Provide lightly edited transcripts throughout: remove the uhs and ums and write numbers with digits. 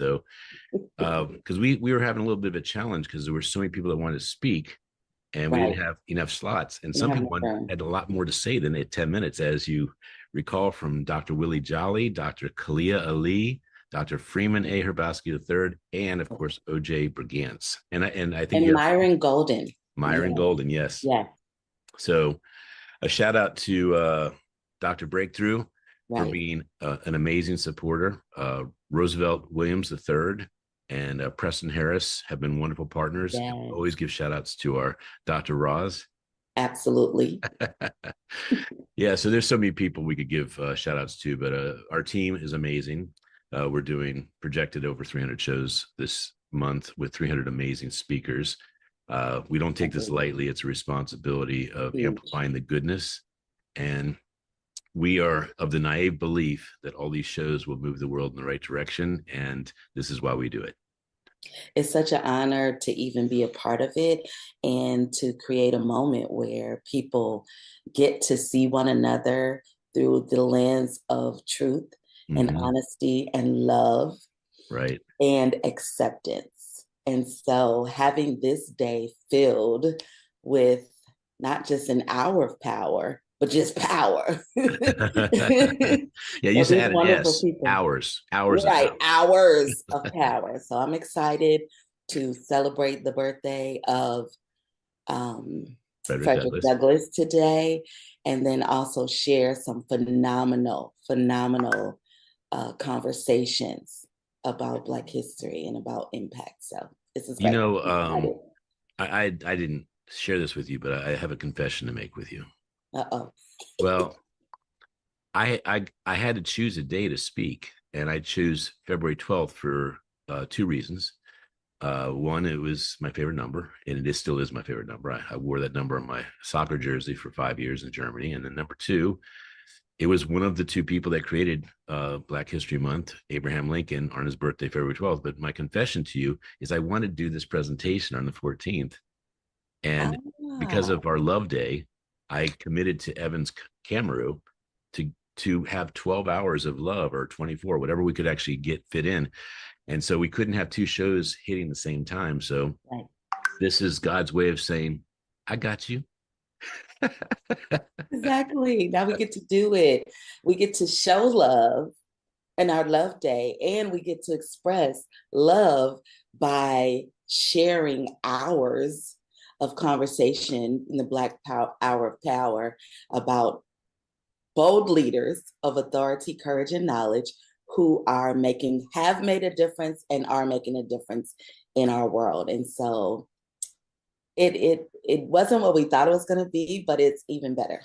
So, because we were having a little bit of a challenge because there were so many people that wanted to speak, and we Right. didn't have enough slots. And You some have people no room. had a lot more to say than they had 10 minutes, as you recall from Dr. Willie Jolly, Dr. Kalia Ali, Dr. Freeman A. Herbowski III, and of course, O.J. Brigance. And I think And you have Myron Golden. Myron Yeah. Golden, yes. Yeah. So a shout out to Dr. Breakthrough for Right. being an amazing supporter. Roosevelt Williams III and Preston Harris have been wonderful partners. And we always Yes. give shout outs to our Dr. Roz. Absolutely. Yeah, so there's so many people we could give shout outs to, but our team is amazing. We're doing projected over 300 shows this month with 300 amazing speakers. We don't take this lightly. It's a responsibility of Huge. amplifying the goodness. And we are of the naive belief that all these shows will move the world in the right direction. And this is why we do it. It's such an honor to even be a part of it and to create a moment where people get to see one another through the lens of truth and Mm-hmm. honesty and love Right. and acceptance. And so having this day filled with not just an hour of power, but just power. Yeah, you So used to these add an wonderful S. people. Hours of Right, power. hours of power. So I'm excited to celebrate the birthday of um, Frederick Frederick Douglass. Douglass today, and then also share some phenomenal conversations about Black history and about impact. So this is You great. know, I'm excited. I didn't share this with you, but I have a confession to make with you. Uh-oh. Well, I had to choose a day to speak, and I choose February 12th for two reasons. One, it was my favorite number, and it is still is my favorite number. I wore that number on my soccer jersey for 5 years in Germany. And then number two, it was one of the two people that created Black History Month, Abraham Lincoln, on his birthday, February 12th. But my confession to you is I wanted to do this presentation on the 14th. And because Ah, of our love day, I committed to Evans Cameron to have 12 hours of love, or 24, whatever we could actually get fit in. And so we couldn't have two shows hitting the same time. So right. this is God's way of saying, I got you. Exactly. Now we get to do it. We get to show love in our love day, and we get to express love by sharing hours of conversation in the Black Power Hour of Power about bold leaders of authority, courage, and knowledge who have made a difference and are making a difference in our world. And so it wasn't what we thought it was going to be, but it's even better.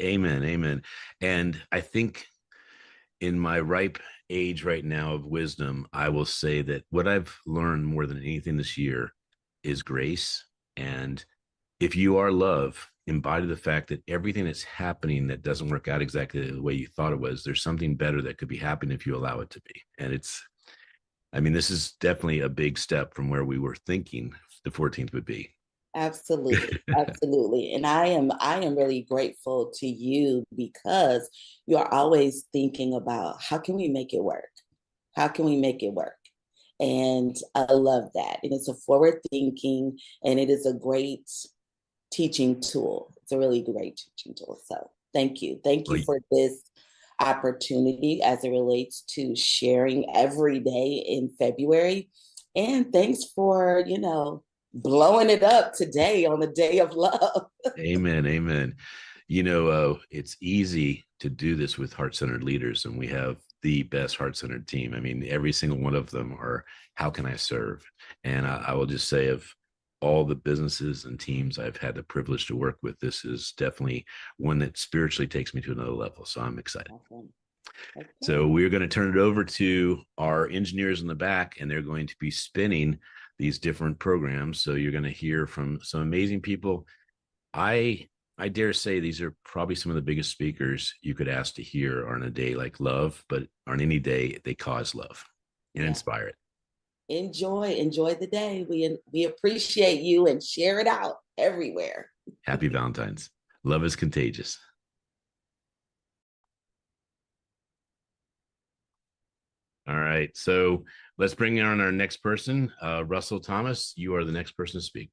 Amen. Amen. And I think in my ripe age right now of wisdom, I will say that what I've learned more than anything this year is grace. And if you are love, embody the fact that everything that's happening that doesn't work out exactly the way you thought it was, there's something better that could be happening if you allow it to be. And I mean, this is definitely a big step from where we were thinking the 14th would be. Absolutely, absolutely. And I am really grateful to you because you're always thinking about how can we make it work? How can we make it work? And I love that. And it's a forward thinking and it is a great teaching tool. It's a really great teaching tool. So thank you. Thank you Well, for this opportunity as it relates to sharing every day in February. And thanks for, blowing it up today on the day of love. amen. Amen. It's easy to do this with heart centered leaders, and we have the best heart centered team. I mean, every single one of them are, how can I serve? And I will just say, of all the businesses and teams I've had the privilege to work with, this is definitely one that spiritually takes me to another level. So I'm excited. Awesome. So Okay. we're going to turn it over to our engineers in the back, and they're going to be spinning these different programs. So you're going to hear from some amazing people. I dare say these are probably some of the biggest speakers you could ask to hear on a day like love, but on any day they cause love and Yeah. inspire it. Enjoy the day. We appreciate you and share it out everywhere. Happy Valentine's. Love is contagious. All right. So let's bring on our next person. Russell Thomas, you are the next person to speak.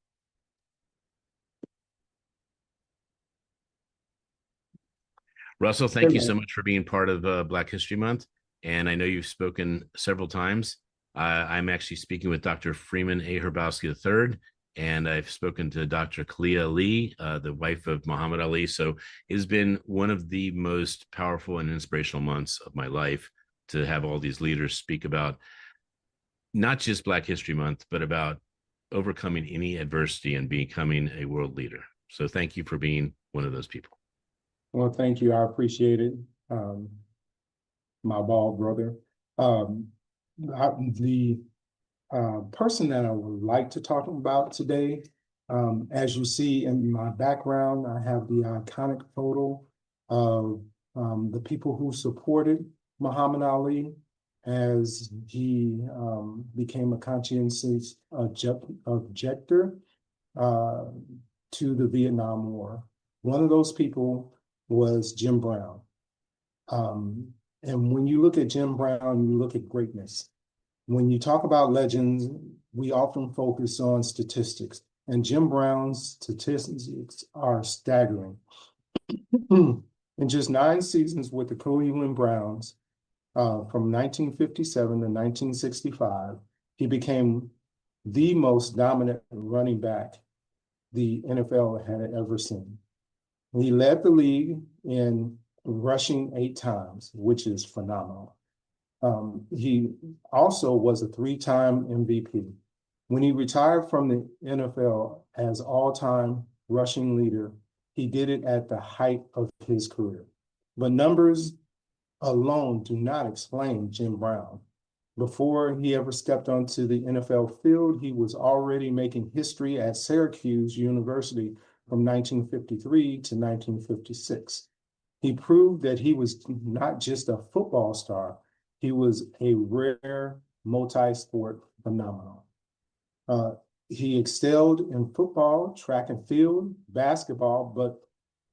Russell, thank you so much for being part of Black History Month. And I know you've spoken several times. I'm actually speaking with Dr. Freeman A. Herbowski III, and I've spoken to Dr. Kalia Lee, the wife of Muhammad Ali. So it has been one of the most powerful and inspirational months of my life to have all these leaders speak about not just Black History Month, but about overcoming any adversity and becoming a world leader. So thank you for being one of those people. Well, thank you. I appreciate it, my bald brother. Um, the person that I would like to talk about today, as you see in my background, I have the iconic photo of the people who supported Muhammad Ali as he became a conscientious objector to the Vietnam War. One of those people was Jim Brown. And when you look at Jim Brown, you look at greatness. When you talk about legends, we often focus on statistics, and Jim Brown's statistics are staggering. In just 9 seasons with the Cleveland Browns, from 1957 to 1965, he became the most dominant running back the NFL had ever seen. He led the league in rushing 8 times, which is phenomenal. He also was a 3-time MVP. When he retired from the NFL as all-time rushing leader, he did it at the height of his career. But numbers alone do not explain Jim Brown. Before he ever stepped onto the NFL field, he was already making history at Syracuse University from 1953 to 1956. He proved that he was not just a football star, he was a rare multi-sport phenomenon. He excelled in football, track and field, basketball, but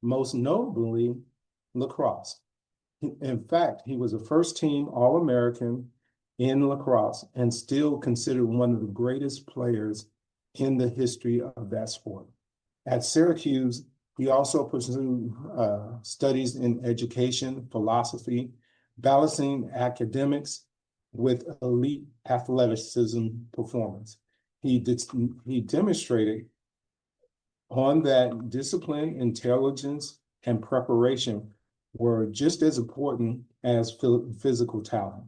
most notably, lacrosse. In fact, he was a first-team All-American in lacrosse and still considered one of the greatest players in the history of that sport. At Syracuse, he also pursued studies in education, philosophy, balancing academics with elite athleticism performance. He demonstrated on that discipline, intelligence, and preparation were just as important as physical talent.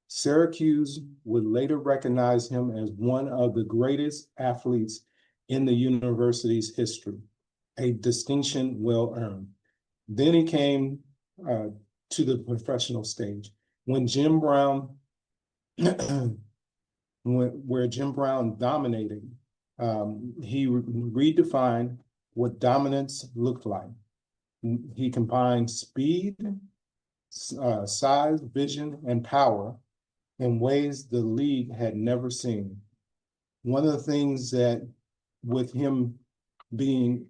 Syracuse would later recognize him as one of the greatest athletes in the university's history, a distinction well earned. Then he came to the professional stage. When Jim Brown, where Jim Brown dominated, he redefined what dominance looked like. He combined speed, size, vision, and power in ways the league had never seen. One of the things that, with him being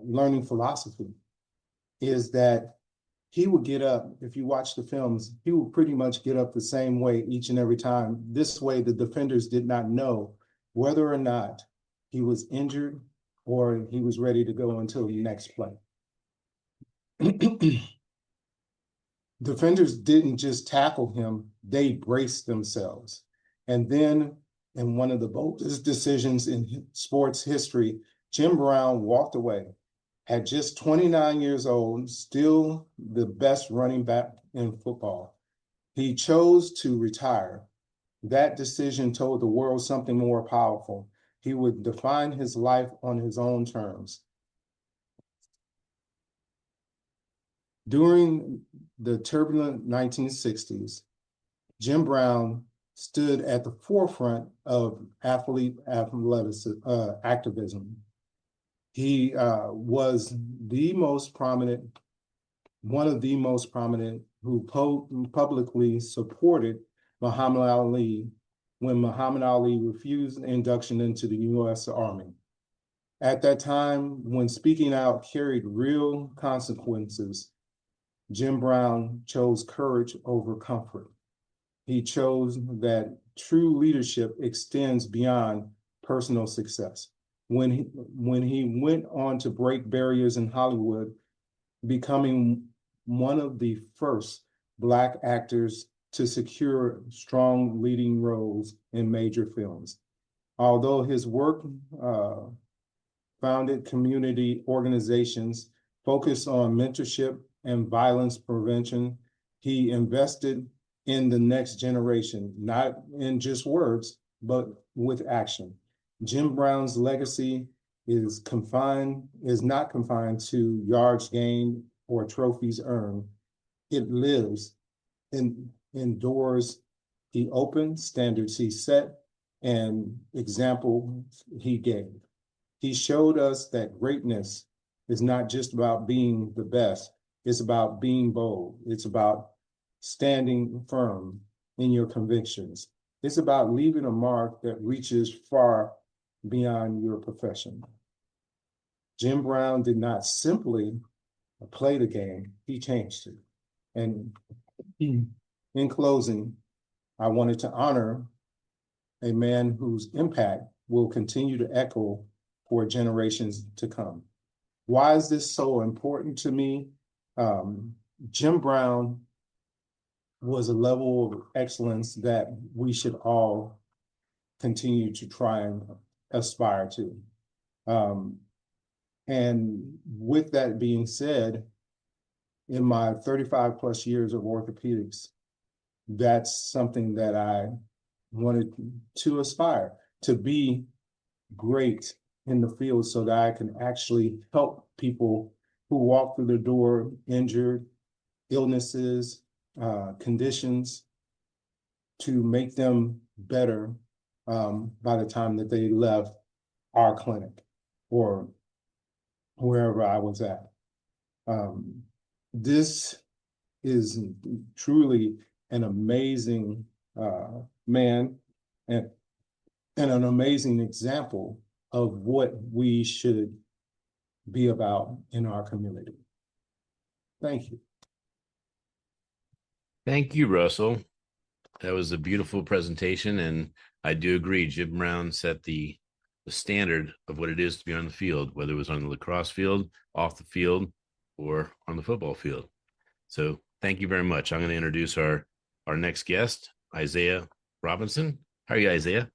learning philosophy, is that he would get up, if you watch the films, he would pretty much get up the same way each and every time. This way, the defenders did not know whether or not he was injured or he was ready to go until the next play. Defenders didn't just tackle him, they braced themselves. And then, in one of the boldest decisions in sports history, Jim Brown walked away. At just 29 years old, still the best running back in football. He chose to retire. That decision told the world something more powerful. He would define his life on his own terms. During the turbulent 1960s, Jim Brown stood at the forefront of activism. He was the most prominent, one of the most prominent who publicly supported Muhammad Ali when Muhammad Ali refused induction into the US Army. At that time, when speaking out carried real consequences, Jim Brown chose courage over comfort. He chose that true leadership extends beyond personal success. When he went on to break barriers in Hollywood, becoming one of the first Black actors to secure strong leading roles in major films. Although his work founded community organizations focused on mentorship and violence prevention, he invested in the next generation, not in just words, but with action. Jim Brown's legacy is not confined to yards gained or trophies earned. It lives in doors he opened, standards he set, and examples he gave. He showed us that greatness is not just about being the best, it's about being bold. It's about standing firm in your convictions. It's about leaving a mark that reaches far beyond your profession. Jim Brown did not simply play the game, he changed it. And in closing, I wanted to honor a man whose impact will continue to echo for generations to come. Why is this so important to me? Jim Brown was a level of excellence that we should all continue to try and aspire to. And with that being said, in my 35 plus years of orthopedics, that's something that I wanted to aspire to be great in the field so that I can actually help people who walk through the door injured, illnesses, conditions, to make them better by the time that they left our clinic or wherever I was at. This is truly an amazing man and an amazing example of what we should be about in our community. Thank you. Thank you, Russell. That was a beautiful presentation, and I do agree. Jim Brown set the standard of what it is to be on the field, whether it was on the lacrosse field, off the field, or on the football field. So thank you very much. I'm going to introduce our next guest, Isaiah Robinson. How are you, Isaiah?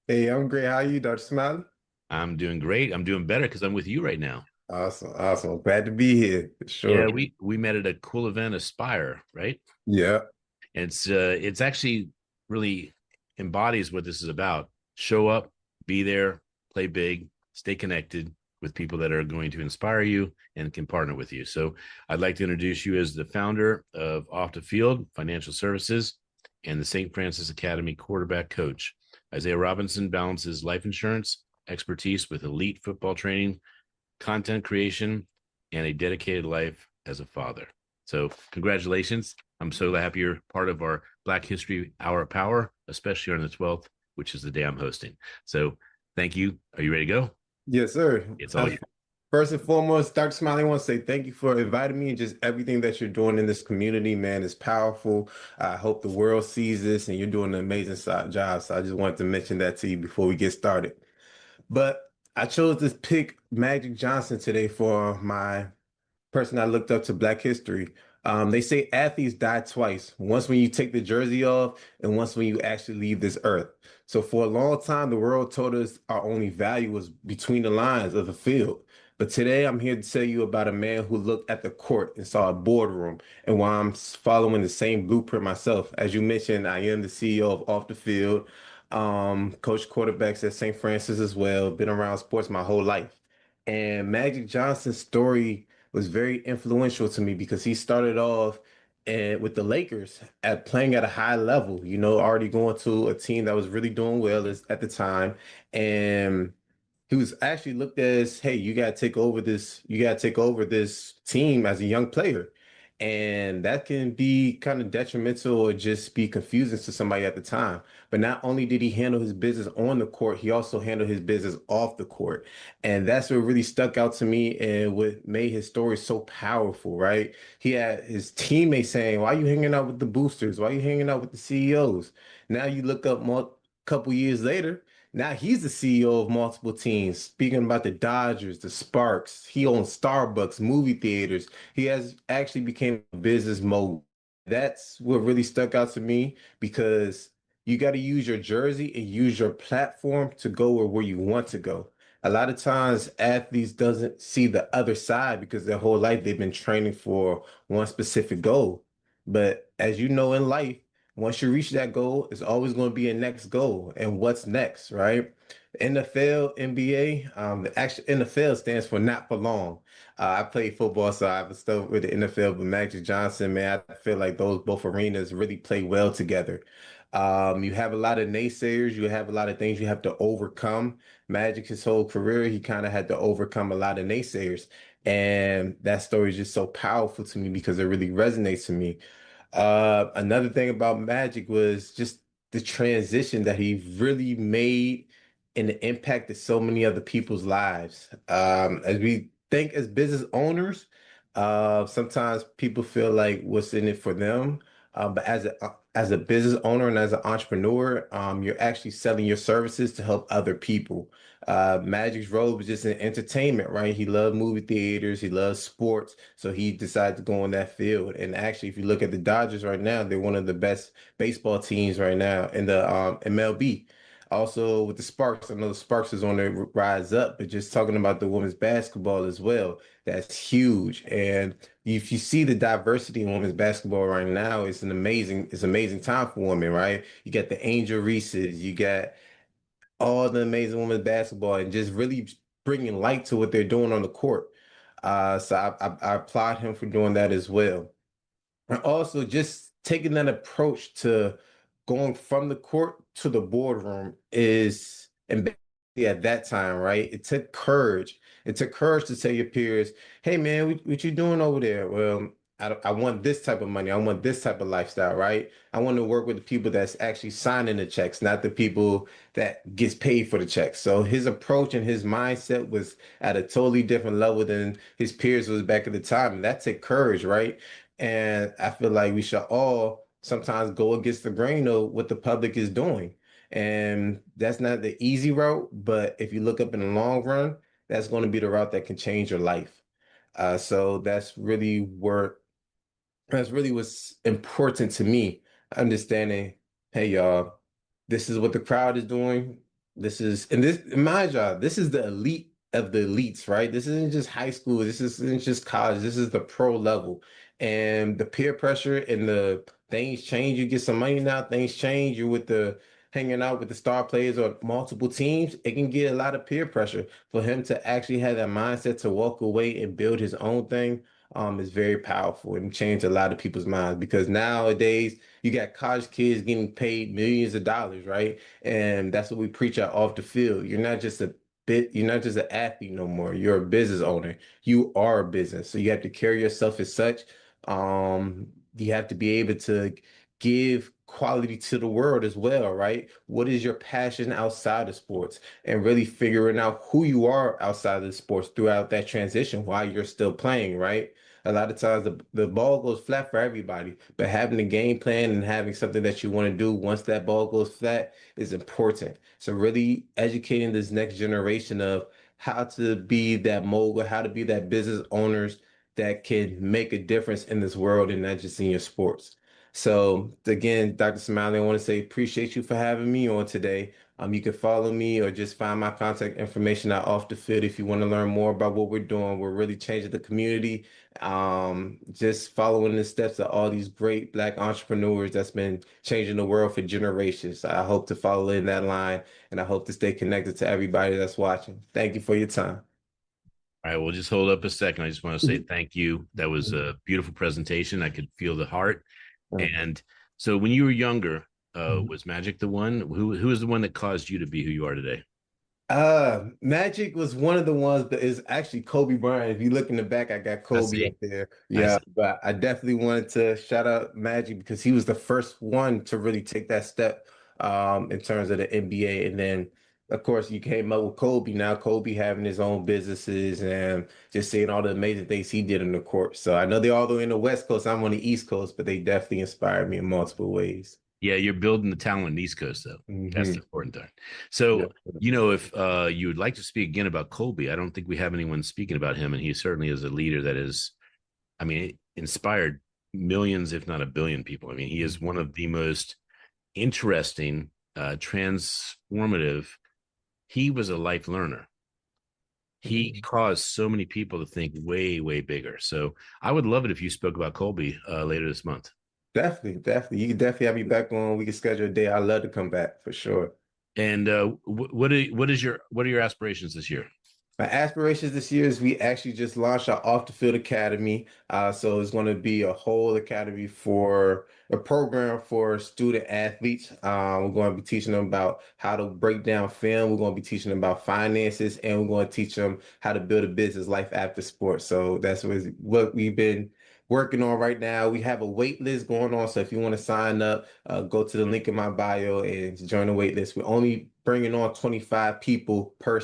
Hey, I'm great. How are you, Dr. Smiley? I'm doing great. I'm doing better because I'm with you right now. Awesome, awesome. Glad to be here. Yeah, Sure. we met at a cool event, Aspire, right? Yeah. It's actually really embodies what this is about. Show up, be there, play big, stay connected with people that are going to inspire you and can partner with you. So I'd like to introduce you as the founder of Off the Field Financial Services and the St. Francis Academy quarterback coach. Isaiah Robinson balances life insurance expertise with elite football training, content creation, and a dedicated life as a father. So congratulations. I'm so happy you're part of our Black History Hour Power, especially on the 12th, which is the day I'm hosting. So thank you. Are you ready to go? Yes, sir. It's all you. First and foremost, Dr. Smiley, I want to say thank you for inviting me, and just everything that you're doing in this community, man, is powerful. I hope the world sees this, and you're doing an amazing job. So I just wanted to mention that to you before we get started. But I chose to pick Magic Johnson today for my person I looked up to Black history. They say athletes die twice, once when you take the jersey off and once when you actually leave this earth. So for a long time, the world told us our only value was between the lines of the field. But today I'm here to tell you about a man who looked at the court and saw a boardroom, and while I'm following the same blueprint myself. As you mentioned, I am the CEO of Off the Field, coach quarterbacks at St. Francis as well, been around sports my whole life. And Magic Johnson's story was very influential to me because he started off with the Lakers at playing at a high level, already going to a team that was really doing well at the time. And he was actually looked at as, hey, you gotta take over this team as a young player. And that can be kind of detrimental or just be confusing to somebody at the time. But not only did he handle his business on the court, he also handled his business off the court. And that's what really stuck out to me and what made his story so powerful, right? He had his teammates saying, "Why are you hanging out with the boosters? Why are you hanging out with the CEOs?" Now you look up couple years later, now he's the CEO of multiple teams. Speaking about the Dodgers, the Sparks, he owns Starbucks, movie theaters. He has actually became a business mogul. That's what really stuck out to me because you got to use your jersey and use your platform to go where you want to go. A lot of times athletes doesn't see the other side because their whole life they've been training for one specific goal. But as you know in life, once you reach that goal, it's always going to be a next goal. And what's next, right? NFL, NBA, the actual NFL stands for not for long. I played football, so I was still with the NFL, but Magic Johnson, man, I feel like those both arenas really play well together. You have a lot of naysayers, you have a lot of things you have to overcome. Magic, his whole career, he kind of had to overcome a lot of naysayers. And that story is just so powerful to me because it really resonates to me. Another thing about Magic was just the transition that he really made and the impact of so many other people's lives. As we think as business owners, sometimes people feel like what's in it for them. But as a business owner and as an entrepreneur, you're actually selling your services to help other people. Magic's role was just in entertainment, right? He loved movie theaters, he loves sports, so he decided to go in that field. And actually, if you look at the Dodgers right now, they're one of the best baseball teams right now in the MLB. Also, with the Sparks, I know the Sparks is on their rise up, but just talking about the women's basketball as well, that's huge. And if you see the diversity in women's basketball right now, it's amazing time for women, right? You got the Angel Reeses, you got all the amazing women's basketball and just really bringing light to what they're doing on the court. So I applaud him for doing that as well. And also just taking that approach to going from the court to the boardroom is, and basically at that time, right? It took courage. It took courage to tell your peers, "Hey man, what you doing over there?" Well, I want this type of money. I want this type of lifestyle, right? I want to work with the people that's actually signing the checks, not the people that gets paid for the checks. So his approach and his mindset was at a totally different level than his peers was back at the time. And that took courage, right? And I feel like we should all sometimes go against the grain of what the public is doing. And that's not the easy route, but if you look up in the long run, that's going to be the route that can change your life. So that's really what's important to me, understanding, hey y'all, this is what the crowd is doing. This in my job, this is the elite of the elites, right? This isn't just high school, isn't just college, this is the pro level. And the peer pressure and the things change. You get some money now, things change. You're with the hanging out with the star players or multiple teams, it can get a lot of peer pressure. For him to actually have that mindset to walk away and build his own thing, is very powerful and changed a lot of people's minds because nowadays you got college kids getting paid millions of dollars, right? And that's what we preach out off the field. You're not just an athlete no more. You're a business owner. You are a business. So you have to carry yourself as such. You have to be able to give quality to the world as well, right? What is your passion outside of sports? And really figuring out who you are outside of the sports throughout that transition while you're still playing, right? A lot of times the ball goes flat for everybody, but having a game plan and having something that you want to do once that ball goes flat is important. So really educating this next generation of how to be that mogul, how to be that business owners that can make a difference in this world and not just in your sports. So again, Dr. Smiley, I want to say appreciate you for having me on today. You can follow me or just find my contact information out off the field if you want to learn more about what we're doing. We're really changing the community, just following the steps of all these great Black entrepreneurs that's been changing the world for generations. I hope to follow in that line and I hope to stay connected to everybody that's watching. Thank you for your time. All right, well, just hold up a second. I just want to say thank you. That was a beautiful presentation. I could feel the heart. And so, when you were younger, was Magic the one? Who was the one that caused you to be who you are today? Magic was one of the ones that is actually Kobe Bryant. If you look in the back, I got I Kobe up see. there. I Yeah, see. but I definitely wanted to shout out Magic because he was the first one to really take that step in terms of the NBA. And then, of course, you came up with Kobe. Now Kobe having his own businesses and just seeing all the amazing things he did on the court. So I know they're all the way in the West Coast. I'm on the East Coast, but they definitely inspired me in multiple ways. Yeah, you're building the talent in the East Coast, though. That's the Hmm. important thing. Yeah. So, if you would like to speak again about Colby, I don't think we have anyone speaking about him, and he certainly is a leader that is, I mean, inspired millions, if not a billion people. I mean, he is one of the most interesting, transformative. He was a life learner. He Mhm. caused so many people to think way, way bigger. So I would love it if you spoke about Colby later this month. Definitely, definitely. You can definitely have me back on. We can schedule a day. I'd love to come back for sure. And what are your aspirations this year? My aspirations this year is we actually just launched our Off the Field Academy. So it's going to be a whole academy for a program for student athletes. We're going to be teaching them about how to break down film. We're going to be teaching them about finances, and we're going to teach them how to build a business life after sports. So that's what we've been working on right now. We have a wait list going on. So if you want to sign up, go to the link in my bio and join the wait list. We're only bringing on 25 people per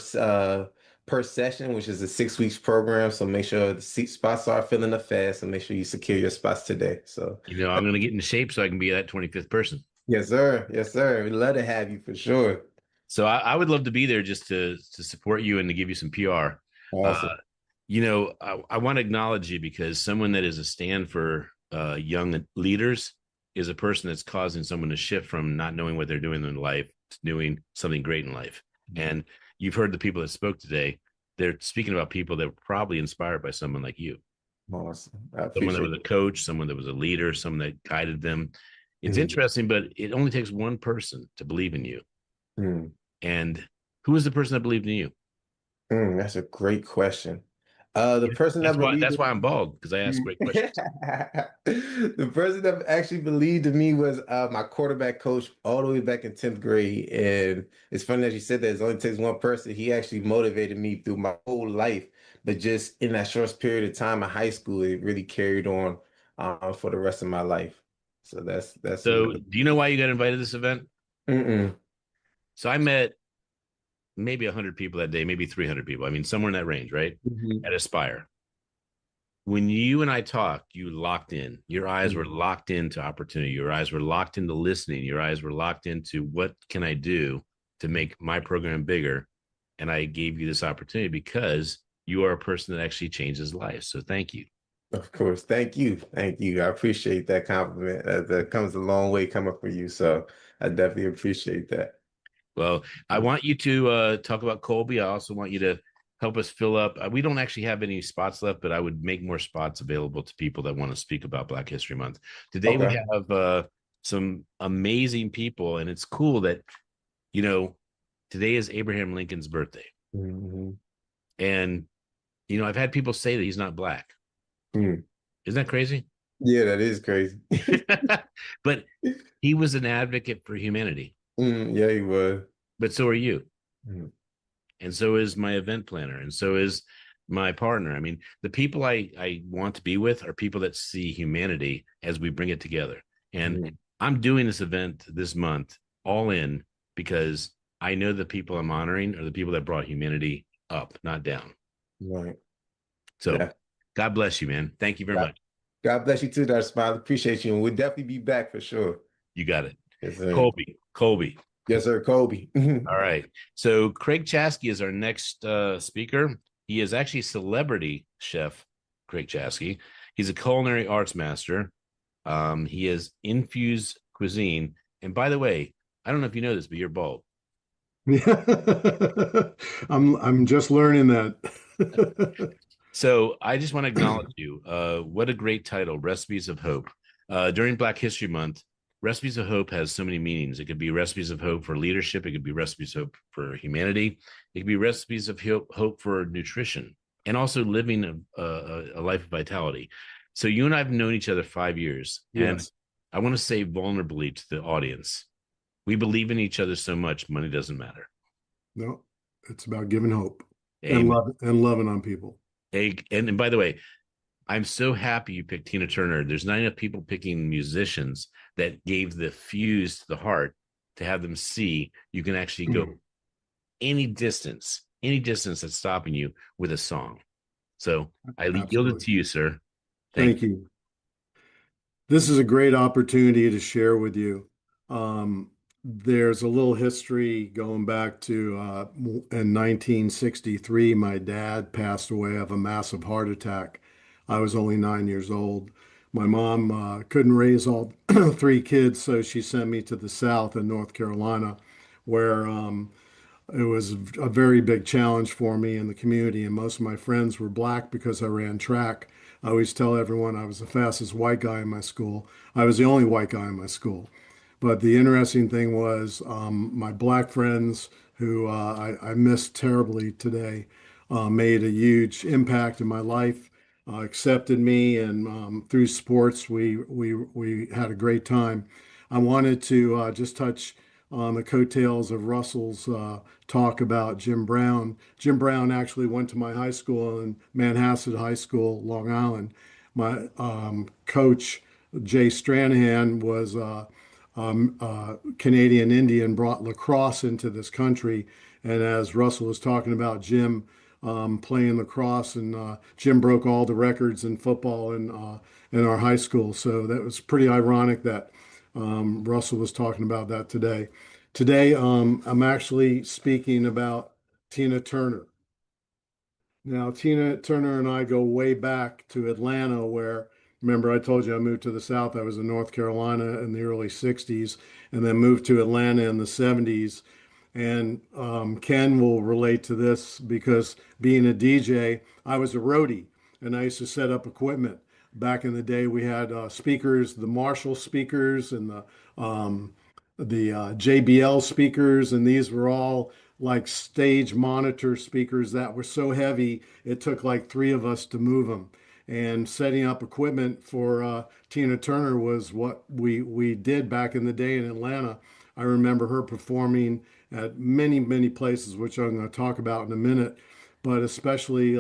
session, which is a 6 weeks program. So make sure the seat spots are filling up fast and make sure you secure your spots today. So, I'm going to get in shape so I can be that 25th person. yes, sir. Yes, sir. We'd love to have you for sure. So I would love to be there just to support you and to give you some PR. Uh, Awesome. I want to acknowledge you because someone that is a stand for young leaders is a person that's causing someone to shift from not knowing what they're doing in life to doing something great in life. And you've heard the people that spoke today. They're speaking about people that were probably inspired by someone like you, Awesome. I someone that appreciate was a coach, someone that was a leader, someone that guided them. It's it. interesting, but it only takes one person to believe in you. Mm. And who was the person that believed in you? That's a great question. The person that That's why believed that's why I'm bald, because I ask Mm. great questions. The person that actually believed in me was my quarterback coach all the way back in 10th grade. And it's funny that you said that it only takes one person. He actually motivated me through my whole life. But just in that short period of time in high school, it really carried on for the rest of my life. So that's who So, it do you know why you got invited to this event? is. Mm-mm. So, I met maybe 100 people that day, maybe 300 people. I mean, somewhere in that range, right? Mhm. At Aspire. When you and I talked, you locked in. Your eyes were locked into opportunity. Your eyes were locked into listening. Your eyes were locked into what can I do to make my program bigger? And I gave you this opportunity because you are a person that actually changes lives. So, thank you. Of course. Thank you. Thank you. I appreciate that compliment. That comes a long way coming from you. So I definitely appreciate that. Well, I want you to talk about Colby. I also want you to help us fill up. We don't actually have any spots left, but I would make more spots available to people that want to speak about Black History Month. Today we Okay. have some amazing people, and it's cool that you know today is Abraham Lincoln's birthday, Hmm. and I've had people say that he's not black. Mm. Isn't that crazy? Yeah, that is crazy. But he was an advocate for humanity. Yeah, he was. But so are you. Mm. And so is my event planner, and so is my partner. I mean, the people I want to be with are people that see humanity as we bring it together. And Mm. I'm doing this event this month all in because I know the people I'm honoring are the people that brought humanity up, not down. Right. So Yeah. God bless you, man. Thank you very God, much. God bless you too, Dr. Smile. Appreciate you. And we'll definitely be back for sure. You got it. Yes, sir. Colby. Yes, sir. Kobe. All right. So Craig Chaskey is our next speaker. He is actually celebrity chef, Craig Chaskey. He's a culinary arts master. He has infused cuisine. And by the way, I don't know if you know this, but you're bald. Yeah. I'm just learning that. So I just want to acknowledge you. What a great title, Recipes of Hope. During Black History Month, Recipes of Hope has so many meanings. It could be recipes of hope for leadership. It could be recipes of hope for humanity. It could be recipes of hope for nutrition and also living a life of vitality. So you and I have known each other 5 years, and Yes. I want to say vulnerably to the audience, we believe in each other so much, money doesn't matter. No, it's about giving hope and Amen. loving on people. And by the way, I'm so happy you picked Tina Turner. There's not enough people picking musicians that gave the fuse to the heart to have them see you can actually go any distance that's stopping you with a song. So I yield it Absolutely. to you, sir. Thank Thank you. This is a great opportunity to share with you. There's a little history going back to in 1963, my dad passed away of a massive heart attack. I was only 9 years old. My mom couldn't raise all three kids, so she sent me to the South in North Carolina, where it was a very big challenge for me in the community, and most of my friends were black because I ran track. I always tell everyone I was the fastest white guy in my school. I was the only white guy in my school. But the interesting thing was my black friends, who I missed terribly today, made a huge impact in my life, accepted me, and through sports, we had a great time. I wanted to just touch on the coattails of Russell's talk about Jim Brown. Jim Brown actually went to my high school in Manhasset High School, Long Island. My coach, Jay Stranahan, was Canadian Indian, brought lacrosse into this country. And as Russell was talking about Jim playing lacrosse, and Jim broke all the records in football in our high school. So that was pretty ironic that Russell was talking about that today. Today, I'm actually speaking about Tina Turner. Now, Tina Turner and I go way back to Atlanta, where, remember, I told you I moved to the South. I was in North Carolina in the early 60s and then moved to Atlanta in the 70s. And Ken will relate to this because being a DJ, I was a roadie and I used to set up equipment. Back in the day, we had speakers, the Marshall speakers and the JBL speakers, and these were all like stage monitor speakers that were so heavy it took like three of us to move them. And setting up equipment for Tina Turner was what we did back in the day in Atlanta. I remember her performing at many places, which I'm going to talk about in a minute, but especially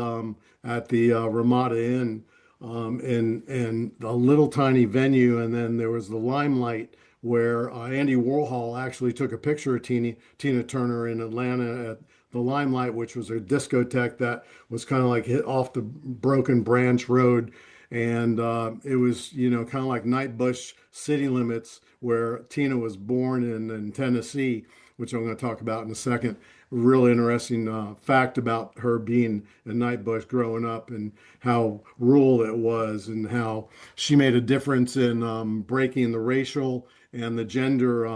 at the Ramada Inn in a little tiny venue, and then there was the Limelight where Andy Warhol actually took a picture of Tina Turner in Atlanta at the Limelight, which was a discotheque that was kind of like hit off the Broken Branch Road. And it was, kind of like Nightbush City Limits, where Tina was born in Tennessee, which I'm going to talk about in a second. Really interesting fact about her being in Nightbush growing up and how rural it was, and how she made a difference in breaking the racial and the gender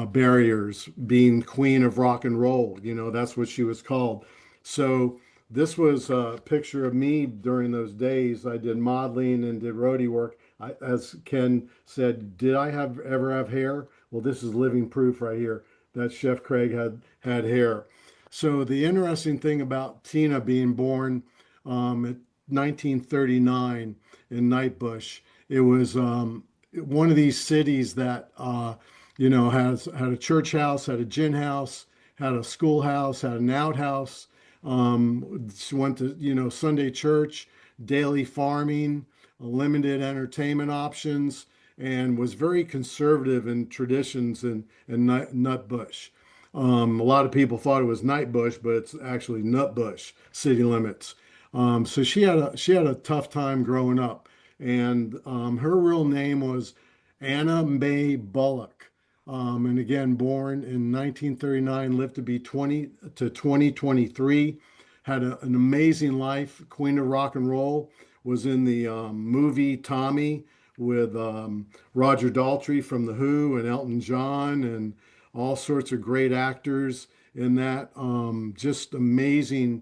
barriers, being queen of rock and roll. That's what she was called. So this was a picture of me during those days. I did modeling and did roadie work. As Ken said, did I ever have hair? Well, this is living proof right here that Chef Craig had hair. So the interesting thing about Tina being born at 1939 in Nightbush, it was one of these cities that has had a church house, had a gin house, had a schoolhouse, had an outhouse. She went to Sunday church, daily farming, limited entertainment options, and was very conservative in traditions in Nutbush. A lot of people thought it was Nightbush, but it's actually Nutbush city limits. So she had a tough time growing up, and her real name was Anna Mae Bullock. And again, born in 1939, lived to be 20 to 2023, had an amazing life. Queen of rock and roll, was in the movie Tommy with Roger Daltrey from The Who and Elton John and all sorts of great actors in that. Just amazing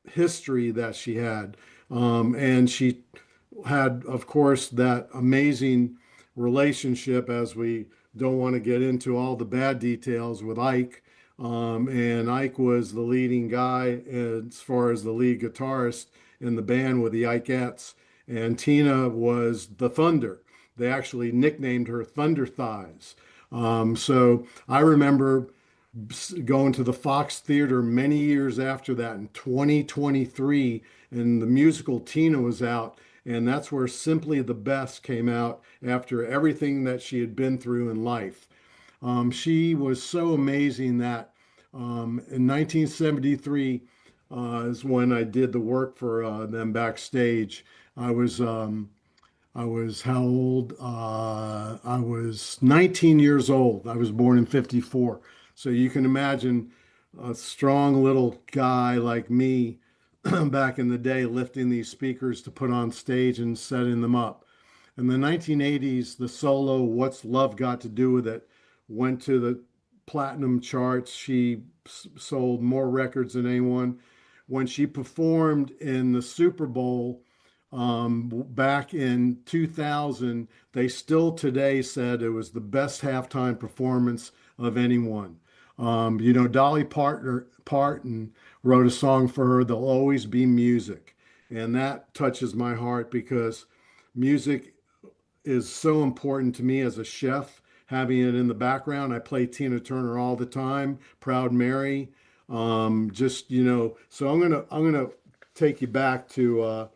history that she had. And she had, of course, that amazing relationship, as we don't want to get into all the bad details, with Ike. And Ike was the leading guy as far as the lead guitarist in the band with the Ikeettes. And Tina was the Thunder. They actually nicknamed her Thunder Thighs. So I remember going to the Fox Theater many years after that in 2023, and the musical Tina was out, and that's where Simply the Best came out after everything that she had been through in life. She was so amazing that in 1973 is when I did the work for them backstage. I was I was how old? I was 19 years old. I was born in 54. So you can imagine a strong little guy like me back in the day lifting these speakers to put on stage and setting them up. In the 1980s, the solo What's Love Got to Do with It went to the platinum charts. She sold more records than anyone. When she performed in the Super Bowl back in 2000, they still today said it was the best halftime performance of anyone. Dolly Parton wrote a song for her, There'll Always Be Music. And that touches my heart because music is so important to me as a chef, having it in the background. I play Tina Turner all the time, Proud Mary. So I'm gonna take you back to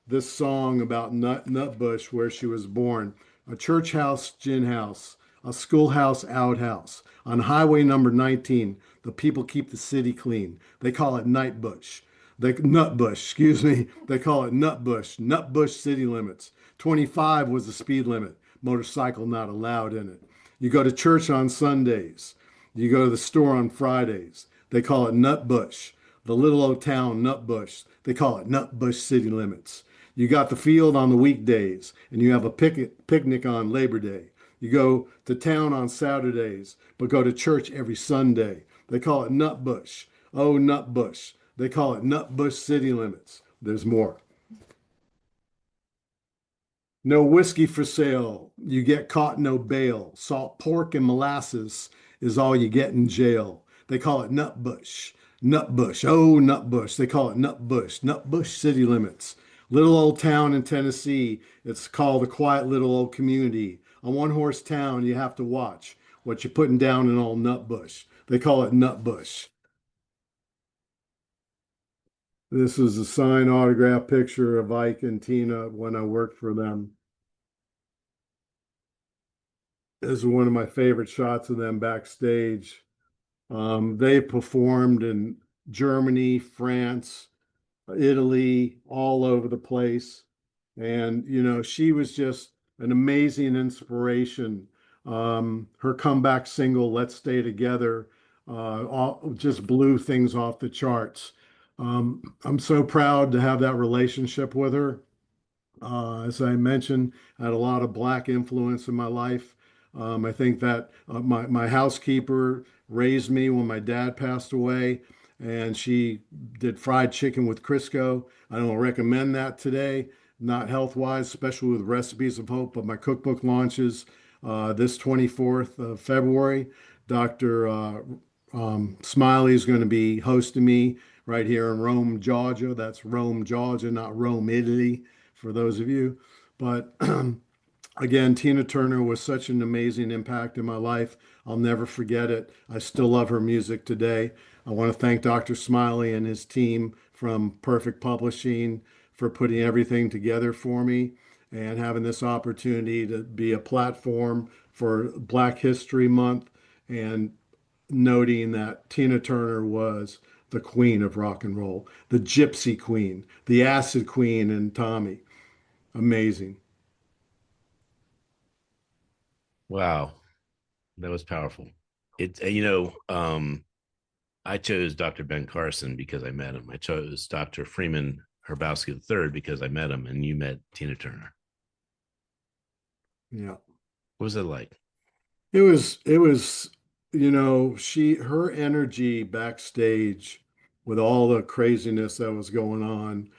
this song about Nutbush, where she was born. A church house, gin house, a schoolhouse outhouse. On highway number 19, the people keep the city clean. They call it Nightbush. Nutbush, excuse me. They call it Nutbush. Nutbush city limits. 25 was the speed limit. Motorcycle not allowed in it. You go to church on Sundays. You go to the store on Fridays. They call it Nutbush. The little old town Nutbush. They call it Nutbush city limits. You got the field on the weekdays, and you have a picnic on Labor Day. You go to town on Saturdays, but go to church every Sunday. They call it Nutbush. Oh, Nutbush. They call it Nutbush city limits. There's more. No whiskey for sale. You get caught, no bail. Salt pork and molasses is all you get in jail. They call it Nutbush. Nutbush. Oh, Nutbush. They call it Nutbush. Nutbush city limits. Little old town in Tennessee. It's called a quiet little old community. A one horse town, you have to watch what you're putting down in old Nutbush. They call it Nutbush. This is a signed autograph picture of Ike and Tina when I worked for them. This is one of my favorite shots of them backstage. They performed in Germany, France, Italy, all over the place. And, she was just an amazing inspiration. Her comeback single, Let's Stay Together, just blew things off the charts. I'm so proud to have that relationship with her. As I mentioned, I had a lot of Black influence in my life. I think that my housekeeper raised me when my dad passed away, and she did fried chicken with Crisco. I don't recommend that today, not health wise, especially with Recipes of Hope, but my cookbook launches this 24th of February. Dr. Smiley is going to be hosting me right here in Rome, Georgia. That's Rome, Georgia, not Rome, Italy, for those of you. But again, Tina Turner was such an amazing impact in my life. I'll never forget it. I still love her music today. I want to thank Dr. Smiley and his team from Perfect Publishing for putting everything together for me and having this opportunity to be a platform for Black History Month and noting that Tina Turner was the queen of rock and roll, the gypsy queen, the acid queen, and Tommy. Amazing. Wow, that was powerful. I chose Dr. Ben Carson because I met him. I chose Dr. Freeman Herbowski III because I met him, and you met Tina Turner. Yeah. What was it like? It was, her energy backstage with all the craziness that was going on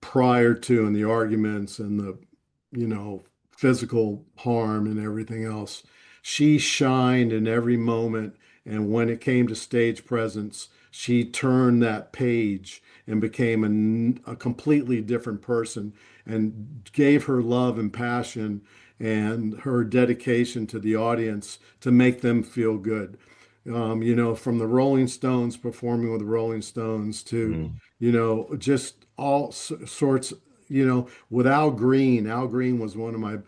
prior to and the arguments and the, you know, physical harm and everything else. She shined in every moment. And when it came to stage presence, she turned that page and became a completely different person and gave her love and passion and her dedication to the audience to make them feel good. From the Rolling Stones performing with the Rolling Stones to, Mm. just all sorts, with Al Green. Al Green was one of my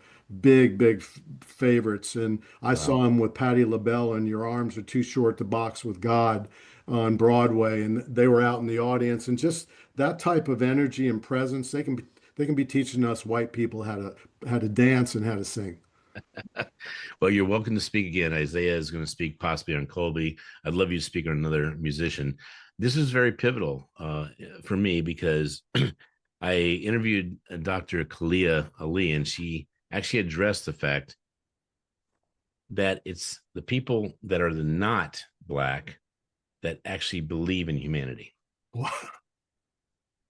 big favorites. And I Wow. saw him with Patti LaBelle and Your Arms Are Too Short to Box with God on Broadway, and they were out in the audience, and just that type of energy and presence, they can be teaching us white people how to dance and how to sing. Well, you're welcome to speak again. Isaiah is going to speak possibly on Colby. I'd love you to speak on another musician. This is very pivotal for me because I interviewed Dr. Kalia Ali, and she actually addressed the fact that it's the people that are the not Black that actually believe in humanity. Wow.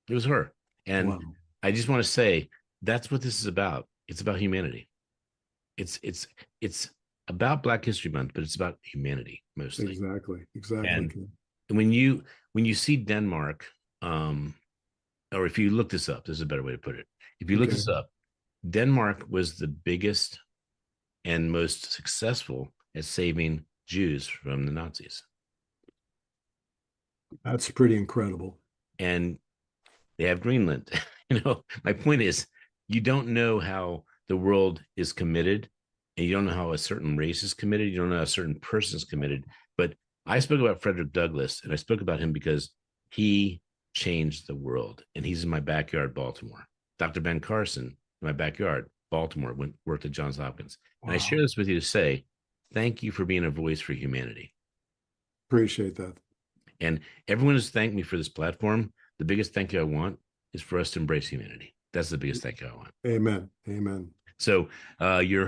It was her. And Wow. I just want to say that's what this is about. It's about humanity. It's about Black History Month, but it's about humanity mostly. Exactly. And when you see Denmark, or if you look this up, this is a better way to put it. If you look Okay. this up, Denmark was the biggest and most successful at saving Jews from the Nazis. That's pretty incredible. And they have Greenland. My point is, you don't know how the world is committed, and you don't know how a certain race is committed. You don't know how a certain person is committed. But I spoke about Frederick Douglass, and I spoke about him because he changed the world, and he's in my backyard, Baltimore. Dr. Ben Carson, in my backyard, Baltimore, worked at Johns Hopkins. Wow. And I share this with you to say, thank you for being a voice for humanity. Appreciate that. And everyone has thanked me for this platform. The biggest thank you I want is for us to embrace humanity. That's the biggest thank you I want. Amen. So your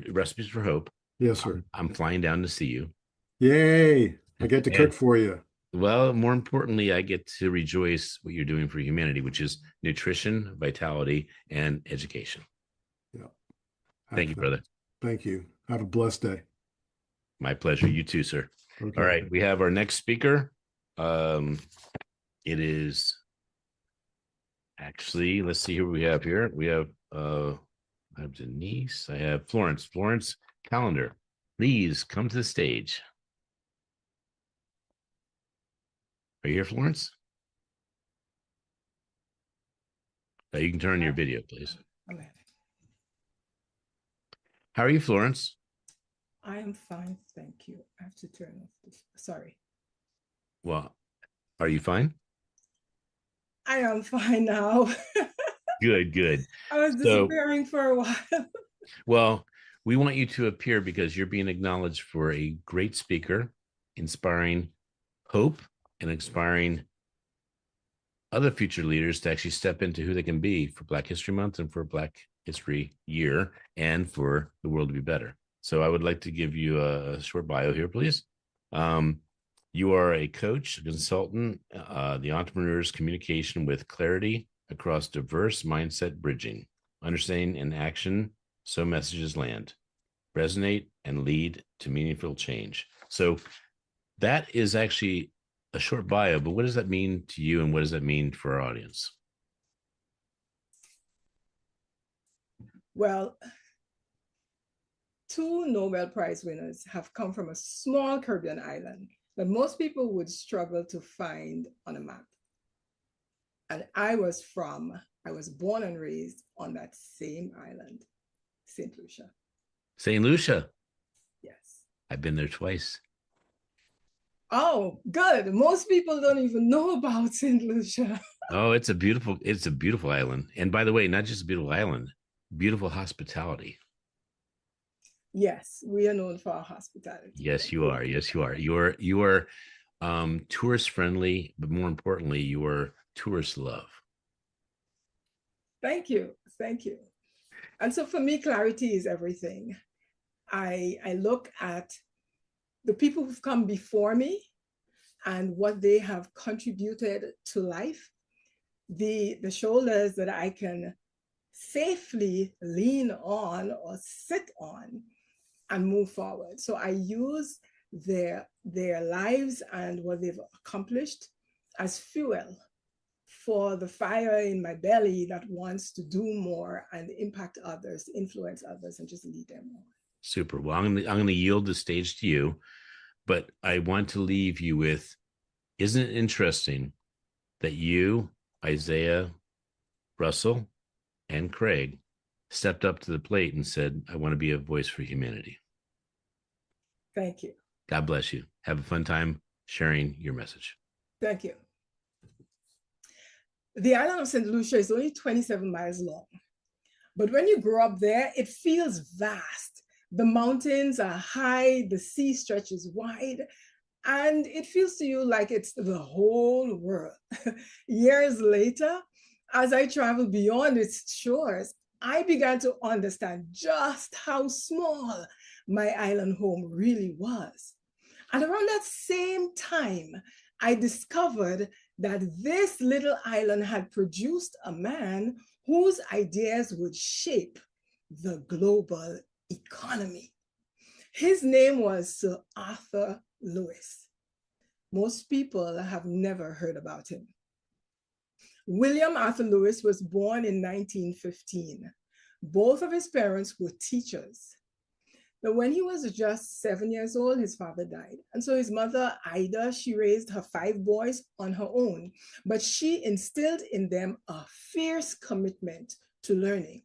recipes for hope. Yes, sir. I'm flying down to see you. Yay. I get to cook for you. Well, more importantly, I get to rejoice what you're doing for humanity, which is nutrition, vitality, and education. Yeah. Thank you, brother. Thank you. Have a blessed day. My pleasure. You too, sir. Okay. All right. We have our next speaker. It is actually, let's see who we have here. We have I have Denise. I have Florence. Florence Calendar. Please come to the stage. Are you here, Florence? You can turn on your video, please. Okay. How are you, Florence? I am fine, thank you. I have to turn off this. Sorry. Well, are you fine? I am fine now. Good. I was disappearing for a while. Well, we want you to appear because you're being acknowledged for a great speaker, inspiring hope and inspiring other future leaders to actually step into who they can be for Black History Month and for Black History Year and for the world to be better. So I would like to give you a short bio here, please. You are a coach, a consultant, the entrepreneur's communication with clarity across diverse mindset bridging, understanding and action so messages land, resonate and lead to meaningful change. So that is actually a short bio, but what does that mean to you and what does that mean for our audience? Well, 2 Nobel Prize winners have come from a small Caribbean island that most people would struggle to find on a map. And I was born and raised on that same island, St. Lucia. St. Lucia. Yes. I've been there twice. Oh, good. Most people don't even know about St. Lucia. Oh, it's a beautiful island. And by the way, not just a beautiful island, beautiful hospitality. Yes, we are known for our hospitality. Yes, you are. You are tourist friendly, but more importantly, you are tourist love. Thank you. And so for me, clarity is everything. I look at the people who've come before me and what they have contributed to life, the shoulders that I can safely lean on or sit on and move forward. So I use their lives and what they've accomplished as fuel for the fire in my belly that wants to do more and impact others, influence others, and just lead them on. Super. Well, I'm gonna yield the stage to you, but I want to leave you with, isn't it interesting that you, Isaiah, Russell, and Craig stepped up to the plate and said, I want to be a voice for humanity. Thank you. God bless you. Have a fun time sharing your message. Thank you. The island of St. Lucia is only 27 miles long, but when you grow up there, it feels vast. The mountains are high, the sea stretches wide, and it feels to you like it's the whole world. Years later, as I traveled beyond its shores, I began to understand just how small my island home really was. And around that same time, I discovered that this little island had produced a man whose ideas would shape the global economy. His name was Sir Arthur Lewis. Most people have never heard about him. William Arthur Lewis was born in 1915. Both of his parents were teachers. But when he was just 7 years old, his father died. And so his mother, Ida, she raised her 5 boys on her own, but she instilled in them a fierce commitment to learning.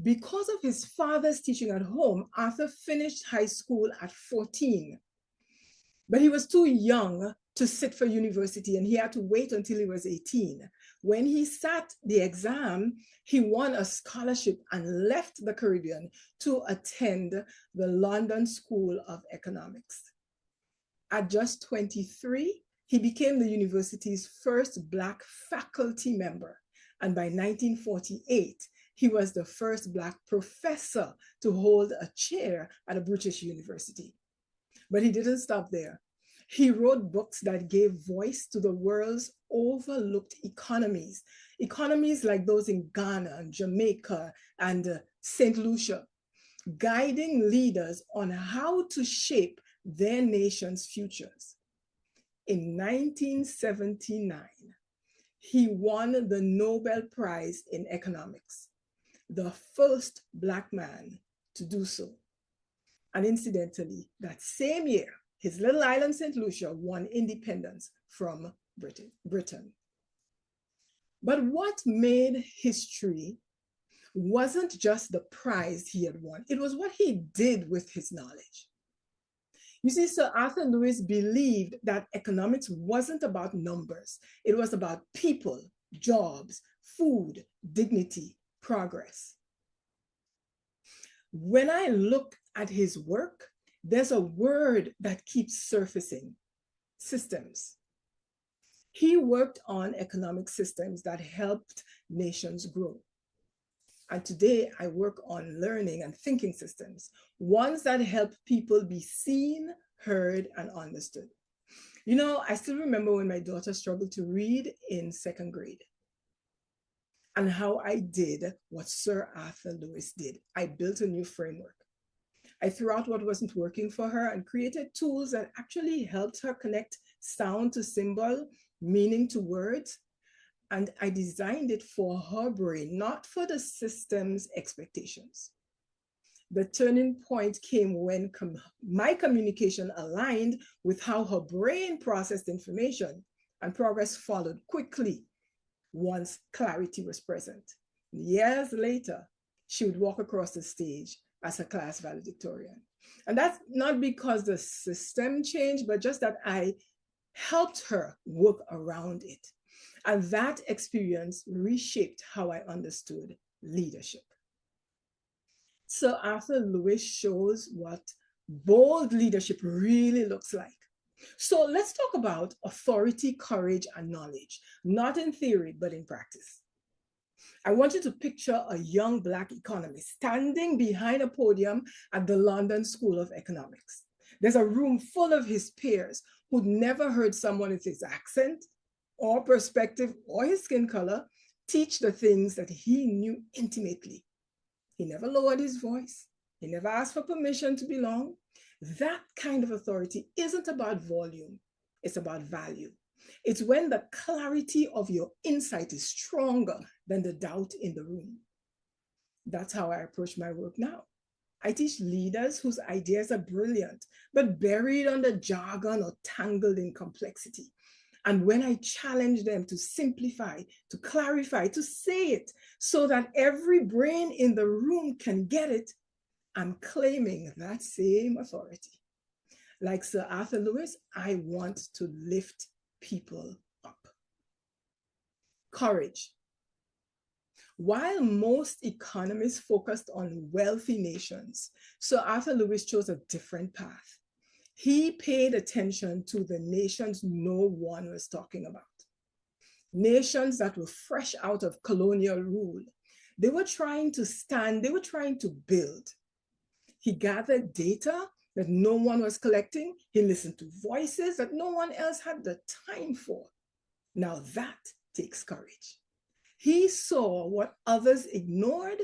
Because of his father's teaching at home, Arthur finished high school at 14. But he was too young to sit for university, and he had to wait until he was 18. When he sat the exam, he won a scholarship and left the Caribbean to attend the London School of Economics. At just 23, he became the university's first Black faculty member. And by 1948, he was the first Black professor to hold a chair at a British university. But he didn't stop there. He wrote books that gave voice to the world's overlooked economies, economies like those in Ghana and Jamaica and St. Lucia, guiding leaders on how to shape their nation's futures. In 1979, he won the Nobel Prize in Economics, the first Black man to do so. And incidentally, that same year, his little island, St. Lucia, won independence from Britain. But what made history wasn't just the prize he had won, it was what he did with his knowledge. You see, Sir Arthur Lewis believed that economics wasn't about numbers. It was about people, jobs, food, dignity, progress. When I look at his work, there's a word that keeps surfacing: systems. He worked on economic systems that helped nations grow. And today I work on learning and thinking systems, ones that help people be seen, heard, and understood. You know, I still remember when my daughter struggled to read in 2nd grade and how I did what Sir Arthur Lewis did. I built a new framework. I threw out what wasn't working for her and created tools that actually helped her connect sound to symbol, meaning to words. And I designed it for her brain, not for the system's expectations. The turning point came when my communication aligned with how her brain processed information, and progress followed quickly once clarity was present. Years later, she would walk across the stage as a class valedictorian. And that's not because the system changed, but just that I helped her work around it. And that experience reshaped how I understood leadership. Sir Arthur Lewis shows what bold leadership really looks like. So let's talk about authority, courage, and knowledge, not in theory, but in practice. I want you to picture a young Black economist standing behind a podium at the London School of Economics. There's a room full of his peers who'd never heard someone with his accent or perspective or his skin color teach the things that he knew intimately. He never lowered his voice. He never asked for permission to belong. That kind of authority isn't about volume, it's about value. It's when the clarity of your insight is stronger than the doubt in the room. That's how I approach my work now. I teach leaders whose ideas are brilliant, but buried under jargon or tangled in complexity. And when I challenge them to simplify, to clarify, to say it so that every brain in the room can get it, I'm claiming that same authority. Like Sir Arthur Lewis, I want to lift people up. Courage. While most economists focused on wealthy nations, Sir Arthur Lewis chose a different path. He paid attention to the nations no one was talking about. Nations that were fresh out of colonial rule. They were trying to stand, they were trying to build. He gathered data that no one was collecting. He listened to voices that no one else had the time for. Now that takes courage. He saw what others ignored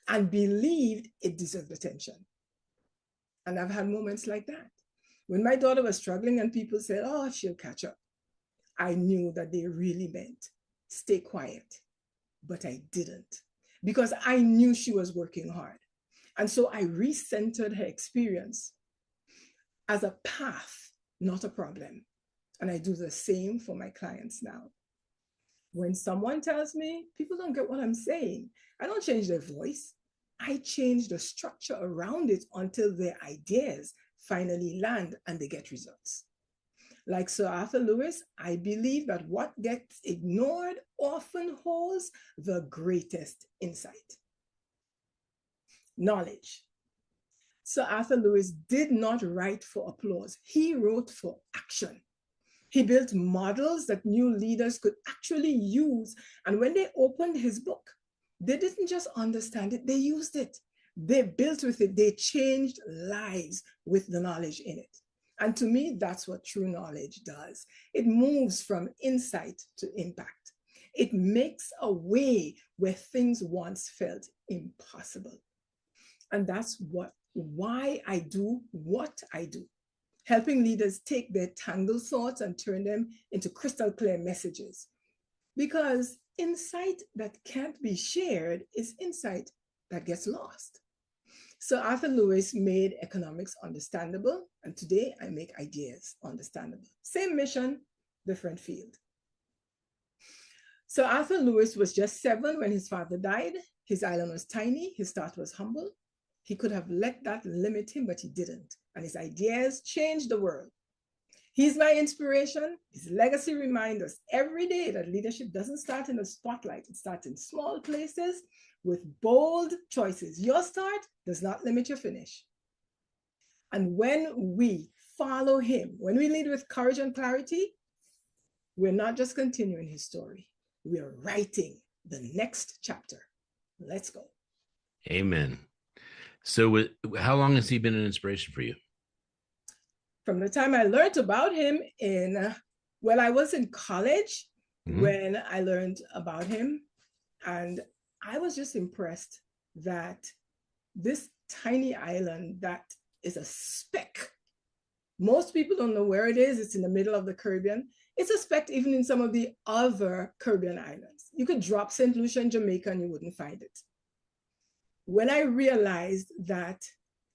and believed it deserved attention. And I've had moments like that. When my daughter was struggling and people said, oh, she'll catch up, I knew that they really meant stay quiet. But I didn't, because I knew she was working hard. And so I recentered her experience as a path, not a problem. And I do the same for my clients now. When someone tells me people don't get what I'm saying, I don't change their voice. I change the structure around it until their ideas finally land and they get results. Like Sir Arthur Lewis, I believe that what gets ignored often holds the greatest insight. Knowledge. Sir Arthur Lewis did not write for applause. He wrote for action. He built models that new leaders could actually use. And when they opened his book, they didn't just understand it, they used it. They built with it. They changed lives with the knowledge in it. And to me, that's what true knowledge does. It moves from insight to impact. It makes a way where things once felt impossible. And that's why I do what I do, helping leaders take their tangled thoughts and turn them into crystal clear messages. Because insight that can't be shared is insight that gets lost. So Arthur Lewis made economics understandable, and today I make ideas understandable. Same mission, different field. So Arthur Lewis was just 7 when his father died. His island was tiny, his start was humble. He could have let that limit him, but he didn't. And his ideas changed the world. He's my inspiration. His legacy reminds us every day that leadership doesn't start in the spotlight. It starts in small places with bold choices. Your start does not limit your finish. And when we follow him, when we lead with courage and clarity, we're not just continuing his story. We're writing the next chapter. Let's go. Amen. So how long has he been an inspiration for you? From the time I learned about him I was in college when I learned about him. And I was just impressed that this tiny island that is a speck. Most people don't know where it is. It's in the middle of the Caribbean. It's a speck even in some of the other Caribbean islands. You could drop St. Lucia in Jamaica and you wouldn't find it. When I realized that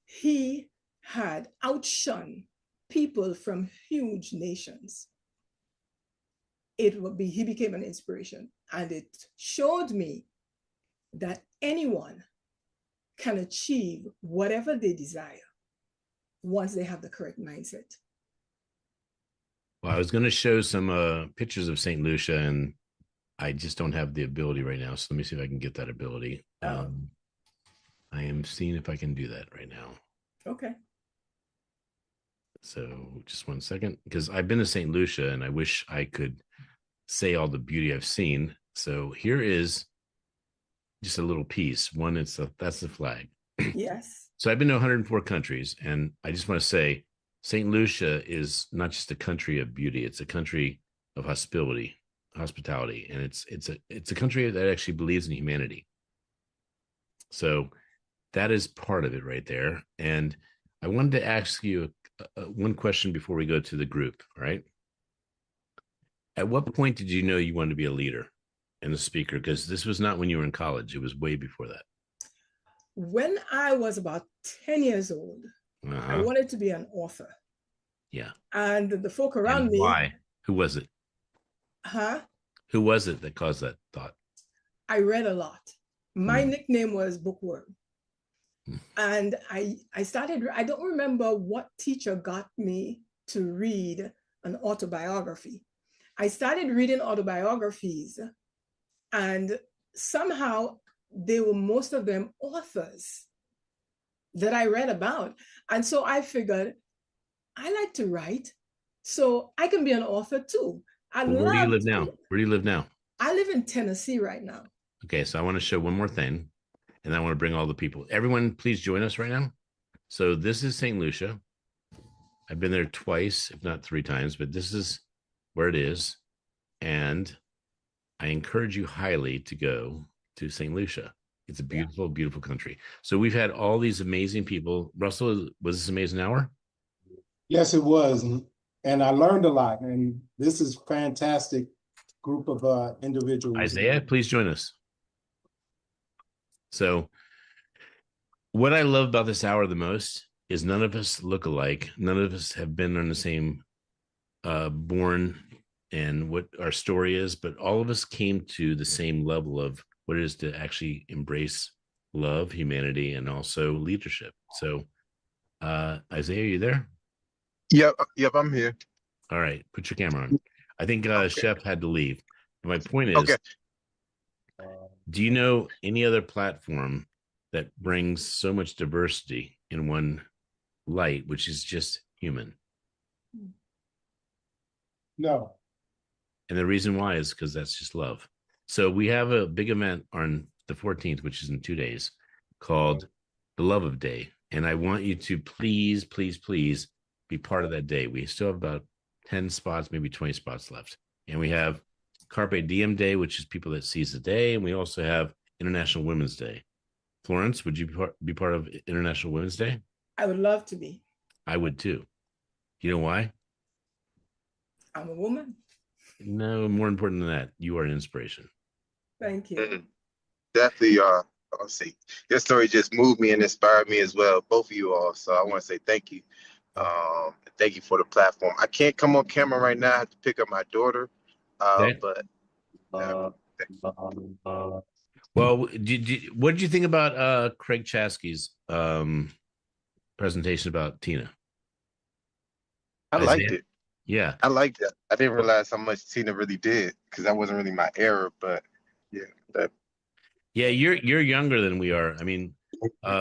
he had outshone people from huge nations, he became an inspiration. And it showed me that anyone can achieve whatever they desire once they have the correct mindset. Well, I was going to show some pictures of St. Lucia, and I just don't have the ability right now. So let me see if I can get that ability. I am seeing if I can do that right now. Okay. So just 1 second, because I've been to St. Lucia and I wish I could say all the beauty I've seen. So here is just a little piece. That's the flag. Yes. So I've been to 104 countries, and I just want to say St. Lucia is not just a country of beauty; it's a country of hospitality, and it's a country that actually believes in humanity. So that is part of it right there. And I wanted to ask you one question before we go to the group. All right. At what point did you know you wanted to be a leader and a speaker? Because this was not when you were in college. It was way before that. When I was about 10 years old, I wanted to be an author. Yeah. And the folk around me. Why? Who was it? Huh? Who was it that caused that thought? I read a lot. My Hmm. nickname was Bookworm. And I started, I don't remember what teacher got me to read an autobiography. I started reading autobiographies, and somehow they were most of them authors that I read about. And so I figured I like to write, so I can be an author too. I Well, where do you love live to. now? Where do you live now? I live in Tennessee right now. Okay, so I want to show one more thing, and I want to bring all the people. Everyone, please join us right now. So this is St. Lucia. I've been there twice, if not 3 times, but this is where it is. And I encourage you highly to go to St. Lucia. It's a beautiful, beautiful country. So we've had all these amazing people. Russell, was this amazing hour? Yes, it was. And I learned a lot. And this is fantastic group of individuals. Isaiah, please join us. So what I love about this hour the most is none of us look alike. None of us have been on the same born and what our story is, but all of us came to the same level of what it is to actually embrace love, humanity, and also leadership. So Isaiah, are you there? Yep, I'm here. All right, put your camera on. I think Okay. Chef had to leave. But my point is, Okay. do you know any other platform that brings so much diversity in one light, which is just human? No. And the reason why is because that's just love. So we have a big event on the 14th, which is in 2 days, called the Love of Day. And I want you to please, please, please be part of that day. We still have about 10 spots, maybe 20 spots left. And we have Carpe Diem Day, which is people that seize the day. And we also have International Women's Day. Florence, would you be part of International Women's Day? I would love to be. I would too. You know why? I'm a woman. No, more important than that, you are an inspiration. Thank you. Definitely. Let's see. Your story just moved me and inspired me as well, both of you all. So I want to say thank you. Thank you for the platform. I can't come on camera right now. I have to pick up my daughter. Okay. But Well, what did you think about Craig Chasky's presentation about Tina? I liked it. Yeah, I liked it. I didn't realize how much Tina really did because that wasn't really my era. But yeah, yeah, you're younger than we are. I mean,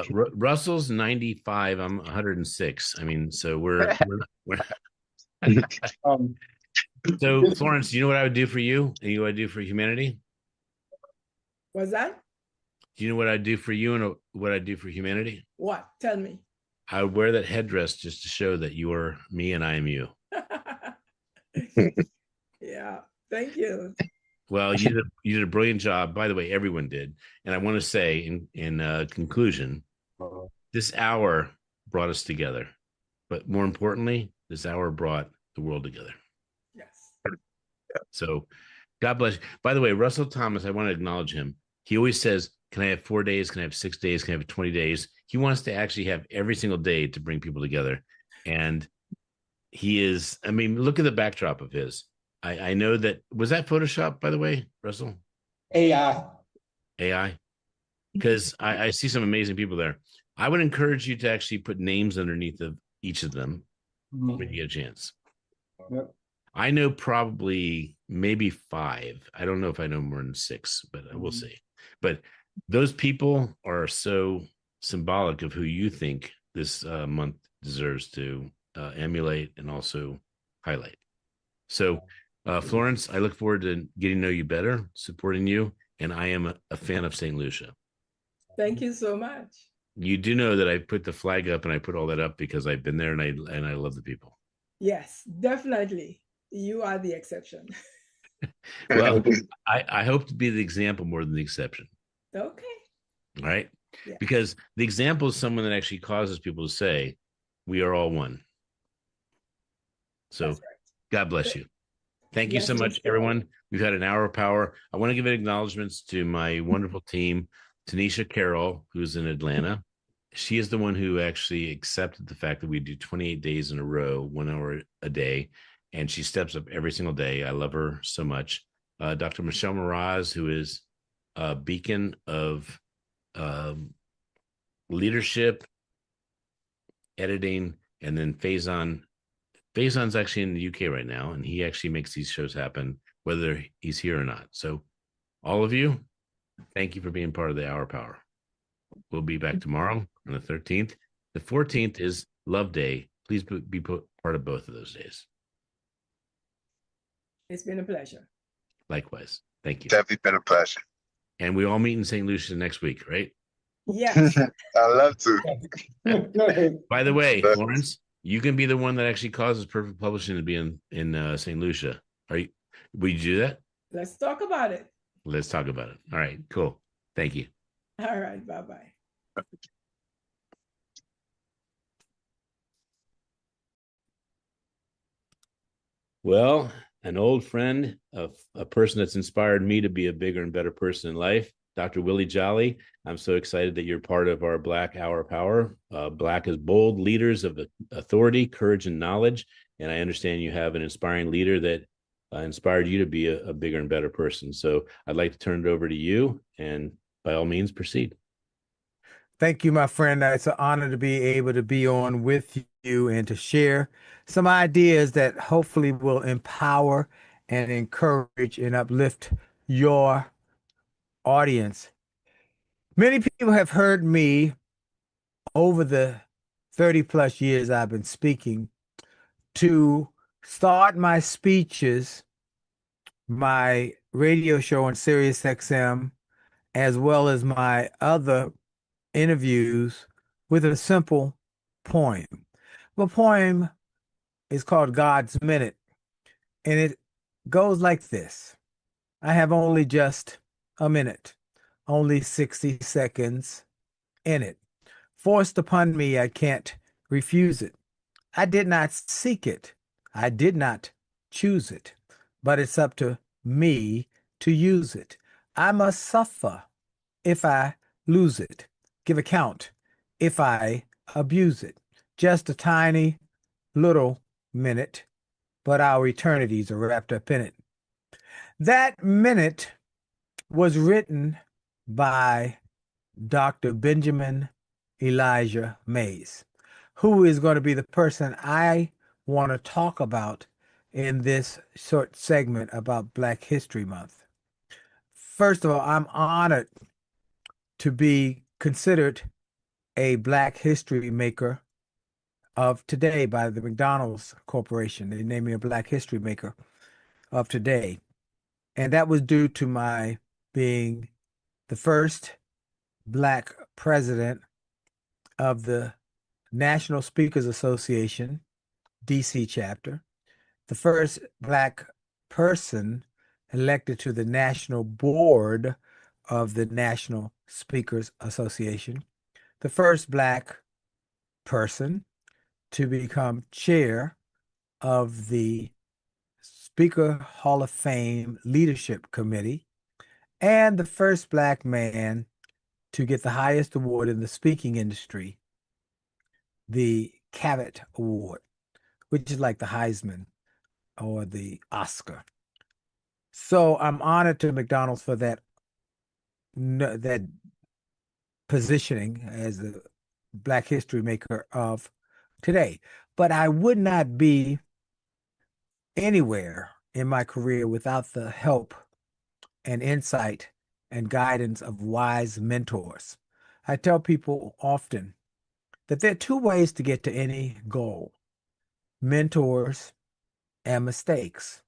Russell's 95. I'm 106. I mean, so we're Um, so Florence. You know what I would do for you, and you know what I do for humanity? Was that? Do you know what I do for you and what I do for humanity? What? Tell me. I would wear that headdress just to show that you are me and I am you. Yeah. Thank you. Well, you did a brilliant job. By the way, everyone did. And I want to say in conclusion, this hour brought us together. But more importantly, this hour brought the world together. Yes. So God bless you. By the way, Russell Thomas, I want to acknowledge him. He always says, can I have 4 days? Can I have 6 days? Can I have 20 days? He wants to actually have every single day to bring people together. And he is, I mean, look at the backdrop of his. I know that, was that Photoshop, by the way, Russell? AI. AI? Because I see some amazing people there. I would encourage you to actually put names underneath of each of them when you get a chance. Yep. I know probably maybe 5. I don't know if I know more than 6, but we'll see. But those people are so symbolic of who you think this month deserves to emulate and also highlight. So, Florence, I look forward to getting to know you better, supporting you, and I am a fan of St. Lucia. Thank you so much. You do know that I put the flag up and I put all that up because I've been there and I love the people. Yes, definitely. You are the exception. Well, I hope to be the example more than the exception. Okay. All right. Yeah. Because the example is someone that actually causes people to say, we are all one. So God bless you. Thank you so much, everyone. We've had an hour of power. I want to give acknowledgments to my wonderful team, Tanisha Carroll, who's in Atlanta. She is the one who actually accepted the fact that we do 28 days in a row, 1 hour a day. and she steps up every single day. I love her so much. Dr. Michelle Mraz, who is a beacon of um, leadership, editing, and then Faison. Faison's actually in the UK right now, and he actually makes these shows happen, whether he's here or not. So, all of you, thank you for being part of the Hour Power. We'll be back tomorrow on the 13th. The 14th is Love Day. Please be part of both of those days. It's been a pleasure. Likewise. Thank you. Definitely been a pleasure. And we all meet in St. Lucia next week, right? Yes. I love to. By the way, Florence, you can be the one that actually causes Perfect Publishing to be in St. Lucia. Are you? Will you do that? Let's talk about it. Let's talk about it. All right, cool. Thank you. All right. Bye-bye. Well, an old friend of a person that's inspired me to be a bigger and better person in life, Dr. Willie Jolly. I'm so excited that you're part of our Black Hour Power. Black is bold leaders of authority, courage, and knowledge. And I understand you have an inspiring leader that inspired you to be a bigger and better person. So I'd like to turn it over to you, and by all means, proceed. Thank you, my friend. It's an honor to be able to be on with you and to share some ideas that hopefully will empower and encourage and uplift your audience. Many people have heard me over the 30 plus years I've been speaking to start my speeches, my radio show on Sirius XM, as well as my other interviews with a simple poem. The poem is called God's Minute, and it goes like this. I have only just a minute, only 60 seconds in it. Forced upon me, I can't refuse it. I did not seek it. I did not choose it, but it's up to me to use it. I must suffer if I lose it, give account if I abuse it. Just a tiny little minute, but our eternities are wrapped up in it. That minute was written by Dr. Benjamin Elijah Mays, who is going to be the person I want to talk about in this short segment about Black History Month. First of all, I'm honored to be considered a Black history maker of today by the McDonald's Corporation. They named me a Black history maker of today. And that was due to my being the first Black president of the National Speakers Association, DC chapter, the first Black person elected to the National Board of the National Speakers Association, the first Black person to become chair of the Speaker Hall of Fame Leadership Committee, and the first Black man to get the highest award in the speaking industry, the Cavett Award, which is like the Heisman or the Oscar. So I'm honored to McDonald's for that positioning as the Black history maker of today. But I would not be anywhere in my career without the help and insight and guidance of wise mentors. I tell people often that there are two ways to get to any goal: mentors and mistakes.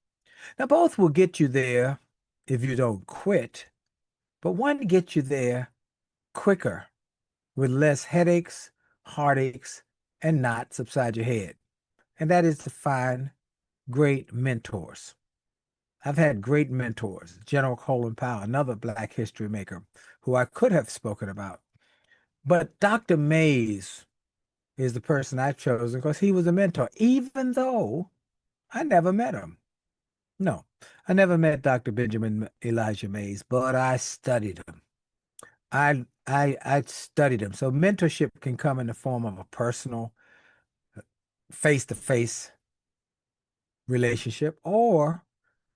Now, both will get you there if you don't quit, but one gets you there quicker with less headaches, heartaches, and knots upside your head. And that is to find great mentors. I've had great mentors. General Colin Powell, another Black history maker who I could have spoken about. But Dr. Mays is the person I've chosen because he was a mentor, even though I never met him. No, I never met Dr. Benjamin Elijah Mays, but I studied him. I studied him. So mentorship can come in the form of a personal, face-to-face relationship, or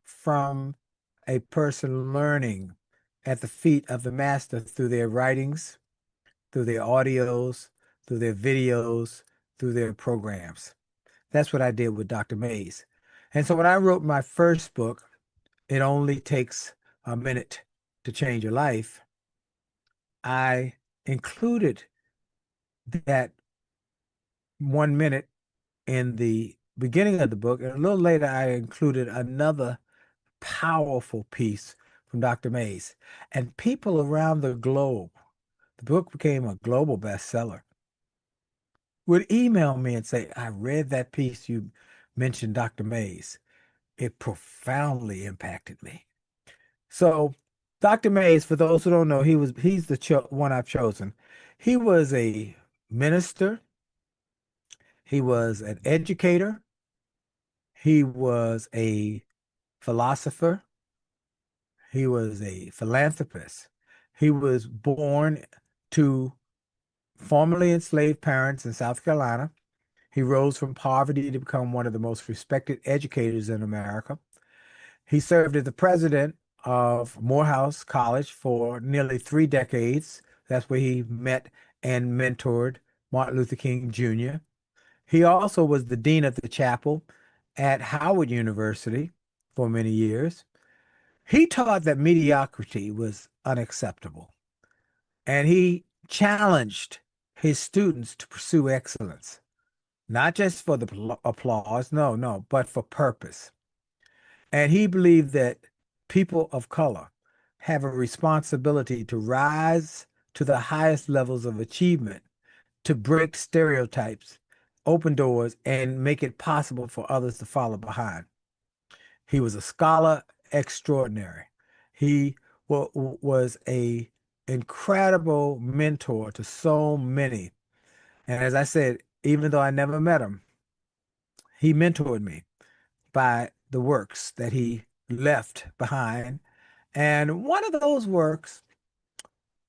from a person learning at the feet of the master through their writings, through their audios, through their videos, through their programs. That's what I did with Dr. Mays. And so when I wrote my first book, It Only Takes a Minute to Change Your Life, I included that 1 minute in the beginning of the book. And a little later, I included another powerful piece from Dr. Mays. And people around the globe, the book became a global bestseller, would email me and say, I read that piece you mentioned, Dr. Mays. It profoundly impacted me. So, Dr. Mays, for those who don't know, he's the one I've chosen. He was a minister, he was an educator, he was a philosopher, he was a philanthropist. He was born to formerly enslaved parents in South Carolina. He rose from poverty to become one of the most respected educators in America. He served as the president of Morehouse College for nearly 3 decades. That's where he met and mentored Martin Luther King Jr. He also was the dean of the chapel at Howard University for many years. He taught that mediocrity was unacceptable, and he challenged his students to pursue excellence, not just for the applause, no, no, but for purpose. And he believed that people of color have a responsibility to rise to the highest levels of achievement, to break stereotypes, open doors, and make it possible for others to follow behind. He was a scholar extraordinary. He was a incredible mentor to so many. And as I said, even though I never met him, he mentored me by the works that he left behind. And one of those works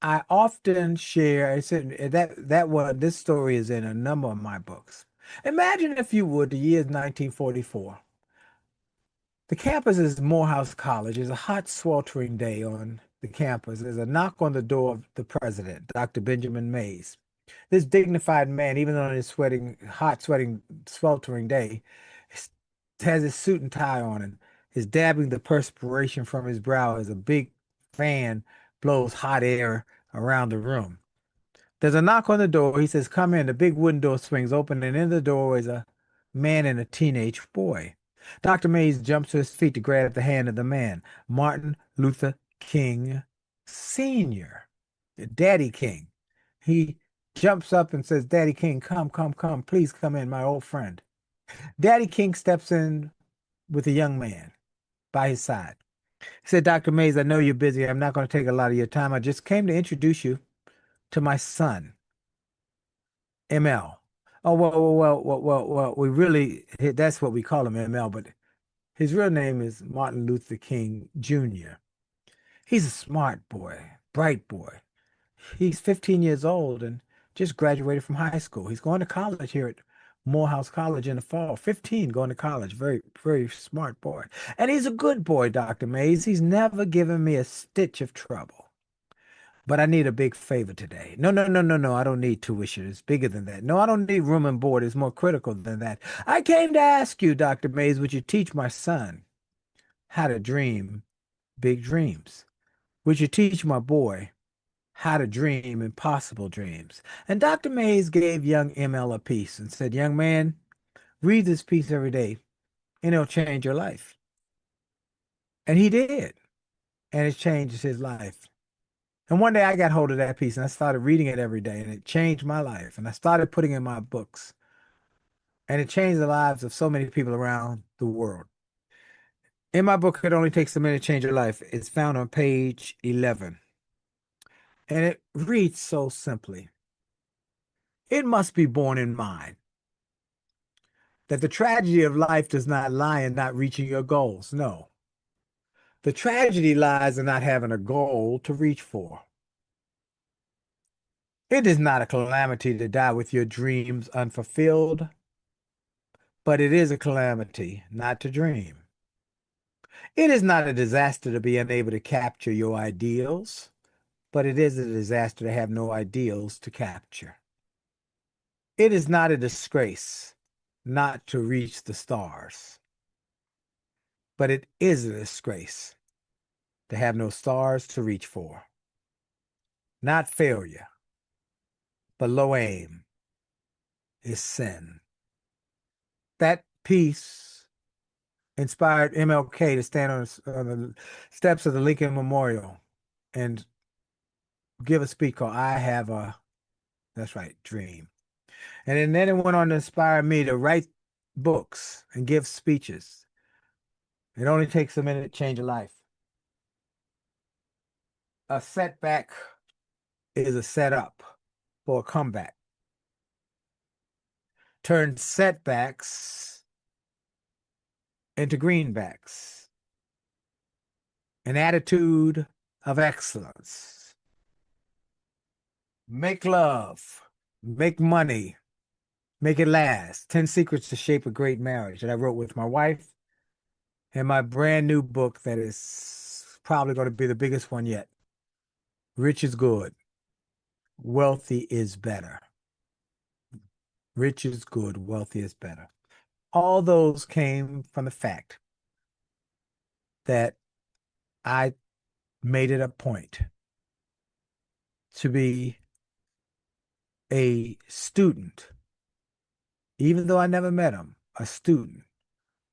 I often share. It's in that one. This story is in a number of my books. Imagine, if you would, the year is 1944. The campus is Morehouse College. It's a hot, sweltering day on the campus. There's a knock on the door of the president, Dr. Benjamin Mays. This dignified man, even on his sweating, sweltering day, has his suit and tie on and is dabbing the perspiration from his brow as a big fan blows hot air around the room. There's a knock on the door. He says, come in. The big wooden door swings open, and in the door is a man and a teenage boy. Dr. Mays jumps to his feet to grab the hand of the man, Martin Luther King Sr., Daddy King. He jumps up and says, Daddy King, come, come, come. Please come in, my old friend. Daddy King steps in with a young man by his side. He said, Dr. Mays, I know you're busy. I'm not going to take a lot of your time. I just came to introduce you to my son, ML. Oh, well, we really, that's what we call him, ML, but his real name is Martin Luther King Jr. He's a smart boy, bright boy. He's 15 years old and just graduated from high school. He's going to college here at Morehouse College in the fall. 15, going to college. Very, very smart boy. And he's a good boy, Dr. Mays. He's never given me a stitch of trouble. But I need a big favor today. No, no, no, no, no. I don't need tuition. It's bigger than that. No, I don't need room and board. It's more critical than that. I came to ask you, Dr. Mays, would you teach my son how to dream big dreams? Would you teach my boy how to dream impossible dreams? And Dr. Mays gave young ML a piece and said, young man, read this piece every day and it'll change your life. And he did. And it changed his life. And one day I got hold of that piece and I started reading it every day and it changed my life. And I started putting it in my books. And it changed the lives of so many people around the world. In my book, It Only Takes a Minute to Change Your Life, it's found on page 11. And it reads so simply. It must be borne in mind that the tragedy of life does not lie in not reaching your goals. No. The tragedy lies in not having a goal to reach for. It is not a calamity to die with your dreams unfulfilled, but it is a calamity not to dream. It is not a disaster to be unable to capture your ideals, but it is a disaster to have no ideals to capture. It is not a disgrace not to reach the stars, but it is a disgrace to have no stars to reach for. Not failure, but low aim is sin. That piece inspired MLK to stand on the steps of the Lincoln Memorial and give a speech called I Have a, that's right, Dream. And then it went on to inspire me to write books and give speeches. It only takes a minute to change a life. A setback is a setup for a comeback. Turn setbacks into greenbacks. An attitude of excellence. Make love, make money, make it last. 10 Secrets to Shape a Great Marriage that I wrote with my wife, and my brand new book that is probably going to be the biggest one yet. Rich is good. Wealthy is better. Rich is good. Wealthy is better. All those came from the fact that I made it a point to be a student, even though I never met him, a student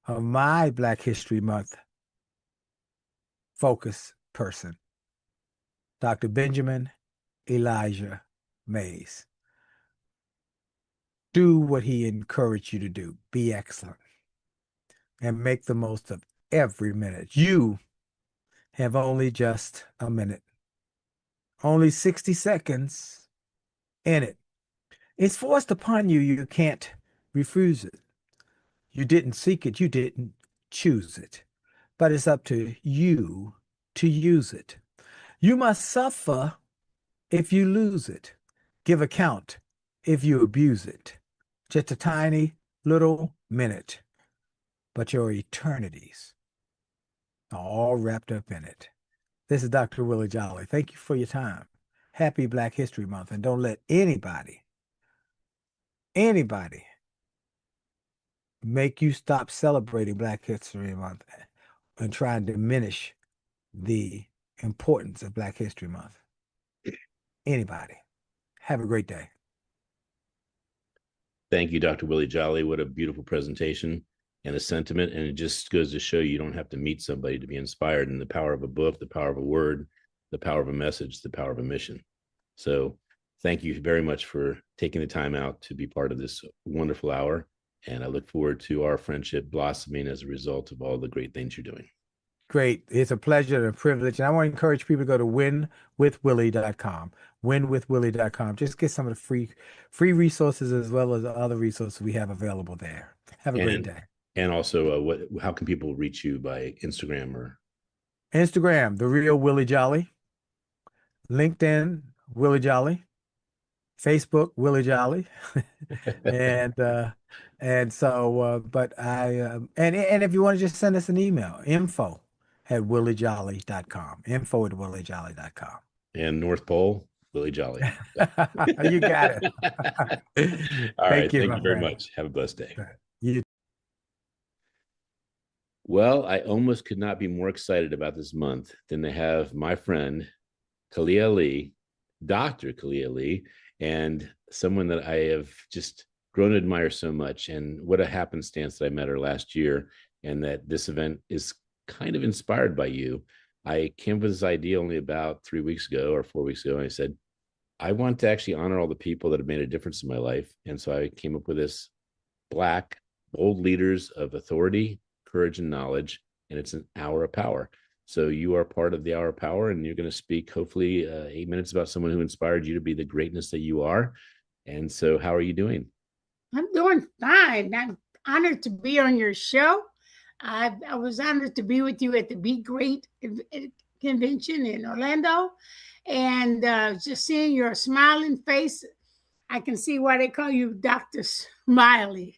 of my Black History Month focus person, Dr. Benjamin Elijah Mays. Do what he encouraged you to do. Be excellent and make the most of every minute. You have only just a minute, only 60 seconds in it. It's forced upon you. You can't refuse it. You didn't seek it. You didn't choose it. But it's up to you to use it. You must suffer if you lose it. Give account if you abuse it. Just a tiny little minute, but your eternities are all wrapped up in it. This is Dr. Willie Jolly. Thank you for your time. Happy Black History Month. And don't let anybody make you stop celebrating Black History Month and try and diminish the importance of Black History Month. Anybody. Have a great day. Thank you, Dr. Willie Jolly. What a beautiful presentation and a sentiment. And it just goes to show you don't have to meet somebody to be inspired, and the power of a book, the power of a word, the power of a message, the power of a mission. So thank you very much for taking the time out to be part of this wonderful hour. And I look forward to our friendship blossoming as a result of all the great things you're doing. Great. It's a pleasure and a privilege. And I want to encourage people to go to winwithwillie.com. Winwithwillie.com. Just get some of the free resources as well as the other resources we have available there. Have a great day. And also, how can people reach you by Instagram or Instagram, The Real Willie Jolly. LinkedIn, Willie Jolly. Facebook, Willie Jolly. and so, but and if you want to just send us an email, info@williejolly.com. Info@williejolly.com. And North Pole, Willie Jolly. You got it. All right. Thank you very friend. much. Have a blessed day. You. Well, I almost could not be more excited about this month than to have my friend, Kalia Lee, Dr. Kalia Lee, and someone that I have just grown to admire so much. And what a happenstance that I met her last year, and that this event is kind of inspired by you. I came up with this idea only about 3 weeks ago or 4 weeks ago. And I said, I want to actually honor all the people that have made a difference in my life. And so I came up with this Black, bold leaders of authority, courage, and knowledge. And it's an hour of power. So you are part of the hour of power, and you're going to speak hopefully 8 minutes about someone who inspired you to be the greatness that you are. And so how are you doing? I'm doing fine. I'm honored to be on your show. I was honored to be with you at the Be Great convention in Orlando. And just seeing your smiling face, I can see why they call you Dr. Smiley.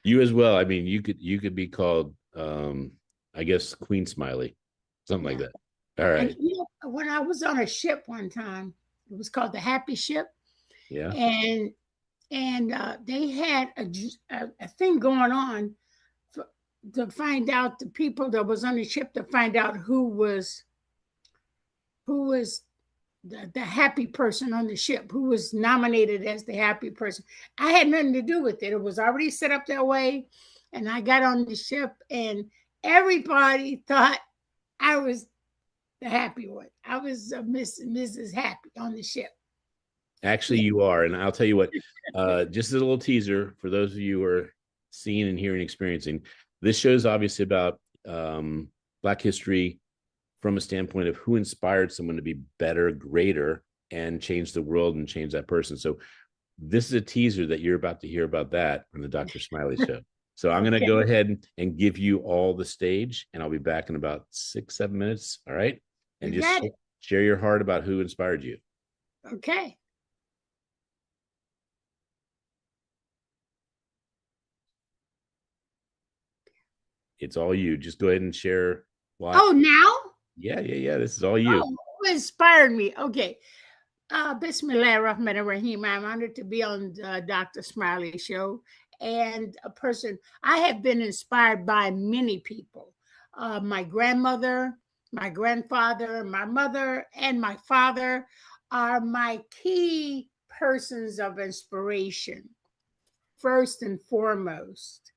You as well. I mean, you could be called, I guess, Queen Smiley, something like Yeah. that. All And right. you know, when I was on a ship one time, it was called the Happy Ship, Yeah. and they had a thing going on for, to find out the people that was on the ship, to find out who was the happy person on the ship, who was nominated as the happy person. I had nothing to do with it. It was already set up that way. And I got on the ship, and everybody thought I was the happy one. I was Mrs. Happy on the ship. Actually, Yeah. you are. And I'll tell you what, just a little teaser for those of you who are seeing and hearing, experiencing. This show is obviously about Black history from a standpoint of who inspired someone to be better, greater, and change the world and change that person. So this is a teaser that you're about to hear about that on the Dr. Smiley Show. So I'm going to Okay. go ahead and give you all the stage, and I'll be back in about 6-7 minutes. All right. And You just got it. share your heart about who inspired you. Okay. It's all you. Just go ahead and share why. Oh, now? Yeah. This is all you. Oh, who inspired me? Okay. Bismillah ar-Rahman ar-Rahim. I'm honored to be on the Dr. Smiley Show. And a person, I have been inspired by many people. My grandmother, my grandfather, my mother, and my father are my key persons of inspiration, first and foremost.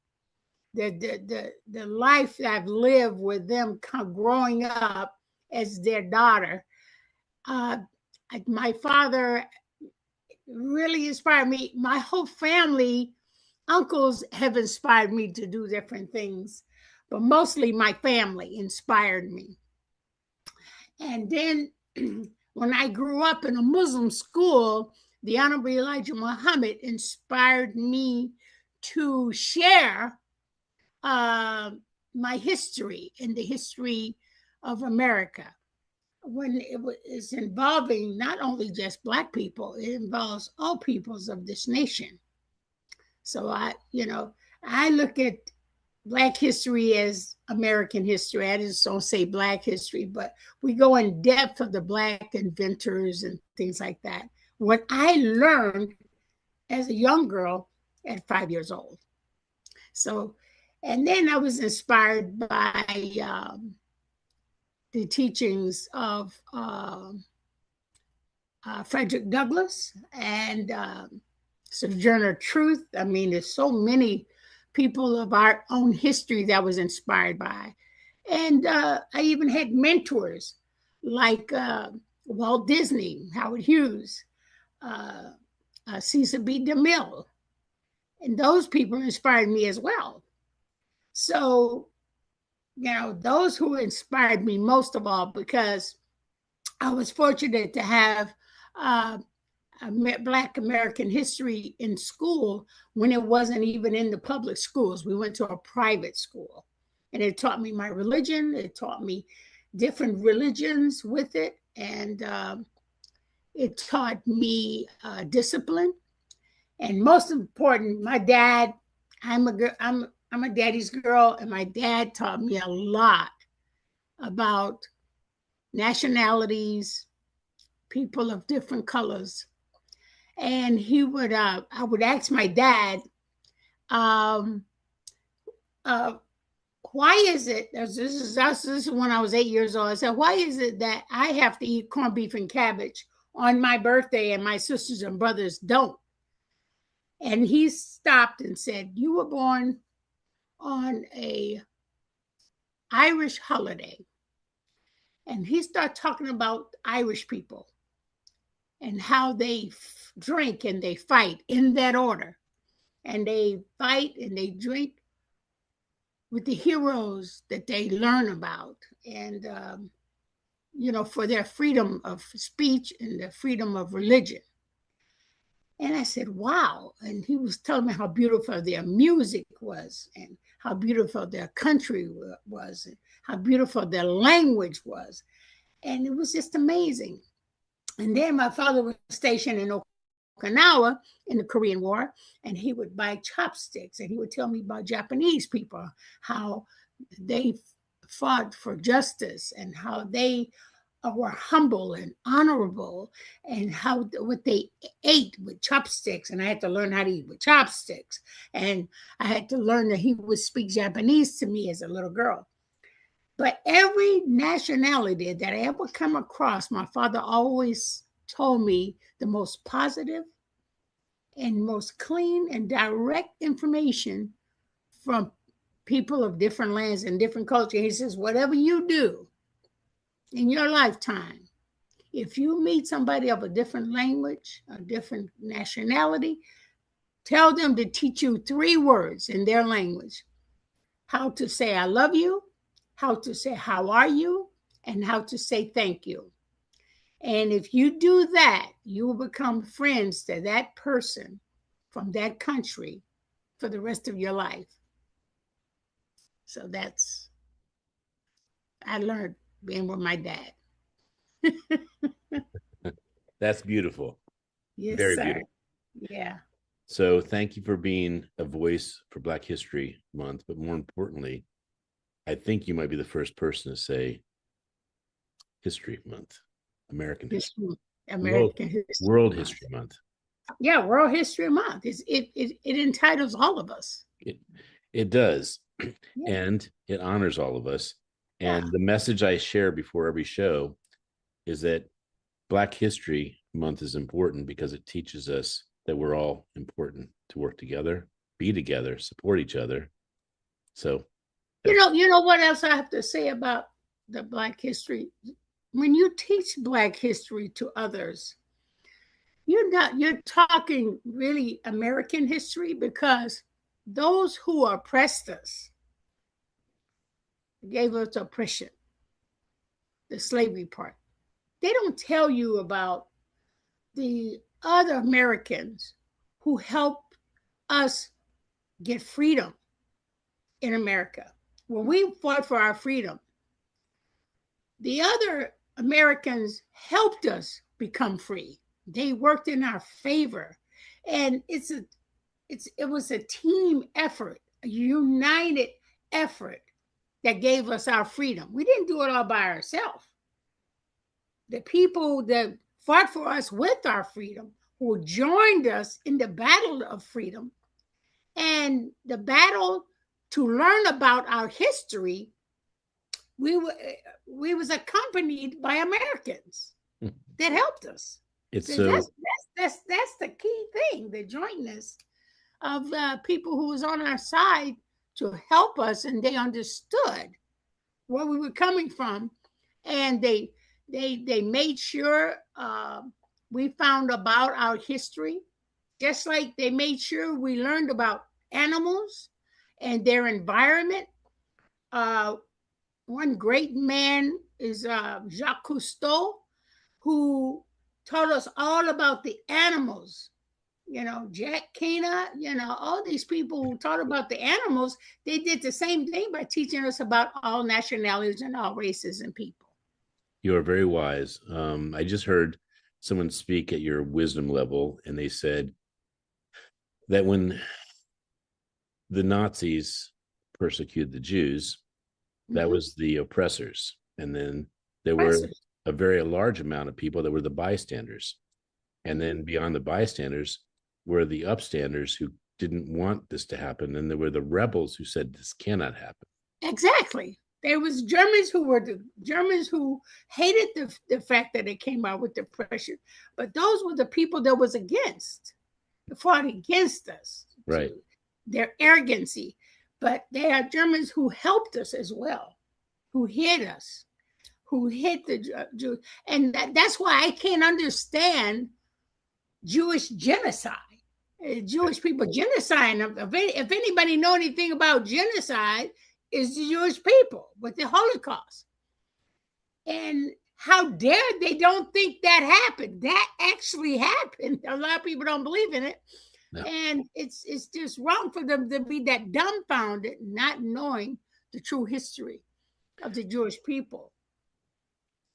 The life that I've lived with them growing up as their daughter. Uh, my father really inspired me. My whole family, uncles have inspired me to do different things, but mostly my family inspired me. And then when I grew up in a Muslim school, the Honorable Elijah Muhammad inspired me to share my history and the history of America. When it is involving not only just Black people, it involves all peoples of this nation. So I look at Black history as American history. I just don't say Black history, but we go in depth of the Black inventors and things like that. What I learned as a young girl at 5 years old. So, and then I was inspired by the teachings of Frederick Douglass and Sojourner Truth. I mean, there's so many people of our own history that I was inspired by. And I even had mentors like Walt Disney, Howard Hughes, Cecil B. DeMille. And those people inspired me as well. So, those who inspired me most of all, because I was fortunate to have Black American history in school when it wasn't even in the public schools. We went to a private school, and it taught me my religion. It taught me different religions with it, and it taught me discipline. And most important, my dad. I'm a daddy's girl, and my dad taught me a lot about nationalities, people of different colors. And I would ask my dad, why is it, this is when I was 8 years old. I said, why is it that I have to eat corned beef and cabbage on my birthday and my sisters and brothers don't? And he stopped and said, you were born on a Irish holiday. And he started talking about Irish people and how they drink and they fight in that order. And they fight and they drink with the heroes that they learn about. And, for their freedom of speech and their freedom of religion. And I said, wow. And he was telling me how beautiful their music was and how beautiful their country was and how beautiful their language was. And it was just amazing. And then my father was stationed in Okinawa in the Korean War, and he would buy chopsticks, and he would tell me about Japanese people, how they fought for justice and how they were humble and honorable, and how what they ate with chopsticks. And I had to learn how to eat with chopsticks, and I had to learn that he would speak Japanese to me as a little girl. But every nationality that I ever come across, my father always told me the most positive and most clean and direct information from people of different lands and different cultures. He says, whatever you do in your lifetime, if you meet somebody of a different language, a different nationality, tell them to teach you 3 words in their language: how to say I love you, how to say how are you, and how to say thank you. And if you do that, you will become friends to that person from that country for the rest of your life. So that's, I learned being with my dad. That's beautiful. Yes, Very sir. beautiful. Yeah. So thank you for being a voice for Black History Month. But more importantly, I think you might be the first person to say History Month, American History, American History World Month. History Month. Yeah, World History Month. It entitles all of us. It does. Yeah. And it honors all of us. And Yeah. the message I share before every show is that Black History Month is important because it teaches us that we're all important to work together, be together, support each other. So, you know what else I have to say about the Black history? When you teach Black history to others, you're talking really American history, because those who oppressed us gave us oppression, the slavery part. They don't tell you about the other Americans who helped us get freedom in America. When we fought for our freedom, the other Americans helped us become free. They worked in our favor. And it was a team effort, a united effort that gave us our freedom. We didn't do it all by ourselves. The people that fought for us with our freedom, who joined us in the battle of freedom, and the battle to learn about our history, we was accompanied by Americans that helped us. it's so that's the key thing, the jointness of people who was on our side to help us, and they understood where we were coming from, and they made sure we found about our history, just like they made sure we learned about animals and their environment. One great man is Jacques Cousteau, who taught us all about the animals. Jack Cana, all these people who taught about the animals, they did the same thing by teaching us about all nationalities and all races and people. You are very wise. I just heard someone speak at your wisdom level, and they said that when the Nazis persecuted the Jews, that was the oppressors. And then there were a very large amount of people that were the bystanders. And then beyond the bystanders were the upstanders who didn't want this to happen. And there were the rebels who said this cannot happen. Exactly. There was Germans who were the Germans who hated the fact that it came out with depression. But those were the people that was against, fought against us. Right. Their arrogancy. But there are Germans who helped us as well, who hit us, who hit the Jews. And that's why I can't understand Jewish genocide. Jewish people genocide. If anybody know anything about genocide, is the Jewish people with the Holocaust. And how dare they don't think that happened. That actually happened. A lot of people don't believe in it. No. And it's just wrong for them to be that dumbfounded, not knowing the true history of the Jewish people.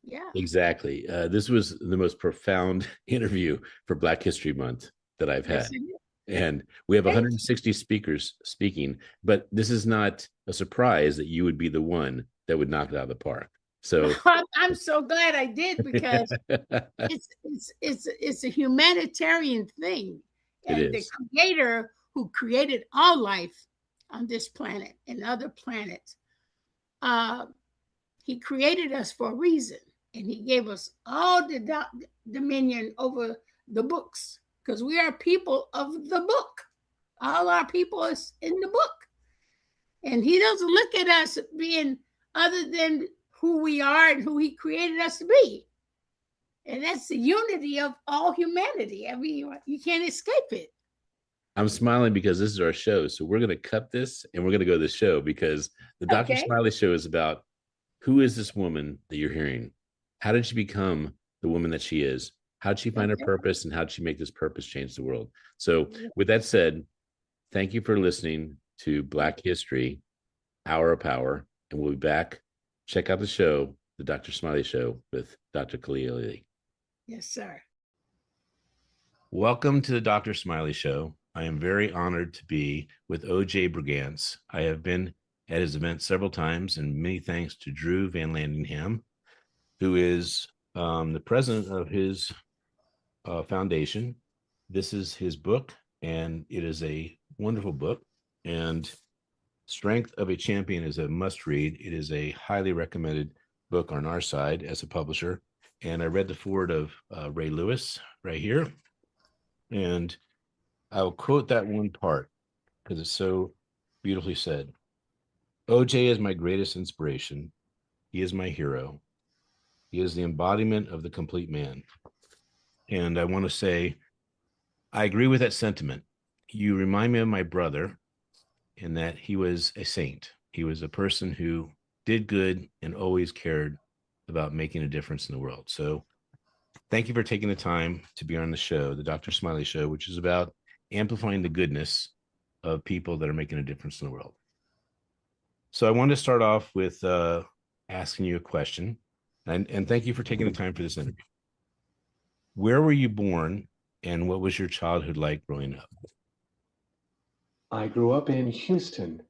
Yeah. Exactly. This was the most profound interview for Black History Month that I've Yes, had. it is. And we have Thank 160 speakers speaking, but this is not a surprise that you would be the one that would knock it out of the park. you. So I'm so glad I did, because it it's a humanitarian thing, and the is. creator who created all life on this planet and other planets, uh, he created us for a reason, and he gave us all the dominion over the books, because we are people of the book. All our people is in the book, and he doesn't look at us being other than who we are and who he created us to be. And that's the unity of all humanity. I mean, you can't escape it. I'm smiling because this is our show. So we're going to cut this and we're going to go to the show, because the Dr. Okay. Smiley show is about who is this woman that you're hearing? How did she become the woman that she is? How did she find her Okay. purpose, and how did she make this purpose change the world? So, with that said, thank you for listening to Black History, Hour of Power, and we'll be back. Check out the show, The Dr. Smiley Show with Dr. Khalil. Yes, sir. Welcome to the Dr. Smiley Show. I am very honored to be with O.J. Brigance. I have been at his event several times, and many thanks to Drew Van Landingham, who is the president of his foundation. This is his book, and it is a wonderful book. And Strength of a Champion is a must read. It is a highly recommended book on our side as a publisher. And I read the foreword of Ray Lewis right here. And I'll quote that one part because it's so beautifully said. OJ is my greatest inspiration. He is my hero. He is the embodiment of the complete man. And I want to say, I agree with that sentiment. You remind me of my brother in that he was a saint. He was a person who did good and always cared about making a difference in the world. So thank you for taking the time to be on the show, the Dr. Smiley Show, which is about amplifying the goodness of people that are making a difference in the world. So I wanted to start off with asking you a question, and thank you for taking the time for this interview. Where were you born, and what was your childhood like growing up? I grew up in Houston.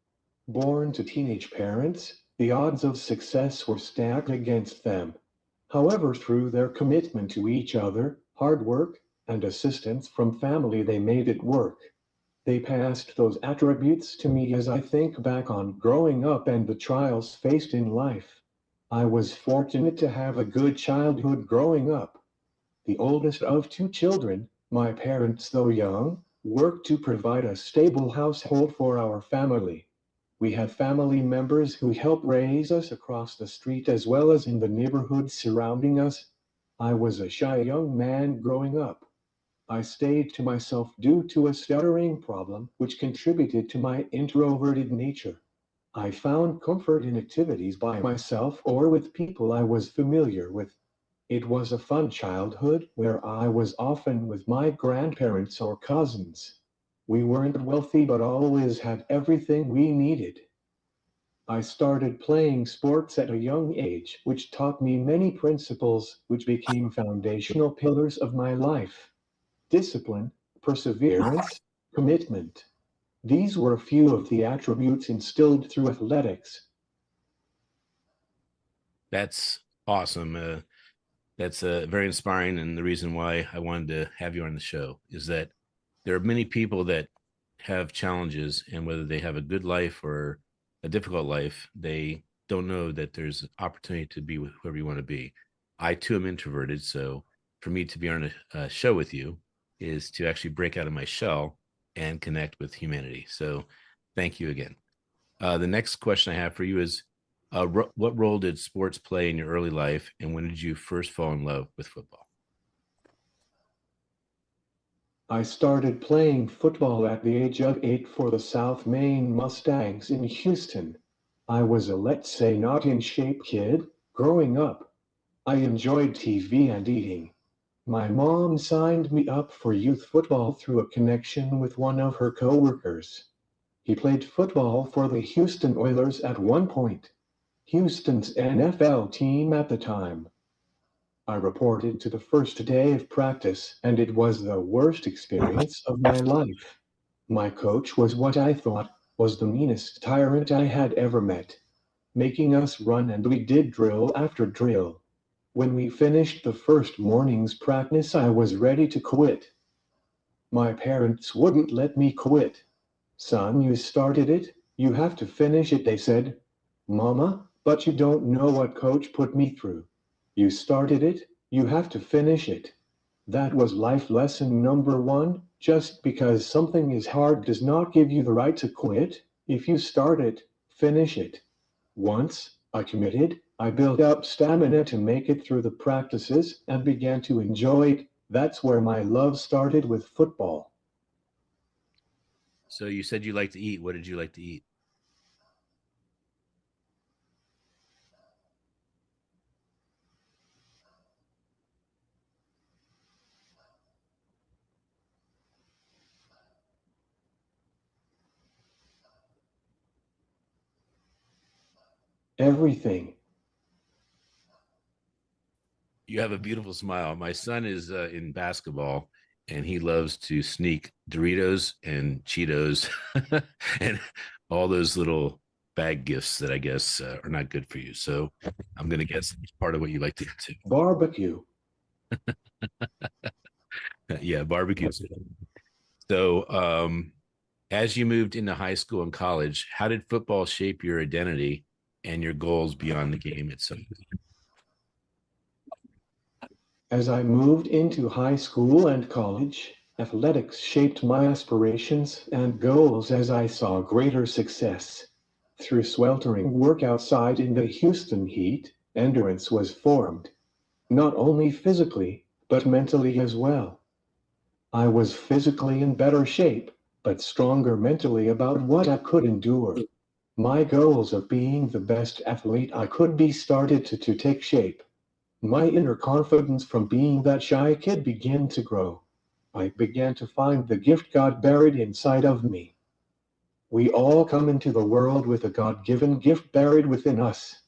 Born to teenage parents, the odds of success were stacked against them. However, through their commitment to each other, hard work, and assistance from family, they made it work. They passed those attributes to me as I think back on growing up and the trials faced in life. I was fortunate to have a good childhood growing up. The oldest of two children, my parents, though young, worked to provide a stable household for our family. We had family members who helped raise us across the street as well as in the neighborhood surrounding us. I was a shy young man growing up. I stayed to myself due to a stuttering problem which contributed to my introverted nature. I found comfort in activities by myself or with people I was familiar with. It was a fun childhood where I was often with my grandparents or cousins. We weren't wealthy but always had everything we needed. I started playing sports at a young age, which taught me many principles which became foundational pillars of my life. Discipline, perseverance, commitment. These were a few of the attributes instilled through athletics. That's awesome. That's very inspiring. And the reason why I wanted to have you on the show is that there are many people that have challenges, and whether they have a good life or a difficult life, they don't know that there's opportunity to be with whoever you want to be. I too am introverted. So for me to be on a show with you is to actually break out of my shell and connect with humanity. So thank you again. The next question I have for you is, what role did sports play in your early life, and when did you first fall in love with football? I started playing football at the age of 8 for the South Main Mustangs in Houston. I was a, let's say, not in shape kid growing up. I enjoyed TV and eating. My mom signed me up for youth football through a connection with one of her coworkers. He played football for the Houston Oilers at one point, Houston's NFL team at the time. I reported to the first day of practice, and it was the worst experience of my life. My coach was what I thought was the meanest tyrant I had ever met, making us run, and we did drill after drill. When we finished the first morning's practice, I was ready to quit. My parents wouldn't let me quit. Son, you started it, you have to finish it, they said. Mama, but you don't know what coach put me through. You started it, you have to finish it. That was life lesson number one. Just because something is hard does not give you the right to quit. If you start it, finish it. Once I committed, I built up stamina to make it through the practices and began to enjoy it. That's where my love started with football. So you said you like to eat. What did you like to eat? Everything. You have a beautiful smile. My son is in basketball, and he loves to sneak Doritos and Cheetos and all those little bag gifts that I guess are not good for you. So I'm going to guess it's part of what you like to eat too. Barbecue. Yeah, barbecue. So, as you moved into high school and college, how did football shape your identity and your goals beyond the game itself? As I moved into high school and college, athletics shaped my aspirations and goals as I saw greater success. Through sweltering work outside in the Houston heat, endurance was formed, not only physically, but mentally as well. I was physically in better shape, but stronger mentally about what I could endure. My goals of being the best athlete I could be started to take shape. My inner confidence from being that shy kid began to grow. I began to find the gift God buried inside of me. We all come into the world with a God-given gift buried within us.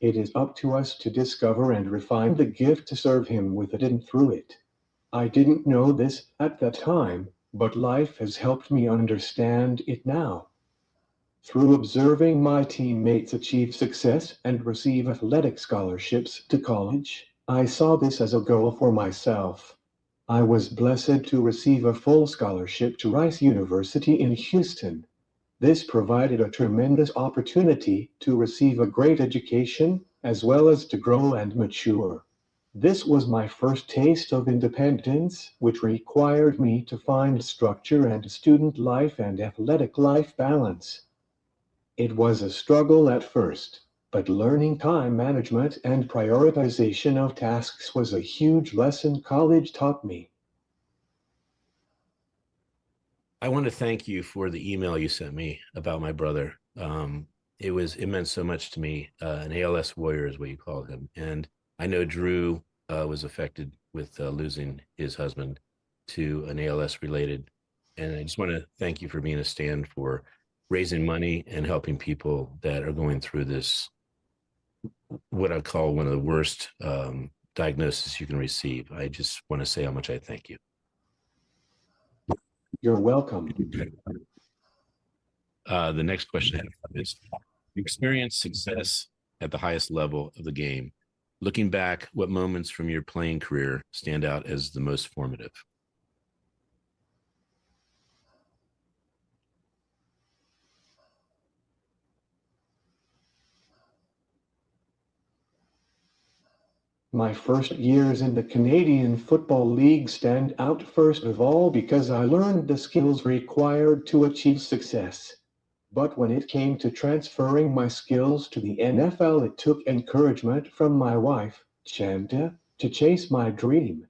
It is up to us to discover and refine the gift to serve Him with it and through it. I didn't know this at the time, but life has helped me understand it now. Through observing my teammates achieve success and receive athletic scholarships to college, I saw this as a goal for myself. I was blessed to receive a full scholarship to Rice University in Houston. This provided a tremendous opportunity to receive a great education, as well as to grow and mature. This was my first taste of independence, which required me to find structure and student life and athletic life balance. It was a struggle at first, but learning time management and prioritization of tasks was a huge lesson college taught me. I want to thank you for the email you sent me about my brother. It meant so much to me. An ALS warrior is what you call him, and I know Drew was affected with losing his husband to an ALS related. And I just want to thank you for being a stand for raising money and helping people that are going through this, what I call one of the worst diagnoses you can receive. I just want to say how much I thank you. You're welcome. The next question I have is, you experienced success at the highest level of the game. Looking back, what moments from your playing career stand out as the most formative? My first years in the Canadian Football League stand out first of all because I learned the skills required to achieve success. But when it came to transferring my skills to the NFL, it took encouragement from my wife, Chanda, to chase my dream.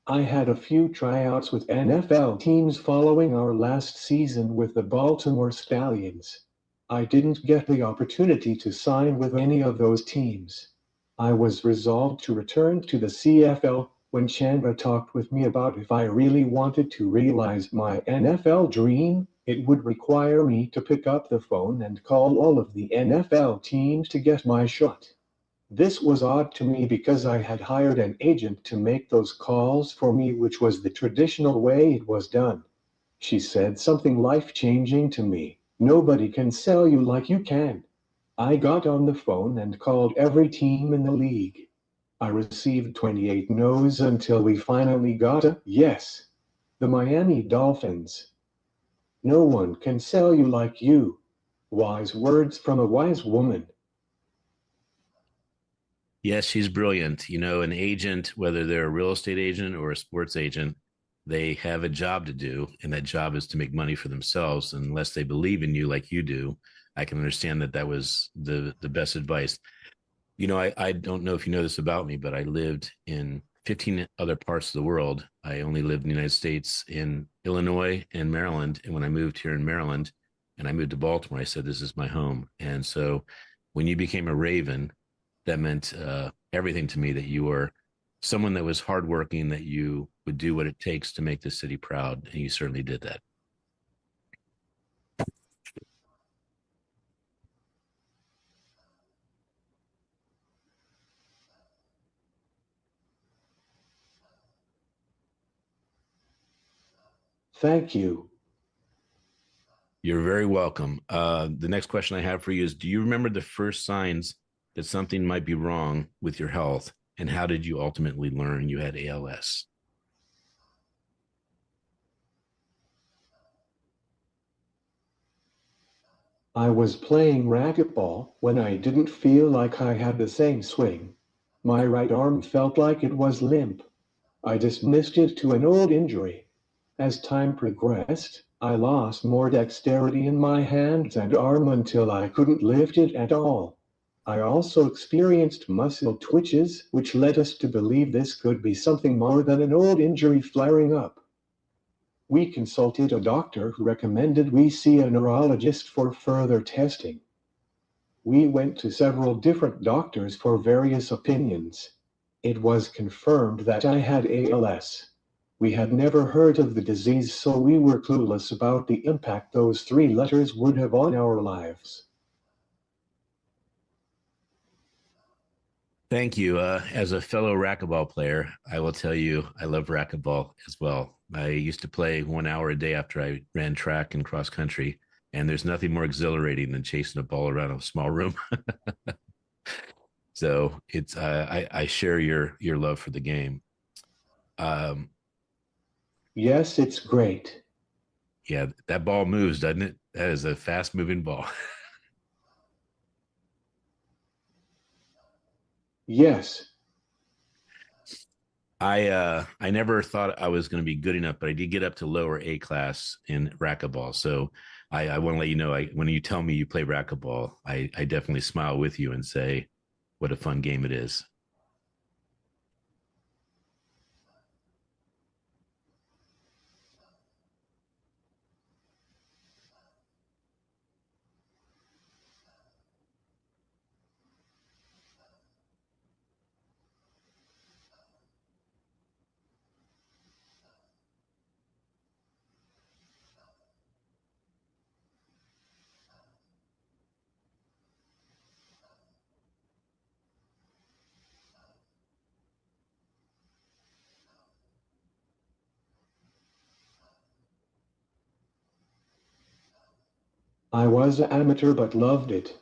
I had a few tryouts with NFL teams following our last season with the Baltimore Stallions. I didn't get the opportunity to sign with any of those teams. I was resolved to return to the CFL when Chandra talked with me about if I really wanted to realize my NFL dream, it would require me to pick up the phone and call all of the NFL teams to get my shot. This was odd to me because I had hired an agent to make those calls for me, which was the traditional way it was done. She said something life-changing to me. Nobody can sell you like you can. I got on the phone and called every team in the league. I received 28 no's until we finally got a yes. The Miami Dolphins. No one can sell you like you. Wise words from a wise woman. Yes, she's brilliant. You know, an agent, whether they're a real estate agent or a sports agent, they have a job to do, and that job is to make money for themselves. Unless they believe in you like you do, I can understand that that was the best advice. You know, I don't know if you know this about me, but I lived in 15 other parts of the world. I only lived in the United States, in Illinois and Maryland. And when I moved here in Maryland and I moved to Baltimore, I said, this is my home. And so when you became a Raven, that meant everything to me, that you were someone that was hardworking, that you would do what it takes to make the city proud. And you certainly did that. Thank you. You're very welcome. The next question I have for you is, do you remember the first signs that something might be wrong with your health? And how did you ultimately learn you had ALS? I was playing racquetball when I didn't feel like I had the same swing. My right arm felt like it was limp. I dismissed it to an old injury. As time progressed, I lost more dexterity in my hands and arm until I couldn't lift it at all. I also experienced muscle twitches, which led us to believe this could be something more than an old injury flaring up. We consulted a doctor who recommended we see a neurologist for further testing. We went to several different doctors for various opinions. It was confirmed that I had ALS. We had never heard of the disease, so we were clueless about the impact those three letters would have on our lives. Thank you. As a fellow racquetball player, I will tell you I love racquetball as well. I used to play 1 hour a day after I ran track and cross country, and there's nothing more exhilarating than chasing a ball around a small room. So it's I share your love for the game. Um, Yes, it's great. yeah, that ball moves, doesn't it? That is a fast moving ball. Yes. I never thought I was going to be good enough, but I did get up to lower A class in racquetball. So I want to let you know, when you tell me you play racquetball, I definitely smile with you and say what a fun game it is. I was an amateur but loved it.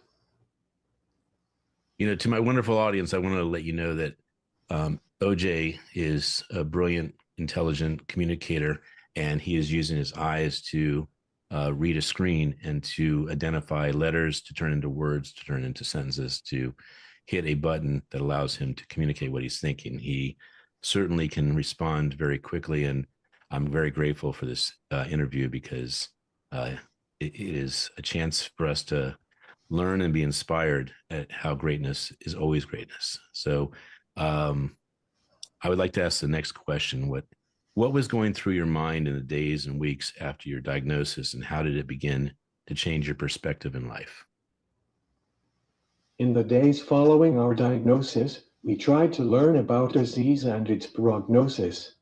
You know, to my wonderful audience, I want to let you know that OJ is a brilliant, intelligent communicator, and he is using his eyes to read a screen and to identify letters, to turn into words, to turn into sentences, to hit a button that allows him to communicate what he's thinking. He certainly can respond very quickly, and I'm very grateful for this interview, because it is a chance for us to learn and be inspired at how greatness is always greatness. So um, I would like to ask the next question. What was going through your mind in the days and weeks after your diagnosis, and how did it begin to change your perspective in life? In the days following our diagnosis, we tried to learn about disease and its prognosis.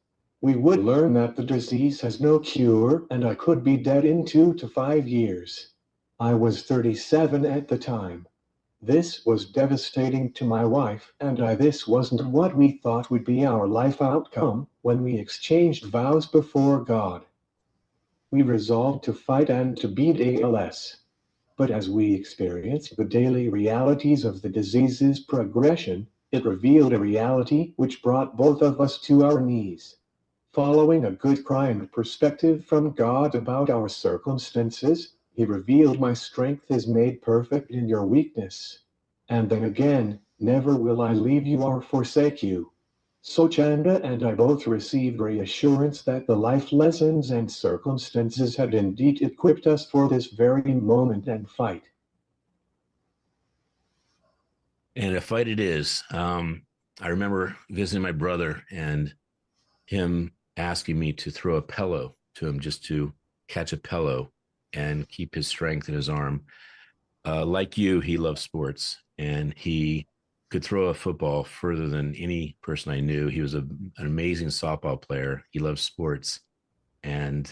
We would learn that the disease has no cure and I could be dead in 2 to 5 years. I was 37 at the time. This was devastating to my wife and I. This wasn't what we thought would be our life outcome when we exchanged vows before God. We resolved to fight and to beat ALS. But as we experienced the daily realities of the disease's progression, it revealed a reality which brought both of us to our knees. Following a good cry and perspective from God about our circumstances, He revealed, my strength is made perfect in your weakness. And then again, never will I leave you or forsake you. So Chanda and I both received reassurance that the life lessons and circumstances had indeed equipped us for this very moment and fight. And a fight it is. I remember visiting my brother and him asking me to throw a pillow to him, just to catch a pillow and keep his strength in his arm. Like you, he loves sports and he could throw a football further than any person I knew. He was an amazing softball player. He loves sports and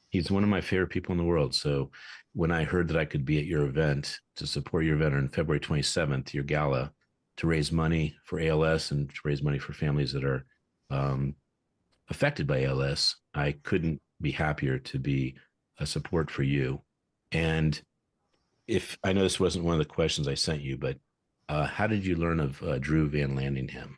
he's one of my favorite people in the world. So when I heard that I could be at your event to support your event on February 27th, your gala, to raise money for ALS and to raise money for families that are um, affected by ALS, I couldn't be happier to be a support for you. And if I know this wasn't one of the questions I sent you, but how did you learn of Drew Van Landingham?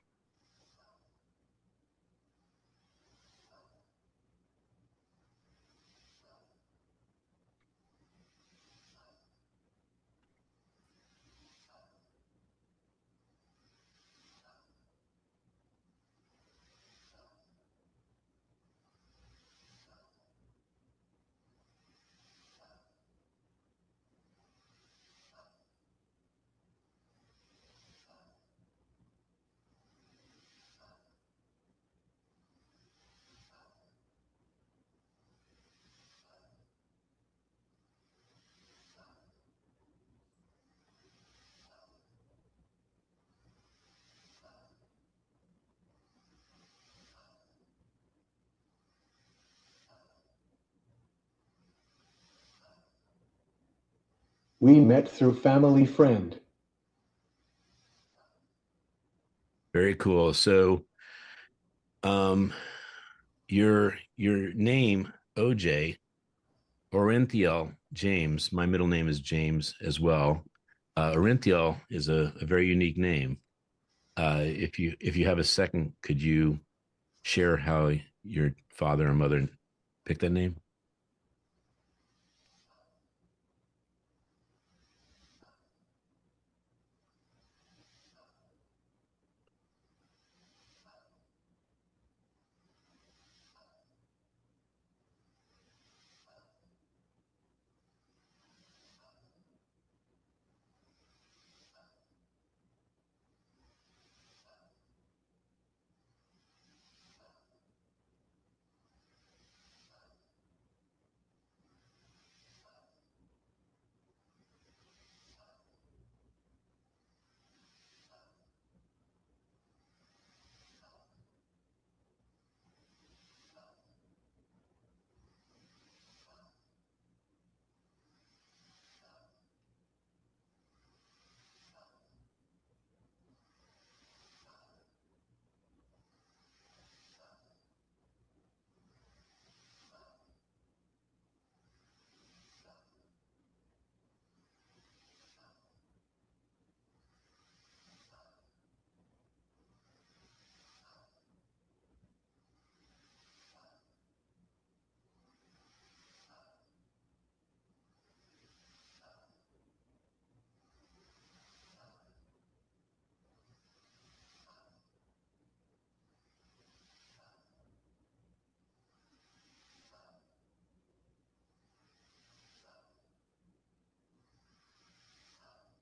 We met through family friend. Very cool. So, um, your name OJ Orinthiel James. My middle name is James as well. Orinthiel is a very unique name. If you have a second, could you share how your father and mother picked that name?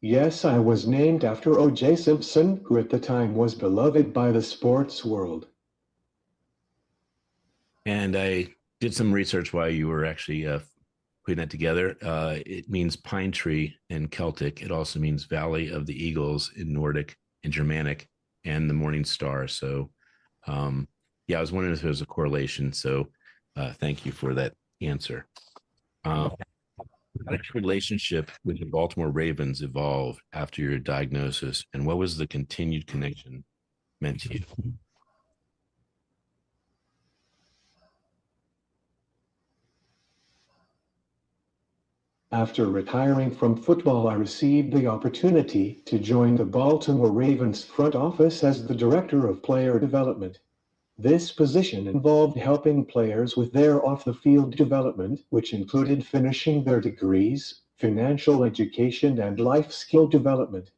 Yes, I was named after O.J. Simpson, who at the time was beloved by the sports world. And I did some research while you were actually putting that together. It means pine tree in Celtic. It also means Valley of the Eagles in Nordic and Germanic, and the morning star. So, yeah, I was wondering if there was a correlation. So, thank you for that answer. Um, How did your relationship with the Baltimore Ravens evolve after your diagnosis, and what was the continued connection meant to you? After retiring from football, I received the opportunity to join the Baltimore Ravens front office as the Director of Player Development. This position involved helping players with their off-the-field development, which included finishing their degrees, financial education, and life skill development.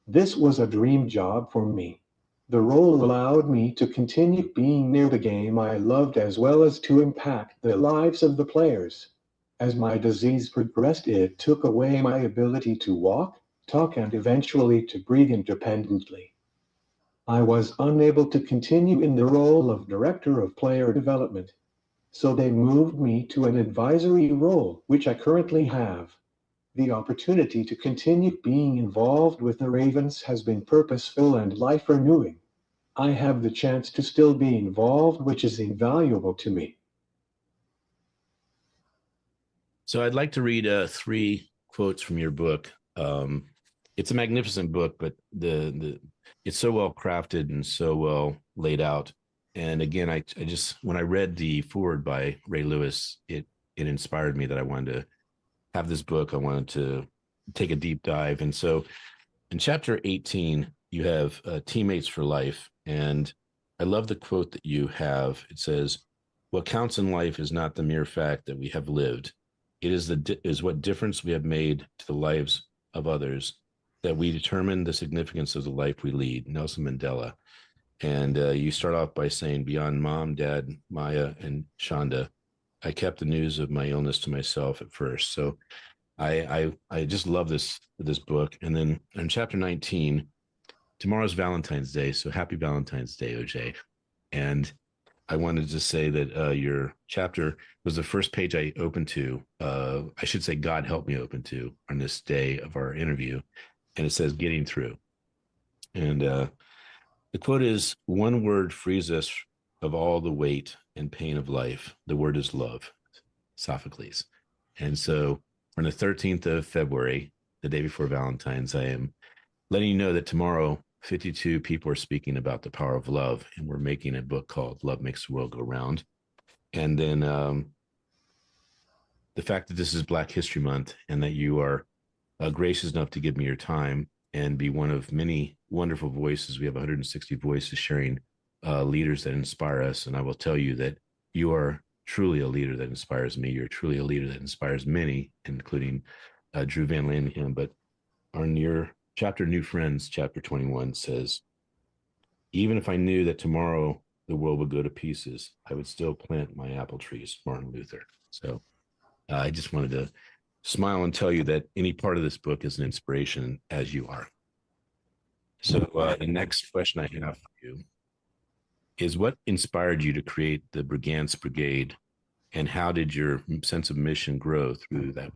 This was a dream job for me. The role allowed me to continue being near the game I loved as well as to impact the lives of the players. As my disease progressed, it took away my ability to walk, talk, and eventually to breathe independently. I was unable to continue in the role of Director of Player Development. So they moved me to an advisory role, which I currently have. The opportunity to continue being involved with the Ravens has been purposeful and life renewing. I have the chance to still be involved, which is invaluable to me. So I'd like to read 3 quotes from your book. It's a magnificent book, but it's so well crafted and so well laid out. And again, I just, when I read the foreword by Ray Lewis, it inspired me that I wanted to have this book. I wanted to take a deep dive. And so in chapter 18, you have Teammates for Life. And I love the quote that you have. It says, "What counts in life is not the mere fact that we have lived. It is what difference we have made to the lives of others, that we determine the significance of the life we lead." Nelson Mandela. And you start off by saying, "Beyond Mom, Dad, Maya, and Shonda, I kept the news of my illness to myself at first." So I just love this book. And then in chapter 19, tomorrow's Valentine's Day, so happy Valentine's Day, OJ. And I wanted to say that your chapter was the first page I opened to. I should say God helped me open to on this day of our interview. And it says, "Getting through." And the quote is, "One word frees us of all the weight and pain of life. The word is love." Sophocles. And so on the 13th of February, the day before Valentine's, I am letting you know that tomorrow 52 people are speaking about the power of love, and we're making a book called Love Makes the World Go Round. And then the fact that this is Black History Month and that you are gracious enough to give me your time and be one of many wonderful voices. We have 160 voices sharing leaders that inspire us. And I will tell you that you are truly a leader that inspires me. You're truly a leader that inspires many, including Drew Van Lanningham. But on your chapter, New Friends, chapter 21 says, "Even if I knew that tomorrow the world would go to pieces, I would still plant my apple trees." Martin Luther. So I just wanted to smile and tell you that any part of this book is an inspiration, as you are. So the next question I have for you is, what inspired you to create the Brigance Brigade, and how did your sense of mission grow through that?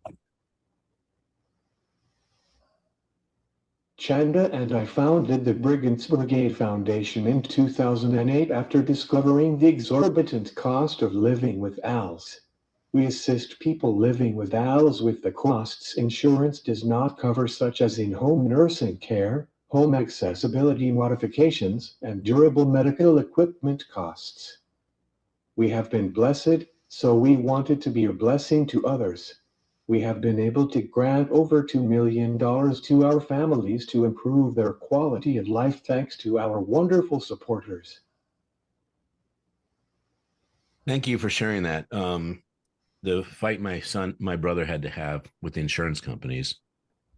Chanda and I founded the Brigance Brigade Foundation in 2008 after discovering the exorbitant cost of living with ALS. We assist people living with ALS with the costs insurance does not cover, such as in-home nursing care, home accessibility modifications, and durable medical equipment costs. We have been blessed, so we wanted to be a blessing to others. We have been able to grant over $2 million to our families to improve their quality of life thanks to our wonderful supporters. Thank you for sharing that. The fight my brother had to have with the insurance companies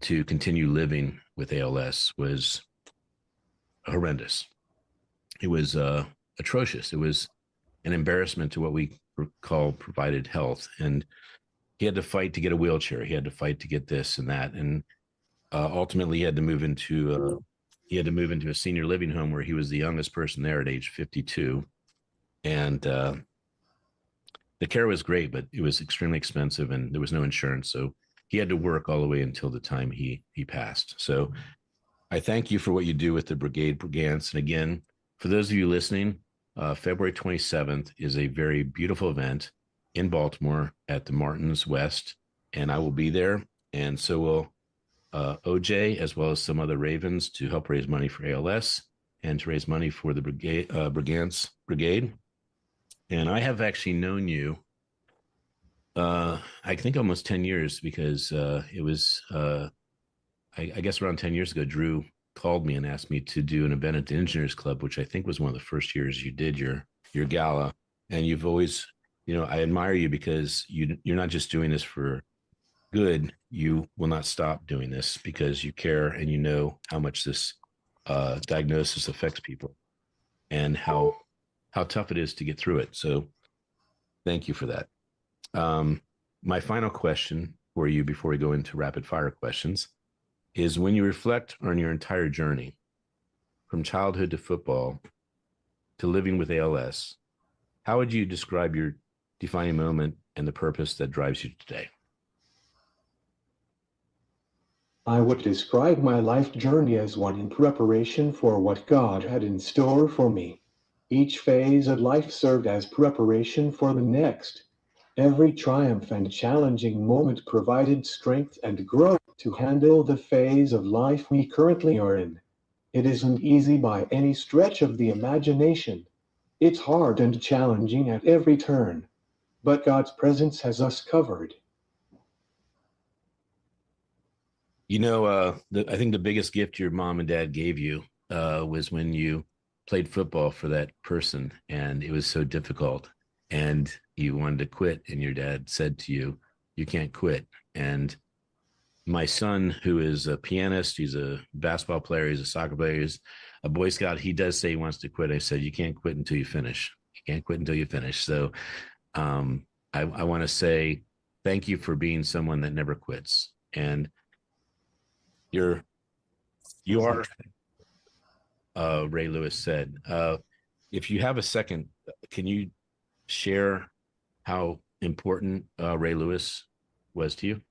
to continue living with ALS was horrendous. It was atrocious. It was an embarrassment to what we call provided health. And he had to fight to get a wheelchair. He had to fight to get this and that. And ultimately he had to move into a senior living home where he was the youngest person there at age 52. And the care was great, but it was extremely expensive and there was no insurance. So he had to work all the way until the time he passed. So I thank you for what you do with the Brigade Brigance. And again, for those of you listening, February 27th is a very beautiful event in Baltimore at the Martins West and I will be there, and so will OJ, as well as some other Ravens, to help raise money for ALS and to raise money for the brigade. And I have actually known you, I think almost 10 years, because it was, I guess around 10 years ago, Drew called me and asked me to do an event at the Engineers Club, which I think was one of the first years you did your gala. And you've always, I admire you because you're not just doing this for good. You will not stop doing this because you care and you know how much this diagnosis affects people and how tough it is to get through it. So thank you for that. My final question for you before we go into rapid fire questions is, when you reflect on your entire journey from childhood to football to living with ALS, how would you describe your defining moment and the purpose that drives you today? I would describe my life journey as one in preparation for what God had in store for me. Each phase of life served as preparation for the next. Every triumph and challenging moment provided strength and growth to handle the phase of life we currently are in. It isn't easy by any stretch of the imagination. It's hard and challenging at every turn. But God's presence has us covered. I think the biggest gift your mom and dad gave you was when you played football for that person, and it was so difficult, and you wanted to quit, and your dad said to you, "You can't quit." And my son, who is a pianist, he's a basketball player, he's a soccer player, he's a Boy Scout. He does say he wants to quit. I said, "You can't quit until you finish. You can't quit until you finish." So, I want to say thank you for being someone that never quits, and you are, Ray Lewis said. If you have a second, can you share how important Ray Lewis was to you?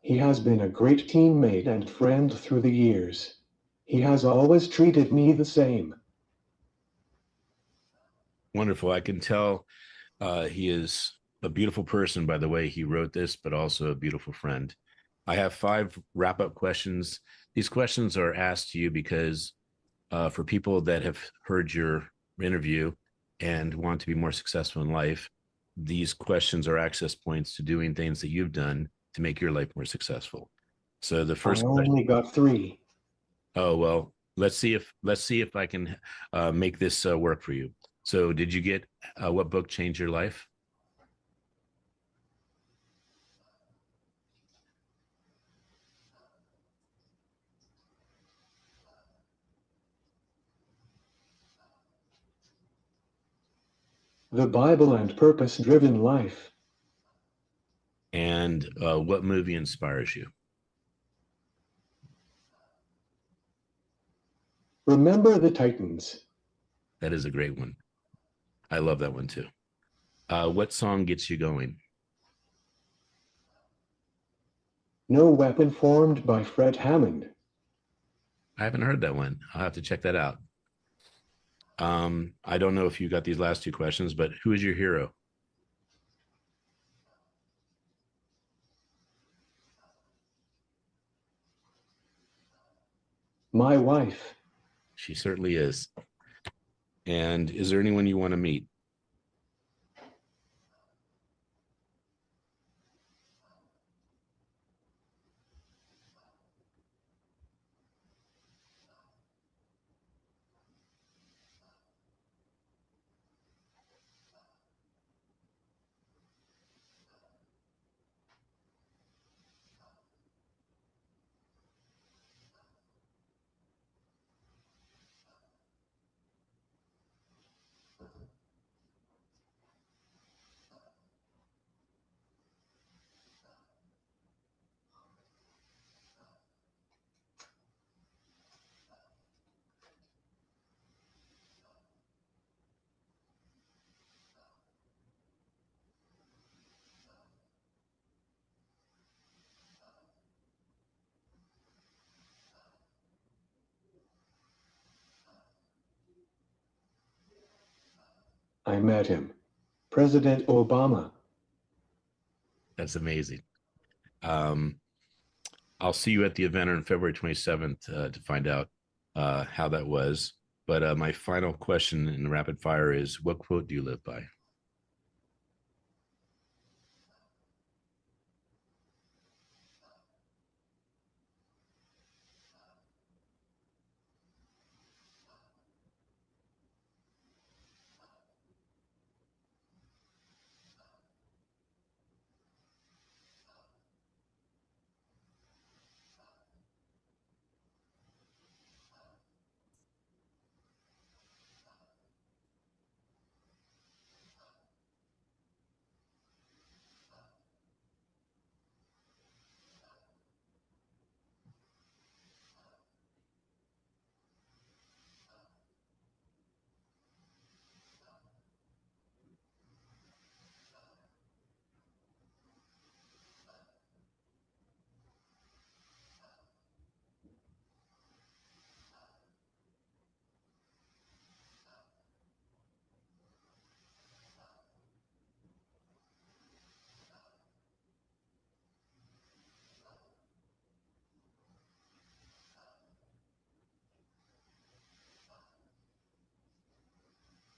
He has been a great teammate and friend through the years. He has always treated me the same. Wonderful. I can tell he is a beautiful person by the way he wrote this, but also a beautiful friend. I have 5 wrap up questions. These questions are asked to you because for people that have heard your interview and want to be more successful in life, these questions are access points to doing things that you've done to make your life more successful. So the I first only got 3. Oh, well, let's see if I can make this work for you. So, did you get what book changed your life? The Bible and Purpose-Driven Life. And what movie inspires you? Remember the Titans. That is a great one. I love that one too. What song gets you going? No Weapon Formed by Fred Hammond. I haven't heard that one. I'll have to check that out. I don't know if you got these last two questions, but who is your hero? My wife. She certainly is. And is there anyone you want to meet? I met him. President Obama. That's amazing. I'll see you at the event on February 27th to find out how that was. But my final question in the rapid fire is, what quote do you live by?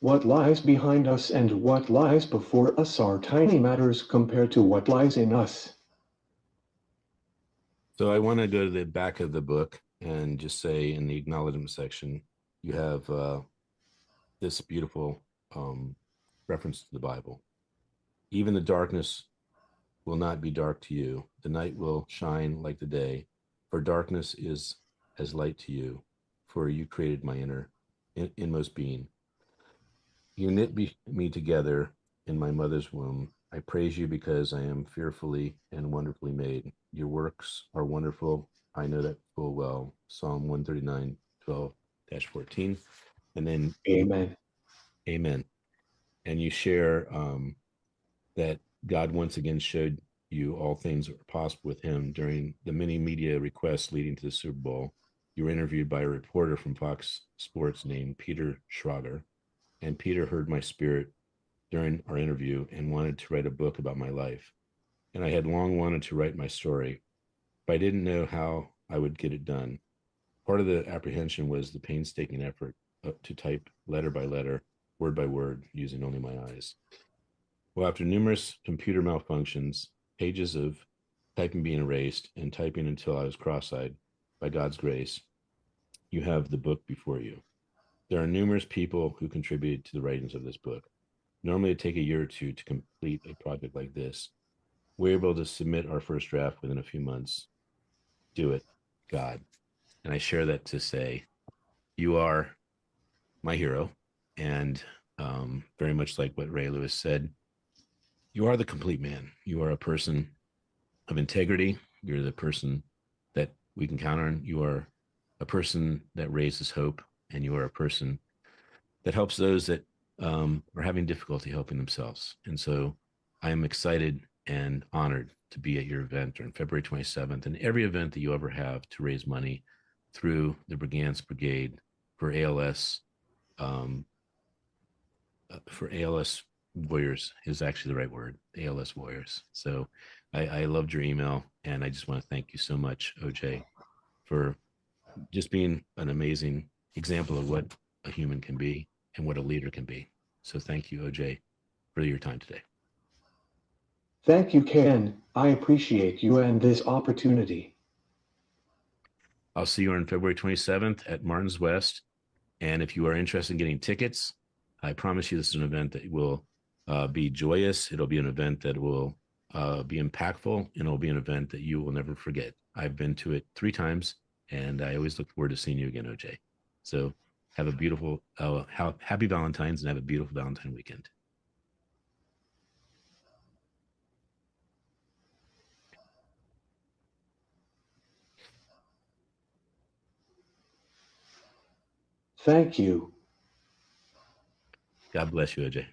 What lies behind us and what lies before us are tiny matters compared to what lies in us. So I want to go to the back of the book and just say in the acknowledgement section, you have this beautiful reference to the Bible. Even the darkness will not be dark to you. The night will shine like the day, for darkness is as light to you, for you created my inmost being. You knit me together in my mother's womb. I praise you because I am fearfully and wonderfully made. Your works are wonderful. I know that full well. Psalm 139, 12-14. And then, Amen. amen. And you share that God once again showed you all things are possible with him during the many media requests leading to the Super Bowl. You were interviewed by a reporter from Fox Sports named Peter Schrager, and Peter heard my spirit during our interview and wanted to write a book about my life. And I had long wanted to write my story, but I didn't know how I would get it done. Part of the apprehension was the painstaking effort to type letter by letter, word by word, using only my eyes. Well, after numerous computer malfunctions, pages of typing being erased, and typing until I was cross-eyed, by God's grace, you have the book before you. There are numerous people who contributed to the writings of this book. Normally, it take a year or two to complete a project like this. We're able to submit our first draft within a few months. Do it, God. And I share that to say, you are my hero, and very much like what Ray Lewis said. You are the complete man. You are a person of integrity. You're the person that we can count on. You are a person that raises hope, and you are a person that helps those that are having difficulty helping themselves. And so I am excited and honored to be at your event on February 27th and every event that you ever have to raise money through the Brigance Brigade for ALS. For ALS warriors is actually the right word, ALS warriors. So I loved your email, and I just want to thank you so much, OJ, for just being an amazing example of what a human can be and what a leader can be. So thank you, OJ, for your time today. Thank you, Ken. I appreciate you and this opportunity. I'll see you on February 27th at Martin's West. And if you are interested in getting tickets, I promise you this is an event that will be joyous. It'll be an event that will be impactful, and it'll be an event that you will never forget. I've been to it 3 times, and I always look forward to seeing you again, OJ. So have a beautiful, happy Valentine's, and have a beautiful Valentine weekend. Thank you. God bless you, OJ.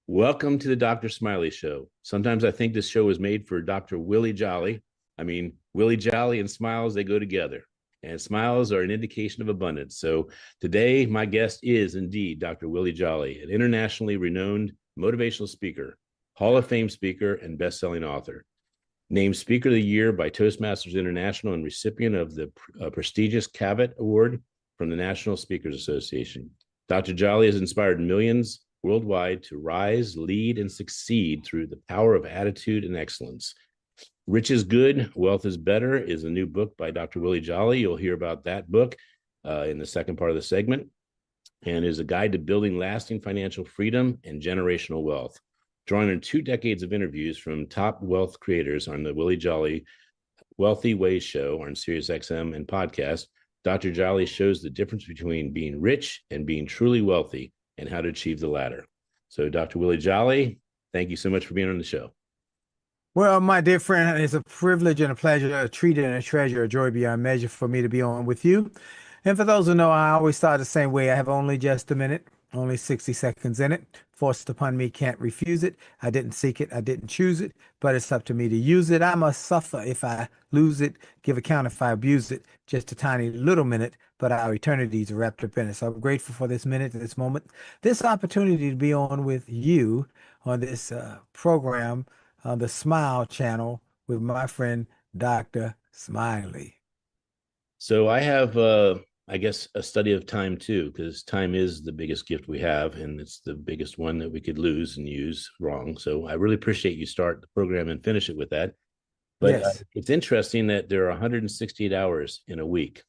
Welcome to the Dr. Smiley Show. Sometimes I think this show was made for Dr. Willie Jolly. I mean, Willie Jolly and smiles, they go together. And smiles are an indication of abundance. So today, my guest is indeed Dr. Willie Jolly, an internationally renowned motivational speaker, Hall of Fame speaker, and best-selling author. Named Speaker of the Year by Toastmasters International and recipient of the prestigious Cavett Award from the National Speakers Association. Dr. Jolly has inspired millions worldwide to rise, lead, and succeed through the power of attitude and excellence. Rich is Good, Wealth is Better is a new book by Dr. Willie Jolly. You'll hear about that book in the second part of the segment, and is a guide to building lasting financial freedom and generational wealth. Drawing on 2 decades of interviews from top wealth creators on the Willie Jolly Wealthy Ways show on SiriusXM and podcast, Dr. Jolly shows the difference between being rich and being truly wealthy and how to achieve the latter. So, Dr. Willie Jolly, thank you so much for being on the show. Well, my dear friend, it's a privilege and a pleasure, a treat and a treasure, a joy beyond measure for me to be on with you. And for those who know, I always start the same way. I have only just a minute, only 60 seconds in it. Forced upon me, can't refuse it. I didn't seek it, I didn't choose it, but it's up to me to use it. I must suffer if I lose it, give account if I abuse it. Just a tiny little minute, but our eternities are wrapped up in it. So I'm grateful for this minute, this moment, this opportunity to be on with you on this program on the Smile Channel with my friend Dr. Smiley. So I have, I guess, a study of time too, because time is the biggest gift we have, and it's the biggest one that we could lose and use wrong. So I really appreciate you start the program and finish it with that. But Yes. it's interesting that there are 168 hours in a week,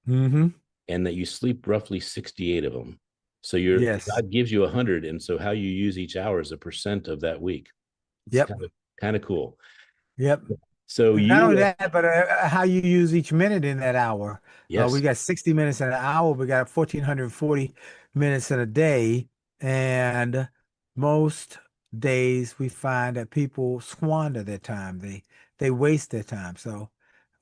Mm-hmm. and that you sleep roughly 68 of them. So Yes. God gives you 100, and so how you use each hour is a percent of that week. It's Yep. kind of cool. Yep. So Not only you, that, but how you use each minute in that hour. We yes, got 60 minutes in an hour. We got 1,440 minutes in a day. And most days we find that people squander their time. They waste their time. So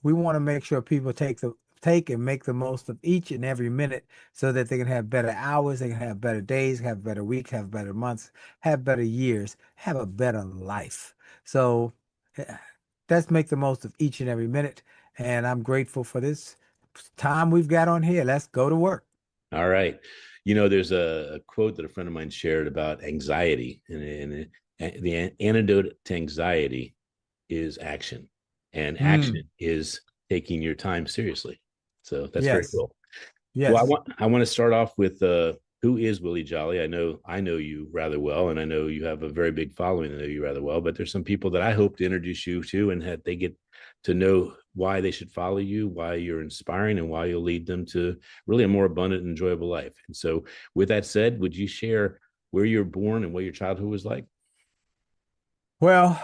we want to make sure people take and make the most of each and every minute so that they can have better hours, they can have better days, have better weeks, have better months, have better years, have a better life. So let's make the most of each and every minute. And I'm grateful for this time we've got on here. Let's go to work. all right. You know, there's a quote that a friend of mine shared about anxiety, and the antidote to anxiety is action, and Mm, action is taking your time seriously. So that's very yes. cool. Well, Yes. I want to start off with who is Willie Jolly. I know you rather well, and I know you have a very big following. I know you rather well, but there's some people that I hope to introduce you to, and that they get to know why they should follow you, why you're inspiring, and why you'll lead them to really a more abundant and enjoyable life. And so, with that said, would you share where you were born and what your childhood was like? Well,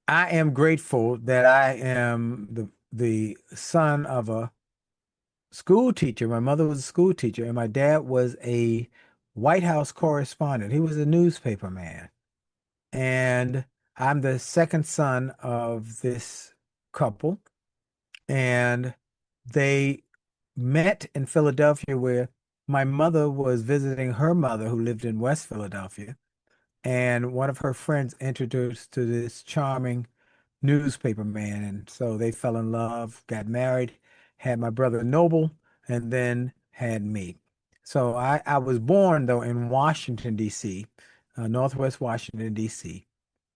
I am grateful that I am the son of a school teacher. My mother was a school teacher, and my dad was a White House correspondent. He was a newspaper man. And I'm the second son of this couple. And they met in Philadelphia, where my mother was visiting her mother, who lived in West Philadelphia. And one of her friends introduced to this charming newspaper man. And so they fell in love, got married, had my brother Noble, and then had me. So I was born, though, in Washington, D.C., Northwest Washington, D.C.,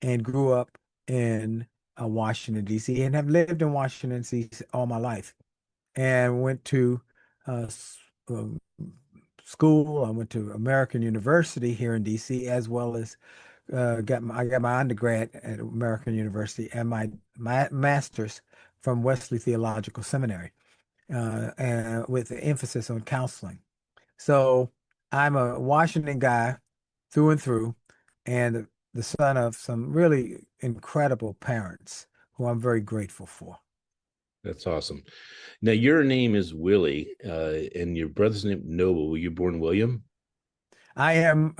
and grew up in Washington, D.C., and have lived in Washington, D.C. all my life. And went to uh, s- um, school. I went to American University here in D.C., as well as I got my undergrad at American University and my master's from Wesley Theological Seminary, and with the emphasis on counseling. So I'm a Washington guy through and through, and the son of some really incredible parents who I'm very grateful for. That's awesome. Now your name is Willie, and your brother's name Noble. Were you born William? I am,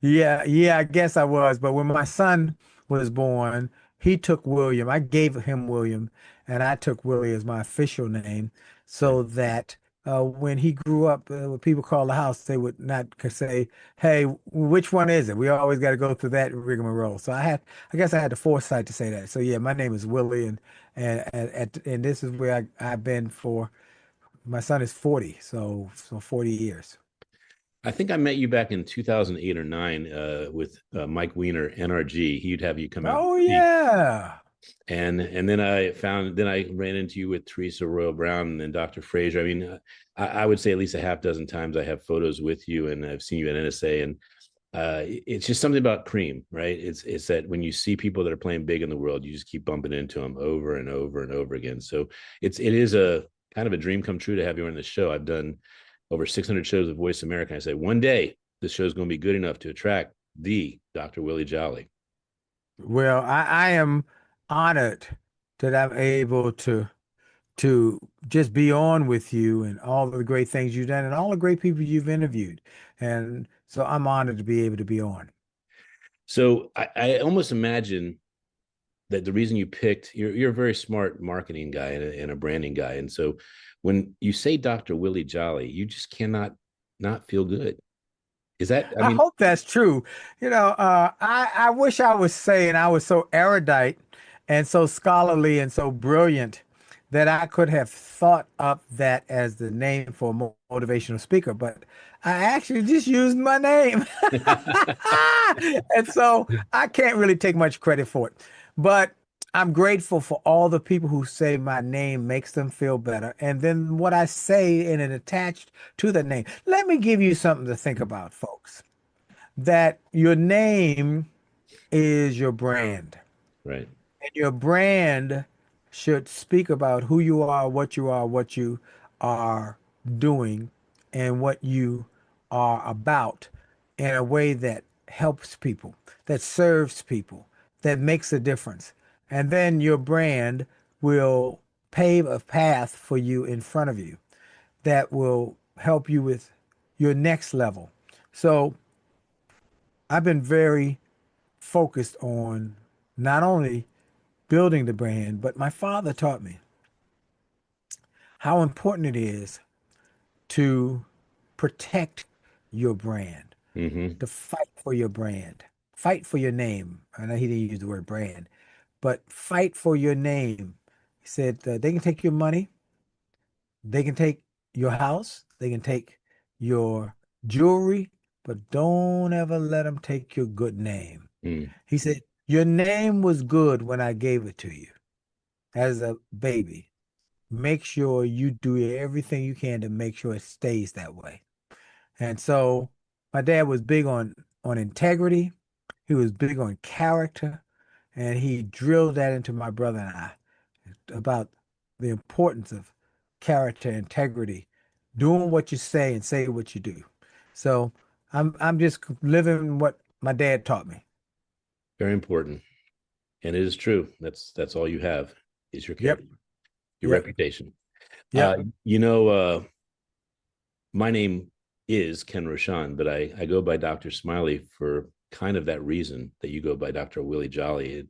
yeah, I guess I was. But when my son was born, he took William. I gave him William, and I took Willie as my official name, Okay. so that when he grew up, when people called the house, they would not say, "Hey, which one is it?" We always got to go through that rigmarole. So I guess I had the foresight to say that. So yeah, my name is Willie, and this is where I've been for. My son is 40, so 40 years. I think I met you back in 2008 or nine with Mike Weiner, NRG. He'd have you come out and Oh speak. yeah. And then I ran into you with Teresa Royal Brown and Dr. Fraser. I mean, I would say at least a half dozen times I have photos with you, and I've seen you at NSA, and it's just something about Cream, right? It's that when you see people that are playing big in the world, you just keep bumping into them over and over and over again. So it is a kind of a dream come true to have you on the show. I've done over 600 shows of Voice America. I say one day this show is going to be good enough to attract the Dr. Willie Jolly. Well, I am honored that I'm able to just be on with you and all the great things you've done and all the great people you've interviewed. And so I'm honored to be able to be on. So I almost imagine that the reason you picked you're a very smart marketing guy and a branding guy, and so when you say Dr. Willie Jolly, you just cannot not feel good. Is that? I I mean, hope that's true. I wish I was saying I was so erudite and so scholarly and so brilliant that I could have thought up that as the name for a motivational speaker, but I actually just used my name. And so I can't really take much credit for it. But I'm grateful for all the people who say my name makes them feel better. And then what I say in it attached to the name. Let me give you something to think about, folks, that your name is your brand. right. And your brand should speak about who you are, what you are doing, and what you are about in a way that helps people, that serves people, that makes a difference. And then your brand will pave a path for you in front of you that will help you with your next level. So I've been very focused on not only building the brand, but my father taught me how important it is to protect your brand, Hmm. to fight for your brand, fight for your name. I know he didn't use the word brand, but fight for your name. He said they can take your money, they can take your house, they can take your jewelry, but don't ever let them take your good name. Mm. He said, your name was good when I gave it to you as a baby. Make sure you do everything you can to make sure it stays that way. And so my dad was big on integrity. He was big on character, and he drilled that into my brother and I about the importance of character, integrity, doing what you say and say what you do. So I'm just living what my dad taught me. Very important, and it is true. That's all you have is your Yep. character, your Yep. reputation. Yep. You know, my name is Ken Roshan, but I go by Dr. Smiley for kind of that reason that you go by Dr. Willie Jolly.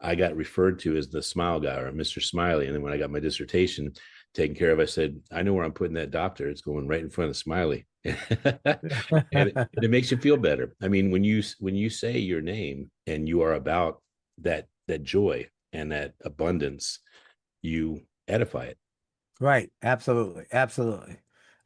I got referred to as the Smile Guy or Mr. Smiley. And then when I got my dissertation taken care of, I said, I know where I'm putting that doctor. It's going right in front of Smiley. And it makes you feel better. I mean, when you say your name and you are about that joy and that abundance, you edify it. Right. Absolutely. Absolutely.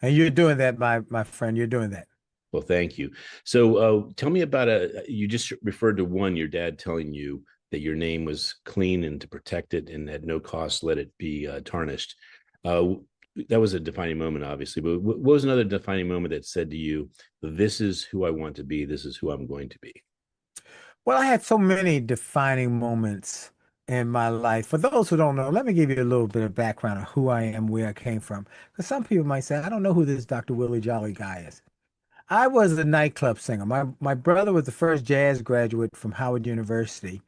And you're doing that, my friend. You're doing that. Well, thank you. So, tell me about you just referred to one, your dad telling you that your name was clean and to protect it and at no cost let it be tarnished. Uh, that was a defining moment, obviously. But what was another defining moment that said to you, "This is who I want to be. This is who I'm going to be"? Well, I had so many defining moments in my life. For those who don't know, let me give you a little bit of background of who I am, where I came from. Because some people might say, I don't know who this Dr. Willie Jolly guy is. I was a nightclub singer. My brother was the first jazz graduate from Howard University,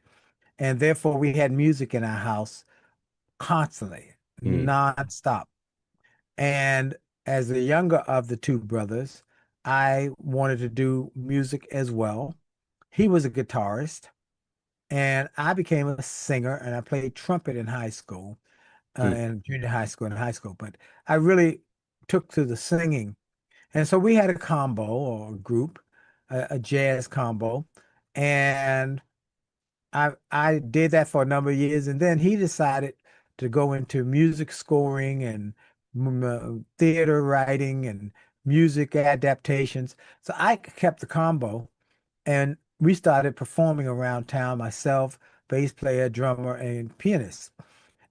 and therefore we had music in our house constantly, Mm, nonstop. And as the younger of the two brothers, I wanted to do music as well. He was a guitarist, and I became a singer, and I played trumpet in high school, mm, and junior high school and high school. But I really took to the singing. And so we had a combo or a group, a jazz combo. And I did that for a number of years. And then he decided to go into music scoring and theater writing and music adaptations. So I kept the combo and we started performing around town, myself, bass player, drummer, and pianist,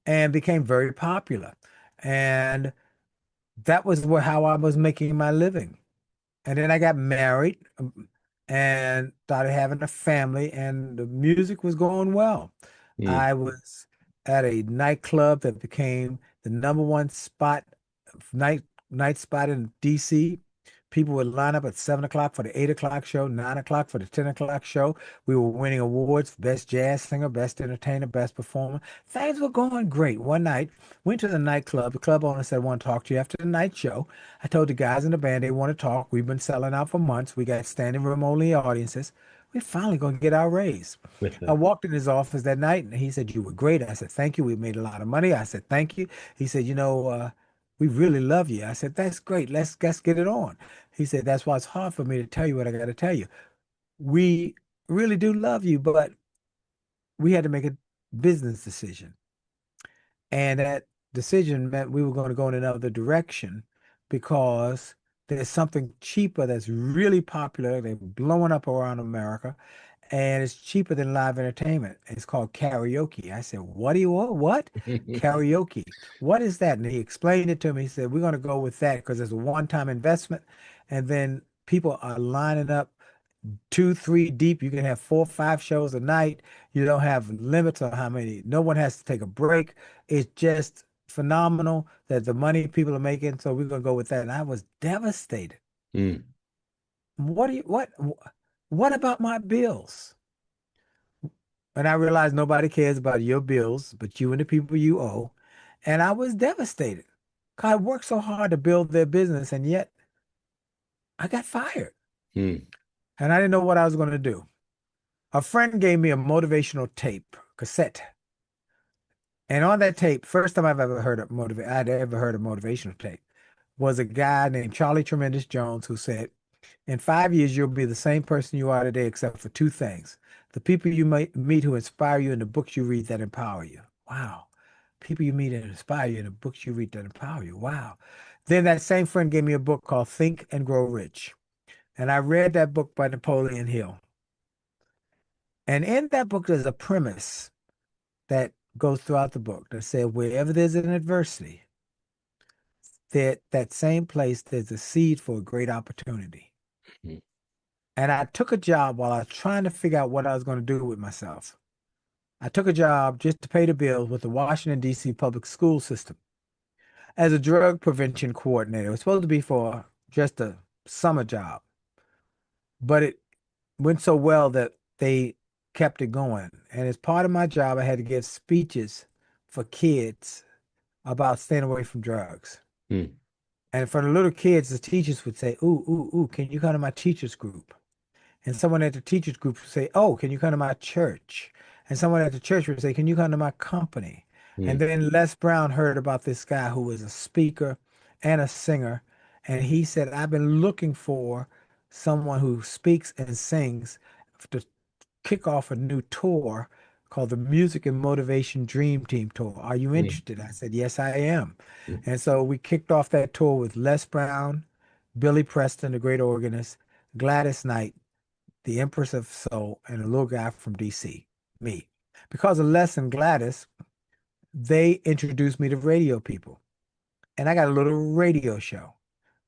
and became very popular. And that was how I was making my living. And then I got married and started having a family, and the music was going well. mm. I was at a nightclub that became the number one night night spot in DC. People would line up at 7 o'clock for the 8 o'clock show, 9 o'clock for the 10 o'clock show. We were winning awards, best jazz singer, best entertainer, best performer. Things were going great. One night, went to the nightclub. The club owner said, I want to talk to you after the night show. I told the guys in the band they want to talk. We've been selling out for months. We got standing room only audiences. We're finally going to get our raise. I walked in his office that night and he said, you were great. I said, thank you. We made a lot of money. I said, thank you. He said, we really love you. I said, that's great. Let's get it on. He said, that's why it's hard for me to tell you what I got to tell you. We really do love you, but we had to make a business decision. And that decision meant we were going to go in another direction because there's something cheaper that's really popular. They're blowing up around America, and it's cheaper than live entertainment. It's called karaoke. I said, what do you want? What? Karaoke. What is that? And he explained it to me. He said, we're going to go with that because it's a one-time investment. And then people are lining up two, three deep. You can have 4 or 5 shows a night. You don't have limits on how many. No one has to take a break. It's just phenomenal that the money people are making. So we're gonna go with that. And I was devastated. Mm. What about my bills? And I realized nobody cares about your bills, but you and the people you owe. And I was devastated. 'Cause I worked so hard to build their business, and yet I got fired. Mm. And I didn't know what I was going to do. A friend gave me a motivational tape cassette. And on that tape, first time I'd ever heard a motivational tape was a guy named Charlie Tremendous Jones who said, in 5 years, you'll be the same person you are today, except for two things. The people you might meet who inspire you and the books you read that empower you. Wow. People you meet that inspire you and the books you read that empower you. Wow. Then that same friend gave me a book called Think and Grow Rich. And I read that book by Napoleon Hill. And in that book, there's a premise that goes throughout the book that said wherever there's an adversity, that same place there's a seed for a great opportunity. Mm. And I took a job while I was trying to figure out what I was going to do with myself. I took a job just to pay the bills with the Washington, D.C. public school system as a drug prevention coordinator. It was supposed to be for just a summer job, but it went so well that they kept it going. And as part of my job, I had to give speeches for kids about staying away from drugs. Mm. And for the little kids, the teachers would say, "Ooh, ooh, ooh, can you come to my teachers group?" And someone at the teachers group would say, "Oh, can you come to my church?" And someone at the church would say, "Can you come to my company?" And Mm. then Les Brown heard about this guy who was a speaker and a singer. And he said, "I've been looking for someone who speaks and sings to kick off a new tour called the Music and Motivation Dream Team Tour. Are you Mm. interested?" I said, "Yes, I am." Mm. And so we kicked off that tour with Les Brown, Billy Preston, the great organist, Gladys Knight, the Empress of Soul, and a little guy from DC, me. Because of Les and Gladys, they introduced me to radio people. And I got a little radio show.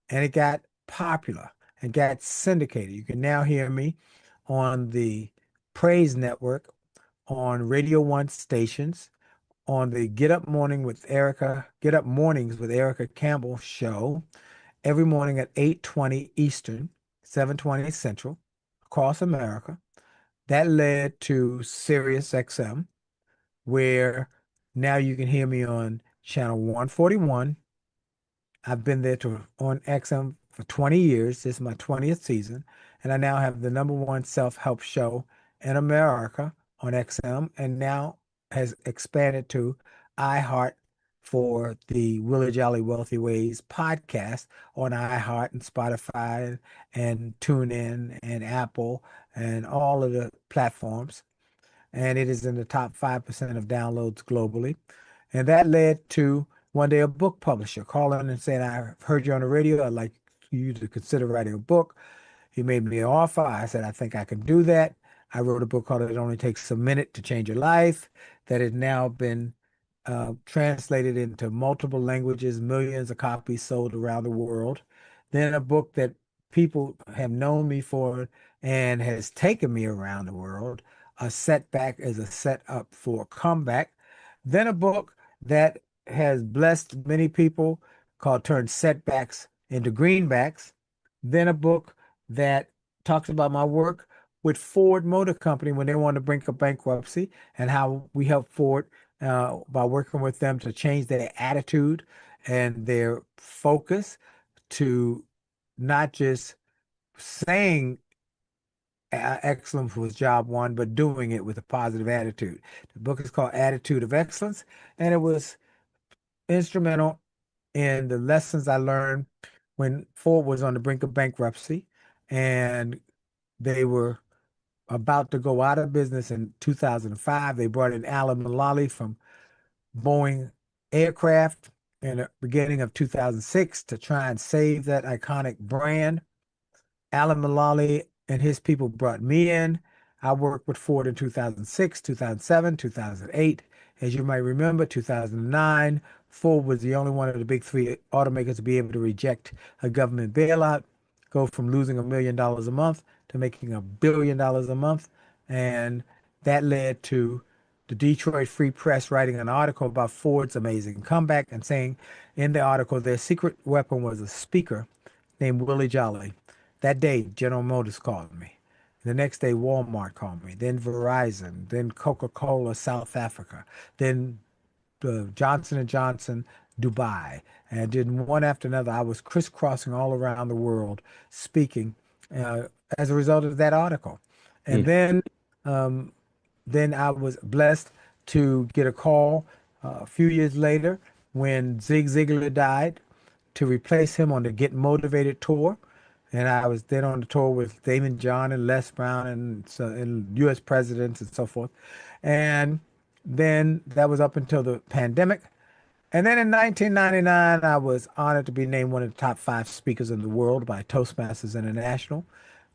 And it got popular and got syndicated. You can now hear me on the Praise Network, on Radio One stations, on the Get Up Mornings with Erica Campbell show every morning at 8:20 Eastern, 7:20 Central, across America. That led to Sirius XM, where now you can hear me on channel 141. I've been there to on XM for 20 years. This is my 20th season, and I now have the number one self-help show in America on XM, and now has expanded to iHeart for the Willie Jolly Wealthy Ways podcast on iHeart and Spotify and TuneIn and Apple and all of the platforms. And it is in the top 5% of downloads globally. And that led to one day a book publisher calling and saying, "I heard you on the radio. I'd like you to consider writing a book." He made me an offer. I said, "I think I can do that." I wrote a book called It Only Takes a Minute to Change Your Life that has now been translated into multiple languages, millions of copies sold around the world. Then a book that people have known me for and has taken me around the world. A setback is a setup for a comeback. Then a book that has blessed many people called Turn Setbacks into Greenbacks. Then a book that talks about my work with Ford Motor Company when they wanted to brink of bankruptcy and how we helped Ford by working with them to change their attitude and their focus to not just saying excellence was job one, but doing it with a positive attitude. The book is called Attitude of Excellence, and it was instrumental in the lessons I learned when Ford was on the brink of bankruptcy and they were about to go out of business in 2005. They brought in Alan Mulally from Boeing Aircraft in the beginning of 2006 to try and save that iconic brand. Alan Mulally and his people brought me in. I worked with Ford in 2006, 2007, 2008. As you might remember, 2009, Ford was the only one of the big three automakers to be able to reject a government bailout, go from losing $1 million a month to making $1 billion a month. And that led to the Detroit Free Press writing an article about Ford's amazing comeback and saying in the article their secret weapon was a speaker named Willie Jolly. That day, General Motors called me. The next day, Walmart called me. Then Verizon. Then Coca-Cola South Africa. Then Johnson and Johnson Dubai. And then one after another, I was crisscrossing all around the world speaking uh, as a result of that article. And Mm. then I was blessed to get a call a few years later when Zig Ziglar died to replace him on the Get Motivated tour. And I was then on the tour with Damon John and Les Brown and U.S. presidents and so forth. And then that was up until the pandemic. And then in 1999, I was honored to be named one of the top 5 speakers in the world by Toastmasters International,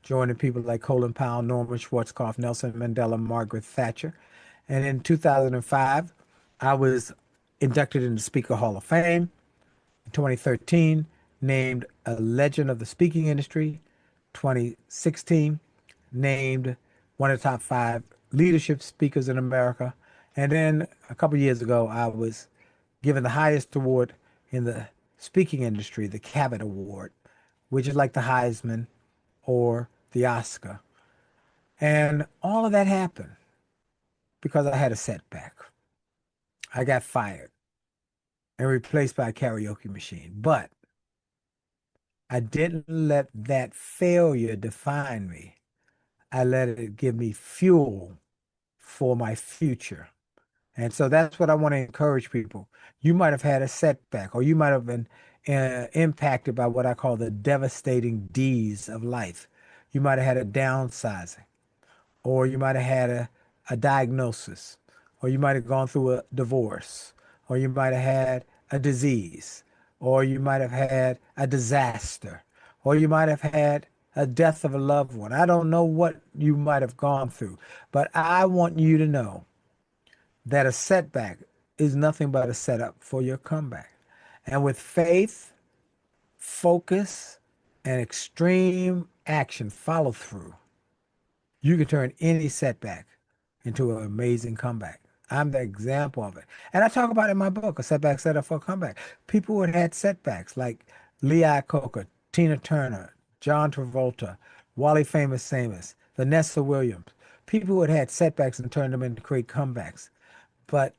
joining people like Colin Powell, Norman Schwarzkopf, Nelson Mandela, Margaret Thatcher. And in 2005, I was inducted into Speaker Hall of Fame. In 2013, named a legend of the speaking industry. 2016, named one of the top 5 leadership speakers in America. And then a couple years ago, I was given the highest award in the speaking industry, the Cabot Award, which is like the Heisman or the Oscar. And all of that happened because I had a setback. I got fired. and replaced by a karaoke machine. But I didn't let that failure define me. I let it give me fuel for my future. And so that's what I want to encourage people. You might have had a setback, or you might have been impacted by what I call the devastating D's of life. You might have had a downsizing, or you might have had a diagnosis, or you might have gone through a divorce, or you might have had a disease, or you might have had a disaster, or you might have had a death of a loved one. I don't know what you might have gone through, but I want you to know that a setback is nothing but a setup for your comeback. And with faith, focus, and extreme action follow through, you can turn any setback into an amazing comeback. I'm the example of it. And I talk about it in my book, A Setback Setup for a Comeback. People who had setbacks like Lee Coker, Tina Turner, John Travolta, Wally Famous Samus, Vanessa Williams, people who had setbacks and turned them into great comebacks. But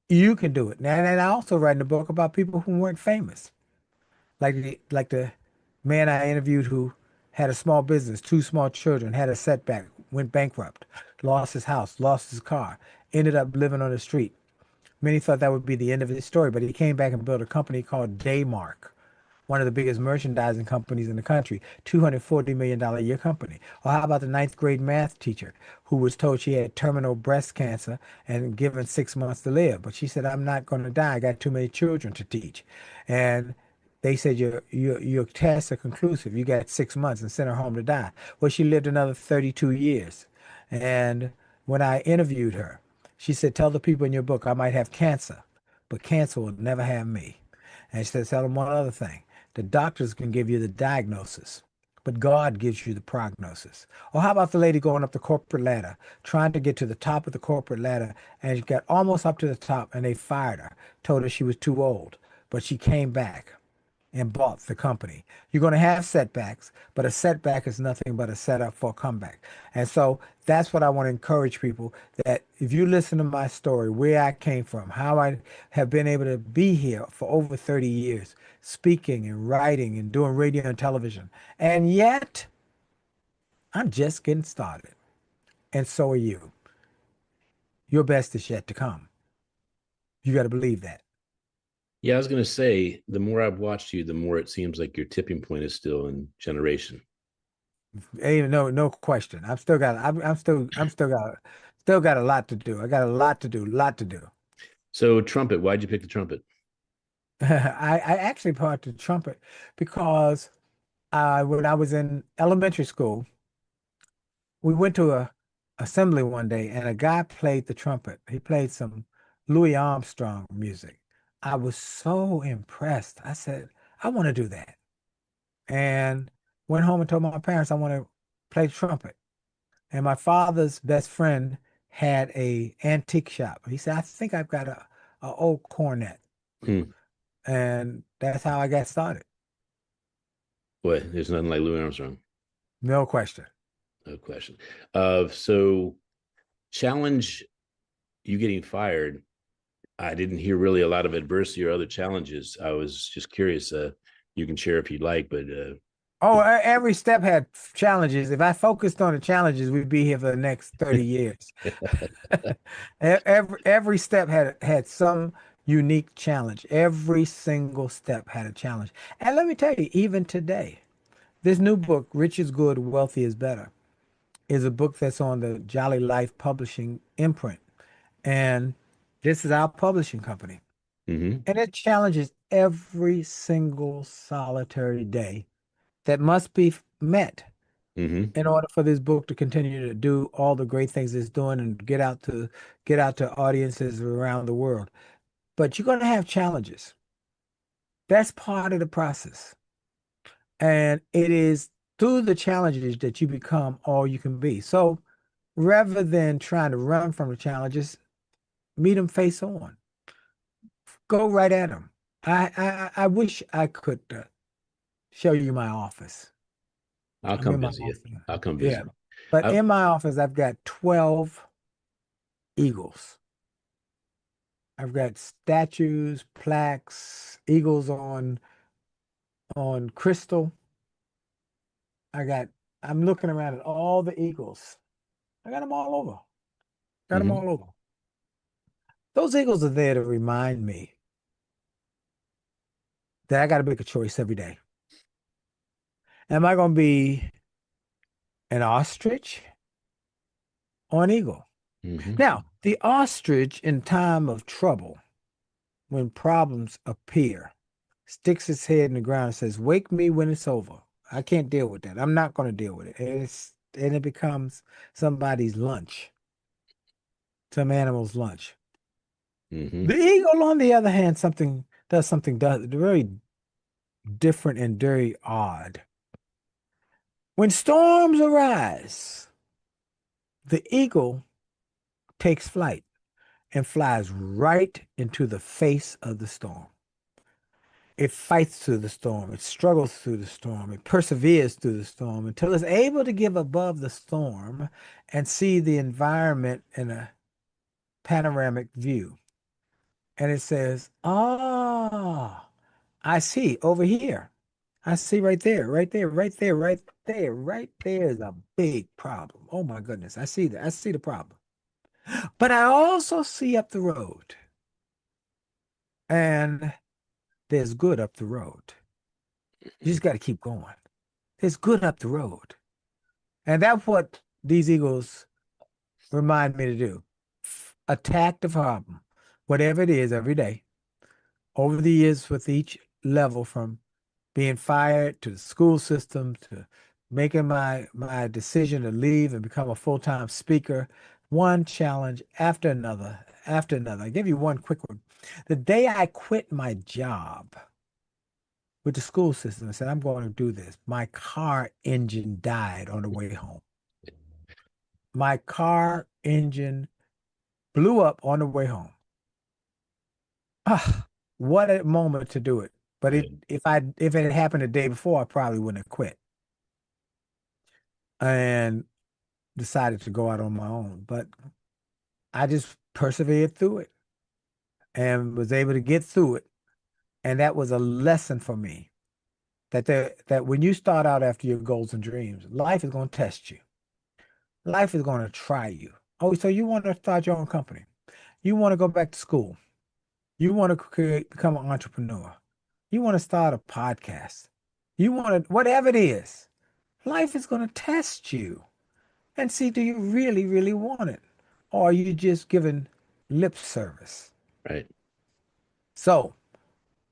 you can do it. And I also write in the book about people who weren't famous, like the man I interviewed who had a small business, two small children, had a setback, went bankrupt, lost his house, lost his car, ended up living on the street. Many thought that would be the end of his story, but he came back and built a company called Daymark, one of the biggest merchandising companies in the country, $240 million a year company. Or how about the ninth grade math teacher who was told she had terminal breast cancer and given 6 months to live? But she said, I'm not going to die. I got too many children to teach. And they said, your tests are conclusive. You got 6 months, and sent her home to die. Well, she lived another 32 years. And when I interviewed her, she said, tell the people in your book I might have cancer, but cancer will never have me. And she said, tell them one other thing. The doctors can give you the diagnosis, but God gives you the prognosis. Or how about the lady going up the corporate ladder, trying to get to the top of the corporate ladder, and she got almost up to the top, and they fired her, told her she was too old, but she came back and bought the company. You're going to have setbacks, but a setback is nothing but a setup for a comeback. And so that's what I want to encourage people, that if you listen to my story, where I came from, how I have been able to be here for over 30 years, speaking and writing and doing radio and television. And yet, I'm just getting started. And so are you. Your best is yet to come. You got to believe that. Yeah, I was going to say, the more I've watched you, the more it seems like your tipping point is still in generation. Ain't no question. I'm still got a lot to do. I got a lot to do, lot to do. So, trumpet, why'd you pick the trumpet? I actually bought the trumpet because when I was in elementary school, we went to a assembly one day, and a guy played the trumpet. He played some Louis Armstrong music. I was so impressed. I said, I want to do that. And went home and told my parents I want to play trumpet. And my father's best friend had a antique shop. He said, I think I've got a old cornet. Hmm. And that's how I got started. Boy, there's nothing like Louis Armstrong. No question. No question. So challenge you getting fired. I didn't hear really a lot of adversity or other challenges. I was just curious. You can share if you'd like, but Oh, every step had challenges. If I focused on the challenges, we'd be here for the next 30 years. Every step had some unique challenge. Every single step had a challenge. And let me tell you, even today, this new book, Rich is Good, Wealthy is Better, is a book that's on the Jolly Life Publishing imprint. And this is our publishing company. mm-hmm, And it challenges every single solitary day that must be met mm-hmm. in order for this book to continue to do all the great things it's doing and get out to audiences around the world. But you're going to have challenges. That's part of the process. And it is through the challenges that you become all you can be. So rather than trying to run from the challenges, meet them face on. Go right at them. I wish I could show you my office. I'll I'm come in my visit you. office. I'll come Yeah. visit you. But I, in my office, I've got 12 eagles. I've got statues, plaques, eagles on crystal. I'm looking around at all the eagles. I got them all over. Got them Mm-hmm. all over. Those eagles are there to remind me that I got to make a choice every day. Am I going to be an ostrich or an eagle? Mm-hmm. Now, the ostrich in time of trouble, when problems appear, sticks its head in the ground and says, "Wake me when it's over. I can't deal with that. I'm not going to deal with it." And it becomes somebody's lunch, some animal's lunch. Mm-hmm. The eagle, on the other hand, does something very different and very odd. When storms arise, the eagle takes flight and flies right into the face of the storm. It fights through the storm, it struggles through the storm, it perseveres through the storm until it's able to give above the storm and see the environment in a panoramic view. And it says, "Ah, I see over here. I see right there, right there, right there, right there, right there is a big problem. Oh my goodness, I see that. I see the problem. But I also see up the road, and there's good up the road. You just got to keep going. There's good up the road." And that's what these eagles remind me to do. Attack the problem, whatever it is, every day. Over the years, with each level, from being fired to the school system to making my decision to leave and become a full-time speaker, one challenge after another, after another. I give you one quick one. The day I quit my job with the school system and said, "I'm going to do this," my car engine died on the way home. My car engine blew up on the way home. Ah, what a moment to do it. But Yeah. if it had happened the day before, I probably wouldn't have quit and decided to go out on my own. But I just persevered through it and was able to get through it. And that was a lesson for me that when you start out after your goals and dreams, life is going to test you. Life is going to try you. Oh, so you want to start your own company? You want to go back to school? You want to become an entrepreneur? You want to start a podcast? You want to, whatever it is, life is going to test you and see, do you really, really want it? Or are you just giving lip service? Right. So,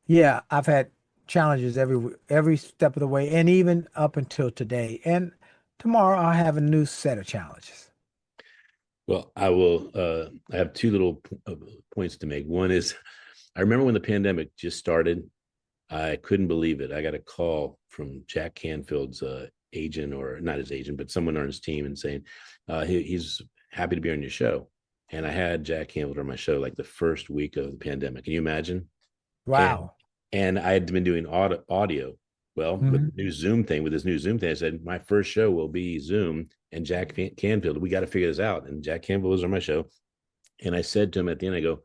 yeah, I've had challenges every step of the way, and even up until today. And tomorrow I'll have a new set of challenges. Well, I have two little points to make. One is, I remember when the pandemic just started, I couldn't believe it. I got a call from Jack Canfield's agent, or not his agent, but someone on his team, and saying he's happy to be on your show. And I had Jack Canfield on my show like the first week of the pandemic. Can you imagine? And Wow. and I had been doing audio. Well, with Mhm. the new Zoom thing, with this new Zoom thing, I said my first show will be Zoom and Jack Canfield. We got to figure this out. And Jack Canfield was on my show, and I said to him at the end, I go,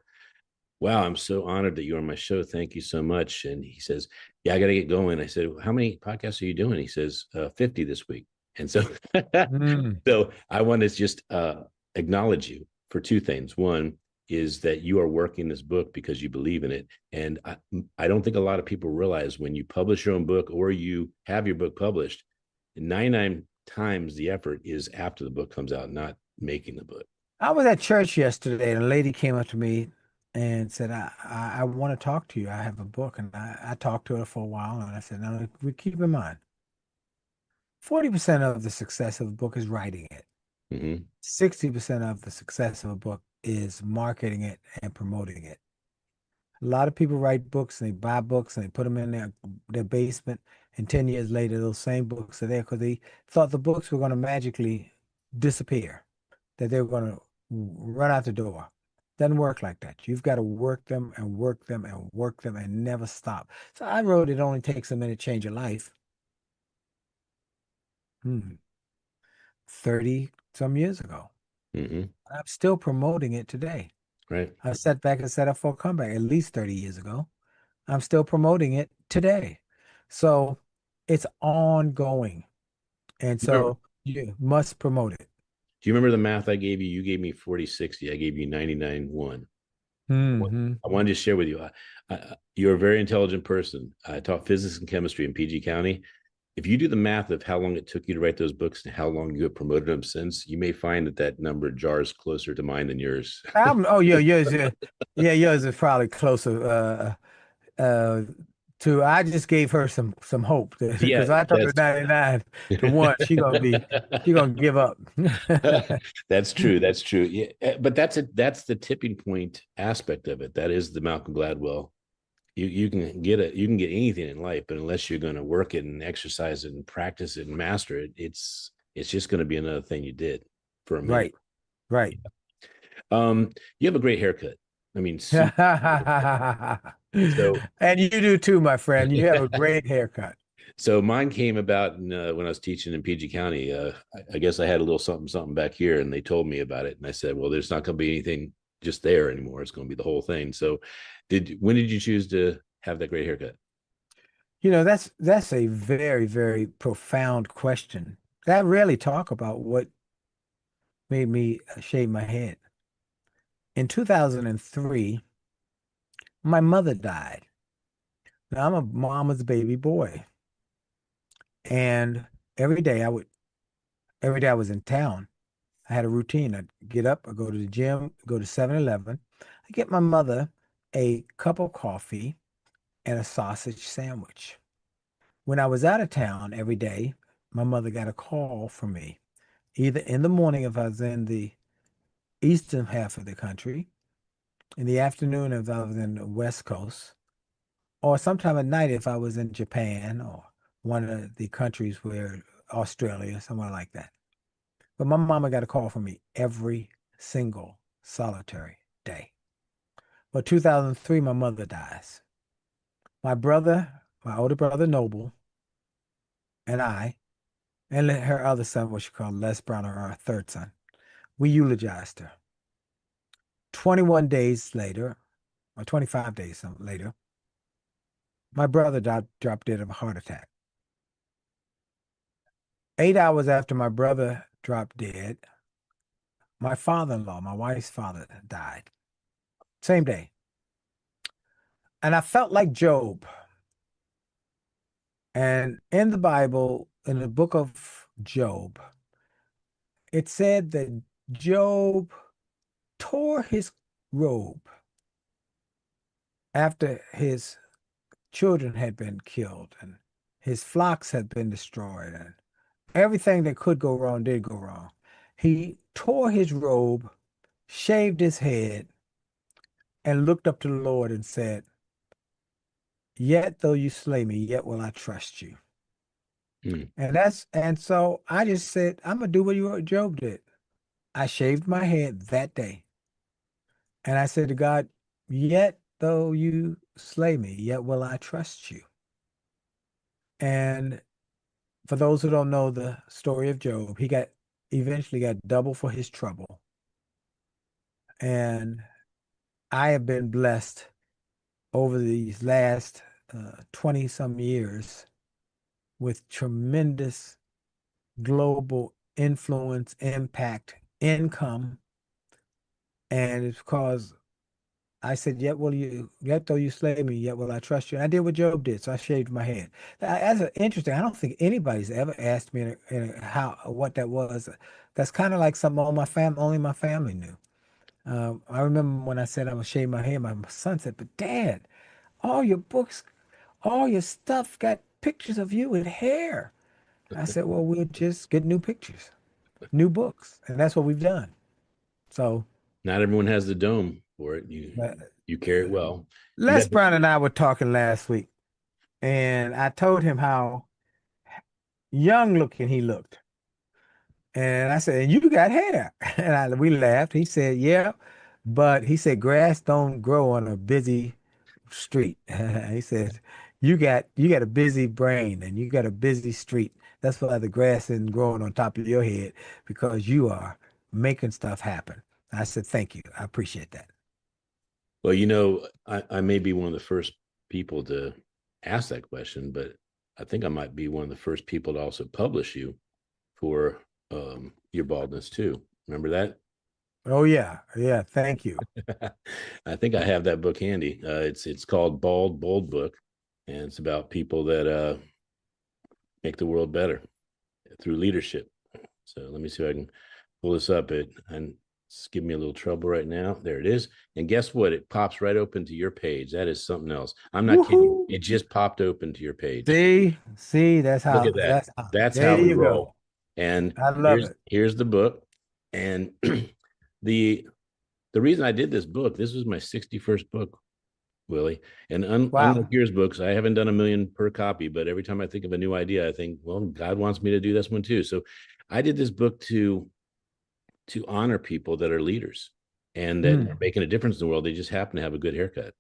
"Wow, I'm so honored that you're on my show. Thank you so much." And he says, "Yeah, I got to get going." I said, "How many podcasts are you doing?" He says, 50 this week. And so, Mm. so I want to just acknowledge you for two things. One is that you are working this book because you believe in it. And I don't think a lot of people realize when you publish your own book or you have your book published, 99 times the effort is after the book comes out, not making the book. I was at church yesterday, and a lady came up to me and said, I want to talk to you. I have a book." And I talked to her for a while, and I said, "Now, we keep in mind, 40% of the success of a book is writing it. Mm-hmm. 60% of the success of a book is marketing it and promoting it." A lot of people write books and they buy books and they put them in their basement, and 10 years later, those same books are there because they thought the books were going to magically disappear, that they were going to run out the door. Doesn't work like that. You've got to work them and work them and work them and never stop. So I wrote It Only Takes a Minute to Change Your Life. 30 some years ago. Mm-hmm. I'm still promoting it today. Right. I sat back and set up for a comeback at least 30 years ago. I'm still promoting it today. So it's ongoing. And You remember, so you must promote it. do you remember the math I gave you? You gave me 40/60. I gave you 99/1. Hmm. I wanted to share with you. You're a very intelligent person. I taught physics and chemistry in PG County. If you do the math of how long it took you to write those books and how long you have promoted them since, you may find that that number jars closer to mine than yours. Oh yeah, yours is probably closer uh to I just gave her some hope Yeah, because I told her that's 99 to 1, she gonna give up. that's true. That's true. Yeah, but that's the tipping point aspect of it. That is the Malcolm Gladwell. You can get anything in life, but unless you're going to work it and exercise it and practice it and master it, it's just going to be another thing you did for a minute. Right, right. You have a great haircut. I mean, super. So And you do too, my friend. You have a great haircut. so mine came about when I was teaching in PG County. I guess I had a little something something back here, and they told me about it, and I said, "Well, there's not going to be anything just there anymore. It's going to be the whole thing." So, when did you choose to have that great haircut? That's a very, very profound question. That really talk about what made me shave my head. In 2003, my mother died. Now I'm a mama's baby boy, and every day I would every day I was in town, I had a routine. I'd get up, I go to the gym, go to 7-Eleven. I get my mother a cup of coffee and a sausage sandwich. When I was out of town every day, my mother got a call from me, either in the morning if I was in the eastern half of the country, in the afternoon if I was in the West Coast, or sometime at night if I was in Japan or one of the countries where Australia, somewhere like that. But my mama got a call from me every single solitary day. But 2003, my mother dies. My brother, my older brother Noble, and I, and her other son, what she called Les Brown, our third son, we eulogized her. 21 days later, or 25 days later, my brother dropped dead of a heart attack. 8 hours after my brother dropped dead, my father-in-law, my wife's father, died. Same day. And I felt like Job. And in the Bible, in the book of Job, it said that Job tore his robe after his children had been killed and his flocks had been destroyed and everything that could go wrong did go wrong. He tore his robe, shaved his head, and looked up to the Lord and said, "Yet though you slay me, yet will I trust you." Hmm. And so I just said, I'm gonna do what Job did. I shaved my head that day. And I said to God, "Yet though you slay me, yet will I trust you." And for those who don't know the story of Job, he got eventually got double for his trouble. And I have been blessed over these last 20 some years with tremendous global influence, impact, income. And it's because I said, yet though you slay me, yet will I trust you. And I did what Job did, so I shaved my head. That's interesting. I don't think anybody's ever asked me how what that was. That's kind of like something only my family knew. I remember when I said I would shave my head, my son said, "But Dad, all your books, all your stuff got pictures of you with hair." I said, "Well, we'll just get new pictures, new books," and that's what we've done. So, Not everyone has the dome for it. uh, You carry it well. You Les got Brown and I were talking last week, and I told him how young looking he looked. And I said, "And you got hair." And we laughed. He said, "Yeah, but," he said, "grass don't grow on a busy street." He said, "You got a busy brain and you got a busy street. That's why the grass isn't growing on top of your head because you are making stuff happen." I said, "Thank you. I appreciate that." Well, you know, I may be one of the first people to ask that question, but I think I might be one of the first people to also publish you for your baldness too. Remember that? Oh yeah, yeah. Thank you. I think I have that book handy. It's called Bald Bold Book, and it's about people that make the world better through leadership. So let me see if I can pull this up. And it's giving me a little trouble right now. There it is. And guess what? It pops right open to your page. That is something else. I'm not kidding. Woohoo! It just popped open to your page. See, that's Look how. at that. That's There how we you go. roll. And I love here's it. here's the book. And the the reason I did this book, this was my 61st book, Willie. And unlike Wow. yours books, I haven't done a million per copy, but every time I think of a new idea, I think, well, God wants me to do this one too. So I did this book to honor people that are leaders and that are Mm. making a difference in the world. They just happen to have a good haircut.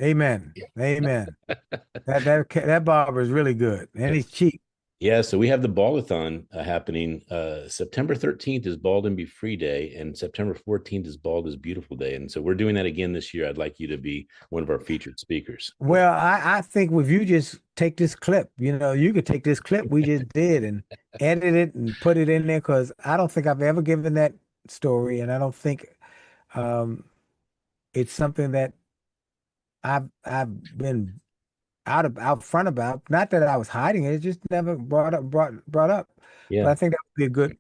Amen. Amen. That barber is really good, and he's cheap. Yeah, so we have the Baldathon happening. September 13th is Bald and Be Free Day, and September 14th is Bald is Beautiful Day. And so we're doing that again this year. I'd like you to be one of our featured speakers. Well, I think if you just take this clip, you could take this clip we just did and edit it and put it in there because I don't think I've ever given that story, and I don't think um, it's something that I've been out front about. Not that I was hiding it; it just never brought up. But Yeah, I think that would be a good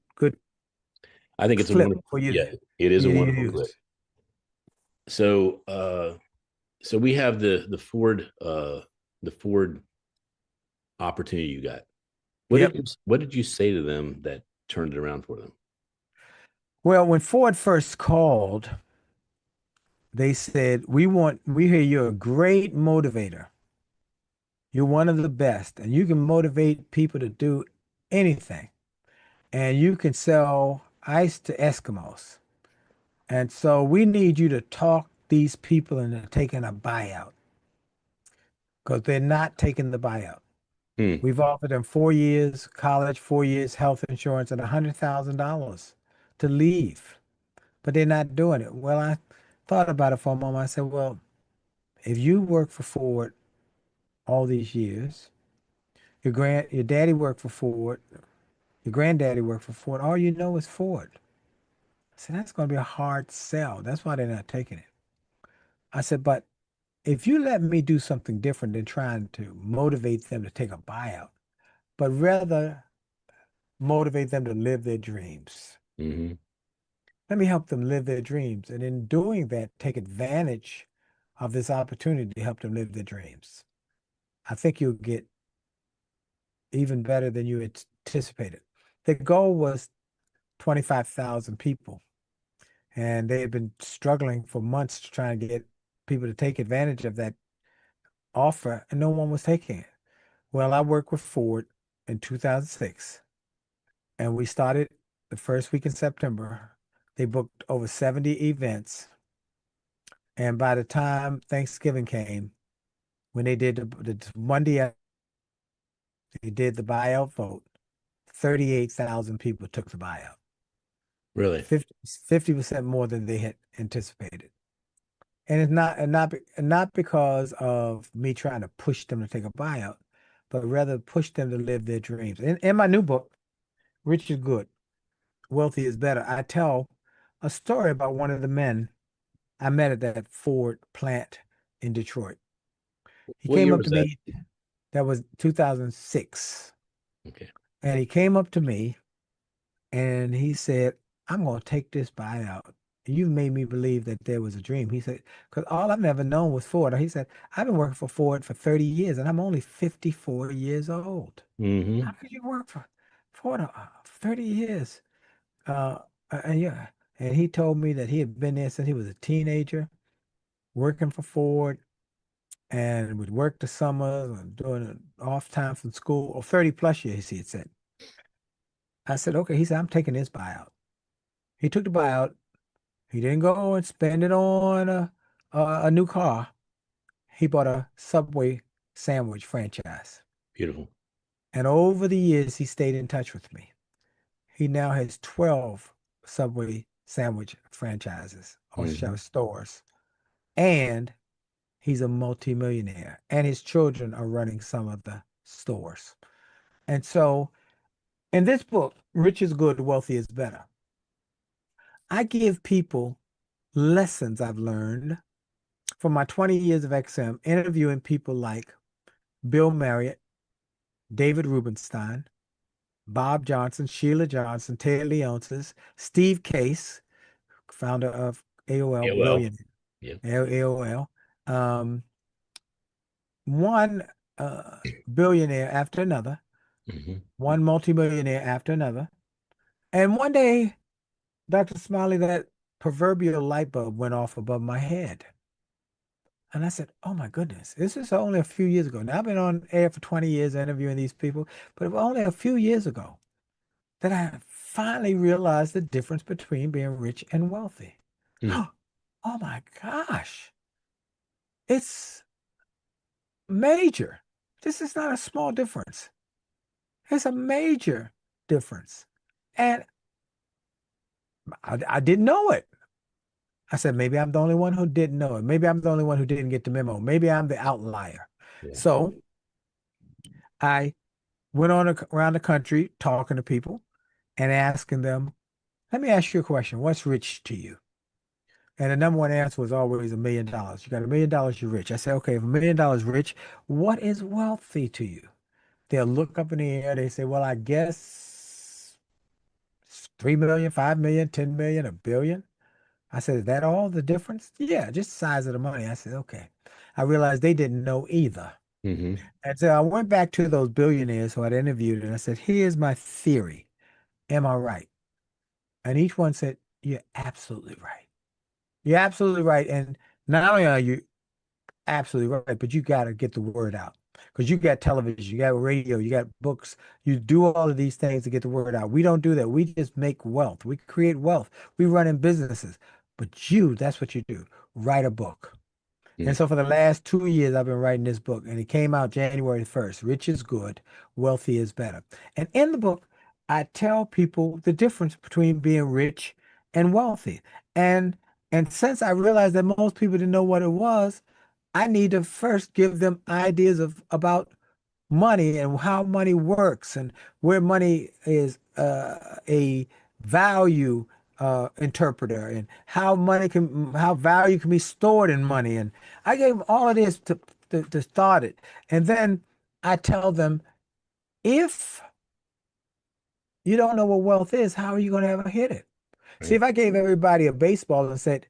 I think it's a clip wonderful, for yeah, it is a you to wonderful clip. use. So so we have the Ford opportunity you got. Yep. What did you say to them that turned it around for them? Well, when Ford first called, they said, we hear you're a great motivator. You're one of the best, and you can motivate people to do anything. And you can sell ice to Eskimos. And so we need you to talk these people into taking a buyout because they're not taking the buyout. Hmm. We've offered them 4 years college, 4 years health insurance, and $100,000 to leave, but they're not doing it. Well, I thought about it for a moment. I said, well, if you work for Ford all these years, your daddy worked for Ford, your granddaddy worked for Ford, all you know is Ford. I said, that's going to be a hard sell. That's why they're not taking it. I said, but if you let me do something different than trying to motivate them to take a buyout, but rather motivate them to live their dreams. Mm-hmm. Let me help them live their dreams. And in doing that, take advantage of this opportunity to help them live their dreams. I think you'll get even better than you anticipated. The goal was 25,000 people, and they had been struggling for months to try and get people to take advantage of that offer, and no one was taking it. Well, I worked with Ford in 2006, and we started the first week in September. They booked over 70 events. And by the time Thanksgiving came, when they did the Monday, they did the buyout vote, 38,000 people took the buyout. Really? 50% more than they had anticipated. And it's not because of me trying to push them to take a buyout, but rather push them to live their dreams. In my new book, Rich is Good, Wealthy is Better, I tell a story about one of the men I met at that Ford plant in Detroit. He What came year up was to that? me, that was 2006, Okay. and he came up to me and he said, I'm going to take this buyout. You made me believe that there was a dream. He said, because all I've ever known was Ford. He said, I've been working for Ford for 30 years and I'm only 54 years old. Mm-hmm. How could you work for Ford 30 years? Uh, and yeah, and he told me that he had been there since he was a teenager, working for Ford and would work the summers and doing it off time from school, or 30 plus years, he had said. I said, okay. He said, I'm taking this buyout. He took the buyout. He didn't go and spend it on a new car. He bought a Subway sandwich franchise. Beautiful. And over the years, he stayed in touch with me. He now has 12 Subway sandwich franchises or Mm-hmm. stores. and he's a multimillionaire, and his children are running some of the stores. And so, in this book, Rich is Good, Wealthy is Better, I give people lessons I've learned from my 20 years of XM, interviewing people like Bill Marriott, David Rubenstein, Bob Johnson, Sheila Johnson, Ted Leonsis, Steve Case, founder of AOL, AOL. billionaire, Yeah. AOL, um, one billionaire after another, one multimillionaire after another. And one day, Dr. Smiley, that proverbial light bulb went off above my head. And I said, oh my goodness, this is only a few years ago. Now, I've been on air for 20 years interviewing these people, but it was only a few years ago that I finally realized the difference between being rich and wealthy. Mm. Oh my gosh, it's major. This is not a small difference. It's a major difference. And I didn't know it. I said, maybe I'm the only one who didn't know it. Maybe I'm the only one who didn't get the memo. Maybe I'm the outlier. Yeah. So I went around the country talking to people and asking them, let me ask you a question. What's rich to you? And the number one answer was always $1 million. You got $1 million, you're rich. I said, okay, if $1 million rich, what is wealthy to you? They'll look up in the air. They say, well, I guess 3 million, 5 million, 10 million, a billion. I said, is that all the difference? Yeah, just the size of the money. I said, okay. I realized they didn't know either. Mm-hmm. And so I went back to those billionaires who I'd interviewed and I said, here's my theory. Am I right? And each one said, you're absolutely right. You're absolutely right. And not only are you absolutely right, but you got to get the word out because you got television, you got radio, you got books. You do all of these things to get the word out. We don't do that. We just make wealth. We create wealth. We run in businesses. But that's what you do. Write a book. And Mm. so for the last 2 years, I've been writing this book, and it came out January 1st. Rich is good, wealthy is better. And in the book, I tell people the difference between being rich and wealthy. And and since I realized that most people didn't know what it was, I need to first give them ideas of about money and how money works and where money is a value interpreter and how value can be stored in money. And I gave them all of this to start it. And then I tell them, if you don't know what wealth is, how are you going to ever hit it? See, Right. if I gave everybody a baseball and said,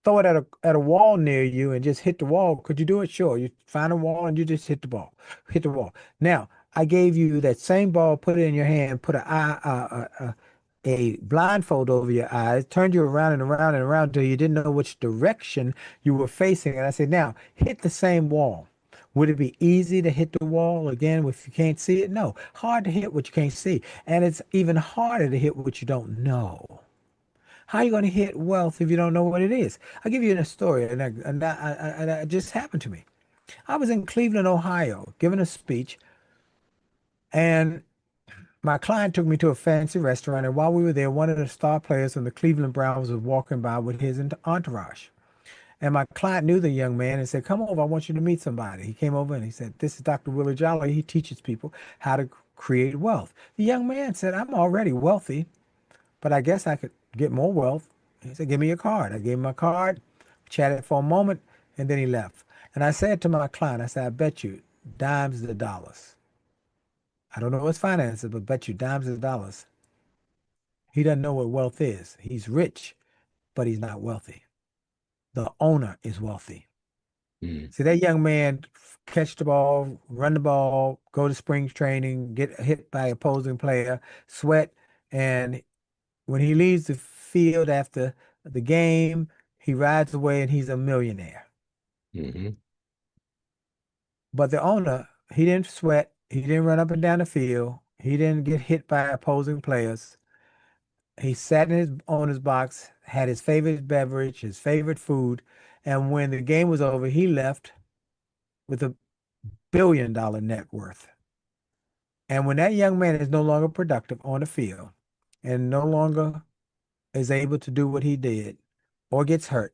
throw it at a wall near you and just hit the wall. Could you do it? Sure. You find a wall and you just hit the wall. Now, I gave you that same ball, put it in your hand, put a blindfold over your eyes, turned you around and around and around until you didn't know which direction you were facing. And I said, now hit the same wall. Would it be easy to hit the wall again if you can't see it? No. Hard to hit what you can't see. And it's even harder to hit what you don't know. How are you going to hit wealth if you don't know what it is? I'll give you a story, and that just happened to me. I was in Cleveland, Ohio, giving a speech, and my client took me to a fancy restaurant. And while we were there, one of the star players from the Cleveland Browns was walking by with his entourage. And my client knew the young man and said, come over, I want you to meet somebody. He came over and he said, this is Dr. Willie Jolly. He teaches people how to create wealth. The young man said, I'm already wealthy, but I guess I could get more wealth. He said, give me your card. I gave him my card, chatted for a moment, and then he left. And I said to my client, I said, I bet you dimes to dollars. I don't know his finances, but bet you dimes to dollars. He doesn't know what wealth is. He's rich, but he's not wealthy. The owner is wealthy. Mm. See, that young man catch the ball, run the ball, go to spring training, get hit by opposing player, sweat, and when he leaves the field after the game, he rides away and he's a millionaire. Mm-hmm. But the owner, he didn't sweat. He didn't run up and down the field. He didn't get hit by opposing players. He sat in his owner's box, had his favorite beverage, his favorite food, and when the game was over, he left with $1 billion net worth. And when that young man is no longer productive on the field and no longer is able to do what he did or gets hurt,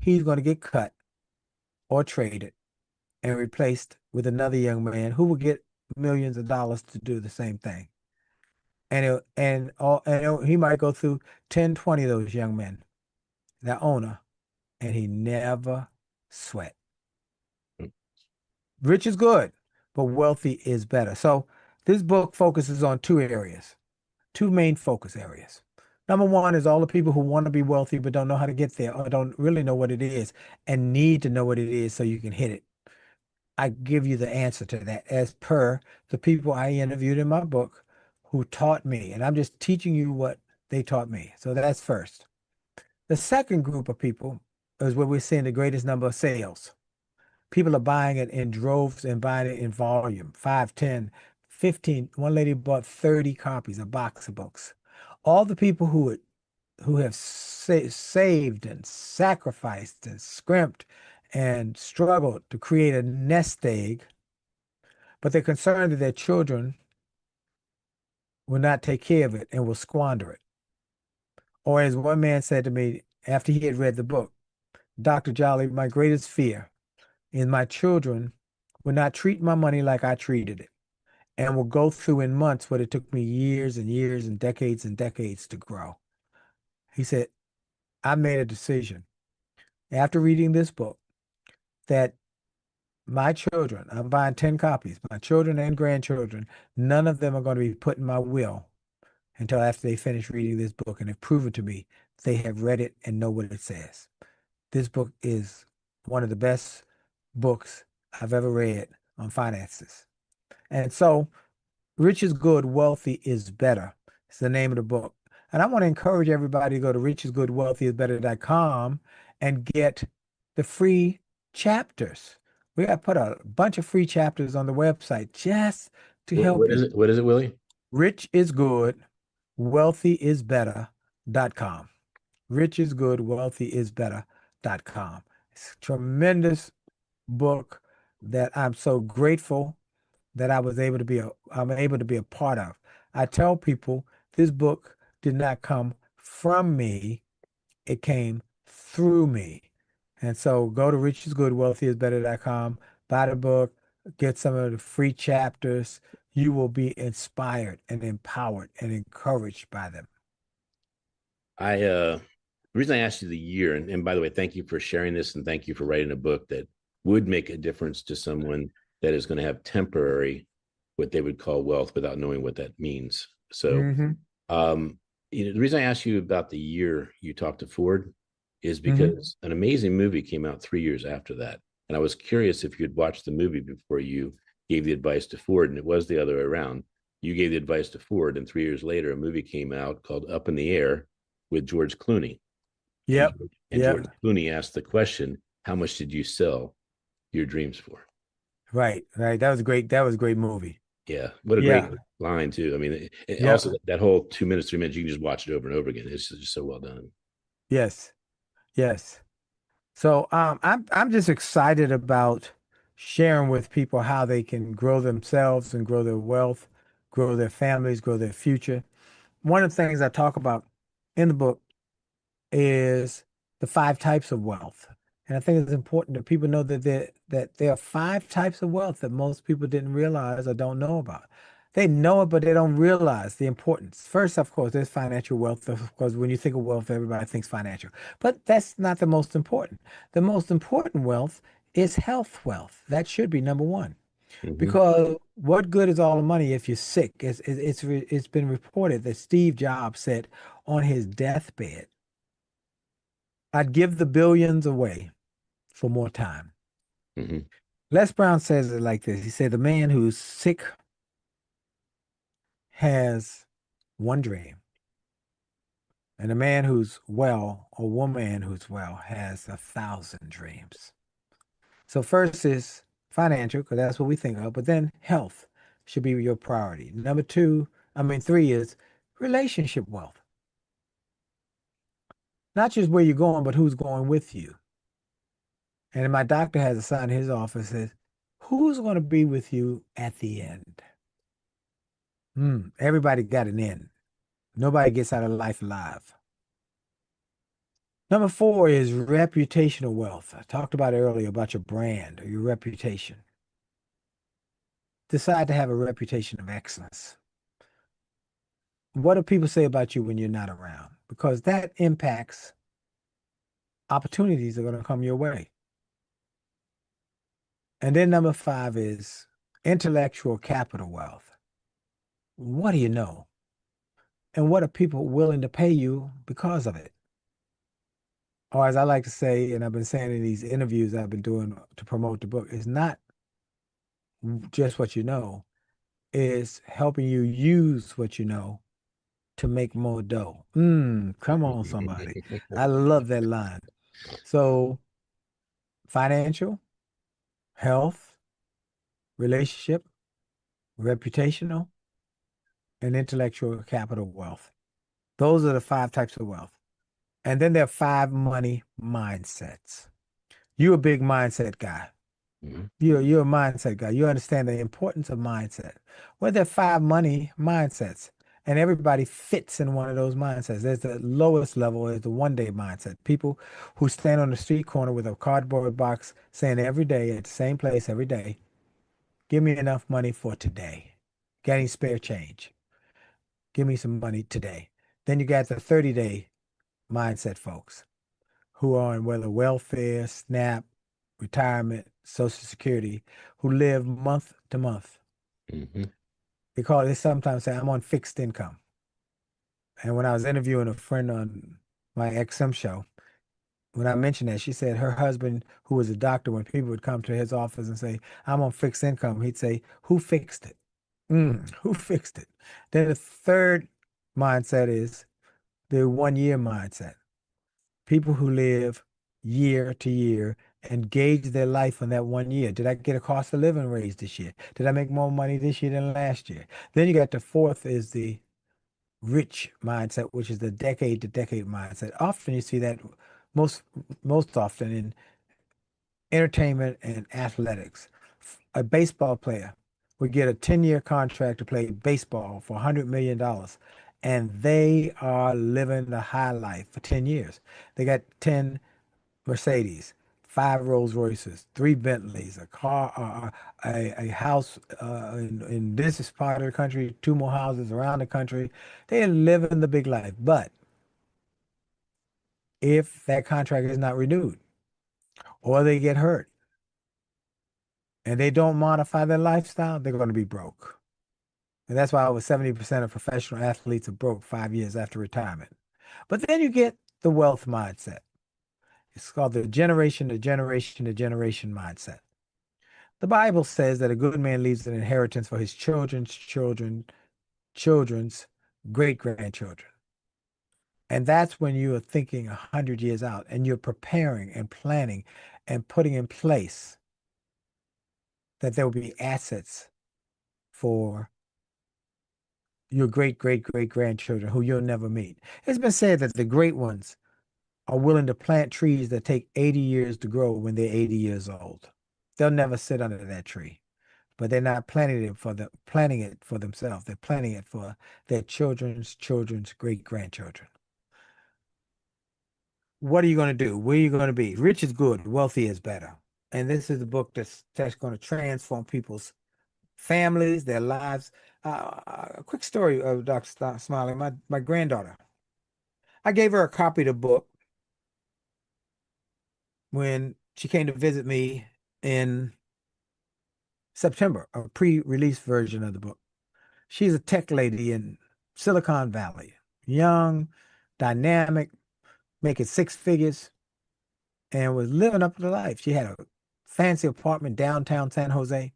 he's going to get cut or traded and replaced with another young man who will get millions of dollars to do the same thing. He might go through 10, 20 of those young men, the owner, and he never sweat. Rich is good, but wealthy is better. So this book focuses on two areas, two main focus areas. Number one is all the people who want to be wealthy but don't know how to get there or don't really know what it is and need to know what it is so you can hit it. I give you the answer to that as per the people I interviewed in my book who taught me. And I'm just teaching you what they taught me. So that's first. The second group of people is where we're seeing the greatest number of sales. People are buying it in droves and buying it in volume, 5, 10, 15. One lady bought 30 copies, a box of books. All the people who have saved and sacrificed and scrimped and struggled to create a nest egg, but they're concerned that their children will not take care of it and will squander it. Or as one man said to me after he had read the book, Dr. Jolly, my greatest fear is my children will not treat my money like I treated it and will go through in months what it took me years and years and decades to grow. He said, I made a decision after reading this book that my children, I'm buying 10 copies, my children and grandchildren, none of them are going to be put in my will until after they finish reading this book and have proven to me they have read it and know what it says. This book is one of the best books I've ever read on finances. And so, Rich is Good, Wealthy is Better. It's the name of the book. And I want to encourage everybody to go to richisgoodwealthyisbetter.com and get the free chapters. We have put a bunch of free chapters on the website just to help What you. is it? What is it, Willie? Rich is Good, wealthyisbetter.com. Rich is Good, wealthyisbetter.com. It's a tremendous book that I'm so grateful that I'm able to be a part of. I tell people this book did not come from me, it came through me. And so go to richisgoodwealthyisbetter.com, buy the book, get some of the free chapters. You will be inspired and empowered and encouraged by them. The reason I asked you the year, and by the way, thank you for sharing this and thank you for writing a book that would make a difference to someone that is going to have temporary, what they would call wealth without knowing what that means. So, the reason I asked you about the year you talked to Ford is because an amazing movie came out 3 years after that. And I was curious if you'd watched the movie before you gave the advice to Ford, and it was the other way around. You gave the advice to Ford, and 3 years later, a movie came out called Up in the Air with George Clooney. Yep. And George Clooney asked the question, how much did you sell your dreams for? Right. That was great. That was a great movie. Yeah. What a great line, too. I mean, also that whole 2 minutes, 3 minutes, you can just watch it over and over again. It's just so well done. Yes. Yes. So I'm just excited about sharing with people how they can grow themselves and grow their wealth, grow their families, grow their future. One of the things I talk about in the book is the 5 types of wealth. And I think it's important that people know that there are 5 types of wealth that most people didn't realize or don't know about. They know it, but they don't realize the importance. First, of course, there's financial wealth. Of course, when you think of wealth, everybody thinks financial. But that's not the most important. The most important wealth is health wealth. That should be number one. Because what good is all the money if you're sick? It's been reported that Steve Jobs said on his deathbed, I'd give the billions away for more time. Les Brown says it like this. He said, the man who's sick has one dream, and a man who's well, or woman who's well, has 1,000 dreams. So first is financial, because that's what we think of, but then health should be your priority. Number 3 is relationship wealth. Not just where you're going, but who's going with you. And my doctor has a sign in his office that says, who's going to be with you at the end? Everybody got an end. Nobody gets out of life alive. Number four is reputational wealth. I talked about it earlier about your brand or your reputation. Decide to have a reputation of excellence. What do people say about you when you're not around? Because that impacts opportunities that are going to come your way. And then number five is intellectual capital wealth. What do you know? And what are people willing to pay you because of it? Or as I like to say, and I've been saying in these interviews I've been doing to promote the book, it's not just what you know, it's helping you use what you know to make more dough. Come on, somebody. I love that line. So financial, health, relationship, reputational, and intellectual capital wealth. Those are the five types of wealth. And then there are five money mindsets. You're a big mindset guy. You're a mindset guy. You understand the importance of mindset. Well, there are five money mindsets, and everybody fits in one of those mindsets. There's the lowest level is the one-day mindset. People who stand on the street corner with a cardboard box saying every day at the same place every day, give me enough money for today. Got any spare change? Give me some money today. Then you got the 30-day mindset folks who are on whether welfare, SNAP, retirement, Social Security, who live month to month. Because they sometimes say, I'm on fixed income. And when I was interviewing a friend on my XM show, when I mentioned that, she said her husband, who was a doctor, when people would come to his office and say, I'm on fixed income, he'd say, who fixed it? Who fixed it? Then the third mindset is the 1 year mindset. People who live year to year and gauge their life on that 1 year. Did I get a cost of living raise this year? Did I make more money this year than last year? Then you got the fourth is the rich mindset, which is the decade to decade mindset. Often you see that most often in entertainment and athletics. A baseball player would get a 10-year contract to play baseball for $100 million, and they are living the high life for 10 years. They got 10 Mercedes, 5 Rolls Royces, 3 Bentleys, a car, a house in this part of the country, 2 more houses around the country. They are living the big life. But if that contract is not renewed or they get hurt and they don't modify their lifestyle, they're going to be broke. And that's why over 70% of professional athletes are broke 5 years after retirement. But then you get the wealth mindset. It's called the generation to generation to generation mindset. The Bible says that a good man leaves an inheritance for his children's children, children's great grandchildren. And that's when you are thinking 100 years out and you're preparing and planning and putting in place that there will be assets for your great great great grandchildren who you'll never meet. It's been said that the great ones are willing to plant trees that take 80 years to grow when they're 80 years old. They'll never sit under that tree, but they're not planting it for themselves. They're planting it for their children's children's great grandchildren. What are you going to do? Where are you going to be? Rich is good, wealthy is better. And this is a book that's going to transform people's families, their lives. A quick story of Dr. Smiley, my granddaughter. I gave her a copy of the book when she came to visit me in September, a pre-release version of the book. She's a tech lady in Silicon Valley, young, dynamic, making 6 figures, and was living up to the life. She had a fancy apartment downtown San Jose,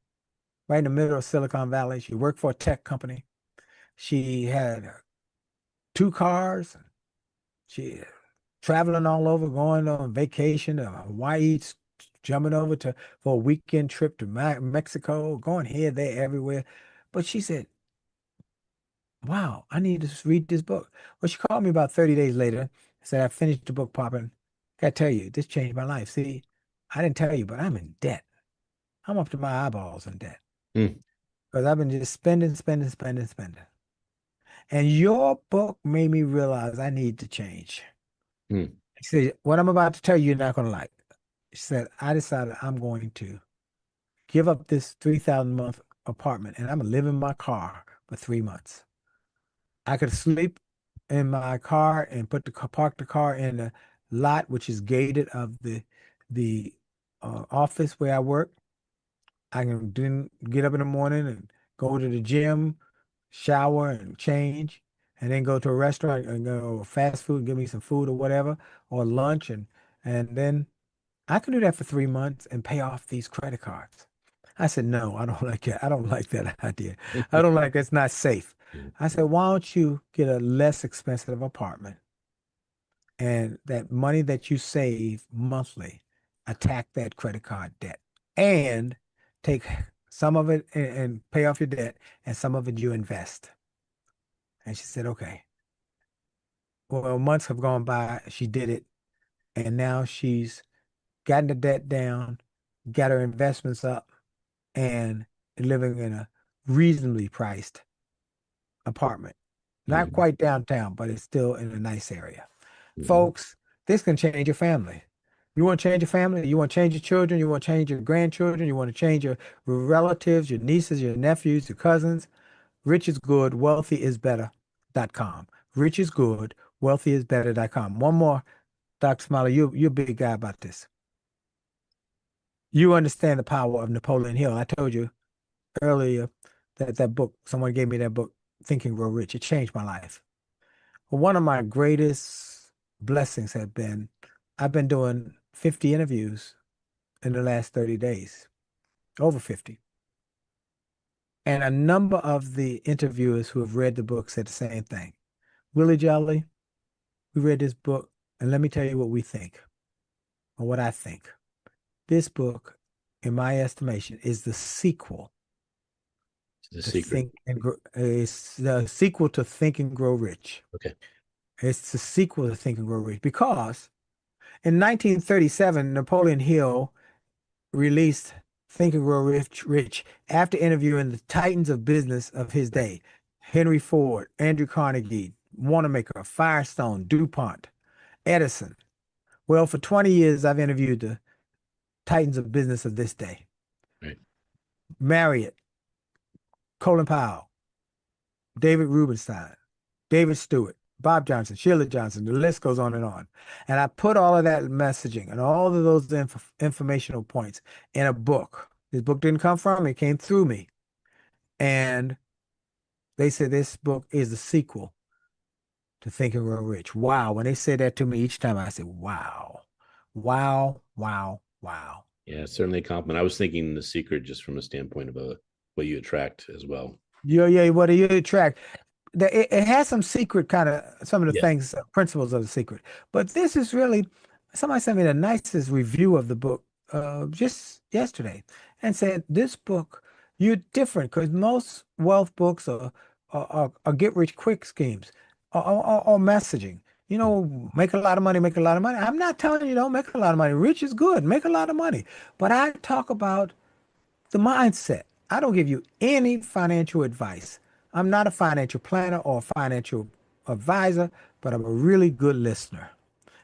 right in the middle of Silicon Valley. She worked for a tech company. She had 2 cars. She traveling all over, going on vacation to Hawaii, jumping over to for a weekend trip to Mexico, going here, there, everywhere. But she said, wow, I need to read this book. Well, she called me about 30 days later, said, I finished the book popping. Gotta tell you, this changed my life. See, I didn't tell you, but I'm in debt. I'm up to my eyeballs in debt. Because I've been just spending, spending, spending, spending. And your book made me realize I need to change. She said, what I'm about to tell you, you're not going to like. She said, I decided I'm going to give up this 3,000 a month apartment and I'm going to live in my car for 3 months. I could sleep in my car and park the car in the lot, which is gated of the office where I work. I can then get up in the morning and go to the gym, shower and change, and then go to a restaurant and go fast food, give me some food or whatever, or lunch, and then I can do that for 3 months and pay off these credit cards. I said, no, I don't like that. I don't like that idea. I don't like it's not safe. I said, why don't you get a less expensive apartment and that money that you save monthly, attack that credit card debt and take some of it and pay off your debt and some of it you invest. And she said, okay. Well, months have gone by. She did it. And now she's gotten the debt down, got her investments up, and living in a reasonably priced apartment. Not Mhm. quite downtown, but it's still in a nice area. Mhm. Folks, this can change your family. You want to change your family? You want to change your children? You want to change your grandchildren? You want to change your relatives, your nieces, your nephews, your cousins? Rich is good, wealthy is better.com. Rich is good, wealthy is better.com. One more, Dr. Smiley, you're a big guy about this. You understand the power of Napoleon Hill. I told you earlier that that book, someone gave me that book, Think and Grow Rich. It changed my life. Well, one of my greatest blessings have been I've been doing 50 interviews in the last 30 days, over 50. And a number of the interviewers who have read the book said the same thing. Willie Jolly, we read this book, and let me tell you what we think, or what I think. This book, in my estimation, is the sequel The to secret. It's the sequel to Think and Grow Rich. Okay. It's the sequel to Think and Grow Rich because in 1937, Napoleon Hill released Think and Grow Rich after interviewing the titans of business of his day, Henry Ford, Andrew Carnegie, Wanamaker, Firestone, DuPont, Edison. Well, for 20 years, I've interviewed the titans of business of this day. Right. Marriott, Colin Powell, David Rubenstein, David Stewart, Bob Johnson, Sheila Johnson, the list goes on and on. And I put all of that messaging and all of those informational points in a book. This book didn't come from me, it came through me. And they said this book is the sequel to Think and Grow Rich. Wow. When they said that to me each time, I said, wow, wow, wow, wow. Yeah, certainly a compliment. I was thinking the secret just from a standpoint of what you attract as well. Yeah, what do you attract? It has some secret kind of some of the Yeah. things, principles of the secret. But this is really somebody sent me the nicest review of the book just yesterday and said this book you're different because most wealth books are get rich quick schemes or messaging. You know, make a lot of money, make a lot of money. I'm not telling you don't make a lot of money. Rich is good, make a lot of money. But I talk about the mindset. I don't give you any financial advice. I'm not a financial planner or a financial advisor, but I'm a really good listener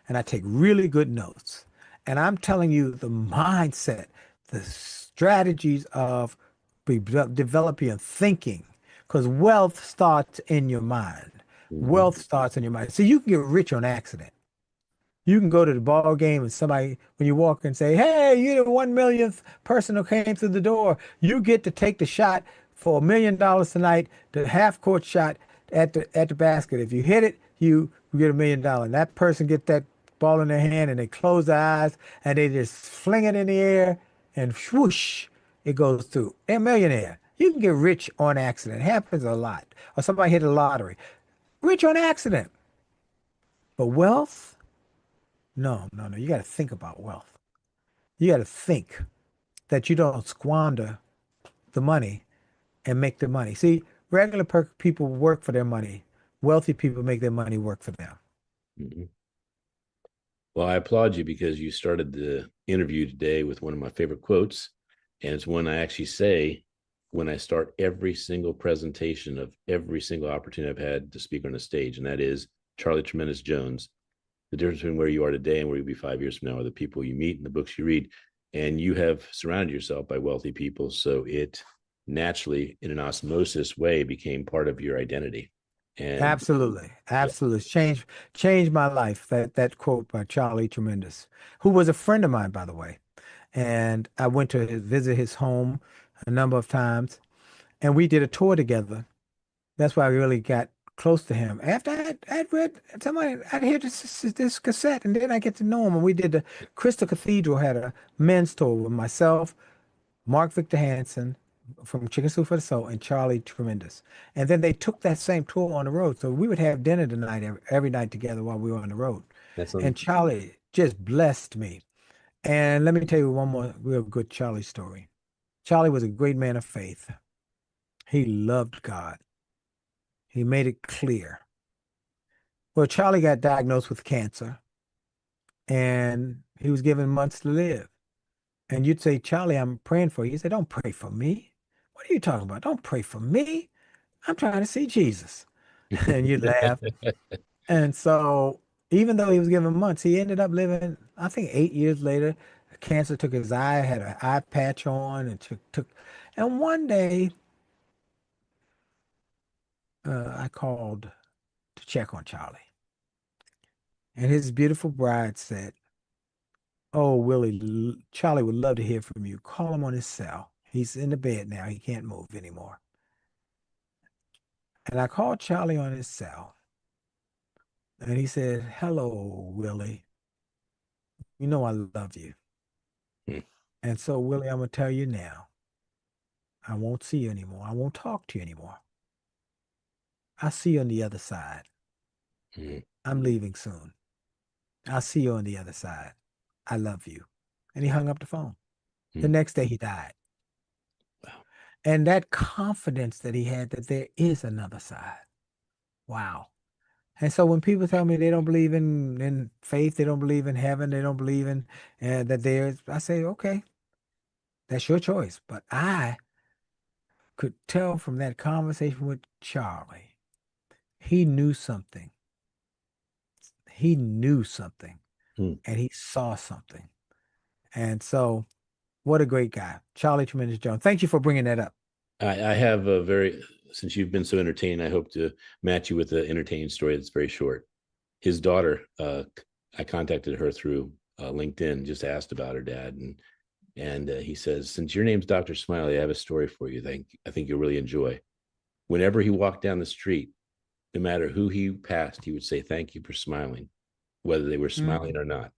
and I take really good notes. And I'm telling you the mindset, the strategies of developing and thinking, because wealth starts in your mind. Mhm. Wealth starts in your mind. So you can get rich on accident. You can go to the ball game and somebody, when you walk and say, "Hey, you're the 1 millionth person who came through the door. You get to take the shot for $1 million tonight, the half court shot at the basket. If you hit it, you get $1 million." And that person get that ball in their hand and they close their eyes and they just fling it in the air and swoosh, it goes through. They're a millionaire. You can get rich on accident. It happens a lot. Or somebody hit a lottery. Rich on accident. But wealth? No. You got to think about wealth. You got to think that you don't squander the money and make the money. See, regular people work for their money. Wealthy people make their money work for them. Mhm. Well, I applaud you because you started the interview today with one of my favorite quotes. And it's one I actually say when I start every single presentation of every single opportunity I've had to speak on a stage. And that is Charlie Tremendous Jones. the difference between where you are today and where you'll be 5 years from now are the people you meet and the books you read. And you have surrounded yourself by wealthy people. So it naturally, in an osmosis way, became part of your identity. And Absolutely. yeah, Absolutely. Changed my life. That quote by Charlie Tremendous, who was a friend of mine, by the way. And I went to visit his home a number of times, and we did a tour together. That's why I really got close to him. After I'd read somebody, I'd hear this cassette, and then I get to know him. And we did the Crystal Cathedral had a men's tour with myself, Mark Victor Hansen from Chicken Soup for the Soul, and Charlie Tremendous. And then they took that same tour on the road. So we would have dinner tonight every night together while we were on the road. that's And Charlie just blessed me. And let me tell you one more real good Charlie story. Charlie was a great man of faith. He loved God. He made it clear. Well, Charlie got diagnosed with cancer and he was given months to live. And you'd say, Charlie, I'm praying for you. He said, don't pray for me. What are you talking about? Don't pray for me. I'm trying to see Jesus. And you laugh. And so, even though he was given months, he ended up living, I think 8 years later. Cancer took his eye, had an eye patch on, and and one day, I called to check on Charlie. And his beautiful bride said, oh, Willie, Charlie would love to hear from you. Call him on his cell. He's in the bed now. He can't move anymore. And I called Charlie on his cell. And he said, hello, Willie. You know I love you. Hmm. And so, Willie, I'm going to tell you now, I won't see you anymore. I won't talk to you anymore. I'll see you on the other side. Hmm. I'm leaving soon. I'll see you on the other side. I love you. And he hung up the phone. The Hmm. next day he died. Wow. And that confidence that he had that there is another side. Wow. And so when people tell me they don't believe in faith, they don't believe in heaven, they don't believe in that there's, I say, okay, that's your choice. But I could tell from that conversation with Charlie, he knew something. He knew something Hmm. and he saw something. And so, what a great guy, Charlie Tremendous Jones. Thank you for bringing that up. I have a very, since you've been so entertained, I hope to match you with an entertaining story that's very short. His daughter, I contacted her through LinkedIn, just asked about her dad, and he says, since your name's Dr. Smiley, I have a story for you. I think you'll really enjoy. Whenever he walked down the street, no matter who he passed, he would say, thank you for smiling, whether they were smiling or not.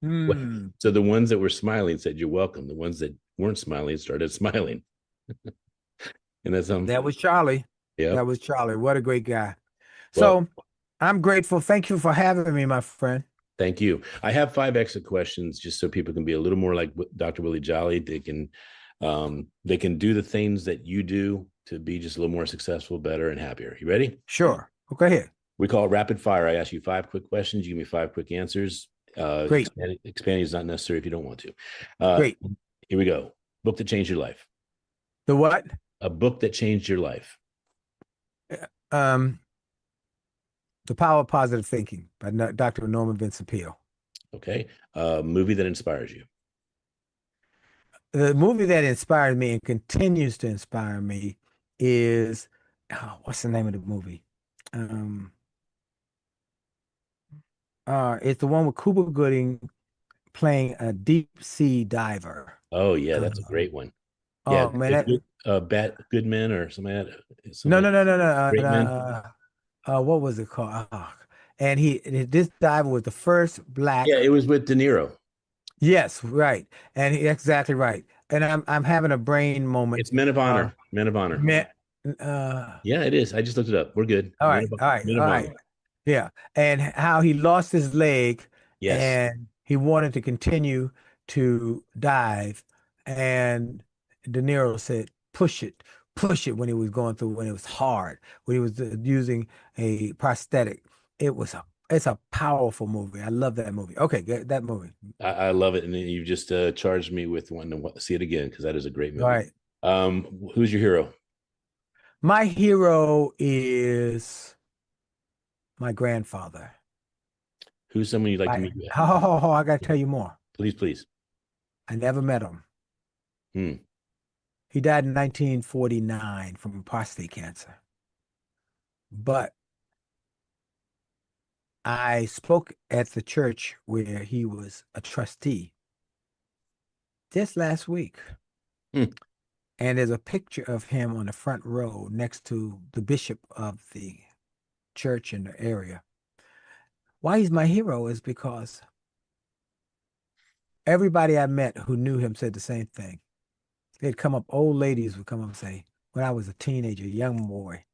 Mm. So the ones that were smiling said, you're welcome. The ones that weren't smiling started smiling. And that's That was Charlie. yeah. That was Charlie. What a great guy. Well, So I'm grateful. Thank you for having me, my friend. thank you. I have 5 exit questions just so people can be a little more like Dr. Willie Jolly. They can do the things that you do to be just a little more successful, better, and happier. You ready? Sure. Go ahead. We call it rapid fire. I ask you 5 quick questions. You give me 5 quick answers. Great. Expanding is not necessary if you don't want to. Great. Here we go. Book that changed your life. The what? A book that changed your life. Um, The Power of Positive Thinking by Dr. Norman Vincent Peale. Okay. Movie that inspires you. The movie that inspired me and continues to inspire me is, what's the name of the movie? It's the one with Cuba Gooding playing a deep sea diver. Oh yeah, that's a great one. Yeah, Oh man, Good Men or something like that. no, Something no, like no, no, no. Great Men. What was it called? And this diver was the first Yeah, black. it was with De Niro. Yes, right, and exactly right. And I'm having a brain moment. It's Men of Honor. Men of Honor. Me- Yeah, it is. I just looked it up. We're good. all right, all right, Men all of right. Honor. Yeah, and how he lost his leg Yes. and he wanted to continue to dive, and De Niro said, push it," when he was going through when it was hard, when he was using a prosthetic. It's a powerful movie. I love that movie. Okay, that movie. I love it. And you just charged me with wanting to see it again because that is a great All movie. right. Who's your hero? My hero is my grandfather. Who's someone you'd like to meet? I got to tell you more. Please, please. I never met him. Hmm. He died in 1949 from prostate cancer. But I spoke at the church where he was a trustee just last week. Hmm. And there's a picture of him on the front row next to the bishop of the church in the area. Why he's my hero is because everybody I met who knew him said the same thing. They'd come up, old ladies would come up and say, when I was a teenager, young boy,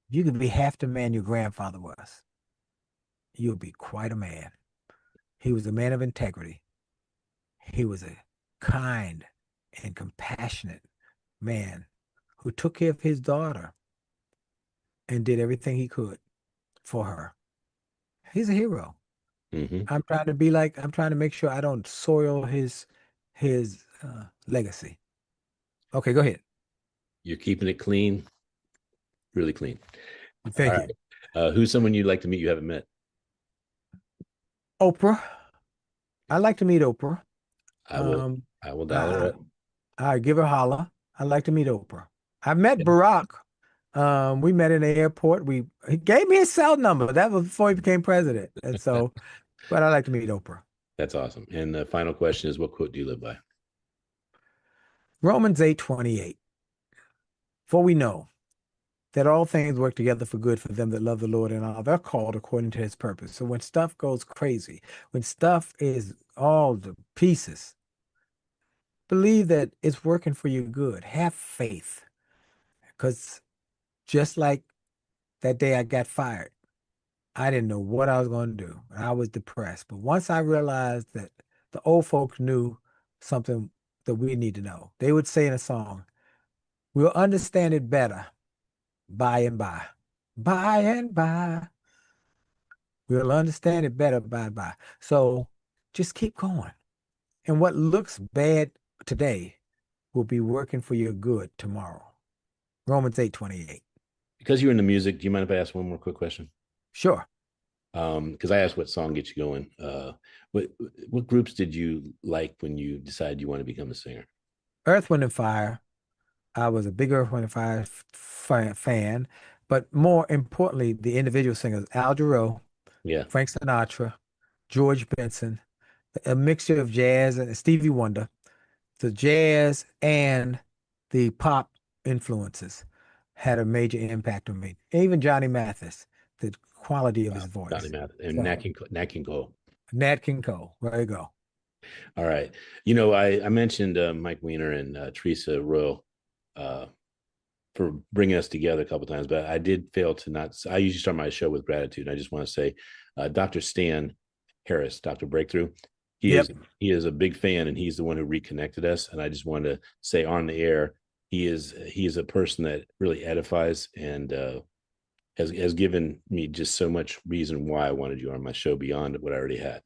if you could be half the man your grandfather was, you'll be quite a man. He was a man of integrity. He was a kind and compassionate man who took care of his daughter and did everything he could for her. He's a hero. Mm-hmm. I'm trying to make sure I don't soil his legacy. Okay, go ahead. You're keeping it clean, really clean. Thank All you. right. Who's someone you'd like to meet you haven't met? Oprah. I'd like to meet Oprah. I will dial her up. I give her a holler. I'd like to meet Oprah. I met Barack. We met in the airport. He gave me his cell number. That was before he became president. And so, but I'd like to meet Oprah. That's awesome. And the final question is, what quote do you live by? Romans 8:28. For we know that all things work together for good for them that love the Lord and are they're called according to his purpose. So when stuff goes crazy, when stuff is all to pieces, believe that it's working for your good. Have faith. Because just like that day I got fired, I didn't know what I was going to do. I was depressed. But once I realized that the old folks knew something that we need to know, they would say in a song, we'll understand it better by and by. By and by. We'll understand it better by and by. So just keep going. And what looks bad today will be working for your good tomorrow. Romans 8:28. Because you're in the music, do you mind if I ask one more quick question? Sure. Because I asked what song gets you going. What groups did you like when you decided you want to become a singer? Earth, Wind, and Fire. I was a big Earth, Wind, and Fire fan, but more importantly, the individual singers, Al Jarreau, Yeah. Frank Sinatra, George Benson, a mixture of jazz and Stevie Wonder, the jazz and the pop influences had a major impact on me. Even Johnny Mathis, the quality of his voice. Johnny Mathis and So, Nat King Cole. Nat King Cole. There you go. All right. I mentioned Mike Weiner and Teresa Royal for bringing us together a couple of times, but I did fail to not. I usually start my show with gratitude. I just want to say, Dr. Stan Harris, Dr. Breakthrough, he is a big fan, and he's the one who reconnected us. And I just want to say on the air, he is a person that really edifies and has given me just so much reason why I wanted you on my show beyond what I already had.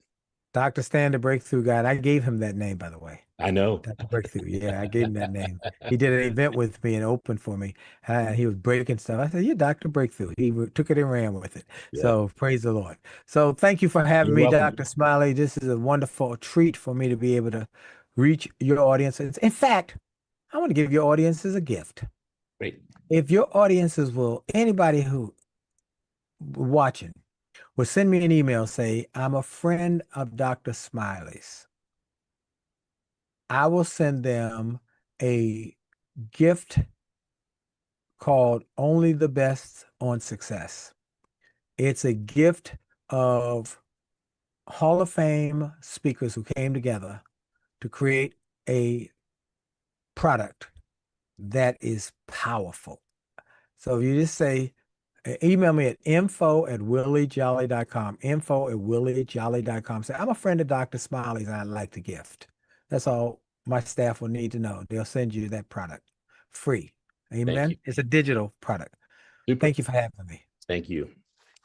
Dr. Stan, the Breakthrough guy. And I gave him that name, by the way. I know. Dr. Breakthrough. Yeah, I gave him that name. He did an event with me and opened for me. He was breaking stuff. I said, "You're Dr. Breakthrough." He took it and ran with it. Yeah. So praise the Lord. So thank you for having You're me, welcome. Dr. Smiley. This is a wonderful treat for me to be able to reach your audiences. In fact, I want to give your audiences a gift. Great. If your audiences anybody who watching will send me an email, say, I'm a friend of Dr. Smiley's, I will send them a gift called Only the Best on Success. It's a gift of Hall of Fame speakers who came together to create a product that is powerful. So if you just say, email me at info@williejolly.com, info@williejolly.com. Say, I'm a friend of Dr. Smiley's and I'd like the gift. That's all my staff will need to know. They'll send you that product free. Amen. It's a digital product. Super. Thank you for having me. Thank you.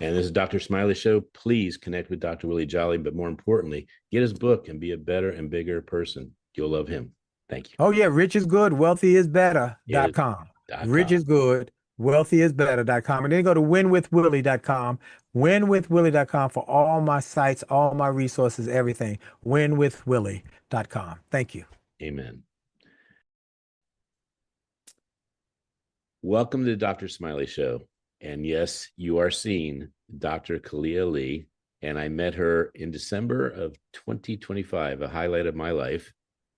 And this is Dr. Smiley Show. Please connect with Dr. Willie Jolly, but more importantly, get his book and be a better and bigger person. You'll love him. Thank you. Oh, yeah. Rich is good. Wealthy is better.com. Rich is good. wealthyisbetter.com, and then go to winwithwillie.com, winwithwillie.com for all my sites, all my resources, everything. Winwithwillie.com. Thank you. Amen. Welcome to the Dr. Smiley Show. And yes, you are seeing Dr. Kalia Lee. And I met her in December of 2025, a highlight of my life.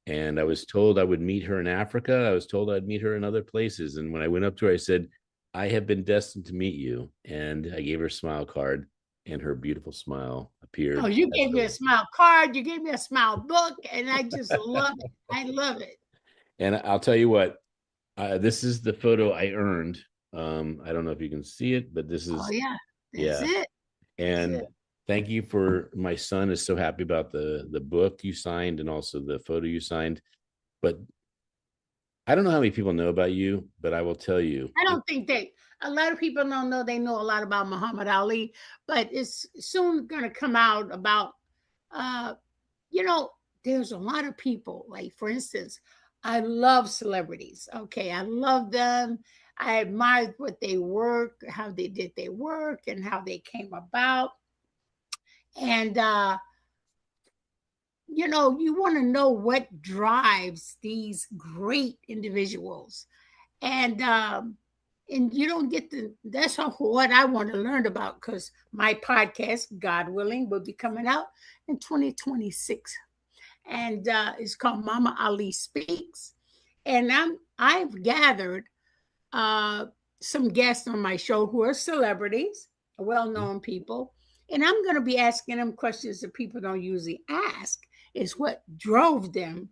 And I was told I would meet her in Africa. I was told I'd meet her in other places. And when I went up to her, I said, I have been destined to meet you. And I gave her a smile card, and her beautiful smile appeared. Oh, you gave me a smile card. You gave me a smile book. And I just love it. I love it. And I'll tell you what, this is the photo I earned. I don't know if you can see it, but this is. Oh, yeah. That's it. And That's it. Thank you for, my son is so happy about the book you signed and also the photo you signed. But I don't know how many people know about you, but I will tell you. I don't think a lot of people don't know. They know a lot about Muhammad Ali, but it's soon going to come out about, there's a lot of people, like, for instance, I love celebrities. Okay. I love them. I admire what they work, how they did their work and how they came about. And, you want to know what drives these great individuals. And you don't get that's what I want to learn about, because my podcast, God willing, will be coming out in 2026. And it's called Mama Ali Speaks. And I've gathered some guests on my show who are celebrities, well-known people. And I'm going to be asking them questions that people don't usually ask, is what drove them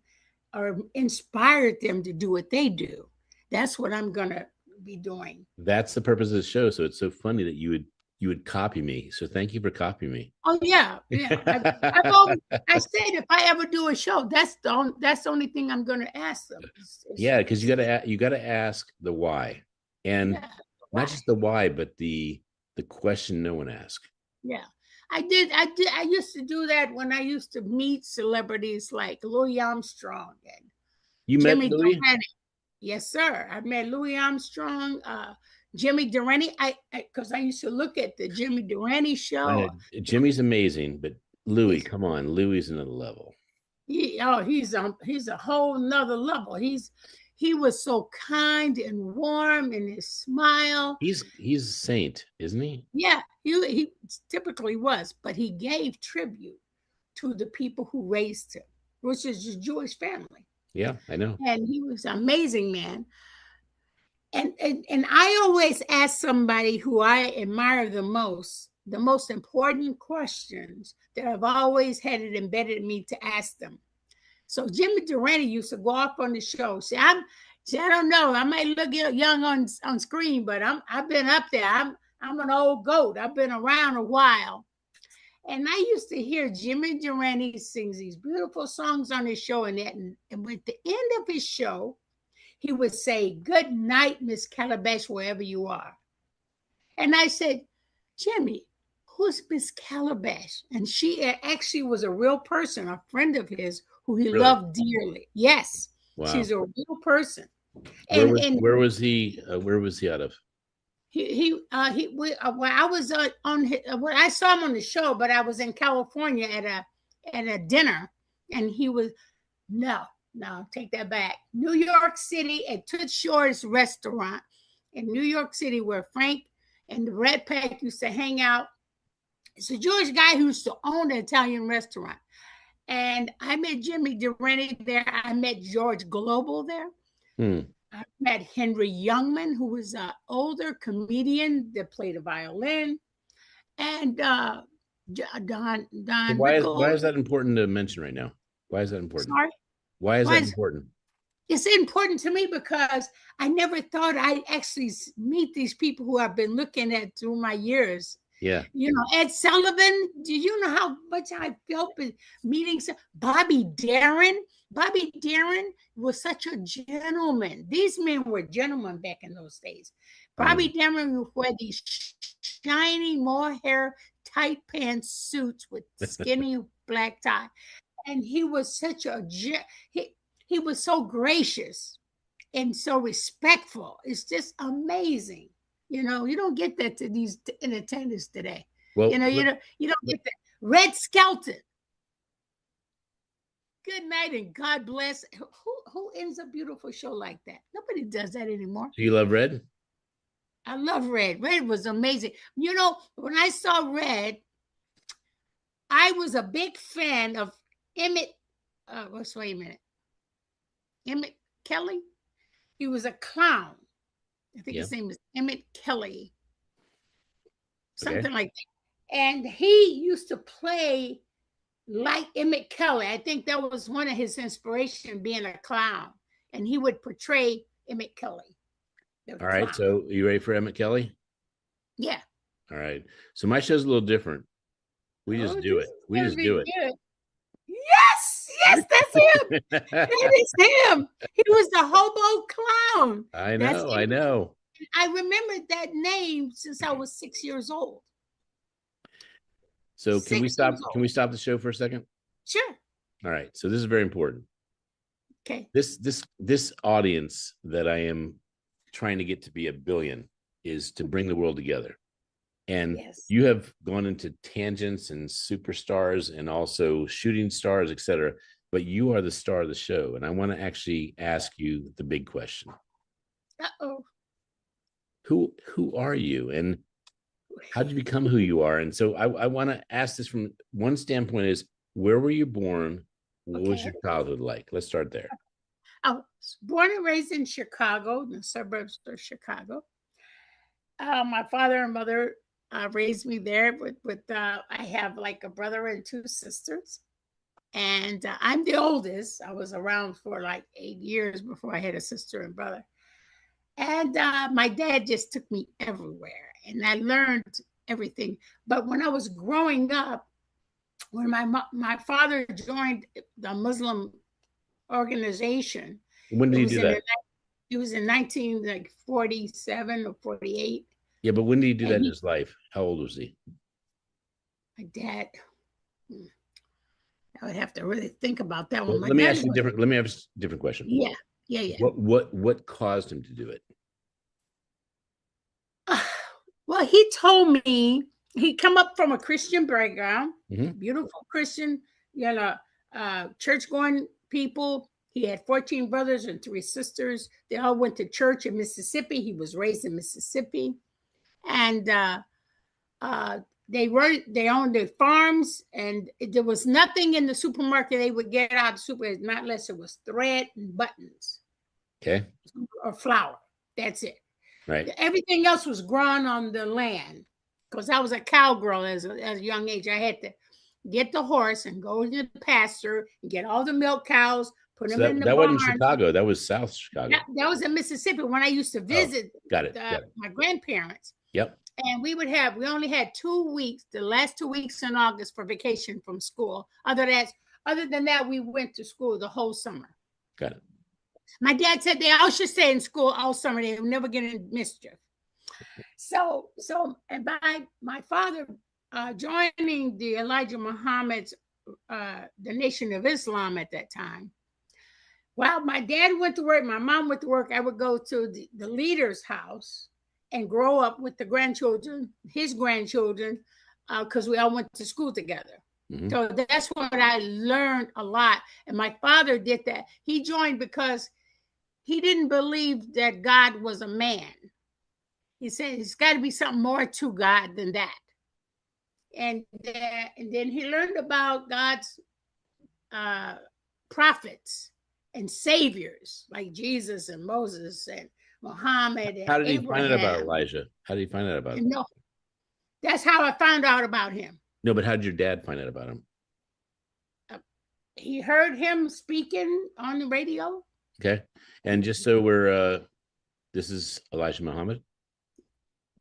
or inspired them to do what they do. That's what I'm going to be doing. That's the purpose of the show. So it's so funny that you would copy me. So thank you for copying me. Oh, yeah. I said, if I ever do a show, that's the only thing I'm going to ask them. Yeah, because you got to ask the why. And not just the why, but the question no one asked. Yeah, I used to do that when I used to meet celebrities like Louis Armstrong and you Jimmy met Louis? Durante. Yes, sir. I met Louis Armstrong, Jimmy Durante. Because I used to look at the Jimmy Durante show. Jimmy's amazing, but Louis, come on, Louis is another level. He's a whole nother level. He was so kind and warm in his smile. He's a saint, isn't he? Yeah, he typically was, but he gave tribute to the people who raised him, which is his Jewish family. Yeah, I know. And he was an amazing man. And I always ask somebody who I admire the most important questions that I've always had it embedded in me to ask them. So Jimmy Durante used to go off on the show. I don't know. I might look young on screen, but I've been up there. I'm an old goat. I've been around a while. And I used to hear Jimmy Durante sing these beautiful songs on his show, and at the end of his show, he would say, "Good night, Miss Calabash, wherever you are." And I said, "Jimmy, who's Miss Calabash?" And she actually was a real person, a friend of his who he loved dearly. Yes, wow. She's a real person. Where was he out of? I was I saw him on the show, but I was in California at a dinner, and he was no, take that back. New York City at Toots Shor's restaurant in New York City, where Frank and the Red Pack used to hang out. It's a Jewish guy who used to own an Italian restaurant. And I met Jimmy Durante there. I met George Global there. I met Henry Youngman, who was an older comedian that played a violin. And Don. Why is that important to mention right now? Why is that important? Sorry? Why is that important? It's important to me because I never thought I'd actually meet these people who I've been looking at through my years. Yeah. Ed Sullivan, do you know how much I felt meeting Bobby Darin? Bobby Darin was such a gentleman. These men were gentlemen back in those days. Bobby Darin would wear these shiny mohair, tight pants suits with skinny black tie. And he was such he was so gracious and so respectful. It's just amazing. You know, you don't get that to these entertainers today. Well, you don't get that. Red Skelton. Good night and God bless. Who ends a beautiful show like that? Nobody does that anymore. do you love Red? I love Red. Red was amazing. You know, when I saw Red, I was a big fan of Emmett. Wait a minute. Emmett Kelly. He was a clown. I think his name was Emmett Kelly. Something like that. And he used to play like Emmett Kelly. I think that was one of his inspiration, being a clown. And he would portray Emmett Kelly. All right. Clown. So you ready for Emmett Kelly? Yeah. All right. So my show's a little different. We just do it. We just do it. Good. Yes, that's him. That is him. He was the hobo clown. I know. I remembered that name since I was 6 years old. So can we stop the show for a second? Sure. All right. So this is very important. Okay. This audience that I am trying to get to be 1 billion is to bring the world together. And you have gone into tangents and superstars and also shooting stars, etc. But you are the star of the show. And I want to actually ask you the big question. Uh-oh. Who are you? And how did you become who you are? And so I want to ask this from one standpoint is, where were you born? What was your childhood like? Let's start there. I was born and raised in Chicago, in the suburbs of Chicago. My father and mother raised me there with I have like a brother and 2 sisters. And I'm the oldest. I was around for like 8 years before I had a sister and brother. And my dad just took me everywhere, and I learned everything. But when I was growing up, when my father joined the Muslim organization, when did he do that? It was in 1947 or 48. Yeah, but when did he do that in his life? How old was he? My dad. I would have to really think about that one. Well, let me ask you a different question. Yeah. What caused him to do it? Well, he told me he come up from a Christian background, beautiful Christian, church going people. He had 14 brothers and 3 sisters. They all went to church in Mississippi. He was raised in Mississippi, and they owned their farms, and there was nothing in the supermarket they would get out of the super, not unless it was thread and buttons. Okay. Or flour. That's it. Right. Everything else was grown on the land. Because I was a cowgirl as a young age. I had to get the horse and go to the pasture and get all the milk cows, put them in the barn. That wasn't Chicago. That was South Chicago. That was in Mississippi when I used to visit my grandparents. Yep. And we only had 2 weeks, the last 2 weeks in August for vacation from school. Other than that, we went to school the whole summer. Got it. My dad said they all should stay in school all summer. They would never get in mischief. So, and by my father joining the Elijah Muhammad's, the Nation of Islam at that time, while my dad went to work, my mom went to work, I would go to the leader's house and grow up with the grandchildren, his grandchildren, because we all went to school together. Mm-hmm. So that's what I learned a lot. And my father did that. He joined because he didn't believe that God was a man. He said it's got to be something more to God than that. And then he learned about God's prophets and saviors like Jesus and Moses and Muhammad. And how did he Abraham. find out about Elijah? How did he find out about him? No, that's how I found out about him. No, but how did your dad find out about him? He heard him speaking on the radio. Okay. And just so we're, this is Elijah Muhammad?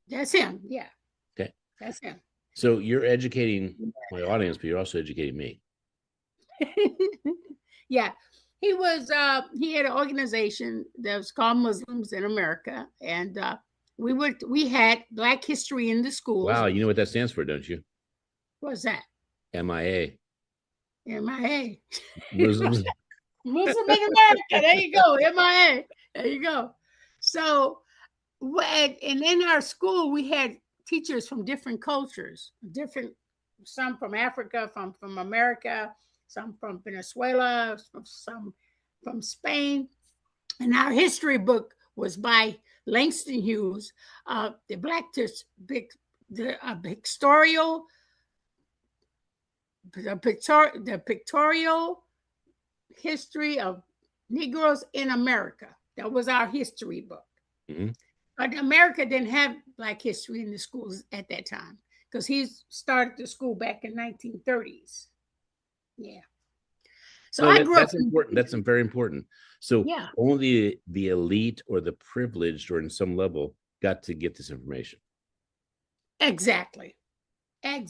That's him. Yeah. Okay. That's him. So you're educating my audience, but you're also educating me. Yeah. He had an organization that was called Muslims in America. And we had Black history in the schools. Wow. You know what that stands for, don't you? What's that? MIA. MIA. Muslims. Muslim in America. There you go. MIA. There you go. So and in our school, we had teachers from different cultures, some from Africa, from America, some from Venezuela, some from Spain. And our history book was by Langston Hughes, the pictorial, the pictorial history of Negroes in America. That was our history book. Mm-hmm. But America didn't have Black history in the schools at that time because he started the school back in 1930s. Yeah. So No, I grew that's up. important. That's very important. So Yeah. only the elite or the privileged, or in some level, got to get this information. Exactly. And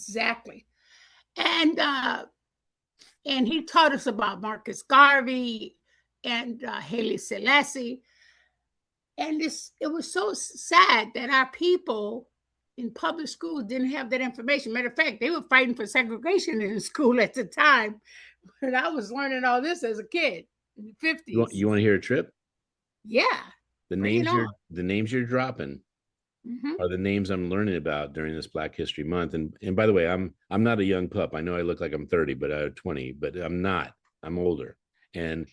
he taught us about Marcus Garvey and Haile Selassie. And it was so sad that our people in public schools didn't have that information. Matter of fact, they were fighting for segregation in the school at the time. And I was learning all this as a kid in the 50s. You want to hear a trip? Yeah. The names you're dropping are the names I'm learning about during this Black History Month. And by the way, I'm not a young pup. I know I look like I'm 30, but I'm 20, but I'm not. I'm older. And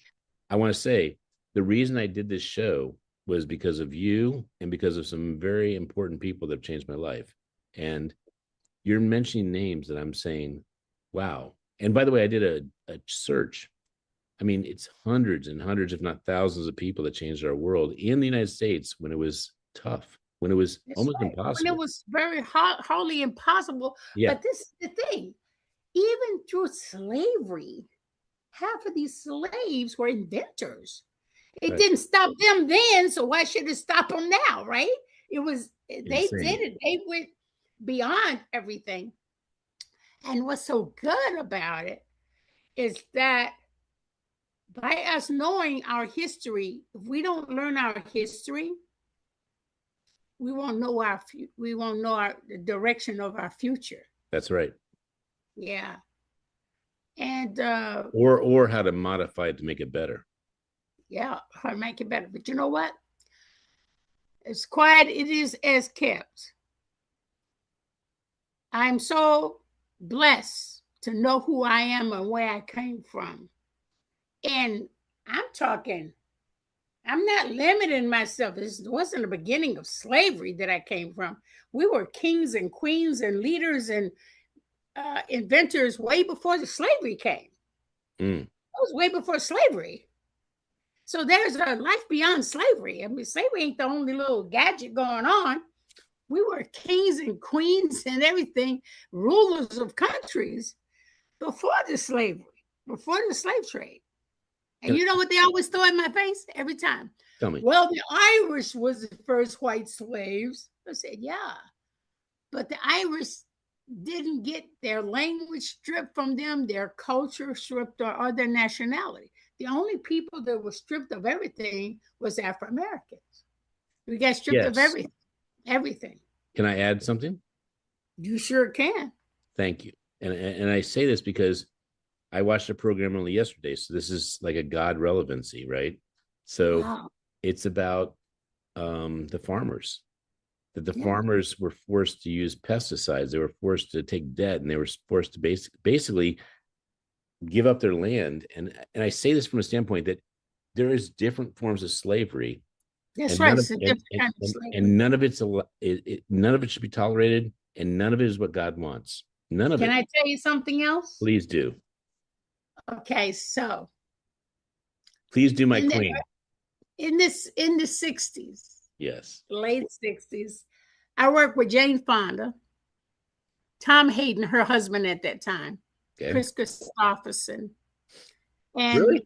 I want to say the reason I did this show was because of you and because of some very important people that have changed my life. And you're mentioning names that I'm saying, wow. And by the way, I did a search. I mean, it's hundreds and hundreds, if not thousands of people that changed our world in the United States when it was tough, when it was almost impossible. When it was very hardly impossible. Yeah. But this is the thing. Even through slavery, half of these slaves were inventors. It didn't stop them then, so why should it stop them now, right? They did it. They went beyond everything. And what's so good about it is that by us knowing our history, if we don't learn our history, we won't know the direction of our future. That's right. Yeah. And or how to modify it to make it better. Yeah, how to make it better. But you know what? As quiet it is as kept. I'm so blessed to know who I am and where I came from. And I'm not limiting myself. This wasn't the beginning of slavery that I came from. We were kings and queens and leaders and inventors way before the slavery came. It was way before slavery. So there's a life beyond slavery. I mean, slavery ain't the only little gadget going on. We were kings and queens and everything, rulers of countries before the slavery, before the slave trade. And you know what they always throw in my face every time? Tell me. Well, the Irish was the first white slaves. I said, yeah. But the Irish didn't get their language stripped from them, their culture stripped, or their nationality. The only people that were stripped of everything was Afro-Americans. We got stripped of everything. Can I add something? You sure can. Thank you. And I say this because I watched a program only yesterday. So this is like a God relevancy, right? So it's about the farmers. That the farmers were forced to use pesticides. They were forced to take debt, and they were forced to basically give up their land. And I say this from a standpoint that there is different forms of slavery. That's right. It's a different kind of slavery. And none of none of it should be tolerated, and none of it is what God wants. None of it. Can I tell you something else? Please do. Okay, so please do, my queen. In the 60s. Yes. Late 60s. I worked with Jane Fonda, Tom Hayden, her husband at that time, Chris Christopherson, and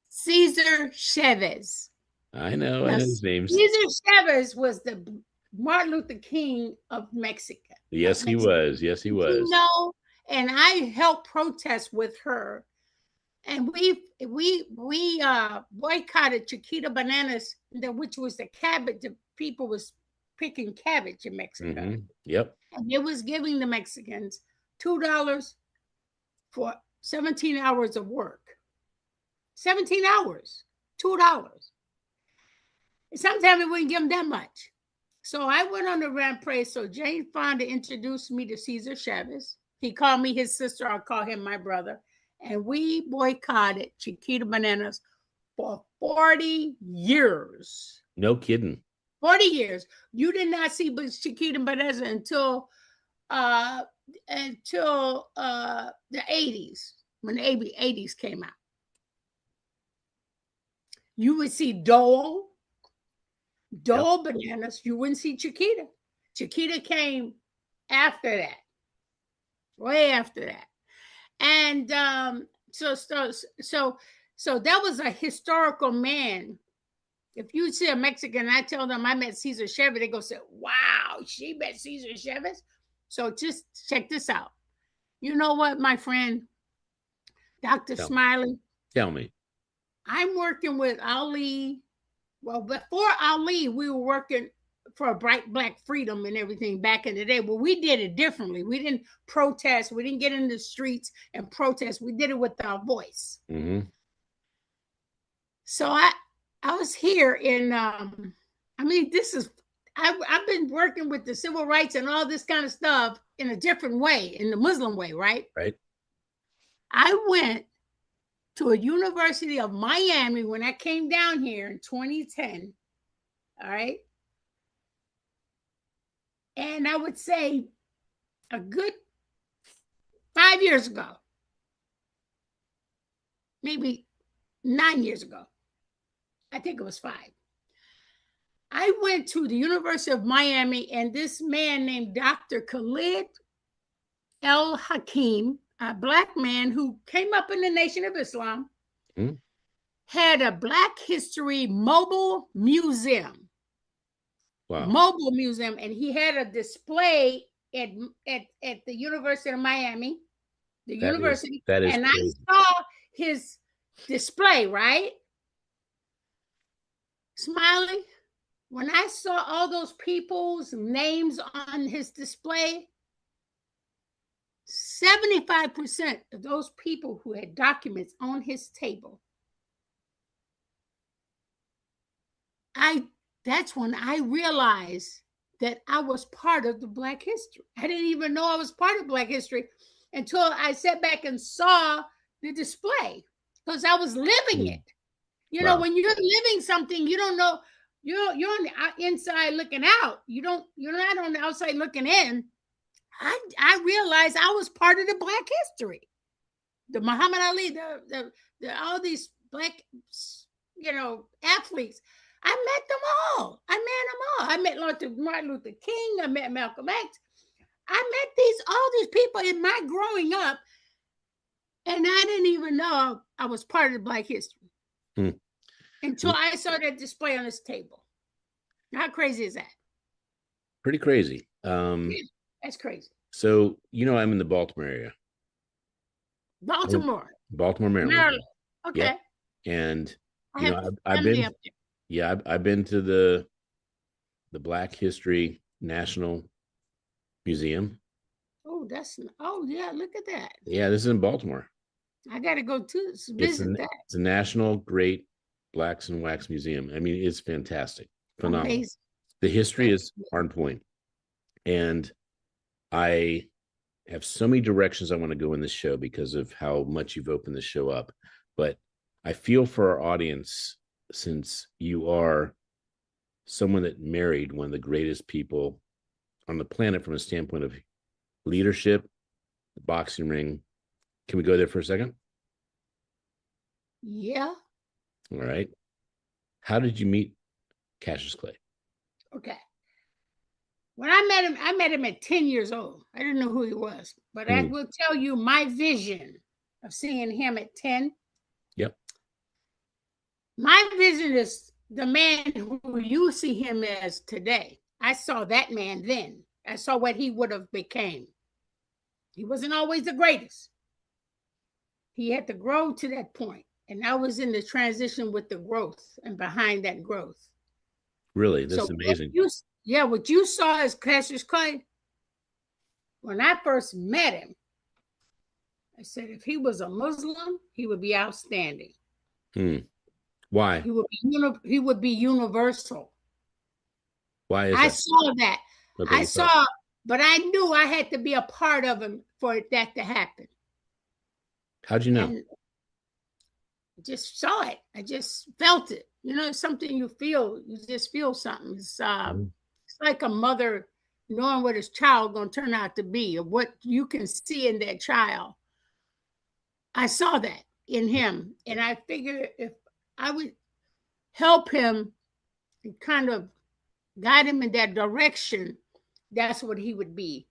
Cesar Chavez. I know his name. Cesar Chavez was the Martin Luther King of Mexico. Yes, he was. Yes, he was. You know, and I helped protest with her. And we boycotted Chiquita bananas, which was the cabbage. The people was picking cabbage in Mexico. Mm-hmm. Yep. And it was giving the Mexicans $2 for 17 hours of work. 17 hours, $2. And sometimes it wouldn't give them that much. So I went on the rampage. So Jane Fonda introduced me to Cesar Chavez. He called me his sister. I call him my brother. And we boycotted Chiquita Bananas for 40 years. No kidding. 40 years. You did not see Chiquita Bananas until the 80s, when the 80s came out. You would see Dole Bananas. You wouldn't see Chiquita. Chiquita came after that, way after that. And so that was a historical man. If you see a Mexican, I tell them I met Cesar Chavez, they go say, wow, she met Cesar Chavez. So just check this out. You know what, my friend, Dr. Smiley? Tell me. I'm working with Ali. Well, before Ali, we were working for a bright black freedom and everything back in the day. Well, we did it differently. We didn't protest. We didn't get in the streets and protest. We did it with our voice. Mm-hmm. So I was here in, this is, I've been working with the civil rights and all this kind of stuff in a different way, in the Muslim way, right? Right. I went to a University of Miami when I came down here in 2010. All right. And I would say a good 5 years ago, maybe 9 years ago, I think it was 5. I went to the University of Miami, and this man named Dr. Khalid El Hakim, a black man who came up in the Nation of Islam, had a Black History mobile museum. Wow. Mobile museum, and he had a display at the University of Miami, and crazy. I saw his display, right? Smiley, when I saw all those people's names on his display, 75% of those people who had documents on his table, that's when I realized that I was part of the Black history. I didn't even know I was part of Black history until I sat back and saw the display, because I was living it. You know, when you're living something, you don't know, you're on the inside looking out. You're not on the outside looking in. I realized I was part of the Black history. The Muhammad Ali, the all these Black, athletes. I met them all. I met Martin Luther King. I met Malcolm X. I met all these people in my growing up, and I didn't even know I was part of the Black history until I saw that display on this table. How crazy is that? Pretty crazy. That's crazy. So, I'm in the Baltimore area. Baltimore, Maryland. Okay. Yep. And I've been. Yeah, I've been to the Black History National Museum. Oh, yeah, look at that. Yeah, this is in Baltimore. I got to go to visit that. It's a National Great Blacks and Wax Museum. I mean, it's fantastic. Phenomenal. Amazing. The history is on point. And I have so many directions I want to go in this show because of how much you've opened the show up. But I feel for our audience, since you are someone that married one of the greatest people on the planet from a standpoint of leadership, the boxing ring. Can we go there for a second? Yeah. All right. How did you meet Cassius Clay? Okay. When I met him at 10 years old. I didn't know who he was, but I will tell you my vision of seeing him at 10. Yep. My vision is the man who you see him as today. I saw that man then. I saw what he would have became. He wasn't always the greatest. He had to grow to that point. And I was in the transition with the growth and behind that growth. Really? That's amazing. What you saw as Cassius Clay, when I first met him, I said if he was a Muslim, he would be outstanding. Why? He would be universal. Why is I that? saw that. Okay, I you saw it. saw, but I knew I had to be a part of him for that to happen. How'd you know? And just saw it. I just felt it. You know, it's something you feel. You just feel something. It's like a mother knowing what his child going to turn out to be, or what you can see in that child. I saw that in him, and I figured if I would help him and kind of guide him in that direction, that's what he would be.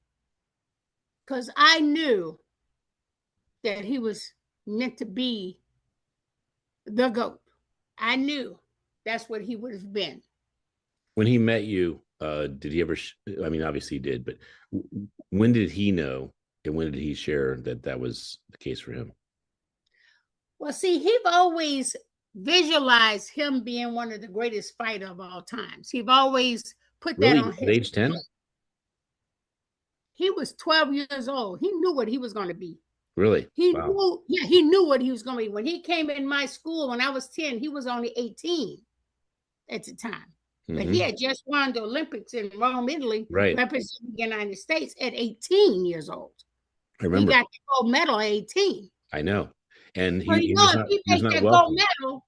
Because I knew that he was meant to be the GOAT. I knew that's what he would have been. When he met you, did he ever? I mean, obviously he did, but when did he know, and when did he share that that was the case for him? Well, see, he've always visualized him being one of the greatest fighters of all times. He've always put that Really, on at his. age 10? He was 12 years old. He knew what he was going to be. Really? He Wow. knew, yeah, he knew what he was going to be. When he came in my school when I was 10, he was only 18 at the time. But he had just won the Olympics in Rome, Italy, Right. representing the United States at 18 years old. I remember. He got the gold medal at 18. I know. And But he you was know, not, if he was he not makes that gold welcome. medal,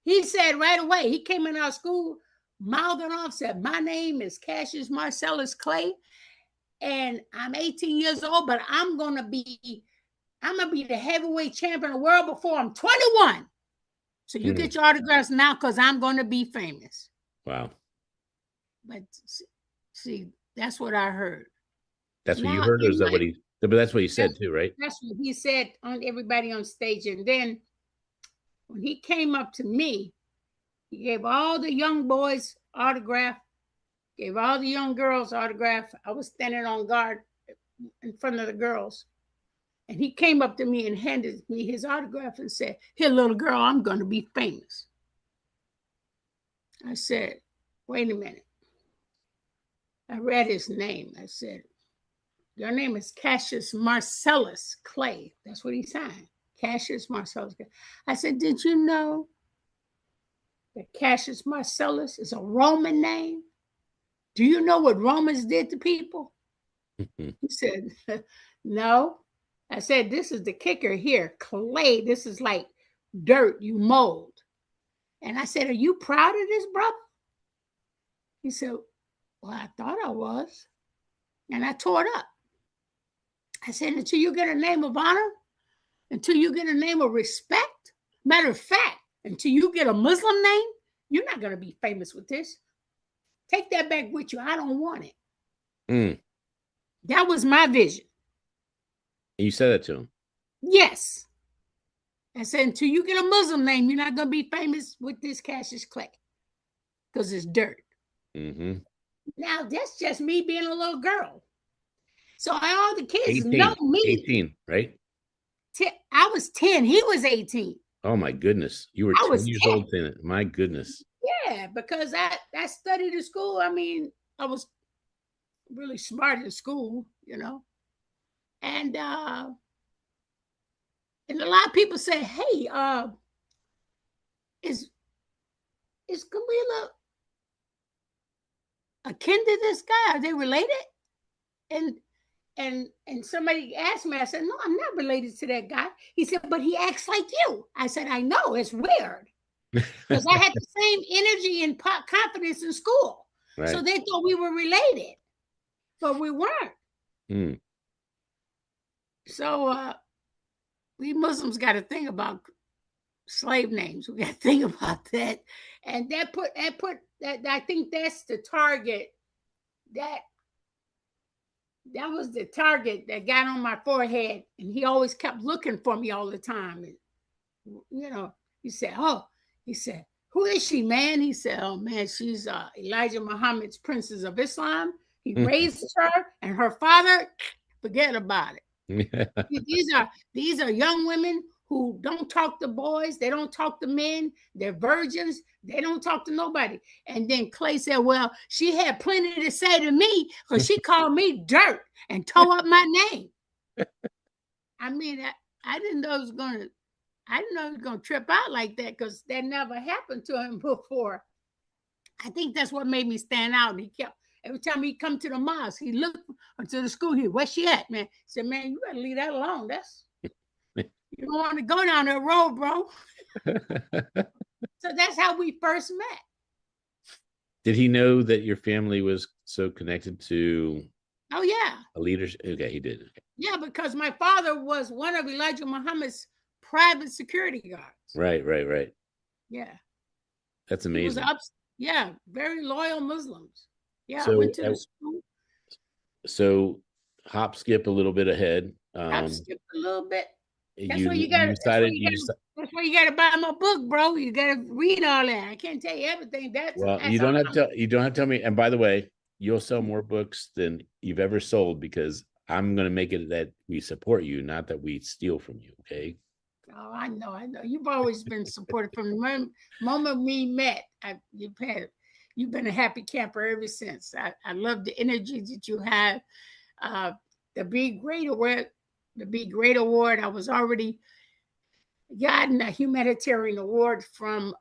he said right away, he came in our school, mouthing off, said, "My name is Cassius Marcellus Clay, and I'm 18 years old, but I'm gonna be the heavyweight champion of the world before I'm 21. So you get your autographs now because I'm gonna be famous." Wow. But see, that's what I heard. That's what you Now, heard, or is that what he? But that's what he said too, right? That's what he said on everybody on stage. And then when he came up to me, he gave all the young boys autograph, gave all the young girls autograph. I was standing on guard in front of the girls. And he came up to me and handed me his autograph and said, "Here, little girl, I'm going to be famous." I said, "Wait a minute." I read his name. I said, "Your name is Cassius Marcellus Clay." That's what he signed. Cassius Marcellus Clay. I said, "Did you know that Cassius Marcellus is a Roman name? Do you know what Romans did to people?" He said, "No." I said, "This is the kicker here. Clay, this is like dirt you mold." And I said, "Are you proud of this, brother?" He said, "Well, I thought I was." And I tore it up. I said, "Until you get a name of honor, until you get a name of respect, matter of fact, until you get a Muslim name, you're not going to be famous with this. Take that back with you. I don't want it." That was my vision. And you said that to him? Yes. I said, "Until you get a Muslim name, you're not going to be famous with this Cassius Clay because it's dirt." Now, that's just me being a little girl. So all the kids 18, know me. 18, right? I was 10. He was 18. Oh, my goodness. You were I 10 was years 10. old then. My goodness. Yeah, because I studied in school. I mean, I was really smart in school, you know. And a lot of people say, "Hey, is Galila akin to this guy? Are they related?" And somebody asked me, I said, "No, I'm not related to that guy." He said, "But he acts like you." I said, "I know, it's weird." Because I had the same energy and confidence in school. Right. So they thought we were related, but we weren't. So we Muslims got to think about slave names. We got to think about that. And that I think that's the target that was the target that got on my forehead. And he always kept looking for me all the time. And, you know, he said, "Who is she, man?" He said, "Oh, man, she's Elijah Muhammad's Princess of Islam. He raised her, and her father, forget about it." These are young women who don't talk to boys. They don't talk to men. They're virgins. They don't talk to nobody. And then Clay said, "Well, she had plenty to say to me because she called me dirt and tore up my name." I mean, I didn't know it was going to. I didn't know he was going to trip out like that because that never happened to him before. I think that's what made me stand out. And he kept, every time he come to the mosque, he looked to the school here. Where's she at, man? He said, man, you better leave that alone. That's, you don't want to go down that road, bro. So that's how we first met. Did he know that your family was so connected to Oh, yeah. a leadership? Okay, he did. Okay. Yeah, because my father was one of Elijah Muhammad's private security guards. Right. Yeah. That's He was amazing. yeah, very loyal Muslims. Yeah, I So, went to the school. So hop, skip a little bit ahead. I skipped a little bit. That's You where you got. you decided you just That's where you got to buy my book, bro. You got to read all that. I can't tell you everything. well, you don't have to tell me. And by the way, you'll sell more books than you've ever sold because I'm going to make it that we support you, not that we steal from you. Okay. Oh, I know. You've always been supported from the moment we met. You've been a happy camper ever since. I love the energy that you have. The Be Great Award. The Be Great Award. I was already gotten a humanitarian award from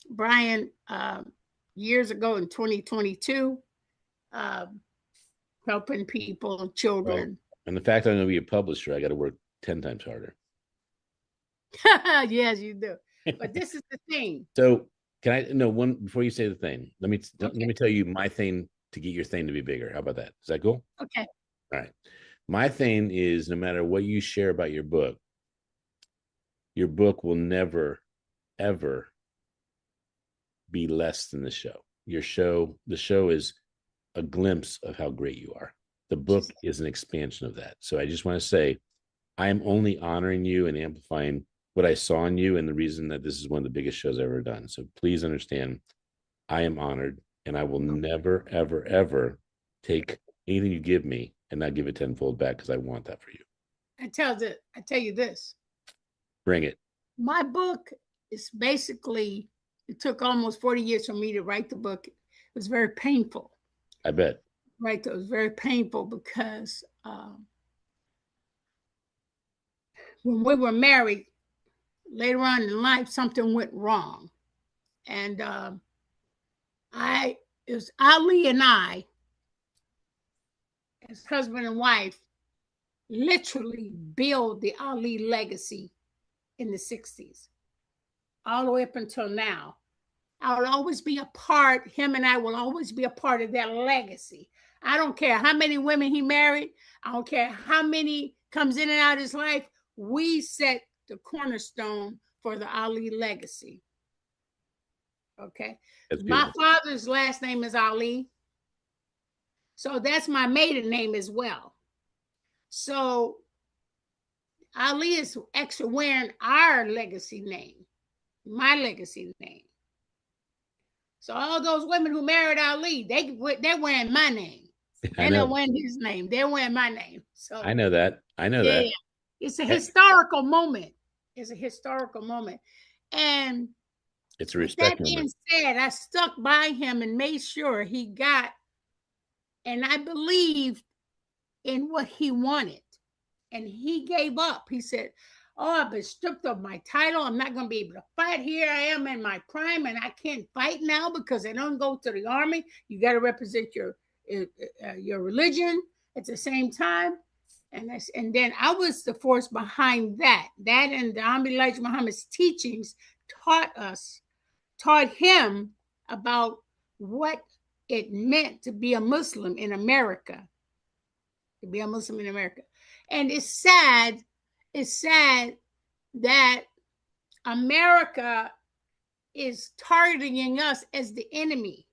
Brian years ago in 2022, helping people and children. Well, and the fact I'm going to be a publisher, I got to work 10 times harder. Yes, you do. But this is the thing. So can I no one before you say the thing? Let me tell you my thing to get your thing to be bigger. How about that? Is that cool? Okay. All right. My thing is no matter what you share about your book will never, ever be less than the show. The show is a glimpse of how great you are. The book is an expansion of that. So I just want to say, I am only honoring you and amplifying what I saw in you and the reason that this is one of the biggest shows I've ever done. So please understand, I am honored and I will never, ever, ever take anything you give me and not give it tenfold back because I want that for you. I tell you this. Bring it. My book is basically, it took almost 40 years for me to write the book. It was very painful. I bet. Right. It was very painful because when we were married, later on in life, something went wrong. And it was Ali and I, as husband and wife, literally build the Ali legacy in the 60s, all the way up until now. I will always be a part, him and I will always be a part of that legacy. I don't care how many women he married. I don't care how many comes in and out of his life. We set the cornerstone for the Ali legacy. Okay. My father's last name is Ali. So that's my maiden name as well. So Ali is actually wearing our legacy name, my legacy name. So all those women who married Ali, they're wearing my name. They're not wearing his name. They're wearing my name. So I know that. That. It's a historical moment. It's a historical moment. And it's a respect moment. That being said, I stuck by him and made sure he got, and I believed in what he wanted. And he gave up. He said, oh, I've been stripped of my title. I'm not going to be able to fight. Here I am in my prime, and I can't fight now because I don't go to the army. You got to represent your religion at the same time. And then I was the force behind that. That and the Elijah Muhammad's teachings taught him about what it meant to be a Muslim in America. To be a Muslim in America. And it's sad that America is targeting us as the enemy.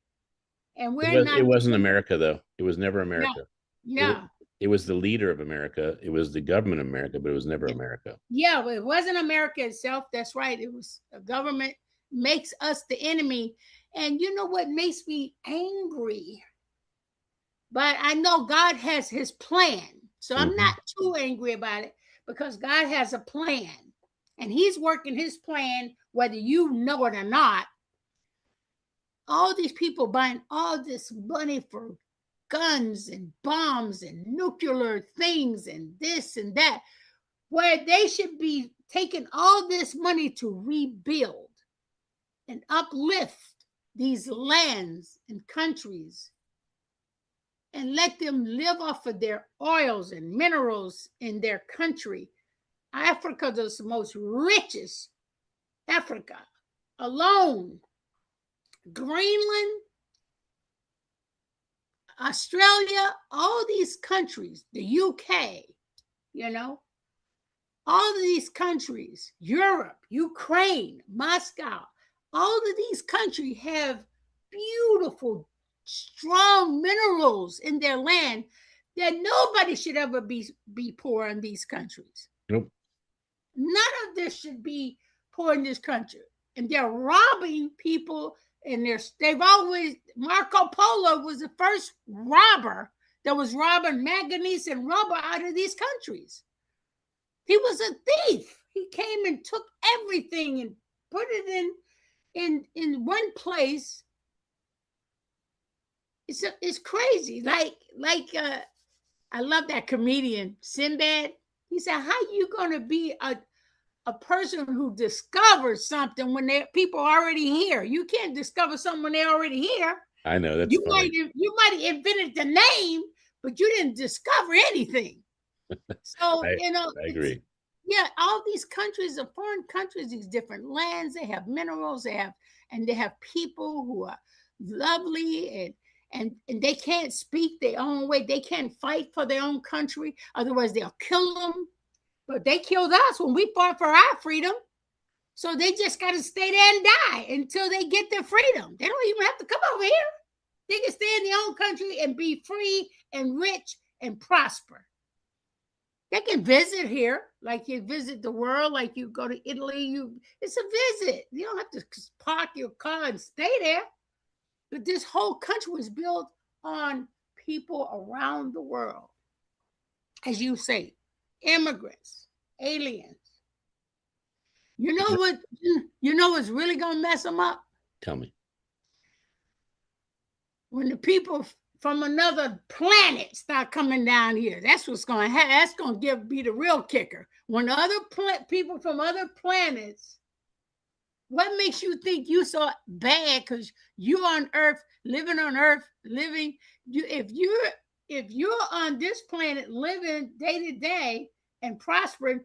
And it wasn't America, though. It was never America. No. It was the leader of America. It was the government of America, but it was never America. Yeah, well, it wasn't America itself. That's right. It was the government makes us the enemy. And you know what makes me angry? But I know God has his plan. So I'm not too angry about it because God has a plan. And he's working his plan, whether you know it or not. All these people buying all this money for guns and bombs and nuclear things and this and that, where they should be taking all this money to rebuild and uplift these lands and countries and let them live off of their oils and minerals in their country. Africa is the most richest. Africa alone, Greenland, Australia, all these countries, the UK, you know, all of these countries, Europe, Ukraine, Moscow, all of these countries have beautiful, strong minerals in their land that nobody should ever be poor in these countries. Nope. None of this should be poor in this country. And they're robbing people, and they've always, Marco Polo was the first robber that was robbing manganese and rubber out of these countries. He was a thief. He came and took everything and put it in one place. It's crazy. I love that comedian Sinbad. He said, "How you gonna be a person who discovers something when people are already here? You can't discover something when they're already here. I know that's you funny. you might have invented the name, but you didn't discover anything." So I agree. Yeah, all these countries, the foreign countries, these different lands, they have minerals, they have people who are lovely and they can't speak their own way. They can't fight for their own country. Otherwise, they'll kill them. But they killed us when we fought for our freedom. So they just got to stay there and die until they get their freedom. They don't even have to come over here. They can stay in their own country and be free and rich and prosper. They can visit here, like you visit the world, like you go to Italy. It's a visit. You don't have to park your car and stay there. But this whole country was built on people around the world. As you say, immigrants, aliens. You know what? You know what's really gonna mess them up? Tell me. When the people from another planet start coming down here, that's what's gonna happen. That's gonna be the real kicker. When other people from other planets, what makes you think you so bad? Because you're on Earth, living on Earth, living. If you're on this planet, living day to day and prospering,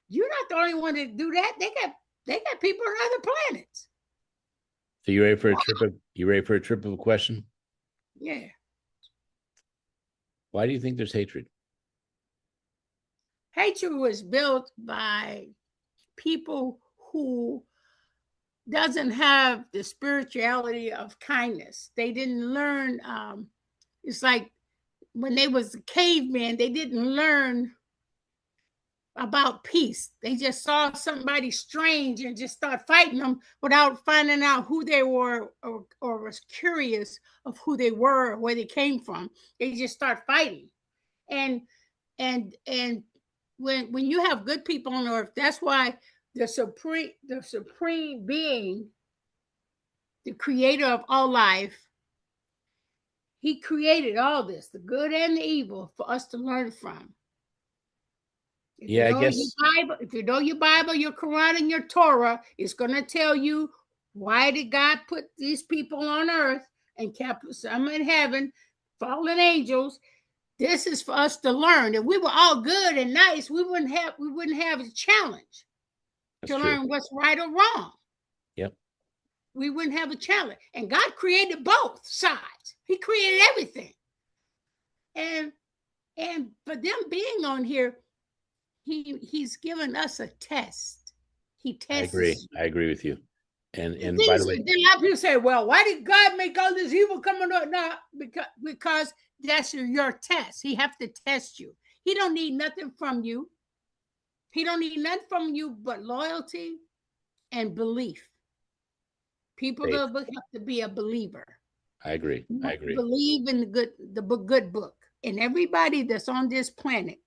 you're not the only one to do that. They got people on other planets. So you ready for a trip? You ready for a trip of a question? Yeah. Why do you think there's hatred? Hatred was built by people who doesn't have the spirituality of kindness. They didn't learn. It's like when they was cavemen, they didn't learn about peace. They just saw somebody strange and just start fighting them without finding out who they were or was curious of who they were or where they came from. They just start fighting. And when you have good people on earth, that's why the supreme being, the creator of all life, he created all this, the good and the evil, for us to learn from. If Yeah, you know I guess. if you know your Bible, your Quran, and your Torah, it's going to tell you why did God put these people on earth and kept some in heaven, fallen angels. This is for us to learn. If we were all good and nice, we wouldn't have a challenge to learn what's right or wrong. Yep. We wouldn't have a challenge. And God created both sides. He created everything. And for them being on here, he's given us a test. He tests. I agree with you. And the by the way, a lot of people say, well, why did God make all this evil coming up? No, because that's your test. He have to test you. He don't need nothing from you. He don't need nothing from you but loyalty and belief. People have to be a believer. I agree. Believe in the good book. And everybody that's on this planet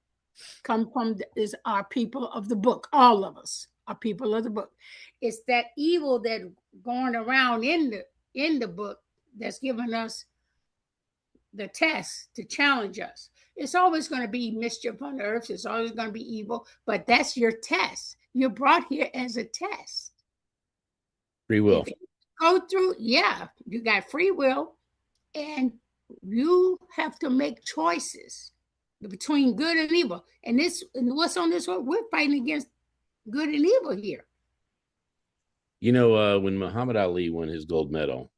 is our people of the book. All of us are people of the book. It's that evil that going around in the book that's giving us the test to challenge us. It's always going to be mischief on earth. It's always going to be evil, but that's your test. You're brought here as a test. Free will. If you go through, yeah, you got free will, and you have to make choices between good and evil. And what's on this one? We're fighting against good and evil here. When Muhammad Ali won his gold medal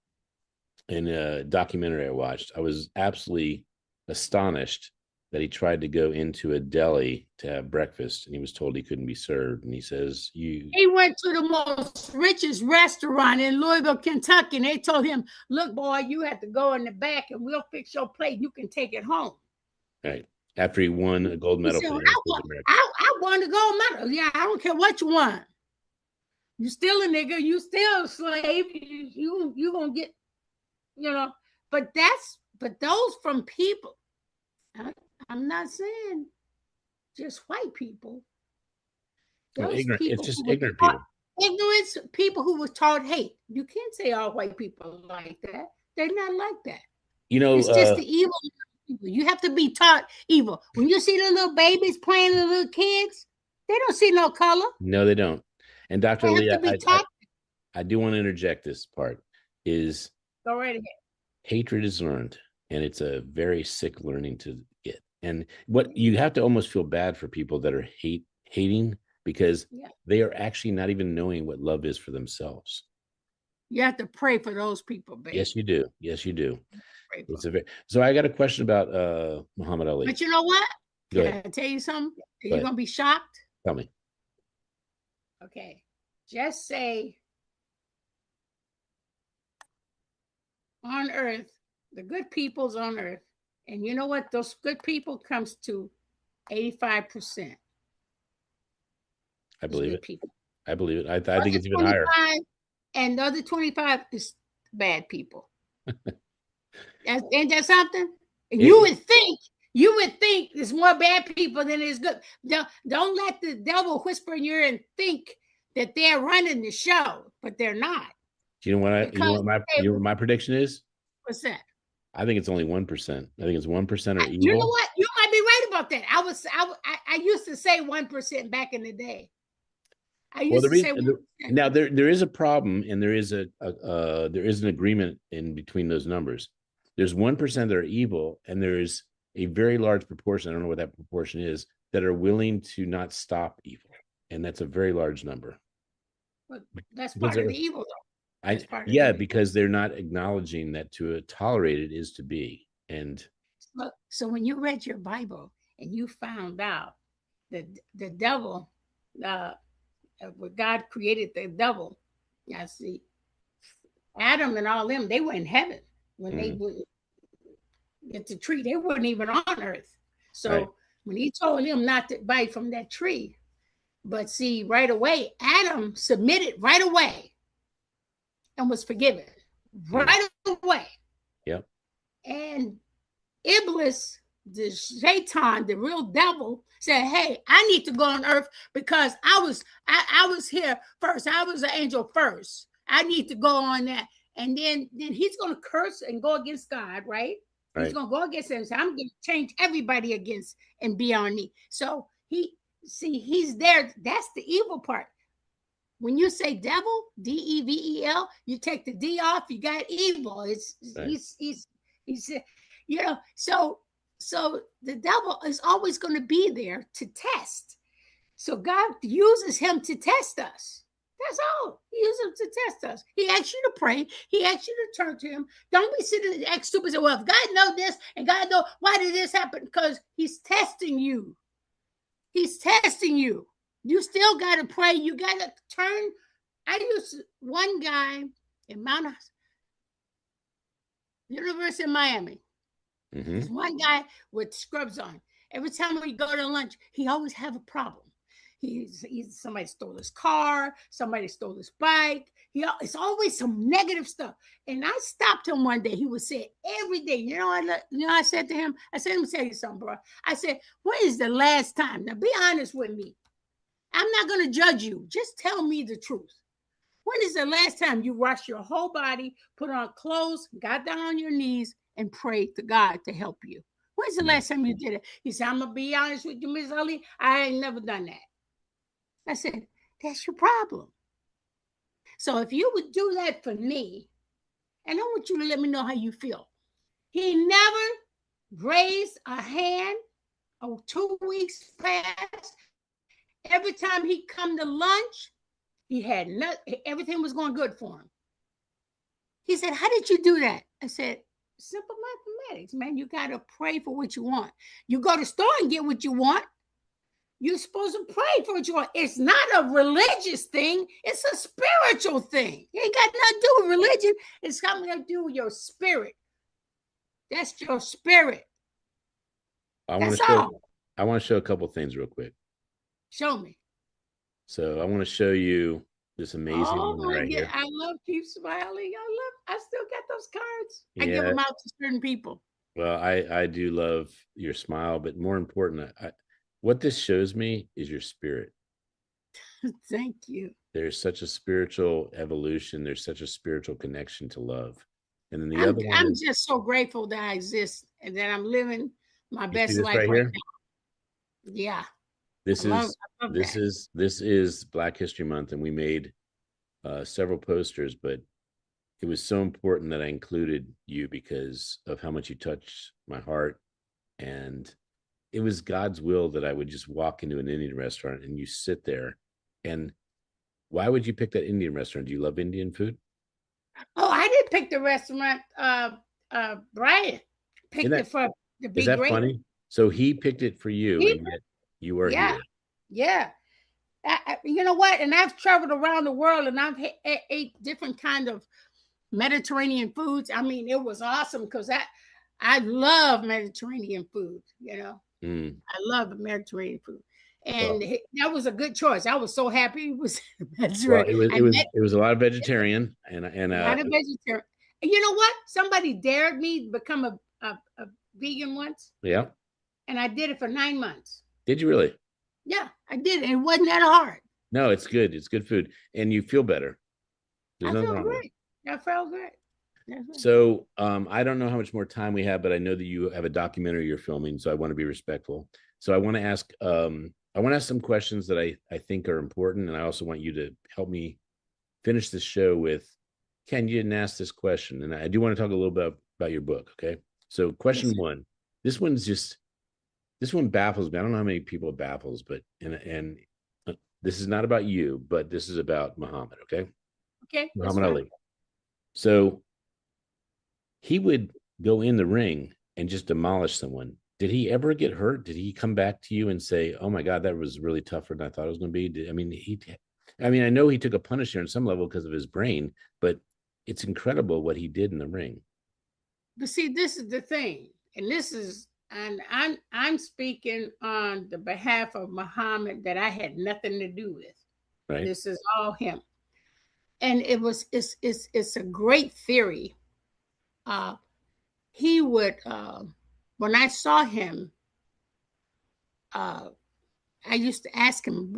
in a documentary I watched, I was absolutely astonished that he tried to go into a deli to have breakfast and he was told he couldn't be served. And he says, He went to the most richest restaurant in Louisville, Kentucky, and they told him, look, boy, you have to go in the back and we'll fix your plate. You can take it home. Right. After he won a gold medal said, for the United States of America. I won the gold medal. Yeah, I don't care what you won. You still a nigga. You still a slave. You gonna get, But those from people. I'm not saying just white people. Ignorant. It's just ignorant people. Ignorance, people who were taught hate. You can't say all white people like that. They're not like that. It's just the evil people. You have to be taught evil. When you see the little babies playing the little kids, they don't see no color. No, they don't. And Dr. Lee, I do want to interject this part is go right ahead. Hatred is learned, and it's a very sick learning to get. And what you have to almost feel bad for people that are hating because they are actually not even knowing what love is for themselves. You have to pray for those people, baby. Yes, you do. Yes, you do. So I got a question about Muhammad Ali. But you know what? Go Can ahead. I tell you something? Are you going to be shocked? Tell me. Okay. Just say on earth, the good people's on earth. And you know what? Those good people comes to 85%. I believe it. People. I believe it. I think it's even higher. And the other 25 is bad people. Ain't that something? And you would think there's more bad people than there's good. Don't let the devil whisper in your ear and think that they're running the show, but they're not. Do you know what my prediction is? What's that? I think it's only 1%. I think it's 1% are evil. You know what? You might be right about that. I used to say 1% back in the day. Now there is a problem, and there is an agreement in between those numbers. There's 1% that are evil, and there is a very large proportion. I don't know what that proportion is that are willing to not stop evil, and that's a very large number. But that's part of the evil, though. Because they're not acknowledging that to tolerate it is to be. And so when you read your Bible and you found out that the devil, when God created the devil, I see Adam and all them, they were in heaven when they would get the tree. They weren't even on earth. So when he told them not to bite from that tree, but see, right away, Adam submitted right away and was forgiven right away. Yep. And Iblis, the Satan, the real devil, said, hey, I need to go on earth because I was here first. I was an angel first. I need to go on that. And then he's going to curse and go against God, right? He's going to go against him. So I'm going to change everybody against and be on me. So he's there. That's the evil part. When you say devil, D-E-V-E-L, you take the D off, you got evil. He's so the devil is always going to be there to test. So God uses him to test us. That's all. He uses him to test us. He asks you to pray. He asks you to turn to him. Don't be sitting and act stupid and say, well, if God knows this and God knows why did this happen? Because he's testing you. He's testing you. You still got to pray. You got to turn. I used one guy in University of Miami. There's one guy with scrubs on. Every time we go to lunch, he always have a problem. Somebody stole his car. Somebody stole his bike. It's always some negative stuff. And I stopped him one day. He would say every day. I said to him, let me tell you something, bro. I said, when is the last time? Now, be honest with me. I'm not going to judge you. Just tell me the truth. When is the last time you washed your whole body, put on clothes, got down on your knees, and prayed to God to help you? When's the last time you did it? He said, I'm going to be honest with you, Miss Ali. I ain't never done that. I said, that's your problem. So if you would do that for me, and I want you to let me know how you feel. He never raised a hand. Oh, 2 weeks passed. Every time he come to lunch, he had nothing. Everything was going good for him. He said, "How did you do that?" I said, "Simple mathematics, man. You got to pray for what you want. You go to the store and get what you want. You're supposed to pray for what you want. It's not a religious thing. It's a spiritual thing. It ain't got nothing to do with religion. It's something to do with your spirit. That's your spirit. That's all. I want to show a couple things real quick. Show me. So I want to show you this amazing Oh one my right God. here. I love Keep Smiling. I still got those cards. I give Yeah. them out to certain people. Well, I do love your smile, but more important, what this shows me is your spirit. Thank you. There's such a spiritual evolution. There's such a spiritual connection to love. And then the other one I'm is, just so grateful that I exist and that I'm living my you best see this life right right here? now. Yeah. This I love this that. is Black History Month, and we made several posters, but it was so important that I included you because of how much you touched my heart. And it was God's will that I would just walk into an Indian restaurant and you sit there. And why would you pick that Indian restaurant? Do you love Indian food? Oh, I didn't pick the restaurant. Brian picked Isn't it for the is Be that Great. funny? So he picked it for you, and yet you are Yeah. here. Yeah. You know what? And I've traveled around the world and I've ate different kind of Mediterranean foods. I mean, it was awesome because I love Mediterranean food, you know. I love the Mediterranean food. And Well, that was a good choice. I was so happy it was well, Mediterranean. it was a lot of vegetarian and Not a vegetarian. And you know what? Somebody dared me to become a vegan once, yeah. and I did it for 9 months. Did you really? Yeah, I did it. It wasn't that hard. No, it's good. It's good food, and you feel better. There's I nothing felt wrong with it. great. I felt great. That's right. So I don't know how much more time we have, but I know that you have a documentary you're filming, so I want to be respectful. So I want to ask some questions that I think are important, and I also want you to help me finish this show with, Ken, you didn't ask this question, and I do want to talk a little bit about your book. Okay, so question Yes, one, this one baffles me. I don't know how many people it baffles, but and this is not about you, but this is about Muhammad. Okay, okay, that's Muhammad fine. Ali. So he would go in the ring and just demolish someone. Did he ever get hurt? Did he come back to you and say, "Oh my God, that was really tougher than I thought it was going to be"? I know he took a punish on some level because of his brain, but it's incredible what he did in the ring. But see, this is the thing, and I'm speaking on the behalf of Muhammad that I had nothing to do with. Right. This is all him, and it's a great theory. He would when I saw him, I used to ask him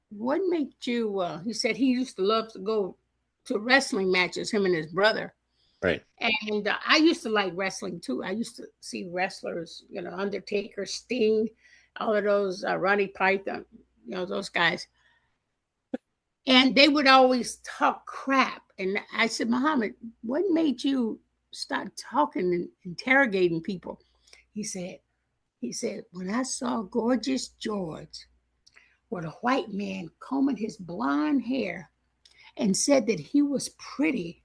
what made you. He said he used to love to go to wrestling matches. Him and his brother. Right. And I used to like wrestling too. I used to see wrestlers, you know, Undertaker, Sting, all of those, Roddy Python, you know, those guys. And they would always talk crap. And I said, Muhammad, what made you start talking and interrogating people? He said, when I saw Gorgeous George with a white man combing his blonde hair and said that he was pretty,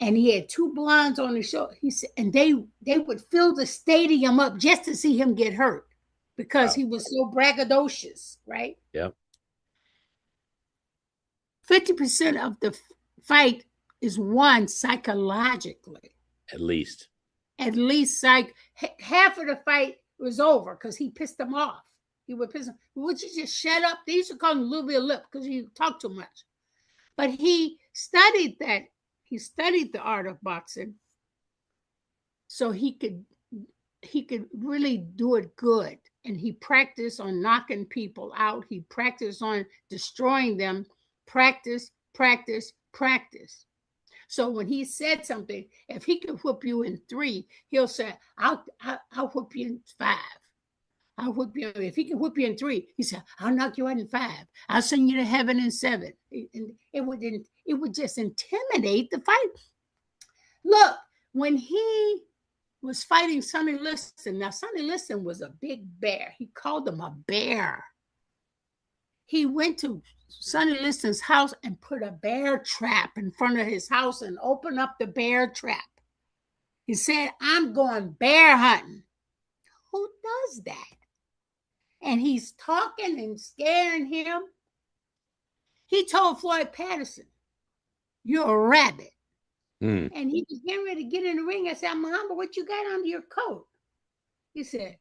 and he had two blondes on his show. He said, and they would fill the stadium up just to see him get hurt because he was so braggadocious, right? Yep. 50% of the fight is won psychologically. At least. Half of the fight was over because he pissed them off. He would piss them. Would you just shut up? They used to call him Louis Lip because he talked too much. But he studied that. He studied the art of boxing so he could really do it good. And he practiced on knocking people out. He practiced on destroying them. Practice, practice, practice. So when he said something, if he could whoop you in 3, he'll say, I'll whoop you in 5. I'll whip you. If he can whip you in 3, he said, I'll knock you out in 5. I'll send you to heaven in 7. And it would just intimidate the fight. Look, when he was fighting Sonny Liston, now Sonny Liston was a big bear. He called him a bear. He went to Sonny Liston's house and put a bear trap in front of his house and opened up the bear trap. He said, I'm going bear hunting. Who does that? And he's talking and scaring him. He told Floyd Patterson, you're a rabbit. Mm. And he was getting ready to get in the ring. I said, Muhammad, what you got under your coat? He said,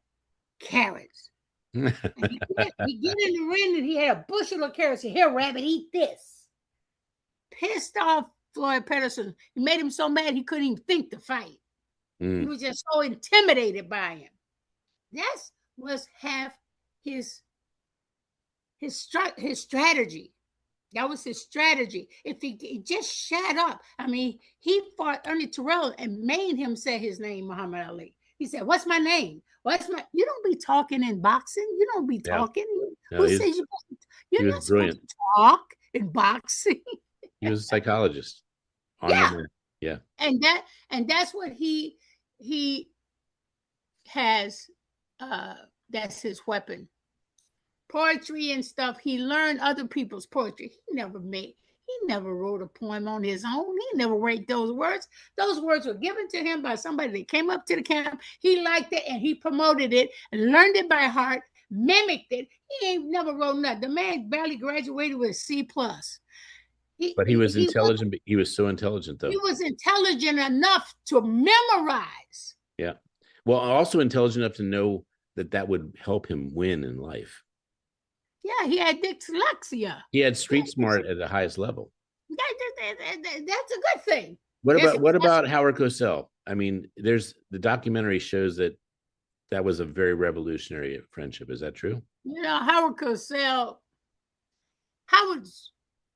carrots. And he get in the ring and he had a bushel of carrots. He said, here, rabbit, eat this. Pissed off Floyd Patterson. He made him so mad he couldn't even think to fight. He was just so intimidated by him. That was half his strategy. That was his strategy. If he just shut up. I mean, he fought Ernie Terrell and made him say his name, Muhammad Ali. He said, what's my name? You don't be talking in boxing. You don't be talking. No, who says you're not brilliant. supposed to talk in boxing? He was a psychologist. Yeah. And that's what he has. That's his weapon. Poetry and stuff. He learned other people's poetry. He never wrote a poem on his own. He never wrote those words. Those words were given to him by somebody that came up to the camp. He liked it and he promoted it and learned it by heart, mimicked it. He ain't never wrote nothing. The man barely graduated with a C+. But he was intelligent. He was so intelligent, though. He was intelligent enough to memorize. Yeah. Well, also intelligent enough to know that would help him win in life. Yeah, he had dyslexia. He had street smart at the highest level. That's a good thing. What about Howard Cosell? I mean, the documentary shows that was a very revolutionary friendship. Is that true? You know, Howard Cosell,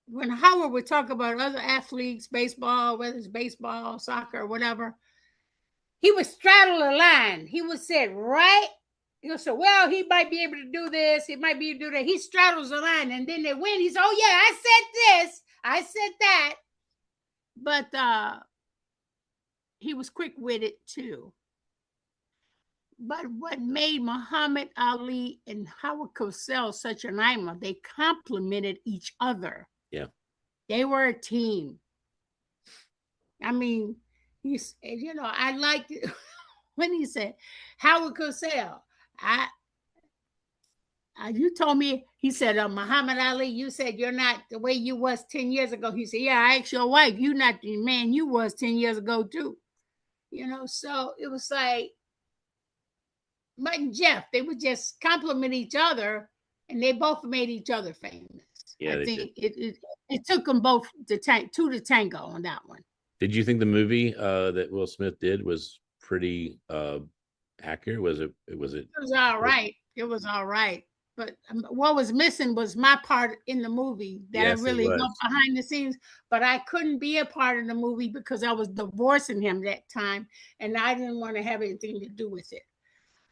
when Howard would talk about other athletes, baseball, whether it's baseball, soccer, or whatever, he would straddle a line. He would say, right? He'll say, well, he might be able to do this. He might be able to do that. He straddles the line and then they win. He says, oh, yeah, I said this. I said that. But he was quick-witted too. But what made Muhammad Ali and Howard Cosell such an imam, they complemented each other. Yeah. They were a team. I mean, I liked it when he said, Howard Cosell, you told me, he said, Muhammad Ali, you said you're not the way you was 10 years ago. He said, yeah, I asked your wife, you not the man you was 10 years ago too. So it was like, Mike and Jeff, they would just compliment each other and they both made each other famous. Yeah, I think it took them both to tango on that one. Did you think the movie that Will Smith did was pretty accurate? Was it? It was all right. It was all right. But what was missing was my part in the movie that I really loved behind the scenes. But I couldn't be a part of the movie because I was divorcing him that time, and I didn't want to have anything to do with it.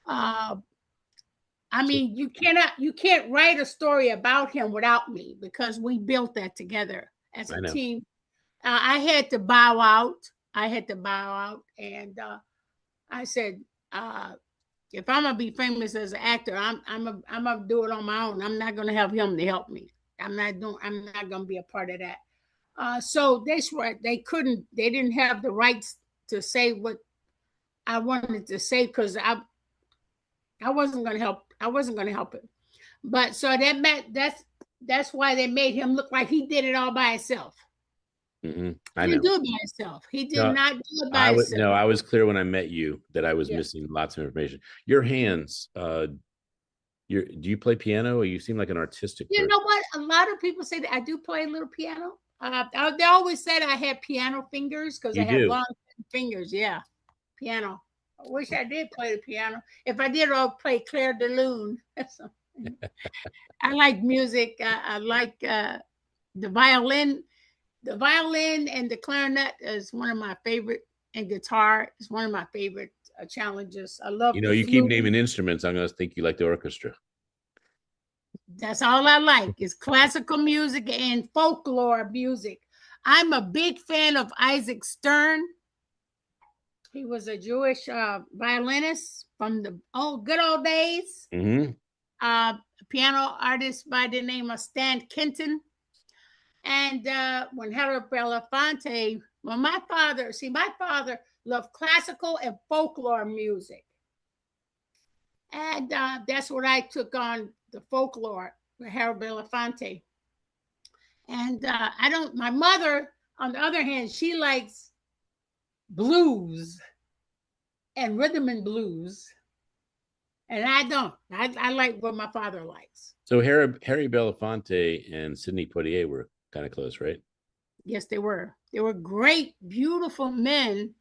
I mean, you can't write a story about him without me because we built that together as a team. I had to bow out. And I said, if I'm gonna be famous as an actor, I'm gonna do it on my own. I'm not gonna have him to help me. I'm not gonna be a part of that. So that's right. They didn't have the rights to say what I wanted to say because I wasn't gonna help. I wasn't gonna help it. But so that's why they made him look like he did it all by himself. Mm-hmm. He didn't do it by himself. He did not do it by himself. No, I was clear when I met you that I was missing lots of information. Your hands, do you play piano or you seem like an artistic person? You know what? A lot of people say that I do play a little piano. They always said I had piano fingers because I have long fingers. Yeah, piano. I wish I did play the piano. If I did, I'll play Claire de Lune. I like music. I like the violin. The violin and the clarinet is one of my favorite, and guitar is one of my favorite challenges. I love You know, the you keep flute. naming instruments, I'm going to think you like the orchestra. That's all I like is classical music and folklore music. I'm a big fan of Isaac Stern. He was a Jewish violinist from the good old days. Mm-hmm. A piano artist by the name of Stan Kenton. And when Harold Belafonte, well, my father loved classical and folklore music. And that's what I took on, the folklore with Harold Belafonte. And my mother, on the other hand, she likes blues and rhythm and blues. And I don't. I like what my father likes. So Harry Belafonte and Sidney Poitier were kind of close, right? Yes, they were. They were great, beautiful men.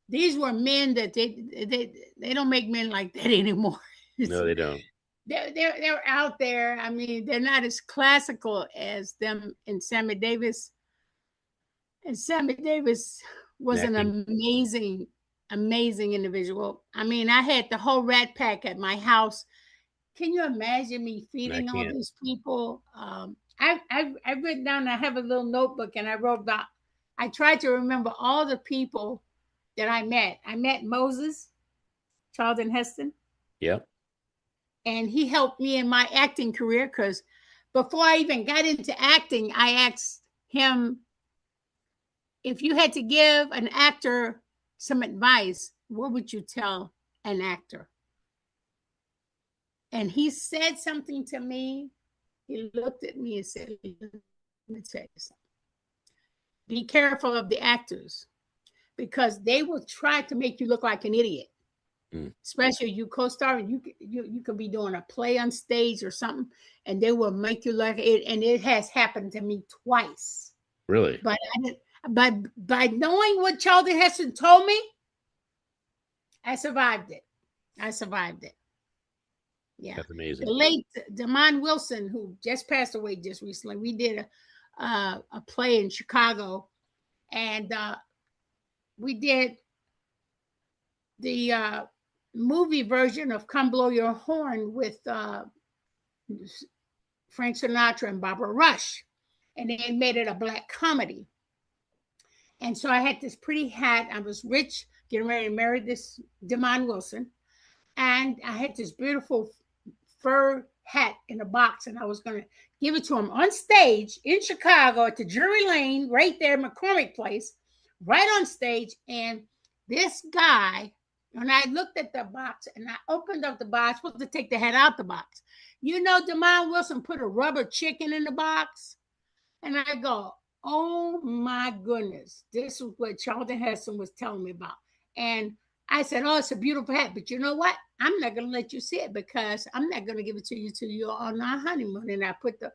These were men that they don't make men like that anymore. No, they don't. They're out there. I mean, they're not as classical as them and Sammy Davis. And Sammy Davis was an amazing individial. I mean, I had the whole Rat Pack at my house. Can you imagine me feeding all these people? I've written down, I have a little notebook and I wrote about, I tried to remember all the people that I met. I met Moses, Charlton Heston. Yep. And he helped me in my acting career because before I even got into acting, I asked him, if you had to give an actor some advice, what would you tell an actor? And he said something to me. He looked at me and said, let me tell you something. Be careful of the actors because they will try to make you look like an idiot. Especially you co-star, you could be doing a play on stage or something, and they will make you look it. And it has happened to me twice. Really? But by knowing what Charlton Heston told me, I survived it. Yeah, that's amazing. The late Damon Wilson, who just passed away just recently, we did a play in Chicago, and we did the movie version of "Come Blow Your Horn" with Frank Sinatra and Barbara Rush, and they made it a black comedy. And so I had this pretty hat. I was rich, getting ready to marry this Damon Wilson, and I had this beautiful fur hat in a box, and I was going to give it to him on stage in Chicago at the Drury Lane, right there, McCormick Place, right on stage. And this guy, when I looked at the box and I opened up the box, supposed to take the hat out the box. You know, Damon Wilson put a rubber chicken in the box. And I go, oh my goodness, this is what Charlton Heston was telling me about. And I said, oh, it's a beautiful hat. But you know what? I'm not going to let you see it because I'm not going to give it to you till you're on our honeymoon. And I put the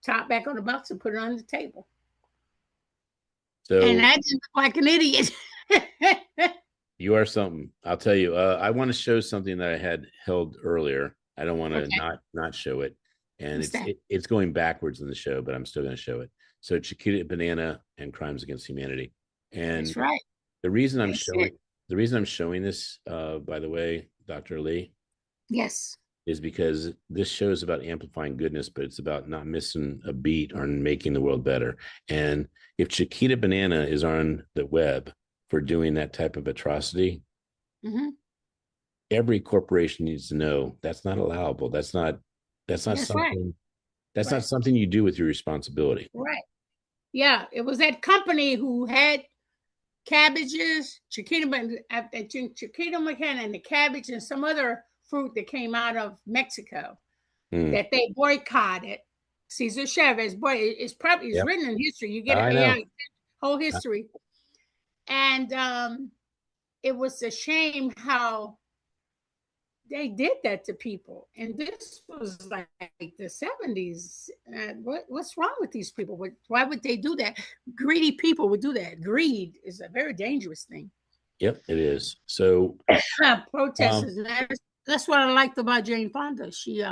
top back on the box and put it on the table. So, and I didn't look like an idiot. You are something. I'll tell you. I want to show something that I had held earlier. I don't want to not show it. And it's going backwards in the show, but I'm still going to show it. So Chiquita Banana and Crimes Against Humanity. And that's right. The reason I'm showing this, by the way, Dr. Lee, yes, is because this show is about amplifying goodness, but it's about not missing a beat or making the world better. And if Chiquita Banana is on the web for doing that type of atrocity, every corporation needs to know that's not allowable. That's not something. Right. That's not something you do with your responsibility. Right. Yeah, it was that company who had cabbages, Chiquita McCann, and the cabbage and some other fruit that came out of Mexico that they boycotted. Cesar Chavez, boy, it's probably written in history. You get a whole history, and it was a shame how they did that to people. And this was like the 70s. What's wrong with these people? Why would they do that? Greedy people would do that. Greed is a very dangerous thing. Yep, it is. So protesters. That's what I liked about Jane Fonda. She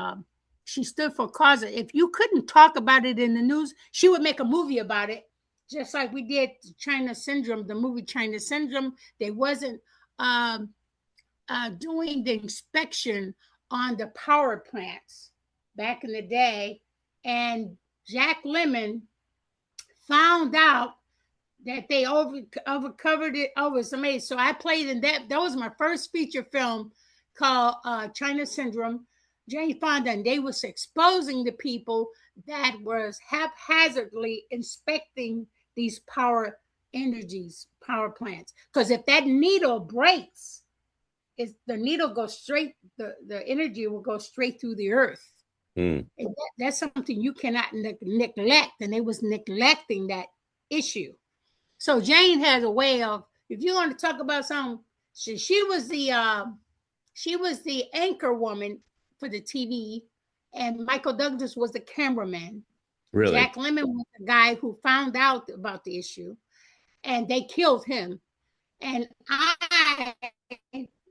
stood for cause. If you couldn't talk about it in the news, she would make a movie about it. just like we did China Syndrome, the movie China Syndrome. They wasn't doing the inspection on the power plants back in the day, and Jack Lemmon found out that they overcovered it over some age. So I played in that. That was my first feature film called China Syndrome. Jane Fonda, and they was exposing the people that was haphazardly inspecting these power plants. Because if that needle breaks, the needle goes straight, the energy will go straight through the earth. And that's something you cannot neglect, and they was neglecting that issue. So Jane has a way of, if you want to talk about something, she was the anchor woman for the TV, and Michael Douglas was the cameraman. Really? Jack Lemmon was the guy who found out about the issue, and they killed him. And I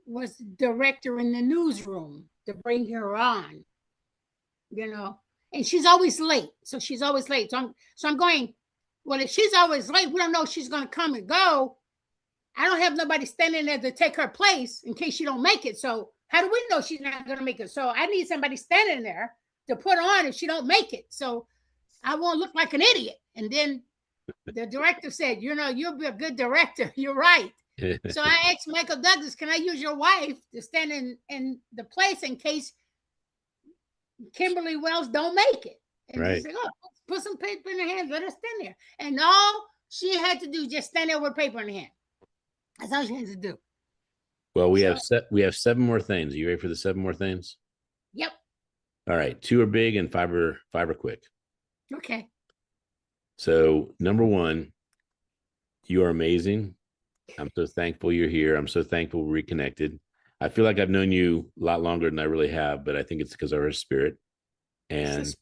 was the director in the newsroom to bring her on, and she's always late. So she's always late. So I'm going, well, if she's always late, we don't know if she's going to come and go. I don't have nobody standing there to take her place in case she don't make it. So how do we know she's not going to make it? So I need somebody standing there to put on if she don't make it. So I won't look like an idiot. And then the director said, you'll be a good director. You're right. So I asked Michael Douglas, can I use your wife to stand in the place in case Kimberly Wells don't make it? And he said, put some paper in her hand, let her stand there. And all she had to do, just stand there with paper in her hand. That's all she has to do. Well, we have 7 more things. Are you ready for the 7 more things? Yep. All right. 2 are big and 5 are quick. Okay. So number 1, you are amazing. I'm so thankful you're here. I'm so thankful we're reconnected. I feel like I've known you a lot longer than I really have, but I think it's because of our spirit. And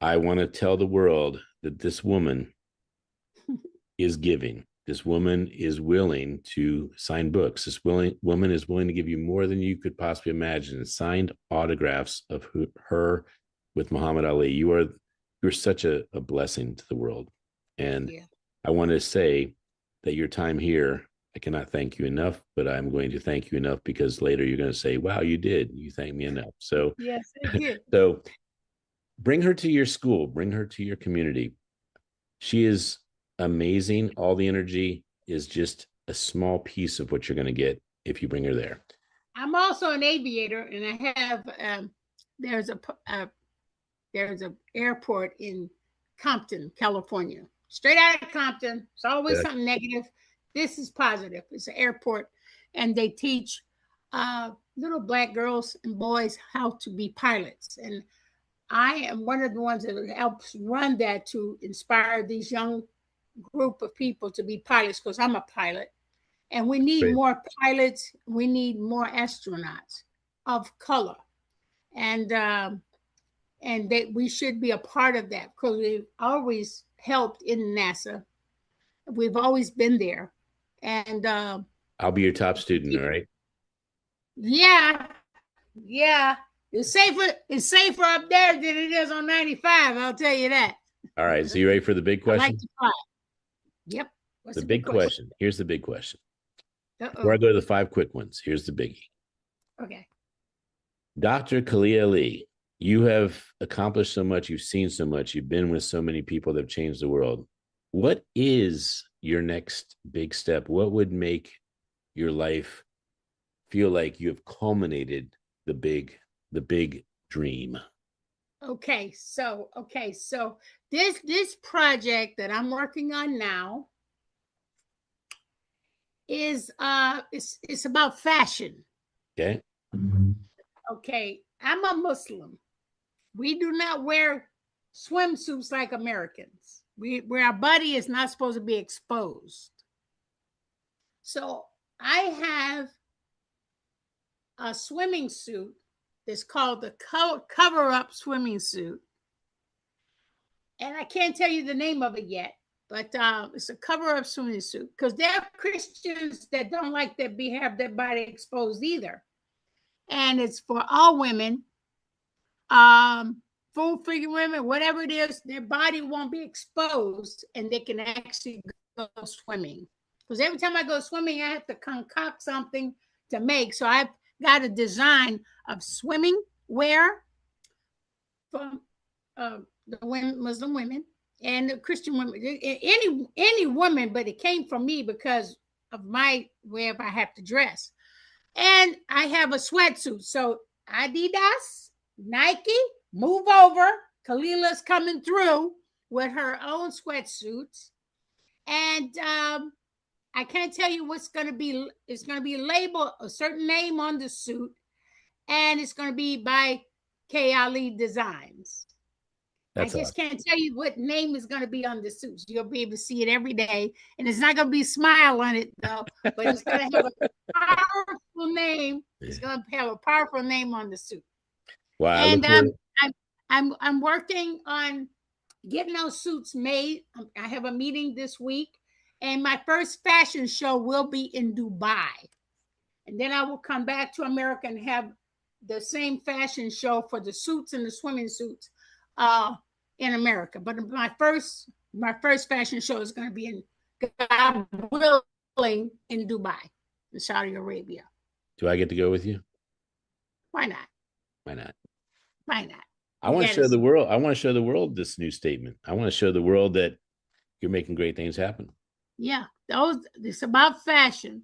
I want to tell the world that this woman is giving. This woman is willing to sign books. This woman is willing to give you more than you could possibly imagine. Signed autographs of her with Muhammad Ali. You're such a blessing to the world. And I want to say that your time here, I cannot thank you enough, but I'm going to thank you enough because later you're going to say, wow, you did. You thanked me enough. So yes, I did. So bring her to your school, bring her to your community. She is amazing. All the energy is just a small piece of what you're going to get if you bring her there. I'm also an aviator, and I have there's a airport in Compton, California. Straight out of Compton. It's always something negative. This is positive. It's an airport, and they teach little Black girls and boys how to be pilots. And I am one of the ones that helps run that to inspire these young group of people to be pilots, because I'm a pilot. And we need more pilots. We need more astronauts of color. And that we should be a part of that, because we've always helped in NASA. We've always been there. And I'll be your top student, all right? Yeah. It's safer up there than it is on 95, I'll tell you that. All right, so you ready for the big question? I like to fly. Yep. What's the big question? Here's the big question. Before I go to the 5 quick ones, here's the biggie. Okay. Dr. Kalia Ali, you have accomplished so much. You've seen so much. You've been with so many people that have changed the world. What is your next big step? What would make your life feel like you have culminated the big dream? Okay, so this project that I'm working on now is it's about fashion. Okay. Okay, I'm a Muslim. We do not wear swimsuits like Americans. Where our body is not supposed to be exposed. So I have a swimming suit that's called the cover-up swimming suit. And I can't tell you the name of it yet, but it's a cover-up swimming suit, because there are Christians that don't like that have their body exposed either. And it's for all women, for full figure women, whatever it is, their body won't be exposed and they can actually go swimming. Because every time I go swimming, I have to concoct something to make. So I've got a design of swimming wear from the women, Muslim women and the Christian women, any woman, but it came from me because of my wherever I have to dress. And I have a sweatsuit. So Adidas, Nike, move over. Kalila's coming through with her own sweatsuits. And I can't tell you what's going to be. It's going to be labeled a certain name on the suit. And it's going to be by K. Ali Designs. That's I just awesome. can't tell you what name is going to be on the suits. You'll be able to see it every day. And it's not going to be Smile on it, though, but it's going to have a powerful name. It's going to have a powerful name on the suit. Wow. And I'm working on getting those suits made. I have a meeting this week, and my first fashion show will be in Dubai. And then I will come back to America and have the same fashion show for the suits and the swimming suits in America. But my first fashion show is going to be in, God willing, in Dubai, in Saudi Arabia. Do I get to go with you? Why not? Why not? Why not? I want to show the world. I want to show the world this new statement. I want to show the world that you're making great things happen. Yeah, it's about fashion.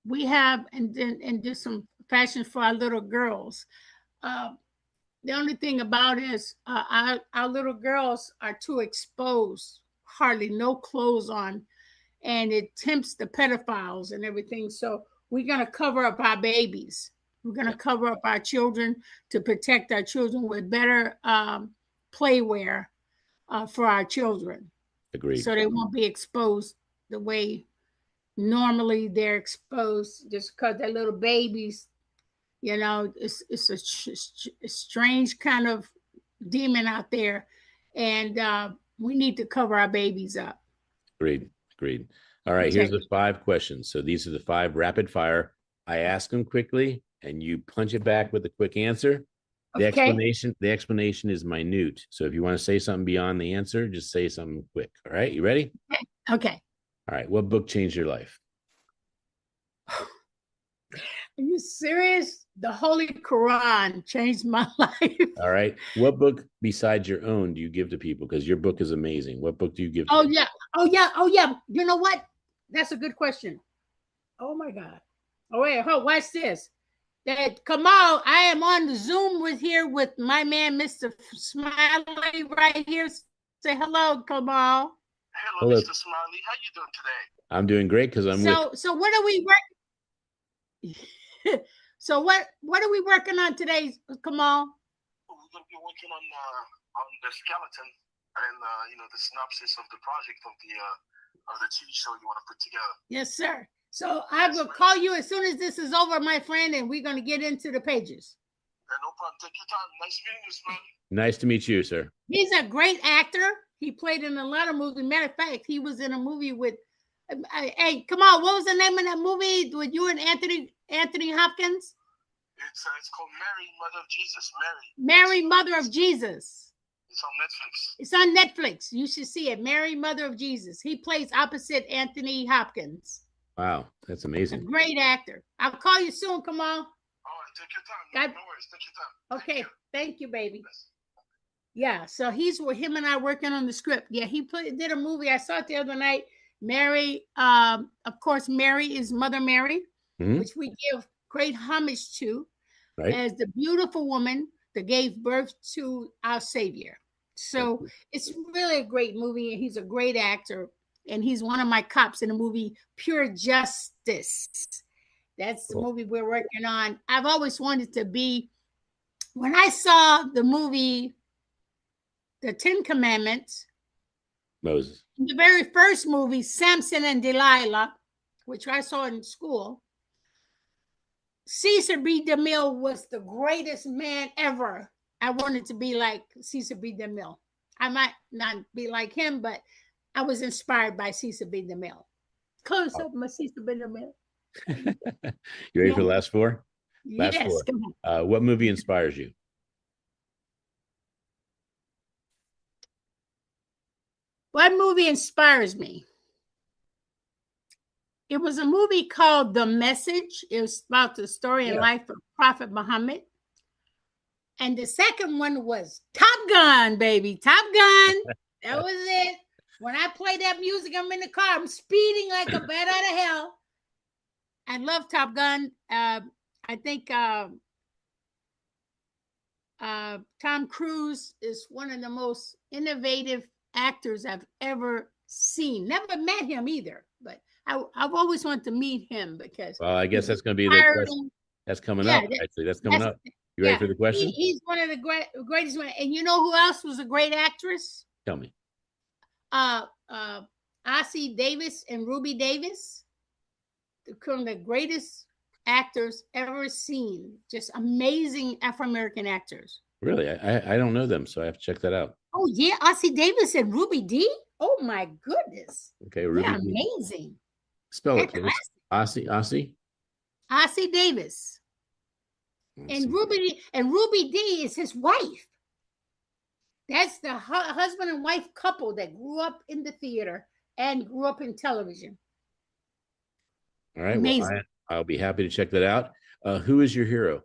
We have and do some fashion for our little girls. The only thing about it is our little girls are too exposed, hardly no clothes on, and it tempts the pedophiles and everything. So we're going to cover up our babies. We're going to cover up our children to protect our children with better playwear for our children. Agreed. So they won't be exposed the way normally they're exposed just because they're little babies. You know, it's a strange kind of demon out there, and we need to cover our babies up. Agreed. All right, here's the 5 questions. So these are the 5 rapid fire. I ask them quickly, and you punch it back with a quick answer. The explanation is minute. So if you want to say something beyond the answer, just say something quick. All right, you ready? Okay. All right, what book changed your life? Are you serious? The Holy Quran changed my life. All right. What book besides your own do you give to people? Because your book is amazing. What book do you give to people? Yeah. You know what? That's a good question. Oh my God. Oh wait, watch this. That Kamal, I am on the Zoom with my man, Mr. Smiley, right here. Say hello, Kamal. Hello, Mr. Smiley. How you doing today? I'm doing great because I'm with. So what are we working? So what are we working on today, Kamal? We're going to be working on the skeleton and the synopsis of the project of the TV show you want to put together. Yes, sir. So I will call you as soon as this is over, my friend, and we're going to get into the pages. No problem. Take your time. Nice meeting you, Smiley. Nice to meet you, sir. He's a great actor. He played in a lot of movies. Matter of fact, he was in a movie with. Hey, come on! What was the name of that movie with you and Anthony Hopkins? It's called Mary, Mother of Jesus. Mary, Mother of Jesus. It's on Netflix. It's on Netflix. You should see it. Mary, Mother of Jesus. He plays opposite Anthony Hopkins. Wow, that's amazing. A great actor. I'll call you soon. Come on. All right, take your time. No worries. Take your time. Okay, thank you, baby. Yeah, so he's with him and I working on the script. Yeah, he did a movie. I saw it the other night. Mary, of course, Mary is Mother Mary, which we give great homage to as the beautiful woman that gave birth to our Savior. So it's really a great movie, and he's a great actor, and he's one of my cops in the movie Pure Justice. That's the movie we're working on. I've always wanted to be, when I saw the movie The 10 Commandments, Moses. The very first movie, Samson and Delilah, which I saw in school, Cesar B. DeMille was the greatest man ever. I wanted to be like Cesar B. DeMille. I might not be like him, but I was inspired by Cesar B. DeMille. Close up my Cesar B. DeMille. You ready for the last 4? Yes. Last 4. What movie inspires you? What movie inspires me? It was a movie called The Message. It was about the story and life of Prophet Muhammad. And the second one was Top Gun, baby. Top Gun. That was it. When I play that music, I'm in the car. I'm speeding like a bat out of hell. I love Top Gun. I think Tom Cruise is one of the most innovative actors I've ever seen. Never met him either, but I've always wanted to meet him because. Well, I guess that's going to be the question. That's coming up. Actually, that's coming up. You ready for the question? He's one of the greatest one. And you know who else was a great actress? Tell me. Ossie Davis and Ruby Davis. The greatest actors ever seen. Just amazing Afro-American actors. Really? I don't know them, so I have to check that out. Oh, yeah. Ossie Davis and Ruby D. Oh, my goodness. Okay, Ruby They're D. amazing. Spell it, please. Ossie Davis. And Ruby D is his wife. That's the husband and wife couple that grew up in the theater and grew up in television. All right. Amazing. Well, I'll be happy to check that out. Who is your hero?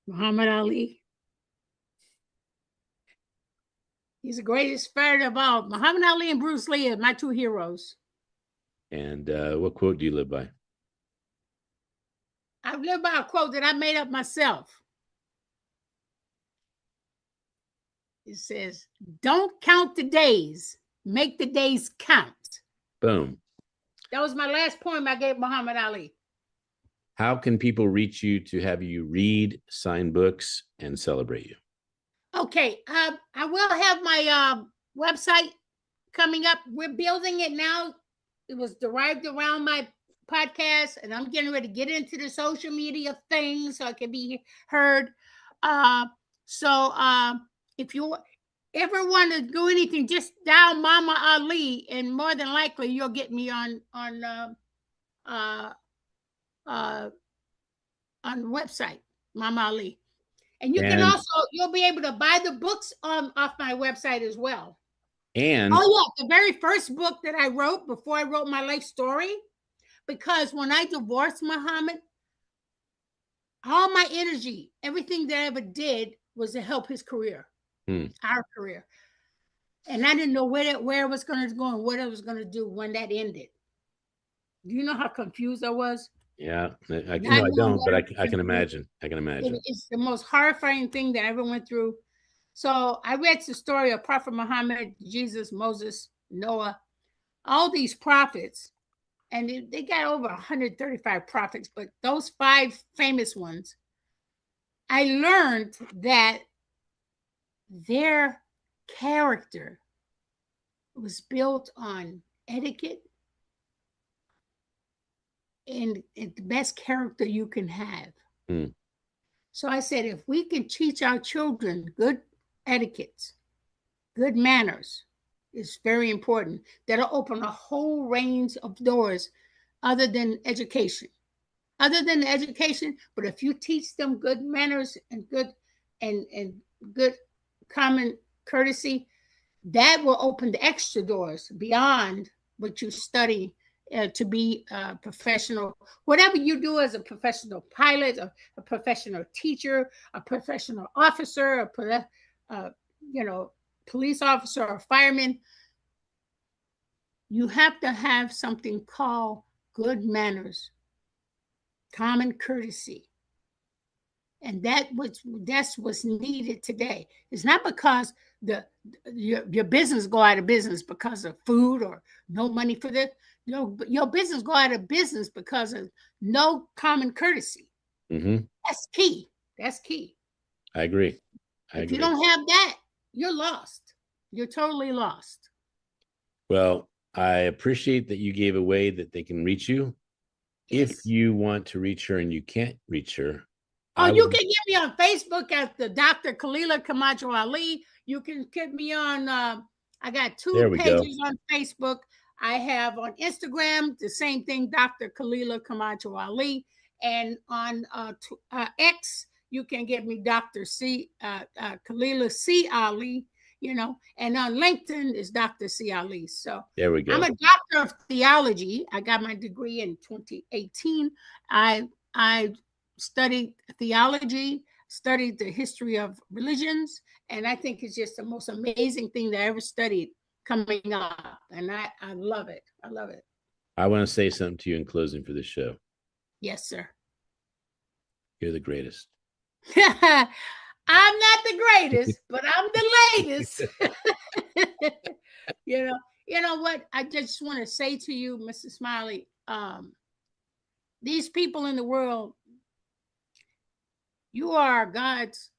Muhammad Ali. He's the greatest fighter of all. Muhammad Ali and Bruce Lee are my two heroes. And what quote do you live by? I live by a quote that I made up myself. It says, "Don't count the days, make the days count." Boom. That was my last poem I gave Muhammad Ali. How can people reach you to have you read, sign books, and celebrate you? Okay, I will have my website coming up. We're building it now. It was derived around my podcast, and I'm getting ready to get into the social media thing so I can be heard. If you ever want to do anything, just dial Mama Ali, and more than likely you'll get me on the website, Mama Ali. And you can also, you'll be able to buy the books off my website as well. And the very first book that I wrote before I wrote my life story, because when I divorced Muhammad, all my energy, everything that I ever did was to help his career, our career. And I didn't know where it was going to go and what I was going to do when that ended. Do you know how confused I was? Yeah, I don't, but I can imagine. I can imagine. It's the most horrifying thing that I ever went through. So I read the story of Prophet Muhammad, Jesus, Moses, Noah, all these prophets, and they got over 135 prophets, but those 5 famous ones, I learned that their character was built on etiquette and the best character you can have. So I said, if we can teach our children good etiquettes, good manners, is very important. That'll open a whole range of doors other than education. But if you teach them good manners and good common courtesy, that will open the extra doors beyond what you study to be a professional. Whatever you do as a professional pilot, a professional teacher, a professional officer, police officer or fireman, you have to have something called good manners, common courtesy. And that's what's needed today. It's not because your business go out of business because of food or no money for this. Your business go out of business because of no common courtesy. That's key. I agree. If you don't have that, you're lost. You're totally lost. Well, I appreciate that you gave a way that they can reach you. Yes. If you want to reach her and you can't reach her. You can get me on Facebook at the Dr. Khalila Camacho Ali. You can get me on, I got 2 pages on Facebook. I have on Instagram, the same thing, Dr. Khalila Camacho Ali. And on X, you can get me Dr. Kalila C. Ali, and on LinkedIn is Dr. C. Ali. So There we I'm go. a doctor of theology. I got my degree in 2018. I studied theology, studied the history of religions, and I think it's just the most amazing thing that I ever studied coming up. And I love it. I love it. I want to say something to you in closing for this show. Yes, sir. You're the greatest. I'm not the greatest, but I'm the latest. You know what? I just want to say to you, Mr. Smiley, these people in the world, you are God's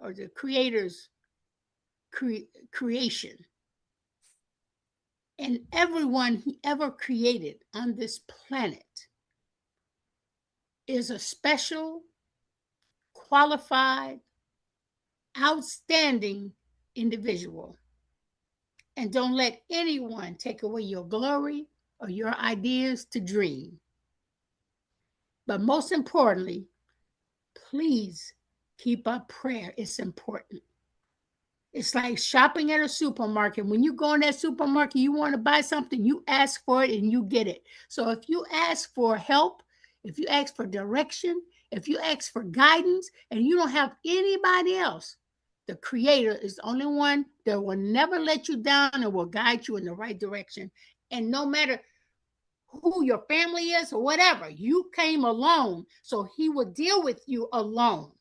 or the Creator's creation. And everyone He ever created on this planet is a special, qualified, outstanding individual. And don't let anyone take away your glory or your ideas to dream. But most importantly, please keep up prayer. It's important. It's like shopping at a supermarket. When you go in that supermarket, you want to buy something, you ask for it and you get it. So if you ask for help, if you ask for direction, if you ask for guidance, and you don't have anybody else, the Creator is the only one that will never let you down and will guide you in the right direction. And no matter who your family is or whatever, you came alone, so He will deal with you alone.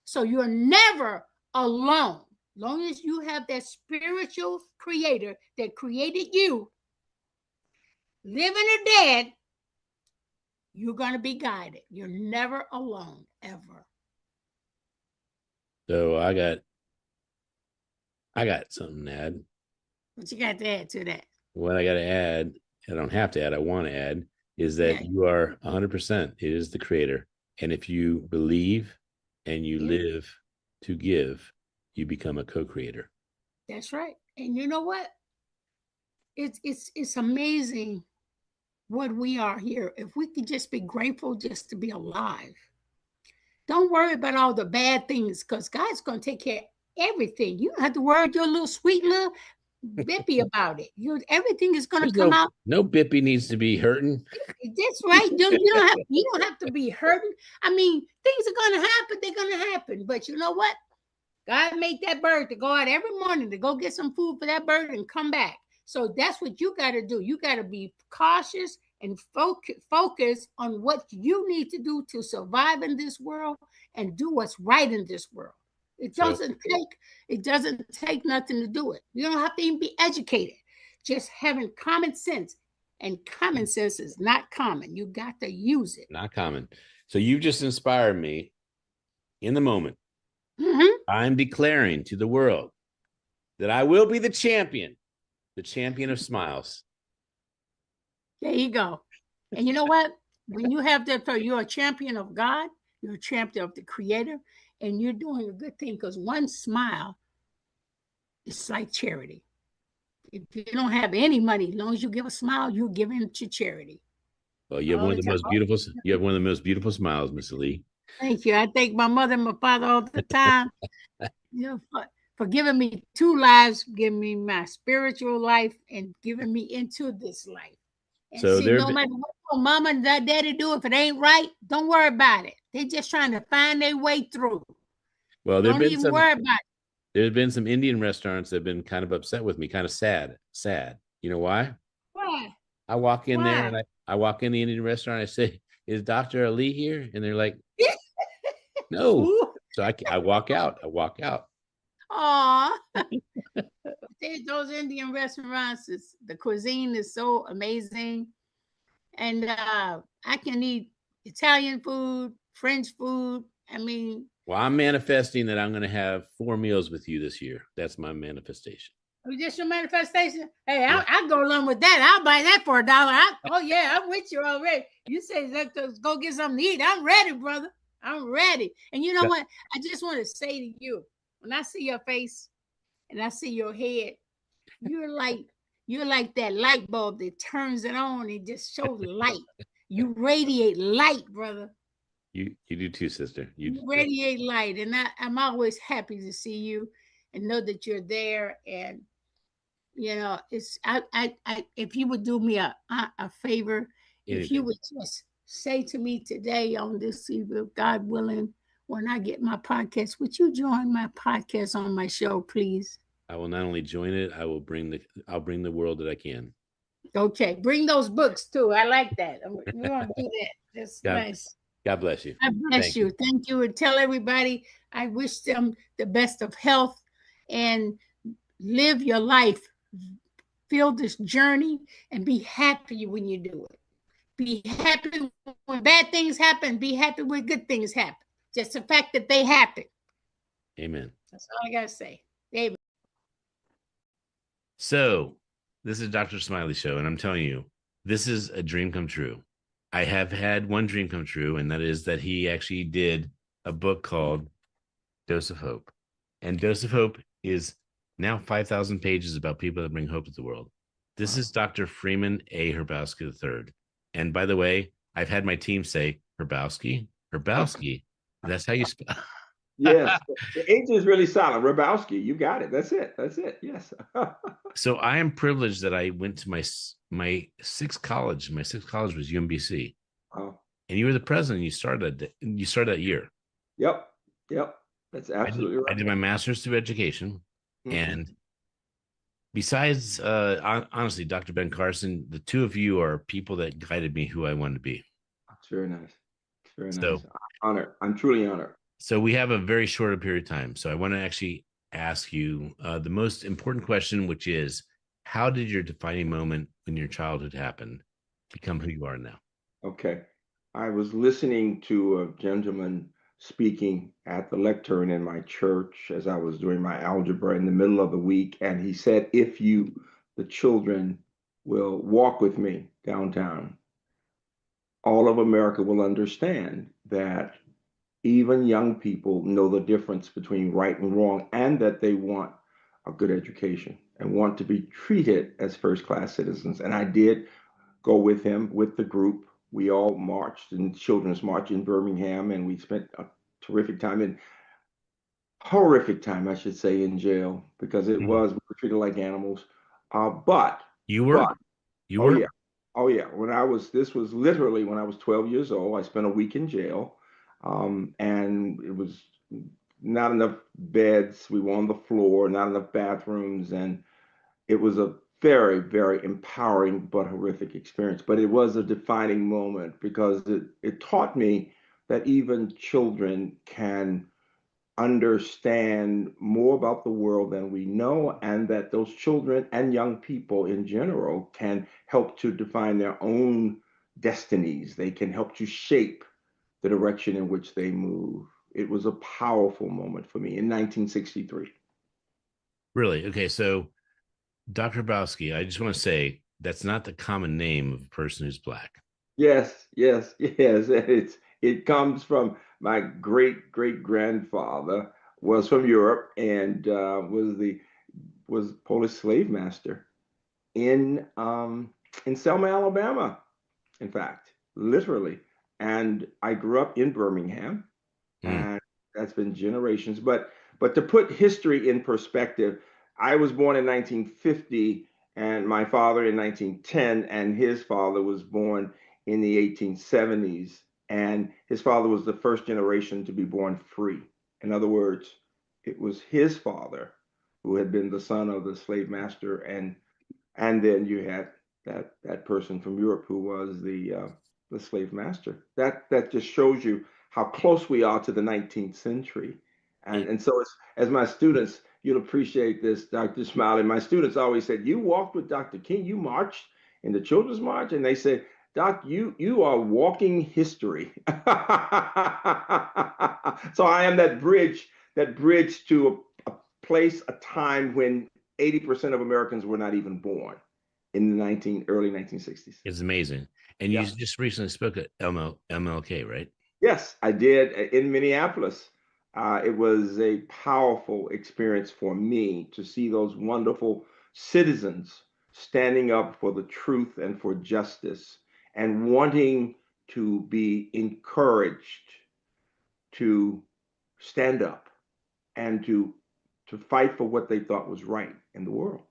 So you're never alone. Long as you have that spiritual Creator that created you, living or dead, you're going to be guided. You're never alone, ever. So I got something to add. What you got to add to that? What I got to add, I don't have to add, I want to add, is that you are 100%. It is the Creator. And if you believe and you live to give, you become a co-creator. That's right. And you know what? It's amazing what we are here. If we could just be grateful just to be alive. Don't worry about all the bad things, because God's going to take care of everything. You don't have to worry your little sweet little bippy about it. Everything is going to come out. No bippy needs to be hurting. That's right. You don't have to be hurting. I mean, things are going to happen. They're going to happen. But you know what? God made that bird to go out every morning to go get some food for that bird and come back. So that's what you got to do. You got to be cautious and focus on what you need to do to survive in this world and do what's right in this world. It doesn't take nothing to do it. You don't have to even be educated. Just having common sense. And common sense is not common. You got to use it. Not common. So you just inspired me in the moment. Mm-hmm. I'm declaring to the world that I will be the champion of smiles. There you go. And you know what? When you have that, you're a champion of God, you're a champion of the Creator, and you're doing a good thing, because one smile is like charity. If you don't have any money, as long as you give a smile, you're giving to charity. Well, you have one of the most beautiful. You have one of the most beautiful smiles, Miss Lee. Thank you. I thank my mother and my father all the time. For giving me 2 lives, giving me my spiritual life, and giving me into this life. And so see, no matter what mama and daddy do, if it ain't right, don't worry about it. They're just trying to find their way through. Well, don't even worry about it. There's been some Indian restaurants that have been kind of upset with me, kind of sad. You know why? Why? I walk in there and I walk in the Indian restaurant. I say, "Is Dr. Ali here?" And they're like, "No." So I walk out. Aw. Those Indian restaurants, the cuisine is so amazing. And I can eat Italian food, French food. I mean. Well, I'm manifesting that I'm going to have 4 meals with you this year. That's my manifestation. Just your manifestation? Hey, I'll go along with that. I'll buy that for $1. I'm with you already. You say, let's go get something to eat. I'm ready, brother. I'm ready. And you know what? I just want to say to you, when I see your face and I see your head, you're like that light bulb that turns it on and just shows light. You radiate light, brother. You do too, sister. You do You too. radiate light, and I'm always happy to see you and know that you're there. And it's I if you would do me a favor, if you Anything. would just say to me today on this evening, God willing, when I get my podcast, would you join my podcast on my show, please? I will not only join it, I'll bring the world that I can. Okay, bring those books too. I like that. We're gonna do that. That's God, nice. God bless you. God bless Thank you. you. Thank you. And tell everybody I wish them the best of health and live your life. Feel this journey and be happy when you do it. Be happy when bad things happen. Be happy when good things happen. Just the fact that they happen. Amen. That's all I gotta say. Amen. So, this is Dr. Smiley Show, and I'm telling you, this is a dream come true. I have had one dream come true, and that is that he actually did a book called Dose of Hope. And Dose of Hope is now 5,000 pages about people that bring hope to the world. This is Dr. Freeman A. Hrabowski III. And by the way, I've had my team say Hrabowski. That's how you spell. Yes, the H is really solid. Hrabowski, you got it. That's it. That's it. Yes. So I am privileged that I went to my sixth college. My sixth college was UMBC, Oh, and you were the president. You started that year. yep. Yep. That's absolutely I right. did my master's through education, Mhm. and besides, honestly, Dr. Ben Carson, the two of you are people that guided me who I wanted to be. It's very nice. It's very So, nice. Honored. I'm truly honored. so we have a very short period of time. So I want to actually ask you the most important question, which is, how did your defining moment in your childhood happen become who you are now? Okay. I was listening to a gentleman speaking at the lectern in my church as I was doing my algebra in the middle of the week. And he said, if you, the children, will walk with me downtown, all of America will understand that even young people know the difference between right and wrong and that they want a good education and want to be treated as first class citizens. And I did go with him, with the group. We all marched in Children's March in Birmingham, and we spent a terrific time horrific time, I should say, in jail because we were treated like animals. But You were? but You oh were? yeah, oh yeah. This was literally when I was 12 years old. I spent a week in jail, and it was not enough beds. We were on the floor, not enough bathrooms, and it was a very, very empowering but horrific experience. But it was a defining moment because it taught me that even children can understand more about the world than we know, and that those children and young people in general can help to define their own destinies. They can help to shape the direction in which they move. It was a powerful moment for me in 1963. Really? Okay. So, Dr. Bowski, I just want to say that's not the common name of a person who's Black. Yes, yes, yes. It comes from my great great grandfather was from Europe and was Polish slave master in Selma, Alabama. In fact, literally. And I grew up in Birmingham, Mm. and that's been generations. But to put history in perspective, I was born in 1950, and my father in 1910, and his father was born in the 1870s, and his father was the first generation to be born free. In other words, it was his father who had been the son of the slave master, and then you had that person from Europe who was the slave master. That just shows you how close we are to the 19th century. And so as my students, you'll appreciate this, Dr. Smiley. My students always said, "You walked with Dr. King, you marched in the Children's March," and they said, "Doc, you are walking history." So I am that bridge to a place, a time when 80% of Americans were not even born in the early 1960s. It's amazing. And you Yeah. just recently spoke at MLK, right? Yes, I did in Minneapolis. It was a powerful experience for me to see those wonderful citizens standing up for the truth and for justice. and wanting to be encouraged to stand up and to fight for what they thought was right in the world.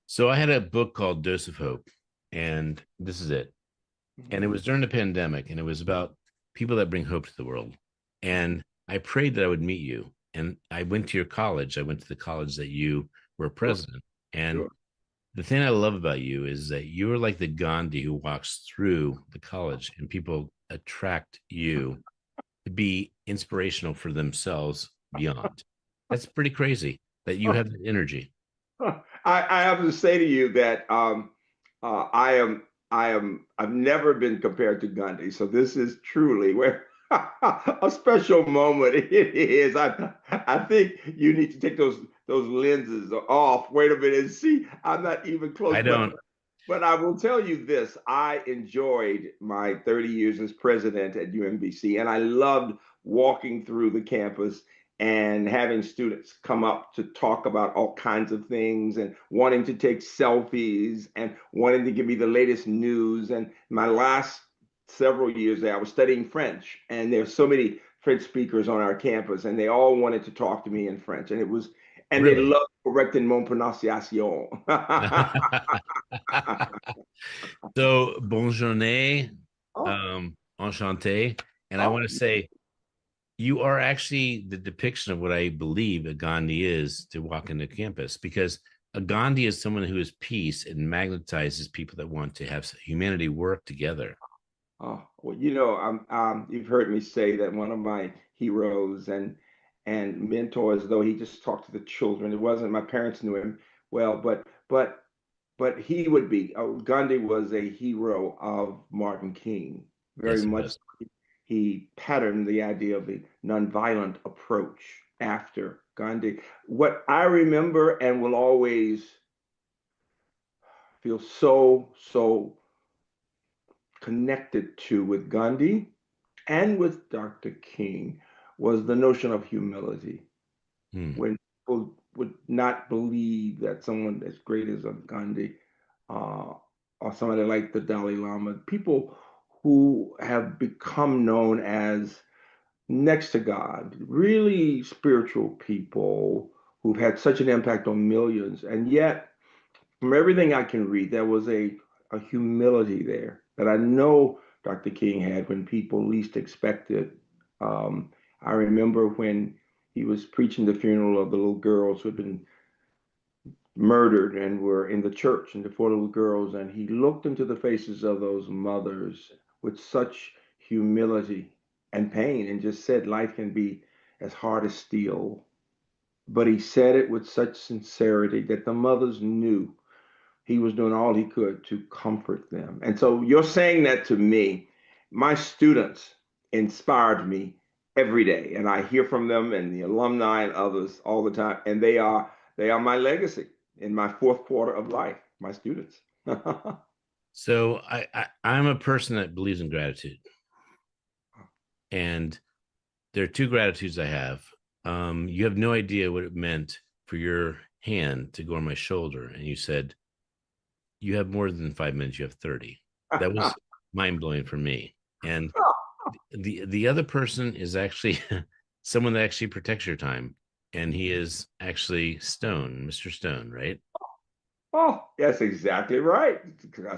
So I had a book called Dose of Hope, and this is it. And it was during the pandemic, and it was about people that bring hope to the world. And I prayed that I would meet you. And I went to your college. I went to the college that you were president. And Sure. the thing I love about you is that you're like the Gandhi who walks through the college, and people attract you to be inspirational for themselves beyond. That's pretty crazy that you have the energy. I have to say to you that I've never been compared to Gandhi, so this is truly where a special moment it is. I think you need to take those lenses off. Wait a minute and see. I'm not even close, I don't. but I will tell you this. I enjoyed my 30 years as president at UMBC, and I loved walking through the campus and having students come up to talk about all kinds of things and wanting to take selfies and wanting to give me the latest news. And my last several years there, I was studying French, and there's so many French speakers on our campus, and they all wanted to talk to me in French. And they Really? loved correcting mon prononciation. So, bonne journée, Oh, enchanté. And I oh, want to say, you are actually the depiction of what I believe a Gandhi is to walk into campus, because a Gandhi is someone who is peace and magnetizes people that want to have humanity work together. oh, well, you've heard me say that one of my heroes and mentors, though he just talked to the children. It wasn't my parents knew him well, but he would be. Gandhi was a hero of Martin King, very Yes, he much. was. He patterned the idea of the nonviolent approach after Gandhi. What I remember and will always feel so connected to with Gandhi and with Dr. King was the notion of humility. Hmm. When people would not believe that someone as great as a Gandhi uh, or somebody like the Dalai Lama, people who have become known as next to God, really spiritual people who've had such an impact on millions. And yet, from everything I can read, there was a humility there that I know Dr. King had when people least expected. I remember when he was preaching the funeral of the little girls who had been murdered and were in the church, and the four little girls, and he looked into the faces of those mothers with such humility and pain and just said life can be as hard as steel. But he said it with such sincerity that the mothers knew he was doing all he could to comfort them. And so you're saying that to me. My students inspired me every day, and I hear from them and the alumni and others all the time, and they are my legacy in my fourth quarter of life, my students. So I'm a person that believes in gratitude, and there are two gratitudes I have. You have no idea what it meant for your hand to go on my shoulder, and you said you have more than 5 minutes. You have 30. That was mind blowing for me. And the other person is actually someone that actually protects your time, and he is actually Stone, Mr. Stone, right? Oh, that's exactly right.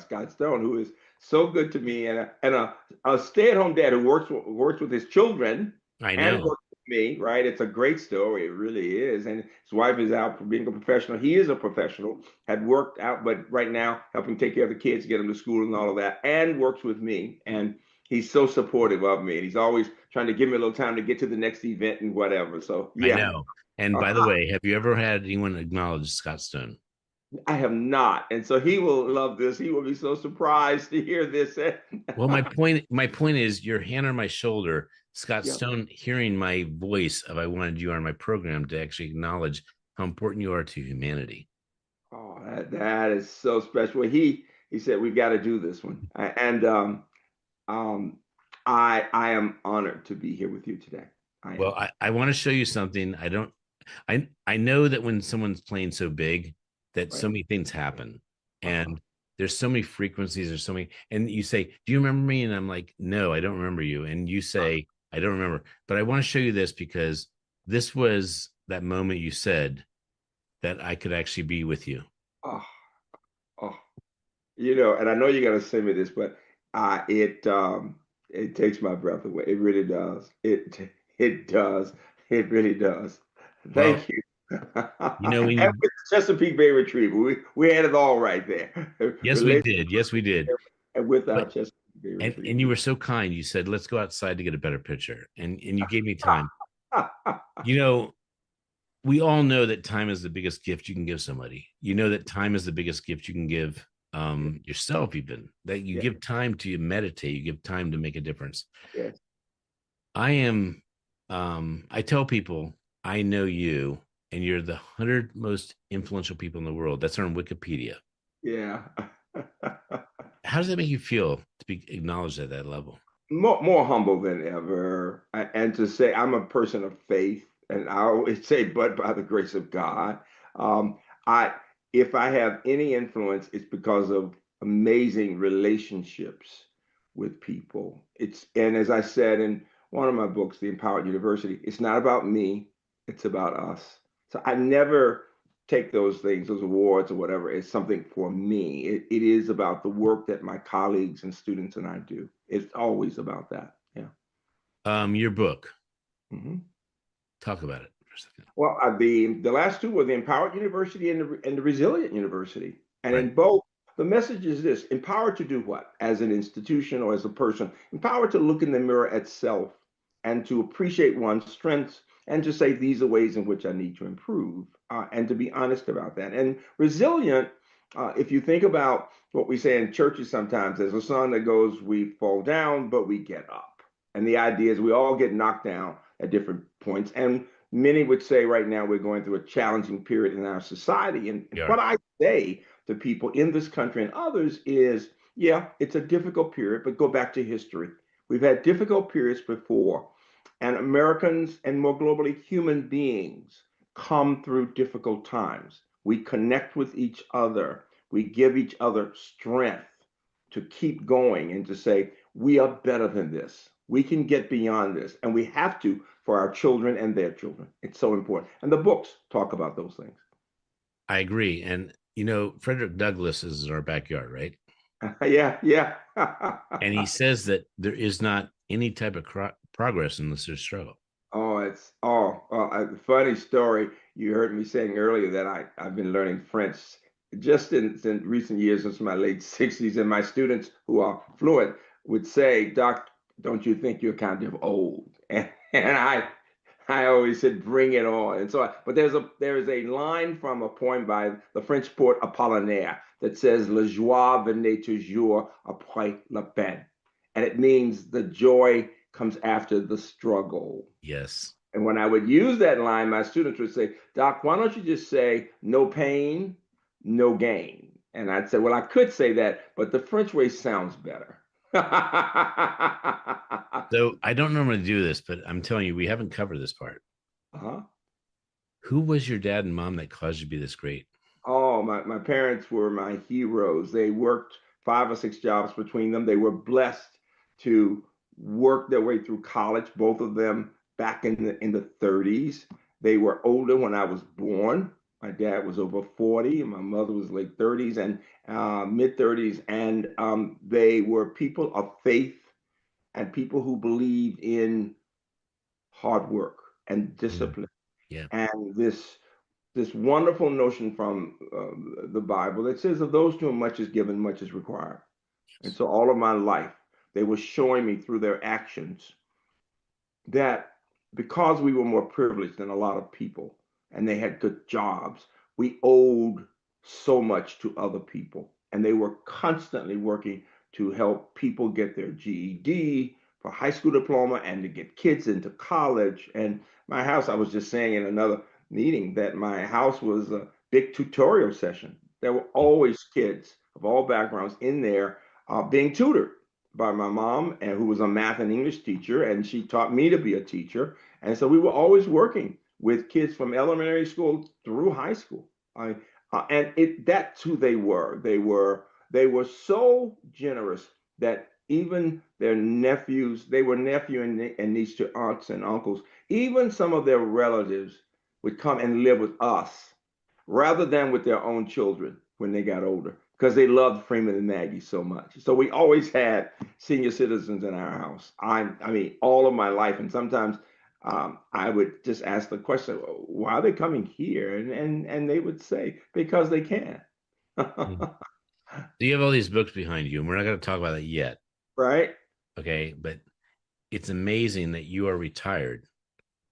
Scott Stone, who is so good to me, and a stay-at-home dad who works with his children I and know. works with me. Right? It's a great story. It really is. And his wife is out for being a professional. He is a professional. Had worked out, but right now helping take care of the kids, get them to school, and all of that, and works with me. And he's so supportive of me. And he's always trying to give me a little time to get to the next event and whatever. So I yeah. know. And by the way, have you ever had anyone acknowledge Scott Stone? I have not. And so he will love this. He will be so surprised to hear this. Well, my point is your hand on my shoulder, Scott Yeah. Stone, hearing my voice of I wanted you on my program to actually acknowledge how important you are to humanity. Oh, that is so special. He said we've got to do this one. And um I am honored to be here with you today. I Well, am. I want to show you something. I know that when someone's playing so big that so Right. many things happen. Uh-huh. And there's so many frequencies, there's so many, and you say, do you remember me? And I'm like, no, I don't remember you. And you say, I don't remember, but I want to show you this because this was that moment you said that I could actually be with you. Oh, oh, you know, and I know you're gonna send me this, but it takes my breath away. It really does. It does. It really does. Well, Thank you. you know, when And you, with the Chesapeake Bay Retriever, we had it all right there. yes, we Relationship did. Yes, we did. and with our But, Chesapeake Bay and Retriever. you were so kind. You said, let's go outside to get a better picture. And you gave me time. You know, we all know that time is the biggest gift you can give somebody. You know that time is the biggest gift you can give yourself, even that you Yeah, give time to meditate, you give time to make a difference. yes, I am I tell people I know you and you're the 100 most influential people in the world. That's on Wikipedia. yeah. How does that make you feel to be acknowledged at that level? More humble than ever, and to say I'm a person of faith, and I always say, but by the grace of God, um, I if I have any influence, it's because of amazing relationships with people. It's and as I said in one of my books, The Empowered University, it's not about me, it's about us. So I never take those things, those awards or whatever, as something for me. It is about the work that my colleagues and students and I do. It's always about that. Yeah. Your book, Mhm. talk about it for a second. Well, the last two were the Empowered University and the Resilient University, and Right. in both, the message is this: empowered to do what? As an institution or as a person, empowered to look in the mirror at self and to appreciate one's strengths and to say these are ways in which I need to improve, and to be honest about that. And resilient, if you think about what we say in churches sometimes, there's a song that goes, "We fall down, but we get up," and the idea is we all get knocked down at different points, and many would say right now we're going through a challenging period in our society. And Yeah. what I say to people in this country and others is, yeah, it's a difficult period, but go back to history. We've had difficult periods before, and Americans and more globally, human beings come through difficult times. We connect with each other, we give each other strength to keep going and to say, we are better than this. We can get beyond this, and we have to for our children and their children. It's so important. And the books talk about those things. I agree. And you know, Frederick Douglass is in our backyard, right? Yeah, yeah. And he says that there is not any type of progress unless there's struggle. Oh, it's funny story. You heard me saying earlier that I've been learning French just in recent years, since my late 60s, and my students who are fluent would say, Doc, don't you think you're kind of old? And I always said, bring it on. And so, but there is a line from a poem by the French poet Apollinaire that says, "Le joie venait toujours après la peine," and it means the joy comes after the struggle. Yes. And when I would use that line, my students would say, Doc, why don't you just say no pain, no gain? And I'd say, well, I could say that, but the French way sounds better. So I don't normally do this, but I'm telling you, we haven't covered this part. Uh-huh. Who was your dad and mom that caused you to be this great? Oh, my parents were my heroes. They worked 5 or 6 jobs between them. They were blessed to work their way through college, both of them back in the 30s. They were older when I was born. My dad was over 40, and my mother was late 30s and mid 30s. And they were people of faith and people who believed in hard work and Mm, discipline yeah. and this wonderful notion from the Bible that says, of those to whom much is given, much is required. And so all of my life, they were showing me through their actions that because we were more privileged than a lot of people and they had good jobs, we owed so much to other people. And they were constantly working to help people get their GED for high school diploma and to get kids into college. And my house, I was just saying in another meeting that my house was a big tutorial session. There were always kids of all backgrounds in there being tutored by my mom, and who was a math and English teacher, and she taught me to be a teacher. And so we were always working with kids from elementary school through high school. And that's who they were. They were they were so generous that even their nephews, they were nephew and niece to aunts and uncles, even some of their relatives would come and live with us rather than with their own children when they got older because they loved Freeman and Maggie so much. So we always had senior citizens in our house. I mean, all of my life. And sometimes I would just ask the question, why are they coming here? And they would say, because they can. So you have all these books behind you, and we're not going to talk about that yet. Right? Okay. But it's amazing that you are retired,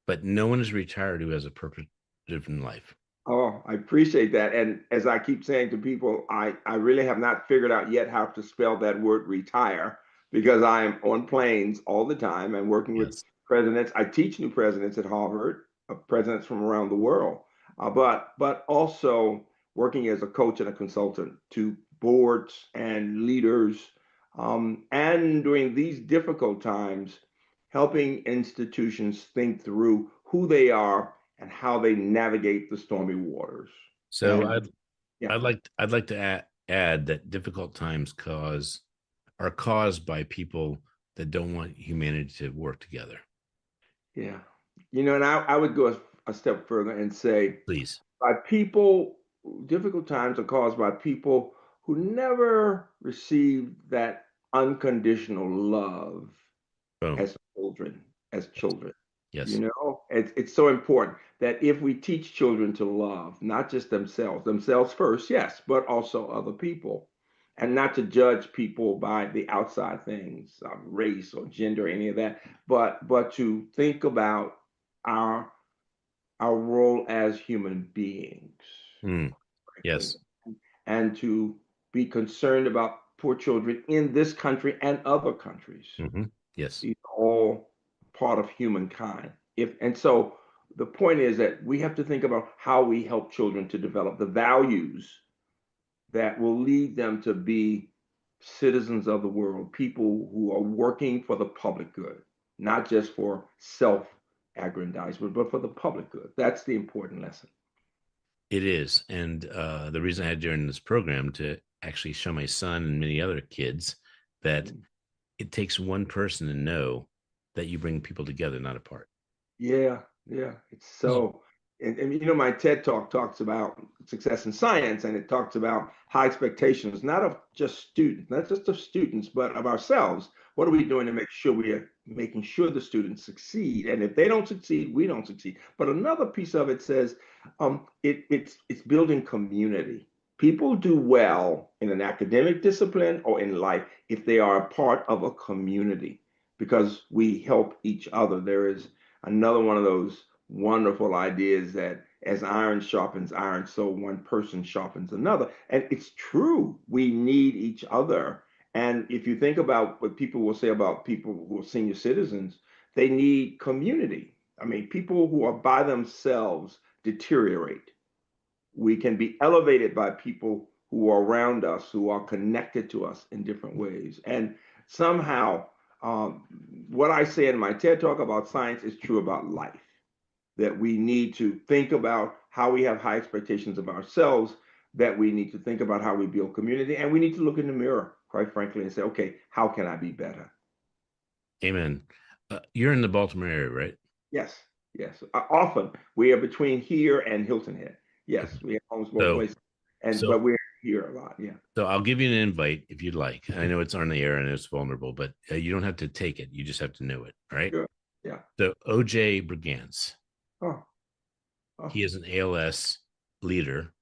but no one is retired who has a purpose in life. Oh, I appreciate that. And as I keep saying to people, I really have not figured out yet how to spell that word retire because I'm on planes all the time and working with Yes. presidents. I teach new presidents at Harvard, presidents from around the world, but also working as a coach and a consultant to boards and leaders, and during these difficult times, helping institutions think through who they are and how they navigate the stormy waters. So And yeah, I'd like to add that difficult times are caused by people that don't want humanity to work together. yeah. And I would go a step further and say Please. by people, difficult times are caused by people who never received that unconditional love Boom. as children, as children. Yes. It's so important that if we teach children to love, not just themselves first, yes, but also other people, and not to judge people by the outside things, race or gender, any of that, but to think about our our role as human beings, frankly, Yes. and to be concerned about poor children in this country and other countries. Yes. These are all part of humankind. So the point is that we have to think about how we help children to develop the values that will lead them to be citizens of the world, people who are working for the public good, not just for self-aggrandizement, but for the public good. That's the important lesson. It is. And the reason I had during this program to actually show my son and many other kids that it takes one person to know that you bring people together, not apart. Yeah, yeah. It's so, and my TED talk talks about success in science, and it talks about high expectations, not of just students, not just of students, but of ourselves. What are we doing to make sure we are making sure the students succeed? And if they don't succeed, we don't succeed. But another piece of it says, it's building community. People do well in an academic discipline or in life if they are a part of a community because we help each other. There is another one of those wonderful ideas that as iron sharpens iron, so one person sharpens another. And it's true. We need each other. And if you think about what people will say about people who are senior citizens, they need community. I mean, people who are by themselves deteriorate. We can be elevated by people who are around us, who are connected to us in different ways. And somehow, what I say in my TED talk about science is true about life, that we need to think about how we have high expectations of ourselves, that we need to think about how we build community, and we need to look in the mirror, quite frankly, and say, okay, how can I be better? Amen. You're in the Baltimore area, right? Yes, yes. Often we are between here and Hilton Head. Yes, we have homes both places, but we're here a lot. Yeah. So I'll give you an invite if you'd like. I know it's on the air and it's vulnerable, but you don't have to take it. You just have to know it. All right. Sure. Yeah. So OJ Brigance. Oh. He is an ALS leader,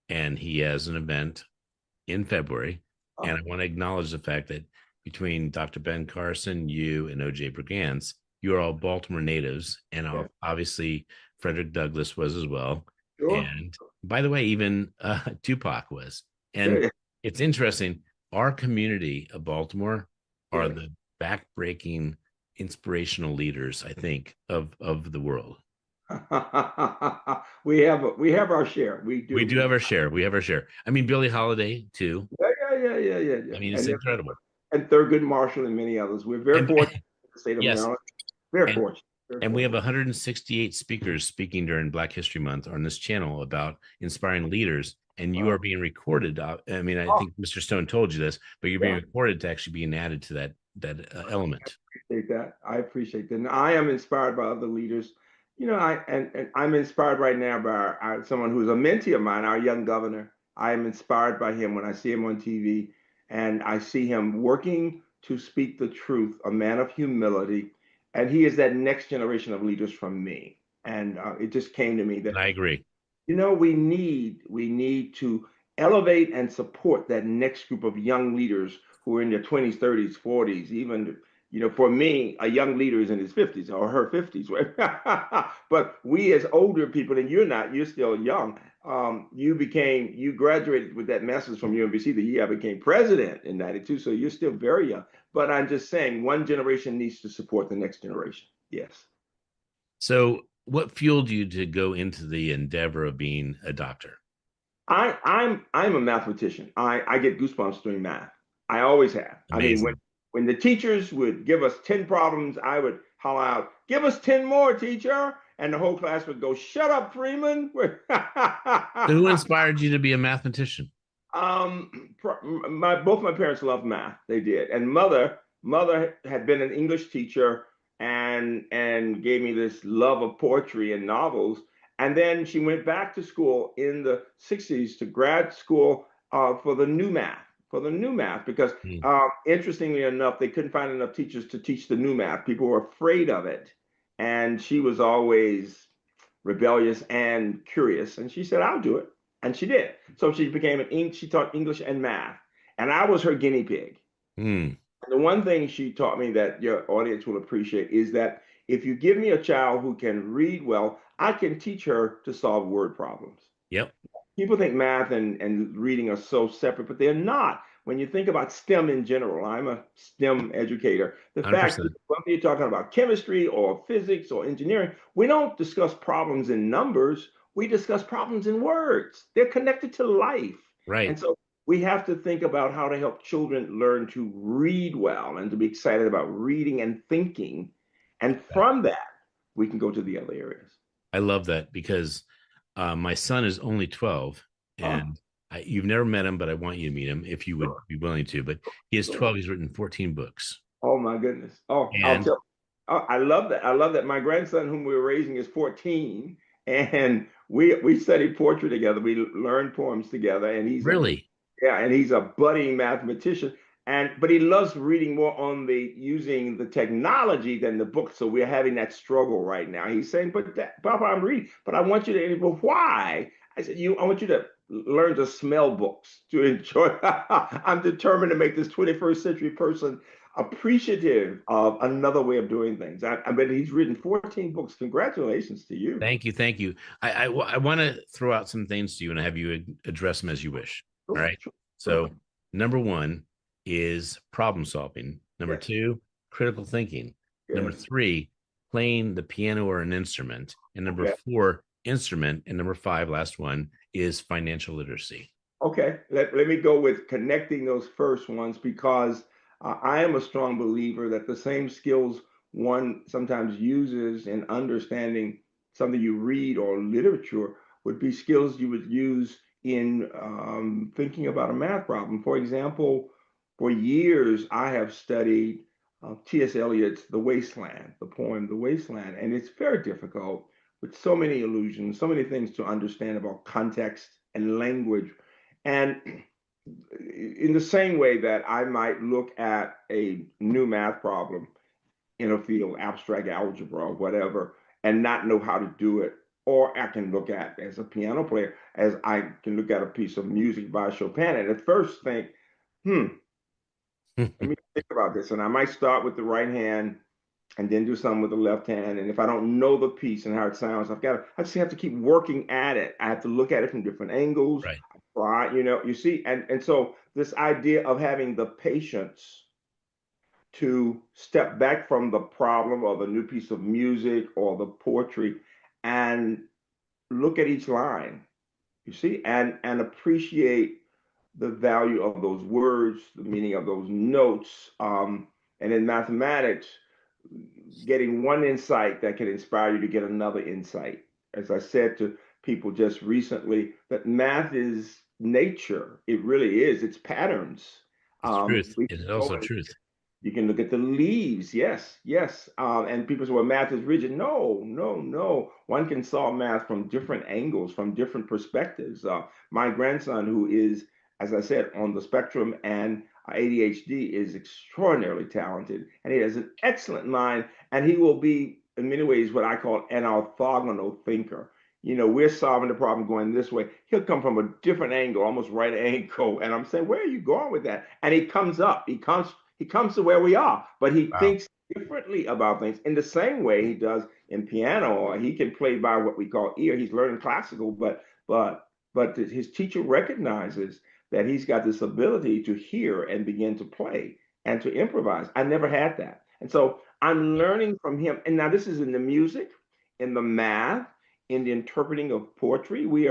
and he has an event in February. And I want to acknowledge the fact that between Dr. Ben Carson, you, and OJ Brigance, you are all Baltimore natives, and obviously Frederick Douglass was as well. Sure. And by the way, even Tupac was. And it's interesting. Our community of Baltimore are the back-breaking, inspirational leaders, I think, of the world. we have our share. We do have our share. We have our share. I mean, Billie Holiday too. Yeah. I mean, it's incredible. And Thurgood Marshall and many others. We're very fortunate in the state of Maryland. Very fortunate. And we have 168 speakers speaking during Black History Month on this channel about inspiring leaders. And you are being recorded. I mean, I think Mr. Stone told you this, but you're being recorded to actually being added to that element. I appreciate that. I appreciate that. And I am inspired by other leaders. You know, and I'm inspired right now by someone who's a mentee of mine, our young governor. I am inspired by him when I see him on TV, and I see him working to speak the truth, a man of humility, and he is that next generation of leaders from me. And it just came to me that I agree. you know, we need to elevate and support that next group of young leaders who are in their 20s, 30s, 40s, even for me, a young leader is in his 50s or her 50s. But we as older people, and you're still young. You graduated with that master's from UMBC the year I became president in 92. So you're still very young. But I'm just saying one generation needs to support the next generation. Yes. So what fueled you to go into the endeavor of being a doctor? I'm a mathematician. I get goosebumps doing math. I always have. Amazing. I mean, when the teachers would give us 10 problems, I would holler out, "Give us 10 more, teacher." And the whole class would go, "Shut up, Freeman." So who inspired you to be a mathematician? Both my parents loved math. They did. And mother had been an English teacher and gave me this love of poetry and novels. And then she went back to school in the 60s to grad school for the new math, because interestingly enough, they couldn't find enough teachers to teach the new math. People were afraid of it. And she was always rebellious and curious. And she said, "I'll do it." And she did. So she taught English and math. And I was her guinea pig. Mm. The one thing she taught me that your audience will appreciate is that if you give me a child who can read well, I can teach her to solve word problems. Yep. People think math and reading are so separate, but they're not. When you think about STEM in general, I'm a STEM educator. The 100%. fact that whether you're talking about chemistry or physics or engineering, we don't discuss problems in numbers. We discuss problems in words. They're connected to life. Right. And so we have to think about how to help children learn to read well and to be excited about reading and thinking. And from that, we can go to the other areas. I love that because my son is only 12 and you've never met him, but I want you to meet him if you would be willing to. But he is 12. He's written 14 books. Oh, my goodness. Oh, And I'll tell. Oh, I love that. I love that. My grandson, whom we're raising, is 14, and we study poetry together. We learn poems together, and really, and he's a budding mathematician. But he loves reading more on using the technology than the book. So we're having that struggle right now. He's saying, "But Papa, I'm reading, but I want you to." Well, why? I said, I want you to learn to smell books to enjoy. I'm determined to make this 21st century person appreciative of another way of doing things. I bet he's written 14 books. Congratulations to you. Thank you. Thank you. I want to throw out some things to you and have you address them as you wish. All right. So number one is problem solving. Number two, critical thinking. Number three, playing the piano or an instrument. And number four, instrument. And number five, last one, is financial literacy. Okay, let me go with connecting those first ones, because I am a strong believer that the same skills one sometimes uses in understanding something you read or literature would be skills you would use in thinking about a math problem. For example, for years I have studied T.S. Eliot's The Wasteland, the poem The Wasteland, and it's very difficult with so many illusions, so many things to understand about context and language. And in the same way that I might look at a new math problem in a field, abstract algebra or whatever, and not know how to do it, or I can look at, as a piano player, as I can look at a piece of music by Chopin and at first think, let me think about this. And I might start with the right hand and then do something with the left hand. And if I don't know the piece and how it sounds, I just have to keep working at it. I have to look at it from different angles. Right. Try, you see, and so this idea of having the patience to step back from the problem or the new piece of music or the poetry and look at each line, you see, and appreciate the value of those words, the meaning of those notes. And in mathematics, getting one insight that can inspire you to get another insight. As I said to people just recently, that math is nature. It really is. It's patterns. It's truth. We It can is go also and truth. you can look at the leaves. Yes, yes. And people say, well, math is rigid. No, no, no. One can solve math from different angles, from different perspectives. My grandson, who is, as I said, on the spectrum and ADHD, is extraordinarily talented. And he has an excellent mind. And he will be, in many ways, what I call an orthogonal thinker. You know, we're solving the problem going this way. He'll come from a different angle, almost right angle. And I'm saying, where are you going with that? And he comes up. He comes to where we are, but he Wow. thinks differently about things in the same way he does in piano, or he can play by what we call ear. He's learning classical, but his teacher recognizes that he's got this ability to hear and begin to play and to improvise. I never had that. And so I'm learning from him. And now this is in the music, in the math, in the interpreting of poetry. We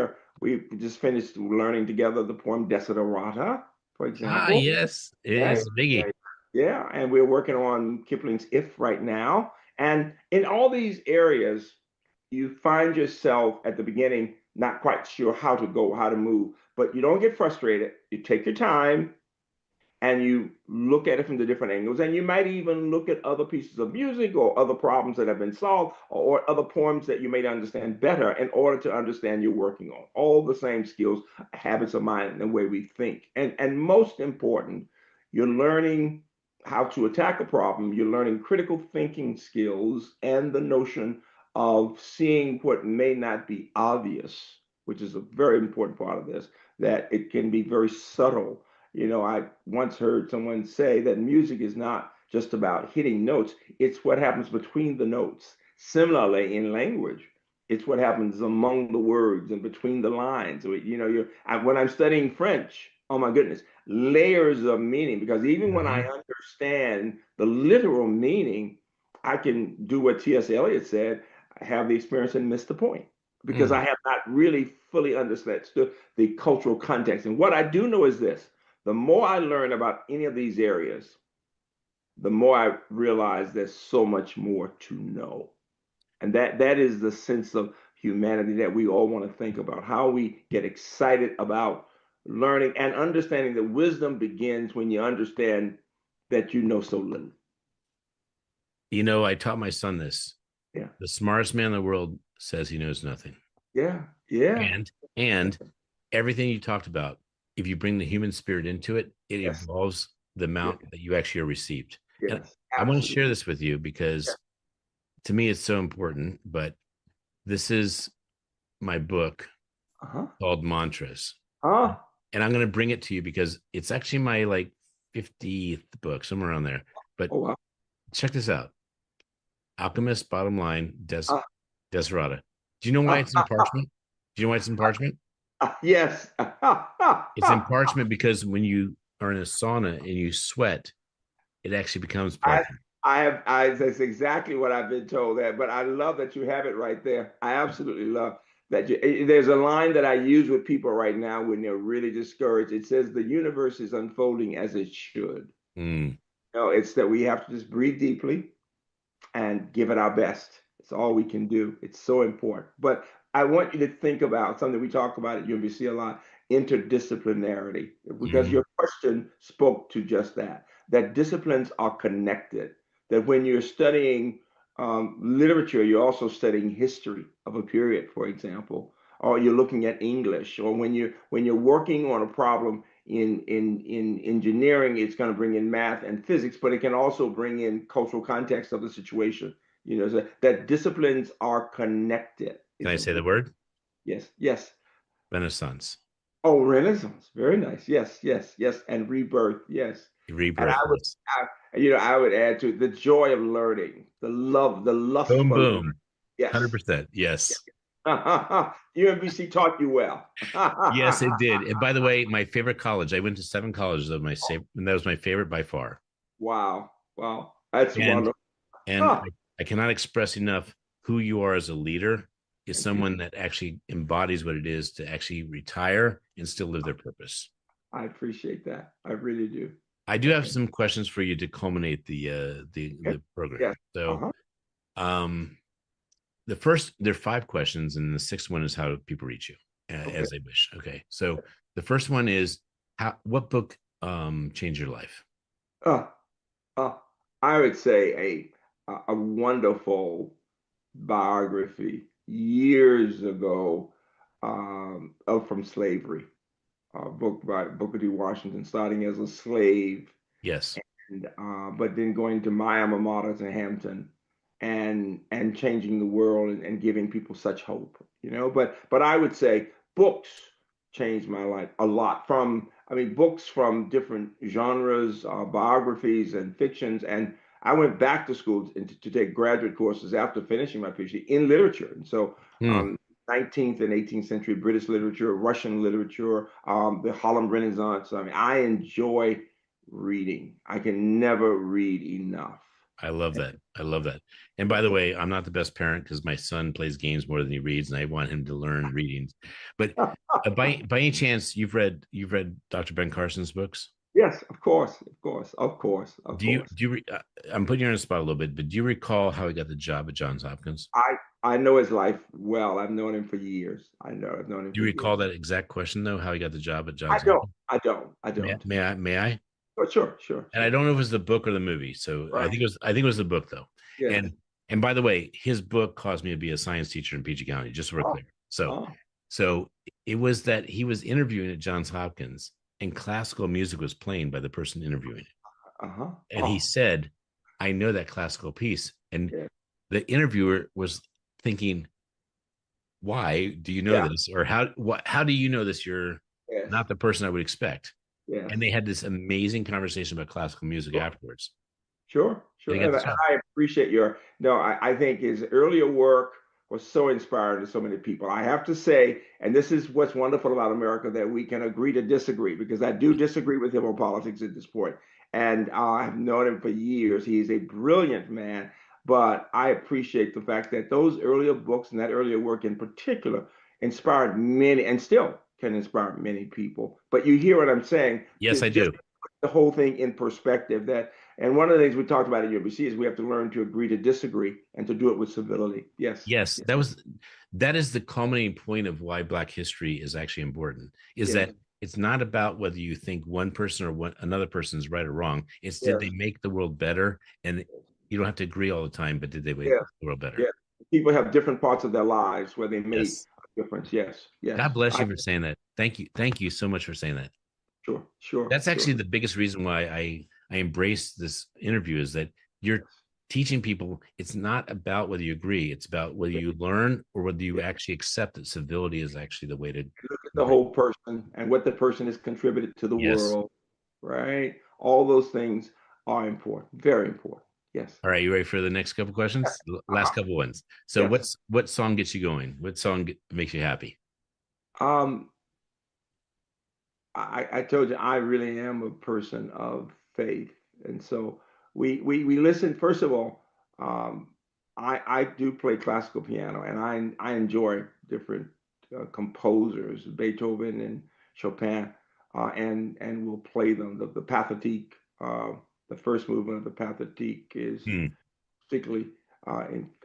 just finished learning together the poem Desiderata, for Ah, example. yes, it Yeah, is a biggie. yeah, yeah. And we're working on Kipling's If right now. And in all these areas, you find yourself at the beginning not quite sure how to go, how to move, but you don't get frustrated. You take your time, and you look at it from the different angles, and you might even look at other pieces of music or other problems that have been solved, or other poems that you may understand better in order to understand you're working on all the same skills, habits of mind, and the way we think. And most important, you're learning how to attack a problem. You're learning critical thinking skills and the notion of seeing what may not be obvious, which is a very important part of this, that it can be very subtle. You know, I once heard someone say that music is not just about hitting notes, it's what happens between the notes. Similarly, in language, it's what happens among the words and between the lines. So, you know, when I'm studying French, oh my goodness, layers of meaning, because even when I Mhm. understand the literal meaning, I can do what T.S. Eliot said, have the experience and miss the point because I Mm. have not really fully understood the cultural context. And what I do know is this: the more I learn about any of these areas, the more I realize there's so much more to know. And that is the sense of humanity that we all want to think about, how we get excited about learning and understanding that wisdom begins when you understand that you know so little. You know, I taught my son this. Yeah. The smartest man in the world says he knows nothing. Yeah. Yeah. And everything you talked about, if you bring the human spirit into it, it Yes. evolves the Yes. amount that you actually are received. And Yes. I want to Absolutely. share this with you because to me it's so important, but this is my book Uh-huh. called Mantras. Huh? And I'm going to bring it to you because it's actually my like 50th book, somewhere around there. But Oh wow. check this out. Alchemist, bottom line, Uh, Desperata. Do you know why it's in parchment? Do you know why it's in parchment? yes. It's in parchment because when you are in a sauna and you sweat, it actually becomes I parchment. that's exactly what I've been told that, but I love that you have it right there. I absolutely love that there's a line that I use with people right now when they're really discouraged. It says the universe is unfolding as it should. Mm. You know, it's that we have to just breathe deeply and give it our best. It's all we can do. It's so important. But I want you to think about something we talk about at UMBC a lot: interdisciplinarity, because Mm. your question spoke to just that, that disciplines are connected, that when you're studying literature, you're also studying history of a period, for example, or you're looking at English, or when you're working on a problem in engineering, it's going to bring in math and physics, but it can also bring in cultural context of the situation. You know, so that disciplines are connected Can is I a say the very, word? yes, yes. Renaissance. Oh, Renaissance, very nice. Yes, yes, yes, and rebirth. Yes, and Rebirth. Yes. I would add to the joy of learning, the love, the lust Boom, for learning. boom. Yes, 100%. Yes. UMBC taught you well. Yes, it did. And by the way, my favorite college, I went to 7 colleges of my same, and that was my favorite by far. Wow, wow, that's And wonderful. and I cannot express enough who you are as a leader is Thank you. someone that actually embodies what it is to actually retire and still live their purpose. I appreciate that. I really do. I do have some questions for you to culminate the program. Yeah. So, um, there are 5 questions, and the sixth one is how people reach you as they wish. Okay. So the first one is what book changed your life? Uh, uh, I would say a wonderful biography years ago of From Slavery, a book by Booker T. Washington, starting as a slave, Yes. and but then going to my alma mater to Hampton, and changing the world, and giving people such hope, you know. But I would say books changed my life a lot. I mean, books from different genres, biographies and fictions, and I went back to school to take graduate courses after finishing my PhD in literature, and so. Hmm. 19th and 18th century British literature, Russian literature, the Harlem Renaissance. I mean, I enjoy reading. I can never read enough. I love that. I love that. And by the way, I'm not the best parent because my son plays games more than he reads, and I want him to learn reading. But by any chance, you've read Dr. Ben Carson's books? Yes, of course, of course, of course, of Do you course. do you? I'm putting you on the spot a little bit, but do you recall how he got the job at Johns Hopkins? I know his life well. I've known him for years. I've known him Do you for recall years. that exact question though? How he got the job at I Johns don't. Hopkins? I don't. I May, don't. may I? May I? Oh, sure, sure, And I sure. don't know if it was the book or the movie. So I Right. think it was. I think it was the book though. Yes. And by the way, his book caused me to be a science teacher in PG County. Just so we're Oh, clear. So oh, so it was that he was interviewing at Johns Hopkins, and classical music was playing by the person interviewing it. uh-huh. And he Oh, said, "I know that classical piece." And yeah. the interviewer was thinking, "Why do you know Yeah. this? Or how do you know this? You're Yes. not the person I would expect." Yes. And they had this amazing conversation about classical music Sure. afterwards. Sure, And he sure. got And the I job. I appreciate your, no, I think his earlier work was so inspiring to so many people. I have to say, and this is what's wonderful about America, that we can agree to disagree, because I do disagree with him on politics at this point. And I've known him for years. He's a brilliant man, but I appreciate the fact that those earlier books and that earlier work in particular inspired many, and still can inspire many people. But you hear what I'm saying? Yes, I Just do. the whole thing in perspective, that, and one of the things we talked about at UBC is we have to learn to agree to disagree and to do it with civility. Yes. Yes, that is the culminating point of why Black history is actually important. Is Yes. that it's not about whether you think one person or another person is right or wrong. It's did Yes. they make the world better? And you don't have to agree all the time, but did they make Yes. the world better? Yes. People have different parts of their lives where they made Yes. a difference. Yes. Yes. God bless I you for saying that. Thank you. Thank you so much for saying that. sure. Sure. That's actually Sure. the biggest reason why I embrace this interview is that you're teaching people it's not about whether you agree, it's about whether you learn or whether you Yes. actually accept that civility is actually the way to. Look at the whole person and what the person has contributed to the Yes. world, right? All those things are important, very important. Yes. All right, you ready for the next couple questions? Last Uh-huh. couple ones. So Yes. what song gets you going? What song makes you happy? Um, I told you I really am a person of faith, and so we listen. First of all, um, I do play classical piano, and I enjoy different composers, Beethoven and Chopin, and we'll play them. The Pathétique, the first movement of the Pathétique is Hmm. particularly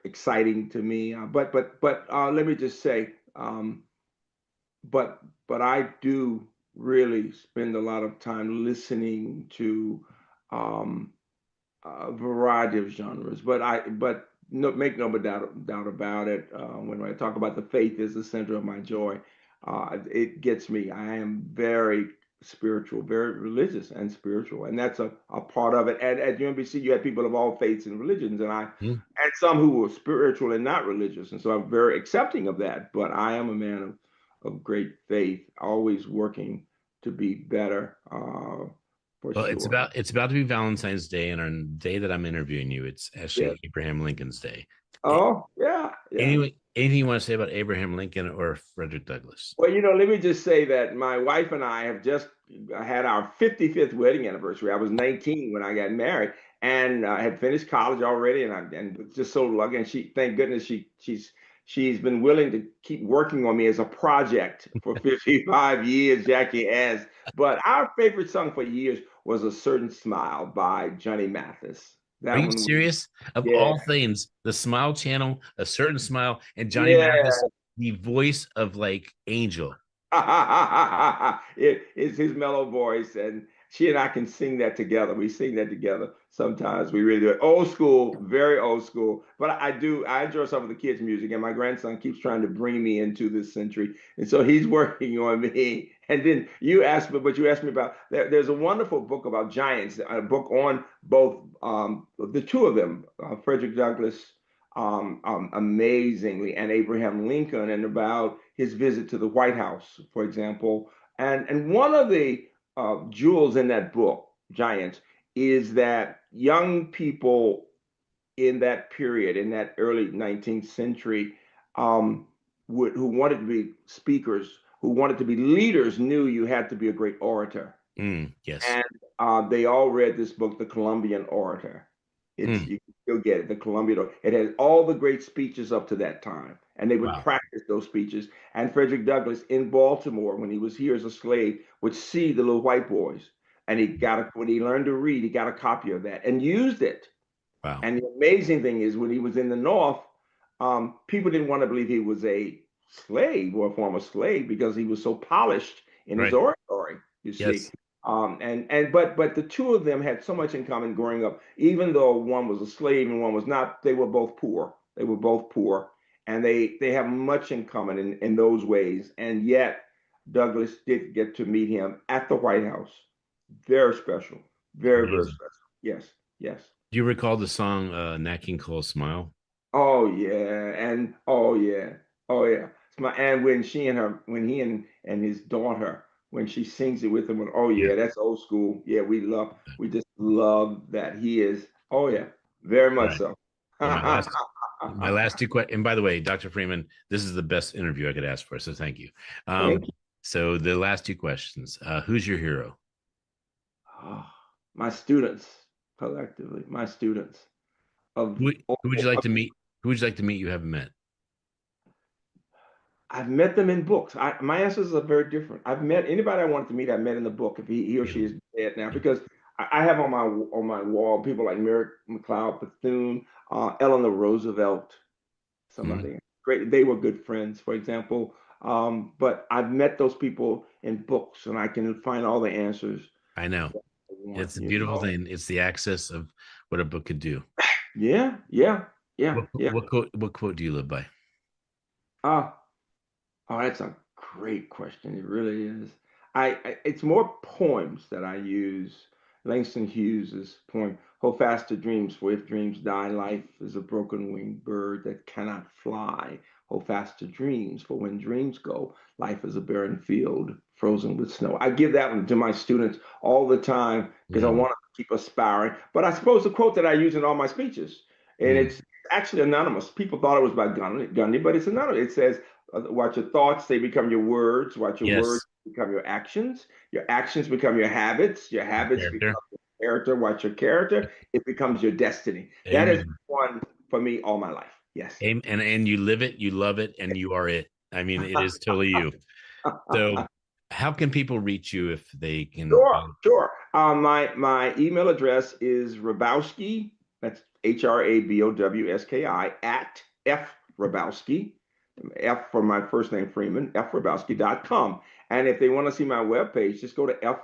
exciting to me. But let me just say. But I do really spend a lot of time listening to um, a variety of genres. But no, make no doubt about it. When I talk about the faith is the center of my joy, it gets me. I am very spiritual, very religious and spiritual, and that's a part of it. And at UMBC, you had people of all faiths and religions, Hmm. and some who were spiritual and not religious, and so I'm very accepting of that. But I am a man of great faith, always working to be better, for Well, sure. it's about to be Valentine's Day, and on the day that I'm interviewing you, it's Yes. actually Abraham Lincoln's Day. Oh, yeah, yeah. Anyway, anything you want to say about Abraham Lincoln or Frederick Douglass? Well, let me just say that my wife and I have just had our 55th wedding anniversary. I was 19 when I got married, and had finished college already, and was just so lucky. And thank goodness, she's been willing to keep working on me as a project for 55 years. Jackie has. But our favorite song for years was A Certain Smile by Johnny Mathis. Are That you one was, serious? Of yeah, all things, the Smile Channel, A Certain Smile, and Johnny yeah. Mathis, the voice of like Angel. It's his mellow voice, and she and I can sing that together. We sing that together sometimes. We really do it. Old school, very old school. But I enjoy some of the kids' music, and my grandson keeps trying to bring me into this century, and so he's working on me. And then you asked me about there's a wonderful book about giants, a book on both the two of them, Frederick Douglass amazingly, and Abraham Lincoln, and about his visit to the White House, for example. And one of the jewels in that book, Giants, is that young people in that period, in that early 19th century, um, who wanted to be speakers, who wanted to be leaders, knew you had to be a great orator. Yes. And they all read this book, The Columbian Orator. You can still get it, The Columbian Orator. It has all the great speeches up to that time, and they would Wow. practice those speeches. And Frederick Douglass in Baltimore, when he was here as a slave, would see the little white boys, and when he learned to read, he got a copy of that and used it. Wow. And the amazing thing is, when he was in the North, people didn't want to believe he was a slave or a former slave because he was so polished in his Right. oratory, you see. Yes. But the two of them had so much in common growing up. Even though one was a slave and one was not, they were both poor. They were both poor, and they have much in common in those ways. And yet, Douglas did get to meet him at the White House. Very special. Very, very Amazing. special. Yes, yes. Do you recall the song Nat King Cole's Smile? Oh yeah, and oh yeah, oh yeah. It's my and when he and his daughter, when she sings it with him, oh Yeah. yeah, that's old school. Yeah, we just love that he is. Oh yeah, very All much right. so. Well, my last two questions. And by the way, Dr. Freeman, this is the best interview I could ask for. So thank you. Thank you. So the last two questions. Who's your hero? Oh, my students, collectively, my students of Who would you like to meet? Who would you like to meet you haven't met? I've met them in books. My answers are very different. I've met anybody I wanted to meet. I met in the book. If he or she is dead now, because I have on my wall people like Merrick McLeod Bethune, Eleanor Roosevelt, somebody great. They were good friends, for example. But I've met those people in books, and I can find all the answers. I know. It's a beautiful thing. It's the access of what a book could do. Yeah, yeah, yeah, yeah. What quote do you live by? Oh, that's a great question. It really is. It's more poems that I use. Langston Hughes's poem, "Hold fast to dreams, for if dreams die, life is a broken winged bird that cannot fly. Hold fast to dreams, for when dreams go, life is a barren field frozen with snow." I give that one to my students all the time because I want to keep aspiring. But I suppose the quote that I use in all my speeches, and it's actually anonymous. People thought it was by Gandhi, but it's anonymous. It says, watch your thoughts, they become your words. Watch your words become your actions. Your actions become your habits. Your habits become your character. Watch your character. It becomes your destiny. Amen. That is one for me all my life. Yes. And you live it, you love it, and you are it. I mean, it is totally you. So how can people reach you if they can? Sure. My email address is Hrabowski, that's HRABOWSKI, at FRabowski, F for my first name, Freeman, FRabowski.com. And if they want to see my webpage, just go to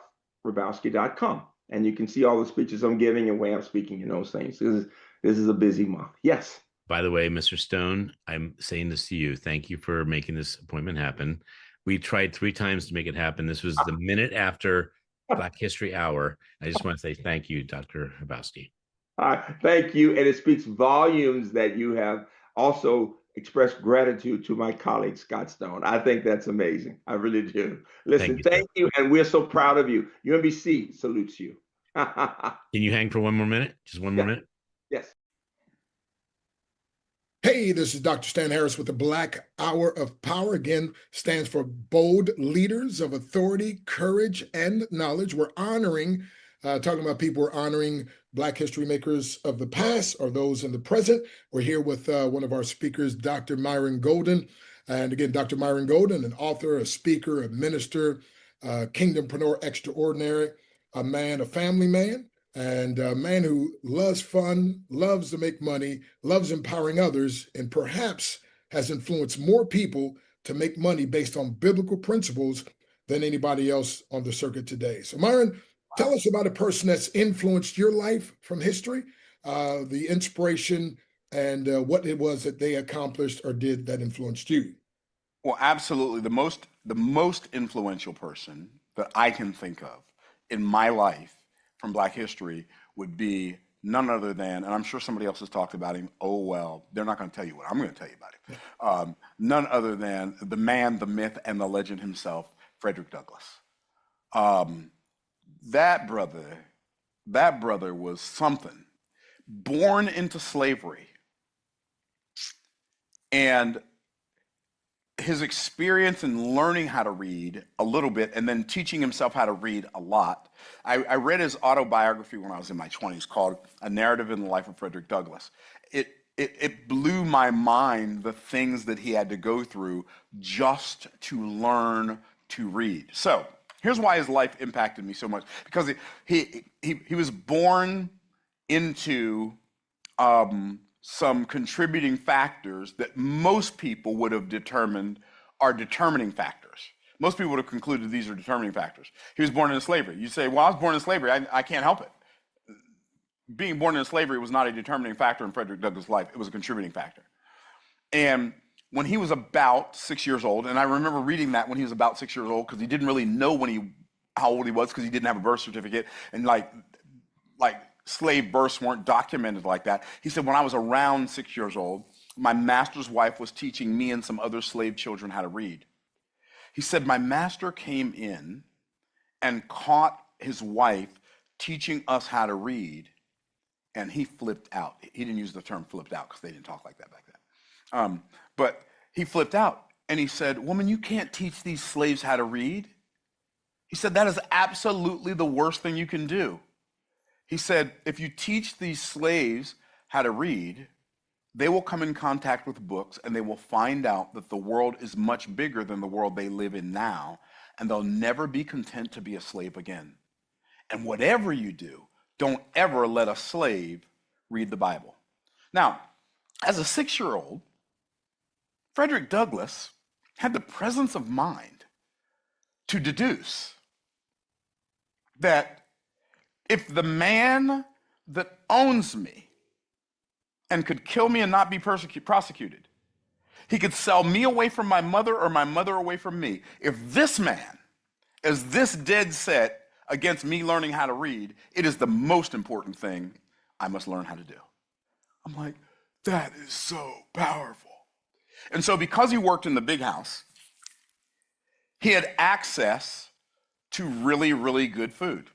FRabowski.com, and you can see all the speeches I'm giving and way I'm speaking and those things. This is a busy month. Yes. By the way, Mr. Stone, I'm saying this to you. Thank you for making this appointment happen. We tried 3 times to make it happen. This was the minute after Black History Hour. I just want to say thank you, Dr. Hrabowski. Thank you. And it speaks volumes that you have also expressed gratitude to my colleague, Scott Stone. I think that's amazing. I really do. Listen, thank you. And we're so proud of you. UMBC salutes you. Can you hang for one more minute? Just one more minute? Yes. Hey, this is Dr. Stan Harris with the Black Hour of Power. Again, stands for Bold Leaders of Authority, Courage, and Knowledge. We're honoring, talking about people, we're honoring Black history makers of the past or those in the present. We're here with one of our speakers, Dr. Myron Golden. And again, Dr. Myron Golden, an author, a speaker, a minister, kingdompreneur extraordinary. a man, a family man, and a man who loves fun, loves to make money, loves empowering others, and perhaps has influenced more people to make money based on biblical principles than anybody else on the circuit today. So, Myron, tell us about a person that's influenced your life from history, the inspiration, and what it was that they accomplished or did that influenced you. Well, absolutely. The most influential person that I can think of in my life from Black history would be none other than, and I'm sure somebody else has talked about him. Oh well, they're not going to tell you what I'm going to tell you about him. None other than the man, the myth, and the legend himself, Frederick Douglass. Um, that brother, that brother was something. Born into slavery, and his experience in learning how to read a little bit and then teaching himself how to read a lot. I read his autobiography when I was in my 20s called A Narrative in the Life of Frederick Douglass. It blew my mind, the things that he had to go through just to learn to read. So here's why his life impacted me so much. Because he was born into some contributing factors that most people would have determined are determining factors. Most people would have concluded these are determining factors. He was born into slavery. You say, well, I was born in slavery. I can't help it. Being born in slavery was not a determining factor in Frederick Douglass' life. It was a contributing factor. And when he was about 6 years old, and I remember reading that when he was about 6 years old, because he didn't really know how old he was, because he didn't have a birth certificate, and like slave births weren't documented like that. He said, when I was around 6 years old, my master's wife was teaching me and some other slave children how to read. He said, my master came in and caught his wife teaching us how to read, and he flipped out. He didn't use the term flipped out because they didn't talk like that back then. But he flipped out, and he said, woman, you can't teach these slaves how to read. He said, that is absolutely the worst thing you can do. He said, if you teach these slaves how to read, they will come in contact with books and they will find out that the world is much bigger than the world they live in now, and they'll never be content to be a slave again. And whatever you do, don't ever let a slave read the Bible. Now, as a 6-year-old, Frederick Douglass had the presence of mind to deduce that if the man that owns me and could kill me and not be prosecuted, he could sell me away from my mother or my mother away from me. If this man is this dead set against me learning how to read, it is the most important thing I must learn how to do. I'm like, that is so powerful. And so because he worked in the big house, he had access to really, really good food.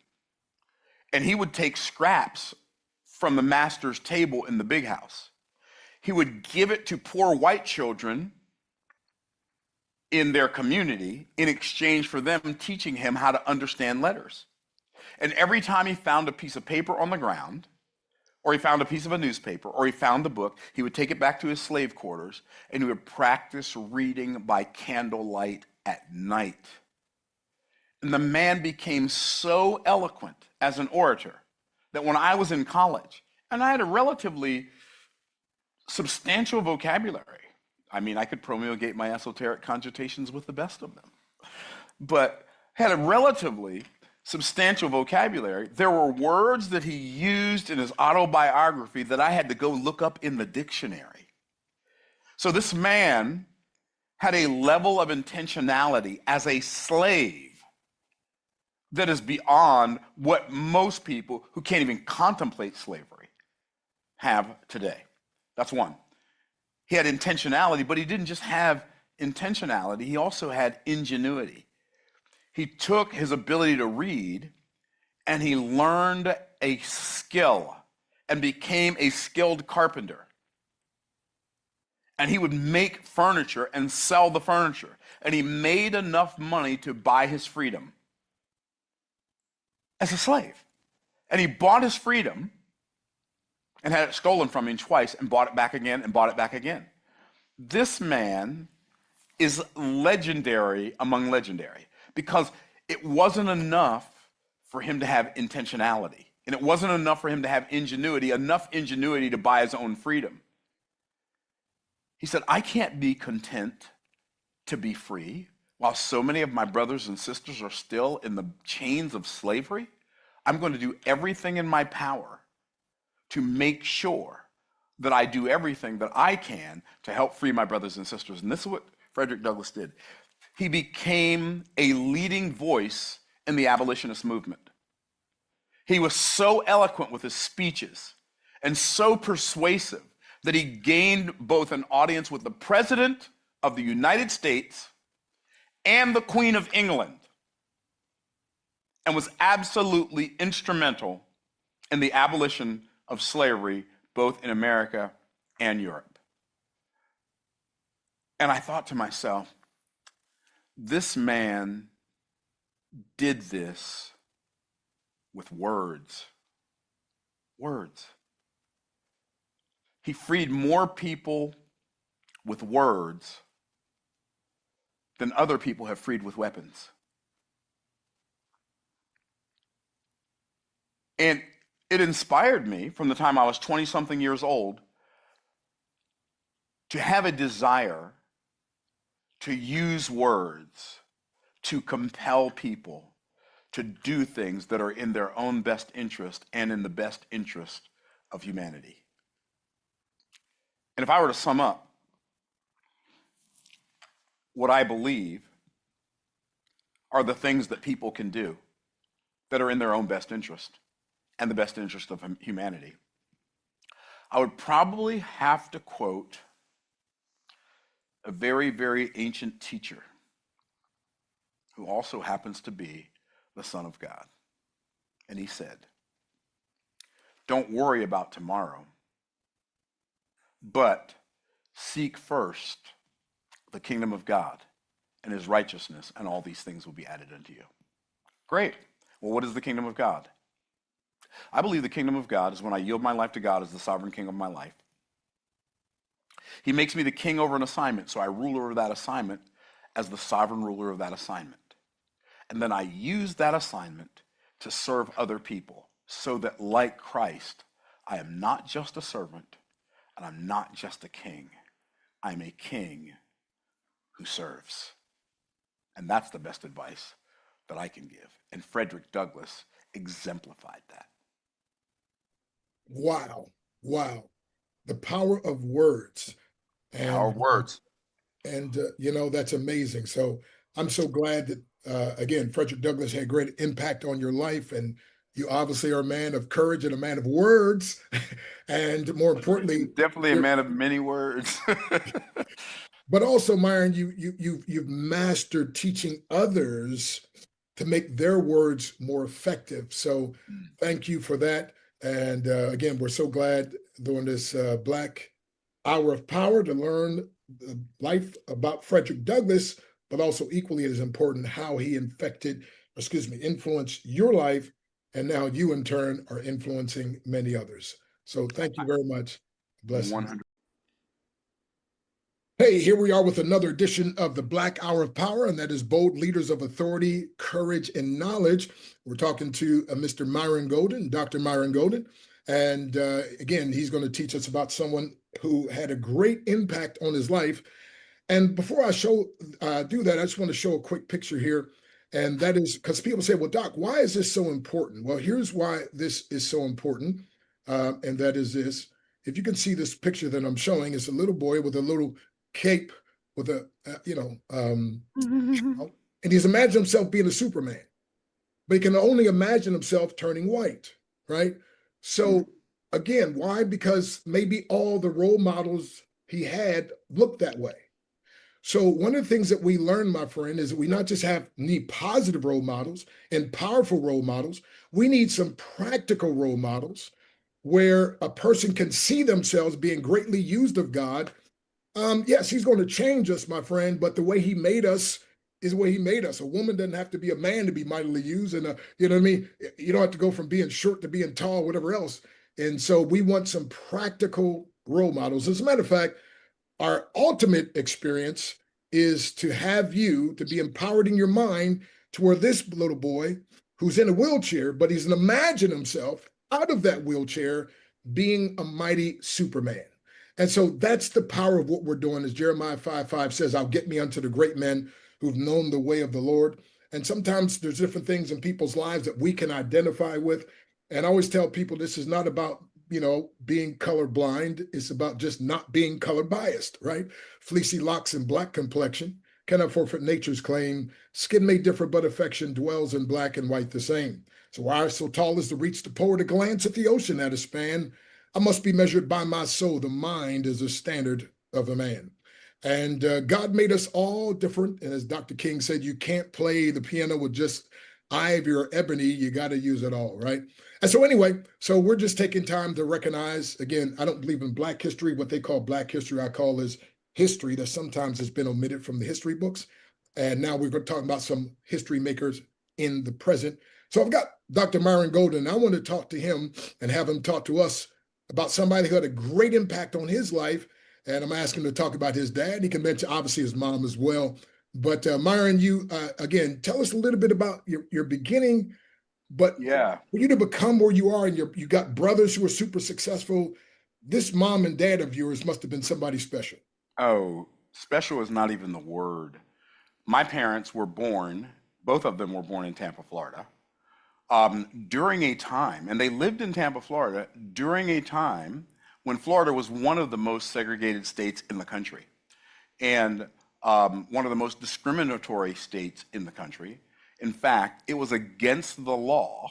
And he would take scraps from the master's table in the big house. He would give it to poor white children in their community in exchange for them teaching him how to understand letters. And every time he found a piece of paper on the ground, or he found a piece of a newspaper, or he found a book, he would take it back to his slave quarters and he would practice reading by candlelight at night. And the man became so eloquent as an orator that when I was in college, and I had a relatively substantial vocabulary. I mean, I could promulgate my esoteric cogitations with the best of them, but had a relatively substantial vocabulary. There were words that he used in his autobiography that I had to go look up in the dictionary. So this man had a level of intentionality as a slave that is beyond what most people who can't even contemplate slavery have today. That's one. He had intentionality, but he didn't just have intentionality, he also had ingenuity. He took his ability to read and he learned a skill and became a skilled carpenter. And he would make furniture and sell the furniture. And he made enough money to buy his freedom as a slave. And he bought his freedom and had it stolen from him twice and bought it back again and bought it back again. This man is legendary among legendary because it wasn't enough for him to have intentionality. And it wasn't enough for him to have ingenuity, enough ingenuity to buy his own freedom. He said, I can't be content to be free while so many of my brothers and sisters are still in the chains of slavery. I'm going to do everything in my power to make sure that I do everything that I can to help free my brothers and sisters. And this is what Frederick Douglass did. He became a leading voice in the abolitionist movement. He was so eloquent with his speeches and so persuasive that he gained both an audience with the President of the United States and the Queen of England, and was absolutely instrumental in the abolition of slavery, both in America and Europe. And I thought to myself, this man did this with words. Words. He freed more people with words than other people have freed with weapons. And it inspired me from the time I was 20-something years old to have a desire to use words to compel people to do things that are in their own best interest and in the best interest of humanity. And if I were to sum up what I believe are the things that people can do that are in their own best interest and the best interest of humanity, I would probably have to quote a very, very ancient teacher who also happens to be the Son of God. And he said, don't worry about tomorrow, but seek first the kingdom of God and his righteousness, and all these things will be added unto you. Great. Well, what is the kingdom of God? I believe the kingdom of God is when I yield my life to God as the sovereign king of my life. He makes me the king over an assignment, so I rule over that assignment as the sovereign ruler of that assignment. And then I use that assignment to serve other people so that, like Christ, I am not just a servant and I'm not just a king. I'm a king who serves. And that's the best advice that I can give. And Frederick Douglass exemplified that. Wow. Wow. The power of words. Power of words. And that's amazing. So I'm so glad that, again, Frederick Douglass had great impact on your life. And you obviously are a man of courage and a man of words. And more importantly, definitely a man of many words. But also, Myron, you've mastered teaching others to make their words more effective. So thank you for that. And again, we're so glad during this Black Hour of Power to learn the life about Frederick Douglass, but also equally as important, how he influenced your life, and now you in turn are influencing many others. So thank you very much. Blessings. 100. Hey, here we are with another edition of the Black Hour of Power, and that is Bold Leaders of Authority, Courage, and Knowledge. We're talking to Mr. Myron Golden, Dr. Myron Golden. And again, he's going to teach us about someone who had a great impact on his life. And before I do that, I just want to show a quick picture here. And that is because people say, well, Doc, why is this so important? Well, here's why this is so important. And that is this. If you can see this picture that I'm showing, it's a little boy with a little cape with and he's imagined himself being a Superman, but he can only imagine himself turning white, right? So again, why? Because maybe all the role models he had looked that way. So one of the things that we learn, my friend, is that we not just need positive role models and powerful role models, we need some practical role models where a person can see themselves being greatly used of God. Yes, he's going to change us, my friend, but the way he made us is the way he made us. A woman doesn't have to be a man to be mightily used. And, you know what I mean? You don't have to go from being short to being tall, whatever else. And so we want some practical role models. As a matter of fact, our ultimate experience is to have you to be empowered in your mind to where this little boy who's in a wheelchair, but he's imagined himself out of that wheelchair being a mighty Superman. And so that's the power of what we're doing. As Jeremiah 5:5 says, I'll get me unto the great men who've known the way of the Lord. And sometimes there's different things in people's lives that we can identify with. And I always tell people this is not about, being colorblind. It's about just not being color biased, right? Fleecy locks and black complexion cannot forfeit nature's claim. Skin may differ, but affection dwells in black and white the same. So why so tall as to reach the power to glance at the ocean at a span? I must be measured by my soul. The mind is a standard of a man. And God made us all different. And as Dr. King said, you can't play the piano with just ivy or ebony. You got to use it all, right? And so anyway, so we're just taking time to recognize, again, I don't believe in Black history. What they call Black history, I call is history that sometimes has been omitted from the history books. And now we're going to talk about some history makers in the present. So I've got Dr. Myron Golden. I want to talk to him and have him talk to us about somebody who had a great impact on his life. And I'm asking him to talk about his dad. He can mention obviously his mom as well. But Myron, you again, tell us a little bit about your beginning. But Yeah. for you to become where you are, and you got brothers who are super successful, this mom and dad of yours must have been somebody special. Oh, special is not even the word. My parents were born, both of them were born in Tampa, Florida, during a time, and they lived in Tampa, Florida, during a time when Florida was one of the most segregated states in the country, and one of the most discriminatory states in the country. In fact, it was against the law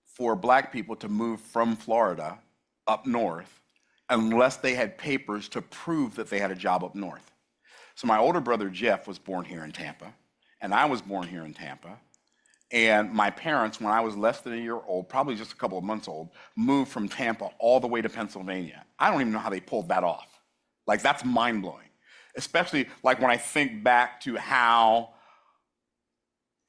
for Black people to move from Florida up north unless they had papers to prove that they had a job up north. So my older brother, Jeff, was born here in Tampa, and I was born here in Tampa. And my parents, when I was less than a year old, probably just a couple of months old, moved from Tampa all the way to Pennsylvania. I don't even know how they pulled that off. Like, that's mind-blowing. Especially like when I think back to how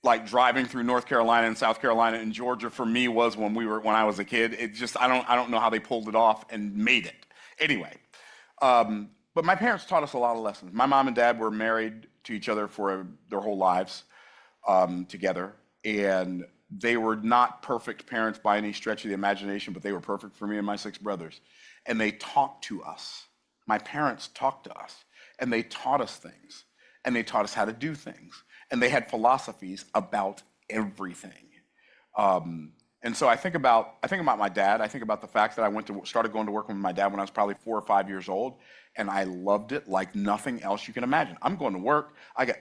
like driving through North Carolina and South Carolina and Georgia for me was when I was a kid. It just, I don't know how they pulled it off and made it. Anyway, but my parents taught us a lot of lessons. My mom and dad were married to each other for their whole lives together. And they were not perfect parents by any stretch of the imagination, but they were perfect for me and my 6 brothers. And they talked to us. My parents talked to us, and they taught us things, and they taught us how to do things. And they had philosophies about everything. And so I think about my dad. I think about the fact that I started going to work with my dad when I was probably 4 or 5 years old, and I loved it like nothing else you can imagine. I'm going to work.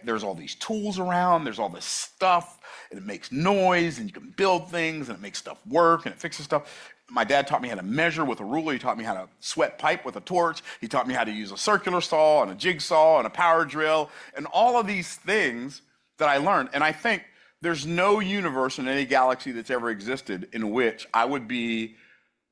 There's all these tools around. There's all this stuff, and it makes noise, and you can build things, and it makes stuff work, and it fixes stuff. My dad taught me how to measure with a ruler. He taught me how to sweat pipe with a torch. He taught me how to use a circular saw and a jigsaw and a power drill, and all of these things that I learned. And I think there's no universe in any galaxy that's ever existed in which I would be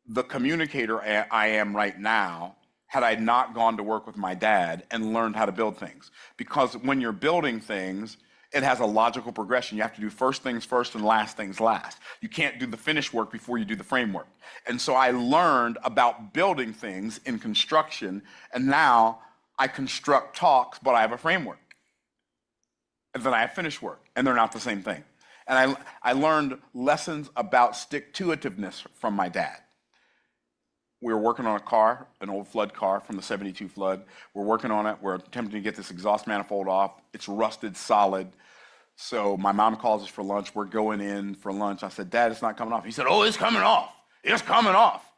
the communicator I am right now had I not gone to work with my dad and learned how to build things. Because when you're building things, it has a logical progression. You have to do first things first and last things last. You can't do the finished work before you do the framework. And so I learned about building things in construction, and now I construct talks, but I have a framework. And then I have finished work, and they're not the same thing. And I learned lessons about stick-to-itiveness from my dad. We were working on a car, an old flood car from the 72 flood. We're working on it. We're attempting to get this exhaust manifold off. It's rusted solid. So my mom calls us for lunch. We're going in for lunch. I said, Dad, it's not coming off. He said, oh, it's coming off. It's coming off.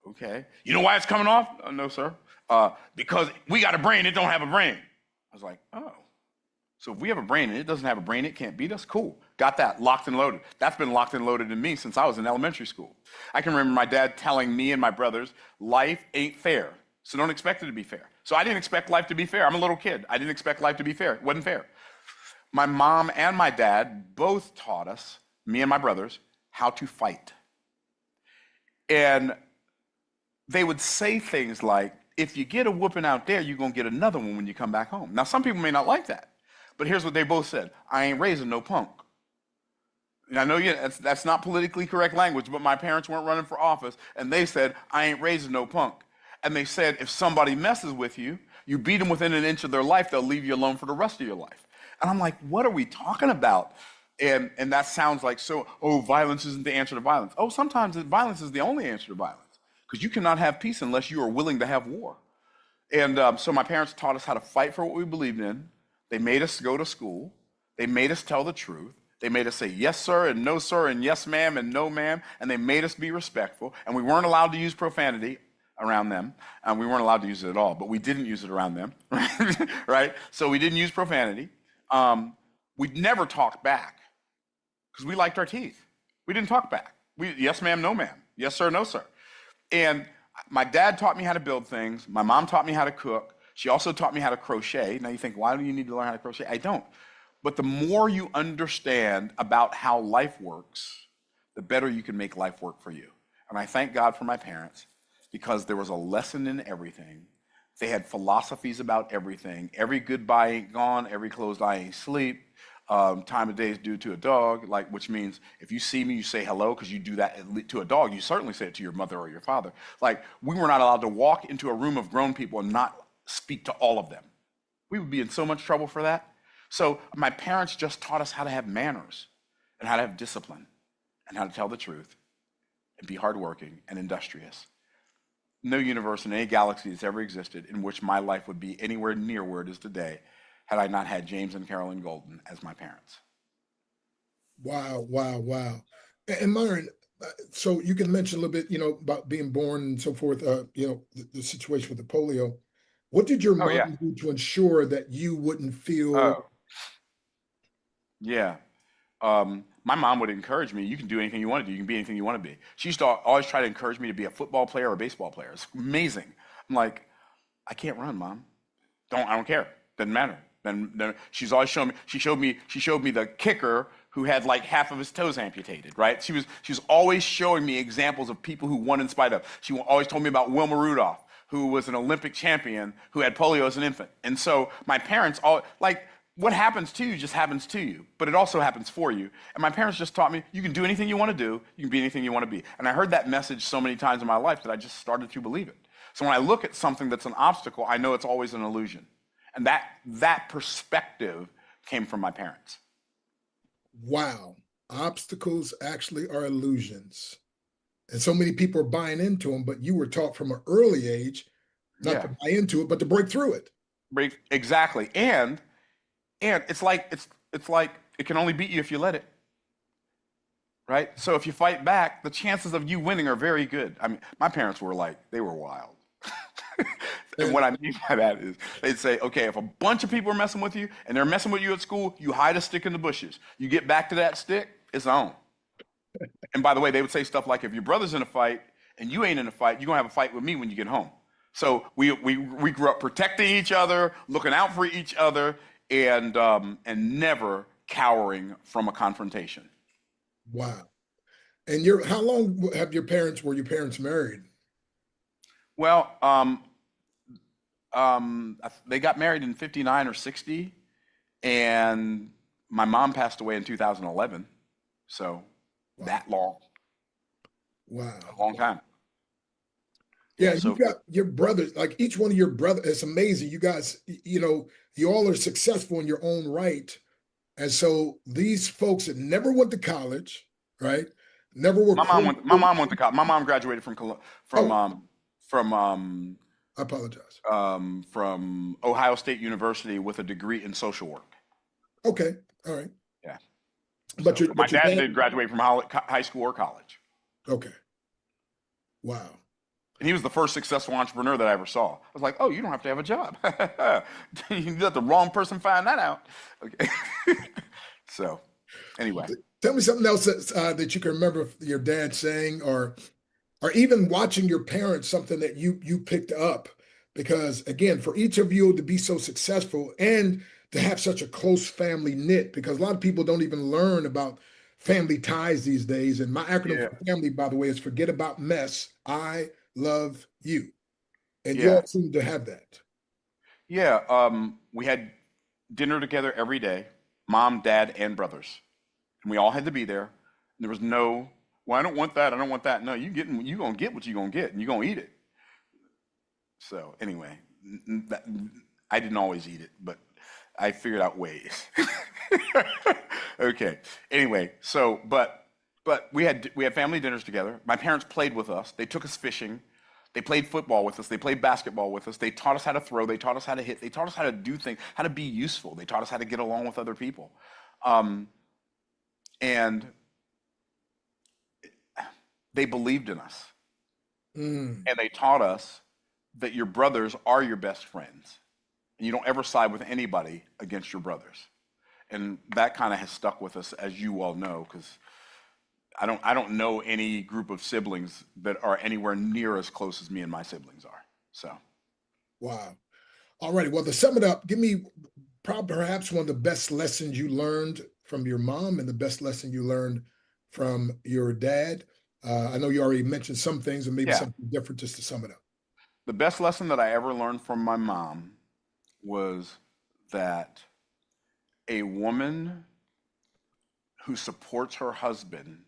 Okay. You know why it's coming off? No, sir. Because we got a brain. It don't have a brain. I was like, oh. So if we have a brain and it doesn't have a brain, it can't beat us? Cool. Got that. Locked and loaded. That's been locked and loaded in me since I was in elementary school. I can remember my dad telling me and my brothers, life ain't fair, so don't expect it to be fair. So I didn't expect life to be fair. I'm a little kid. I didn't expect life to be fair. It wasn't fair. My mom and my dad both taught us, me and my brothers, how to fight. And they would say things like, if you get a whooping out there, you're going to get another one when you come back home. Now, some people may not like that. But here's what they both said. I ain't raising no punk. And I know that's not politically correct language, but my parents weren't running for office, and they said, I ain't raising no punk. And they said, if somebody messes with you, you beat them within an inch of their life, they'll leave you alone for the rest of your life. And I'm like, what are we talking about? And that sounds like, so, oh, violence isn't the answer to violence. Oh, sometimes violence is the only answer to violence, because you cannot have peace unless you are willing to have war. And so my parents taught us how to fight for what we believed in. They made us go to school. They made us tell the truth. They made us say yes, sir, and no, sir, and yes, ma'am, and no, ma'am. And they made us be respectful. And we weren't allowed to use profanity around them. We weren't allowed to use it at all, but we didn't use it around them, right? So we didn't use profanity. We never talked back because we liked our teeth. We didn't talk back. Yes, ma'am, no, ma'am. Yes, sir, no, sir. And my dad taught me how to build things. My mom taught me how to cook. She also taught me how to crochet. Now you think, why do you need to learn how to crochet? I don't. But the more you understand about how life works, the better you can make life work for you. And I thank God for my parents, because there was a lesson in everything. They had philosophies about everything. Every goodbye ain't gone. Every closed eye ain't sleep. Time of day is due to a dog, like, which means if you see me, you say hello, because you do that to a dog. You certainly say it to your mother or your father. Like, we were not allowed to walk into a room of grown people and not speak to all of them. We would be in so much trouble for that. So my parents just taught us how to have manners and how to have discipline and how to tell the truth and be hardworking and industrious. No universe in any galaxy that's ever existed in which my life would be anywhere near where it is today had I not had James and Carolyn Golden as my parents. Wow, wow, wow. And Myron, so you can mention a little bit, about being born and so forth, the situation with the polio. What did your Oh, yeah. mom do to ensure that you wouldn't feel? Oh, yeah. My mom would encourage me. You can do anything you want to do. You can be anything you want to be. She used to always try to encourage me to be a football player or a baseball player. It's amazing. I'm like, I can't run, Mom. I don't care. Doesn't matter. Then she's always showing me. She showed me the kicker who had like half of his toes amputated. Right? She was always showing me examples of people who won in spite of. She always told me about Wilma Rudolph, who was an Olympic champion who had polio as an infant. And so my parents what happens to you just happens to you, but it also happens for you. And my parents just taught me, you can do anything you want to do, you can be anything you want to be. And I heard that message so many times in my life that I just started to believe it. So when I look at something that's an obstacle, I know it's always an illusion. And that perspective came from my parents. Wow. Obstacles actually are illusions. And so many people are buying into them, but you were taught from an early age not to buy into it, but to break through it. Exactly. And it's like it can only beat you if you let it. Right? So if you fight back, the chances of you winning are very good. I mean, my parents were wild. And what I mean by that is they'd say, okay, if a bunch of people are messing with you and they're messing with you at school, you hide a stick in the bushes. You get back to that stick, it's on. And by the way, they would say stuff like, if your brother's in a fight and you ain't in a fight, you're gonna have a fight with me when you get home. So we grew up protecting each other, looking out for each other, and never cowering from a confrontation. Wow. And how long were your parents married? Well, they got married in 59 or 60, and my mom passed away in 2011. So that long. Wow. A long time. Yeah, so, you got your brothers, like each one of your brothers. It's amazing. You guys, you all are successful in your own right. And so these folks that never went to college, right? Never were. My mom went to college. My mom graduated from I apologize. From Ohio State University with a degree in social work. Okay. All right. Yeah. But my dad did graduate from high school or college. Okay. Wow. And he was the first successful entrepreneur that I ever saw. I was like, oh, you don't have to have a job. You let the wrong person find that out. Okay. So anyway. Tell me something else that you can remember your dad saying, or even watching your parents, something that you picked up. Because again, for each of you to be so successful and to have such a close family knit, because a lot of people don't even learn about family ties these days. And my acronym for family, by the way, is forget about mess. I love you. And you all seem to have that. Yeah. We had dinner together every day, mom, dad, and brothers. And we all had to be there. And there was no, well, I don't want that. I don't want that. No, you're going to get what you're going to get, and you're going to eat it. So anyway, I didn't always eat it, but I figured out ways. Okay. Anyway, so but we had family dinners together. My parents played with us. They took us fishing. They played football with us. They played basketball with us. They taught us how to throw. They taught us how to hit. They taught us how to do things, how to be useful. They taught us how to get along with other people. Um, and they believed in us. Mm. And they taught us that your brothers are your best friends. And you don't ever side with anybody against your brothers. And that kind of has stuck with us, as you all know, because I don't know any group of siblings that are anywhere near as close as me and my siblings are. So Wow. All righty. Well, to sum it up, give me perhaps one of the best lessons you learned from your mom and the best lesson you learned from your dad. I know you already mentioned some things and maybe yeah, something different just to sum it up. the best lesson that I ever learned from my mom was that a woman who supports her husband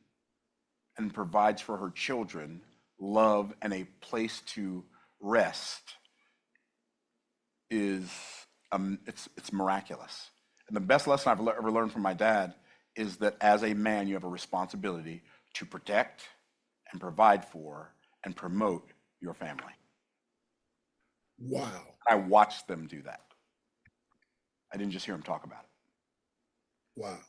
and provides for her children love and a place to rest is it's miraculous. And the best lesson I've ever learned from my dad is that as a man, you have a responsibility to protect and provide for and promote your family. Wow. I watched them do that. I didn't just hear them talk about it. Wow.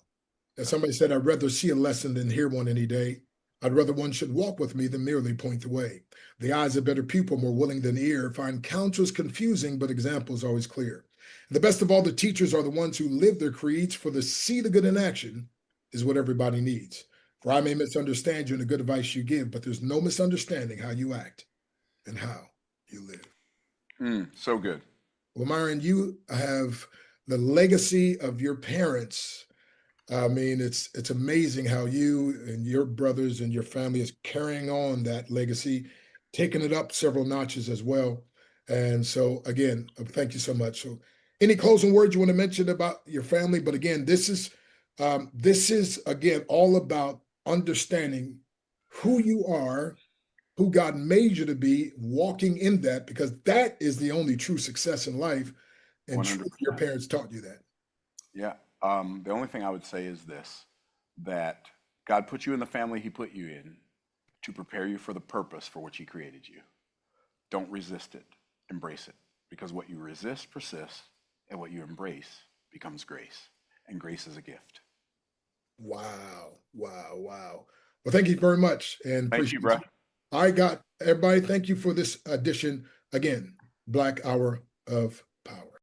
And somebody said, I'd rather see a lesson than hear one any day. I'd rather one should walk with me than merely point the way. The eye's a better pupil, more willing than ear. Find counsels confusing, but examples always clear. And the best of all, the teachers are the ones who live their creeds, for the see the good in action is what everybody needs. For I may misunderstand you in the good advice you give, but there's no misunderstanding how you act and how you live. So good. Well, Myron, you have the legacy of your parents. I mean, it's amazing how you and your brothers and your family is carrying on that legacy, taking it up several notches as well. And so, again, thank you so much. So, any closing words you want to mention about your family? But again, this is again all about understanding who you are, who God made you to be, walking in that, because that is the only true success in life. And truly, your 100%. parents taught you that. Yeah. The only thing I would say is this, that God put you in the family he put you in to prepare you for the purpose for which he created you. Don't resist it. Embrace it. Because what you resist persists, and what you embrace becomes grace. And grace is a gift. Wow, wow, wow. Well, thank you very much and Thank you, appreciate bro. it. I got everybody. Thank you for this edition again, Black Hour of Power.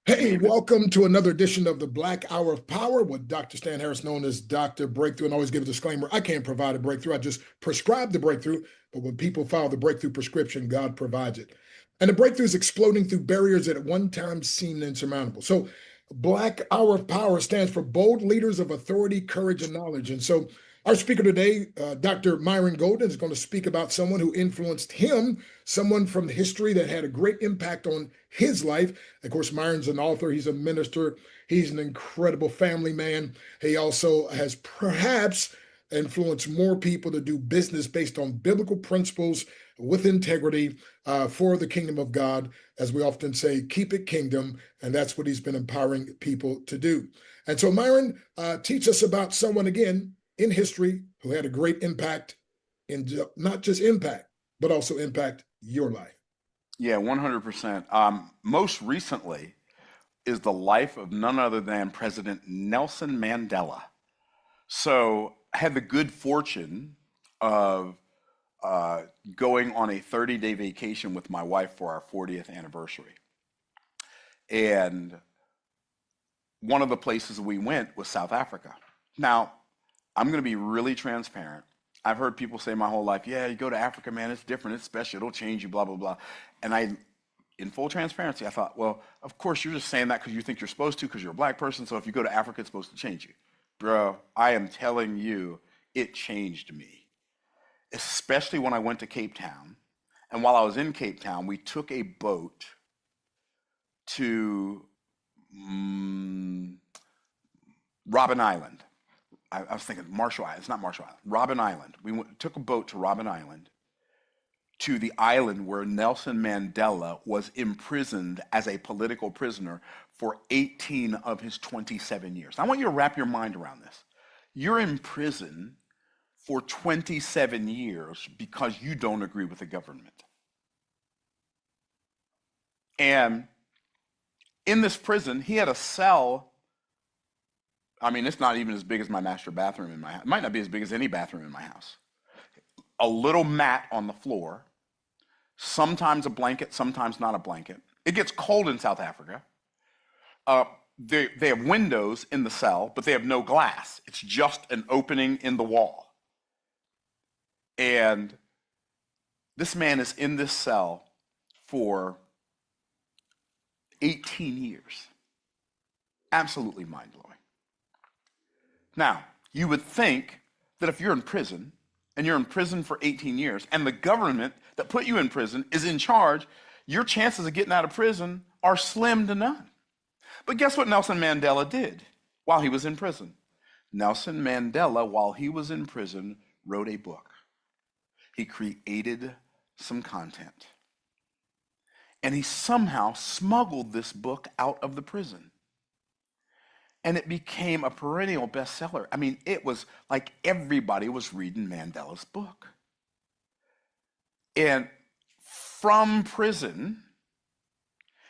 Hey, welcome to another edition of the Black Hour of Power with Dr. Stan Harris, known as Dr. Breakthrough. And always give a disclaimer, I can't provide a breakthrough. I just prescribe the breakthrough. But when people follow the breakthrough prescription, God provides it. And the breakthrough is exploding through barriers that at one time seemed insurmountable. So Black Hour of Power stands for bold leaders of authority, courage, and knowledge. And so our speaker today, Dr. Myron Golden, is going to speak about someone who influenced him, someone from history that had a great impact on his life. Of course, Myron's an author. He's a minister. He's an incredible family man. He also has perhaps influenced more people to do business based on biblical principles with integrity for the kingdom of God. As we often say, keep it kingdom. And that's what he's been empowering people to do. And so, Myron, teach us about someone, again, in history who had a great impact in not just impact, but also impact your life. Yeah, 100%. Most recently is the life of none other than President Nelson Mandela. So I had the good fortune of going on a 30-day vacation with my wife for our 40th anniversary. And one of the places we went was South Africa. Now, I'm going to be really transparent. I've heard people say my whole life, yeah, you go to Africa, man, it's different, it's special, it'll change you, blah, blah, blah. And in full transparency, I thought, well, of course, you're just saying that because you think you're supposed to, because you're a black person. So if you go to Africa, it's supposed to change you. Bro, I am telling you, it changed me, especially when I went to Cape Town. And while I was in Cape Town, we took a boat to Robben Island. I was thinking Marshall Island. It's not Marshall Island. Robben Island. We took a boat to Robben Island, to the island where Nelson Mandela was imprisoned as a political prisoner for 18 of his 27 years. I want you to wrap your mind around this. You're in prison for 27 years because you don't agree with the government. And in this prison, he had a cell. I mean, it's not even as big as my master bathroom in my house. It might not be as big as any bathroom in my house. A little mat on the floor, sometimes a blanket, sometimes not a blanket. It gets cold in South Africa. They have windows in the cell, but they have no glass. It's just an opening in the wall. And this man is in this cell for 18 years. Absolutely mind-blowing. Now, you would think that if you're in prison, and you're in prison for 18 years, and the government that put you in prison is in charge, your chances of getting out of prison are slim to none. But guess what Nelson Mandela did while he was in prison? Nelson Mandela, while he was in prison, wrote a book. He created some content. And he somehow smuggled this book out of the prison. And it became a perennial bestseller. I mean, it was like everybody was reading Mandela's book. And from prison,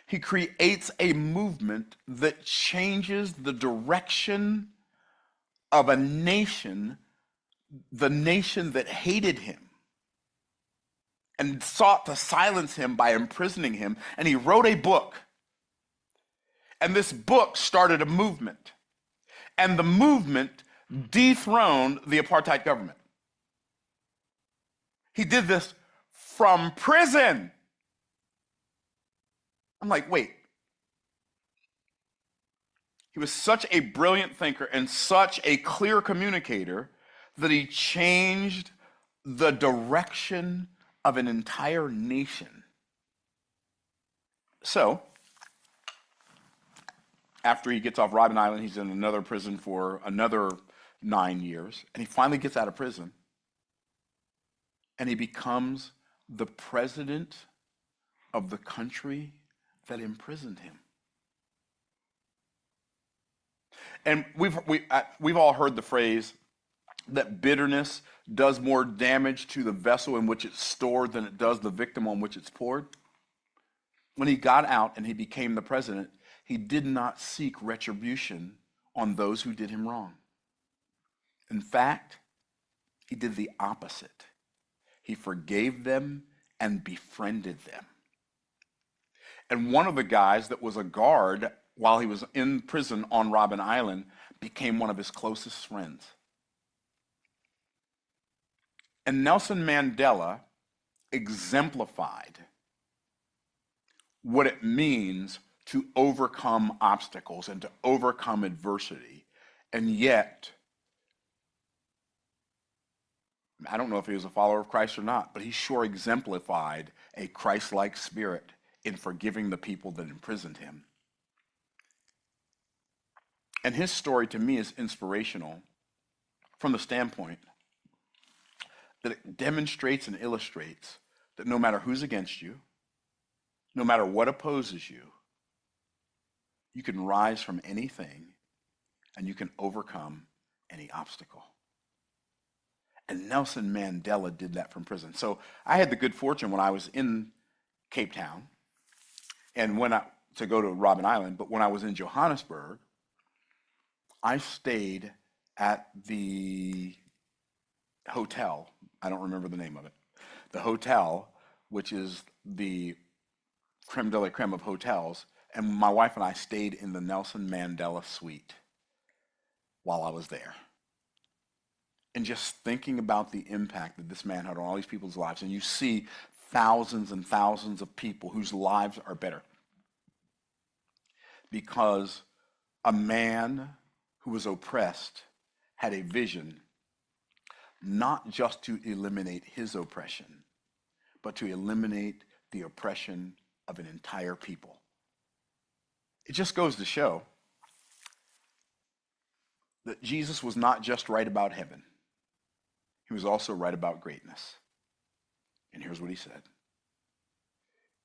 he creates a movement that changes the direction of a nation, the nation that hated him and sought to silence him by imprisoning him. And he wrote a book. And this book started a movement. And the movement dethroned the apartheid government. He did this from prison. I'm like, wait. He was such a brilliant thinker and such a clear communicator that he changed the direction of an entire nation. So, after he gets off Robben Island, he's in another prison for another 9 years, and he finally gets out of prison, and he becomes the president of the country that imprisoned him. And we've all heard the phrase that bitterness does more damage to the vessel in which it's stored than it does the victim on which it's poured. When he got out and he became the president, he did not seek retribution on those who did him wrong. In fact, he did the opposite. He forgave them and befriended them. And one of the guys that was a guard while he was in prison on Robben Island became one of his closest friends. And Nelson Mandela exemplified what it means to overcome obstacles and to overcome adversity. And yet, I don't know if he was a follower of Christ or not, but he sure exemplified a Christ-like spirit in forgiving the people that imprisoned him. And his story to me is inspirational from the standpoint that it demonstrates and illustrates that no matter who's against you, no matter what opposes you, you can rise from anything and you can overcome any obstacle. And Nelson Mandela did that from prison. So I had the good fortune when I was in Cape Town and to go to Robben Island, but when I was in Johannesburg, I stayed at the hotel. I don't remember the name of it. The hotel, which is the creme de la creme of hotels, and my wife and I stayed in the Nelson Mandela suite while I was there. And just thinking about the impact that this man had on all these people's lives, and you see thousands and thousands of people whose lives are better because a man who was oppressed had a vision not just to eliminate his oppression, but to eliminate the oppression of an entire people. It just goes to show that Jesus was not just right about heaven. He was also right about greatness. And here's what he said.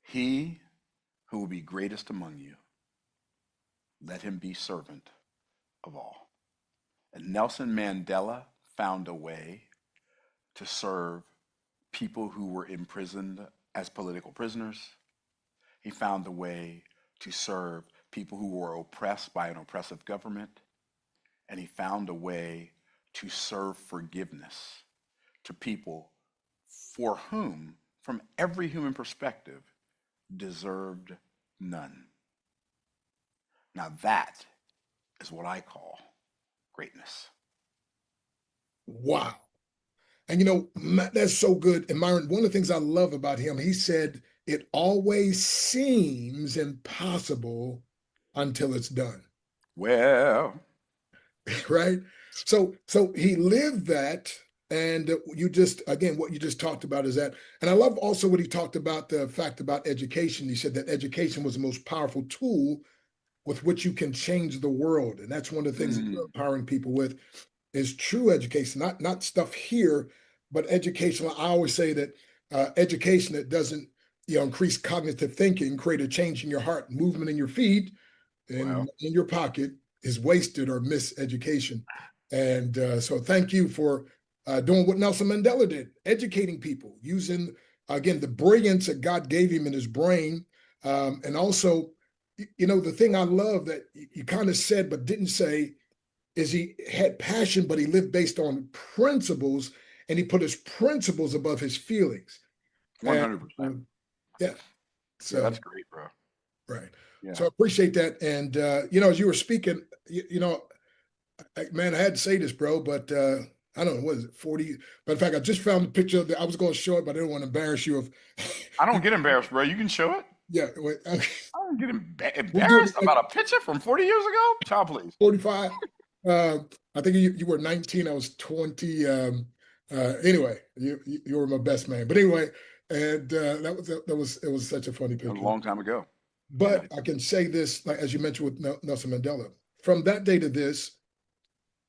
He who will be greatest among you let him be servant of all. And Nelson Mandela found a way to serve people who were imprisoned as political prisoners. He found a way to serve people who were oppressed by an oppressive government. And he found a way to serve forgiveness to people for whom, from every human perspective, deserved none. Now that is what I call greatness. Wow. And that's so good. And Myron, one of the things I love about him, he said, it always seems impossible until it's done. Well, right? So he lived that. And you just, again, what you just talked about is that. And I love also what he talked about, the fact about education. He said that education was the most powerful tool with which you can change the world. And that's one of the things that you're empowering people with is true education, not stuff here, but education. I always say that education that doesn't increase cognitive thinking, create a change in your heart, movement in your feet, and in your pocket is wasted or miseducation. And so thank you for doing what Nelson Mandela did, educating people, using, again, the brilliance that God gave him in his brain. And also, the thing I love that you kind of said but didn't say is he had passion, but he lived based on principles, and he put his principles above his feelings. 100%. Yeah. So that's great, bro. Right. Yeah. So I appreciate that. And, as you were speaking, man, I had to say this, bro, but I don't know, what is it, 40? But in fact, I just found the picture that I was going to show it, but I didn't want to embarrass you. I don't get embarrassed, bro. You can show it. Yeah. Wait, I don't get embarrassed about a picture from 40 years ago. Child, please. 45. I think you were 19. I was 20. Anyway, you were my best man. But anyway, and it was such a funny picture. A long time ago. But I can say this, like, as you mentioned with Nelson Mandela, from that day to this,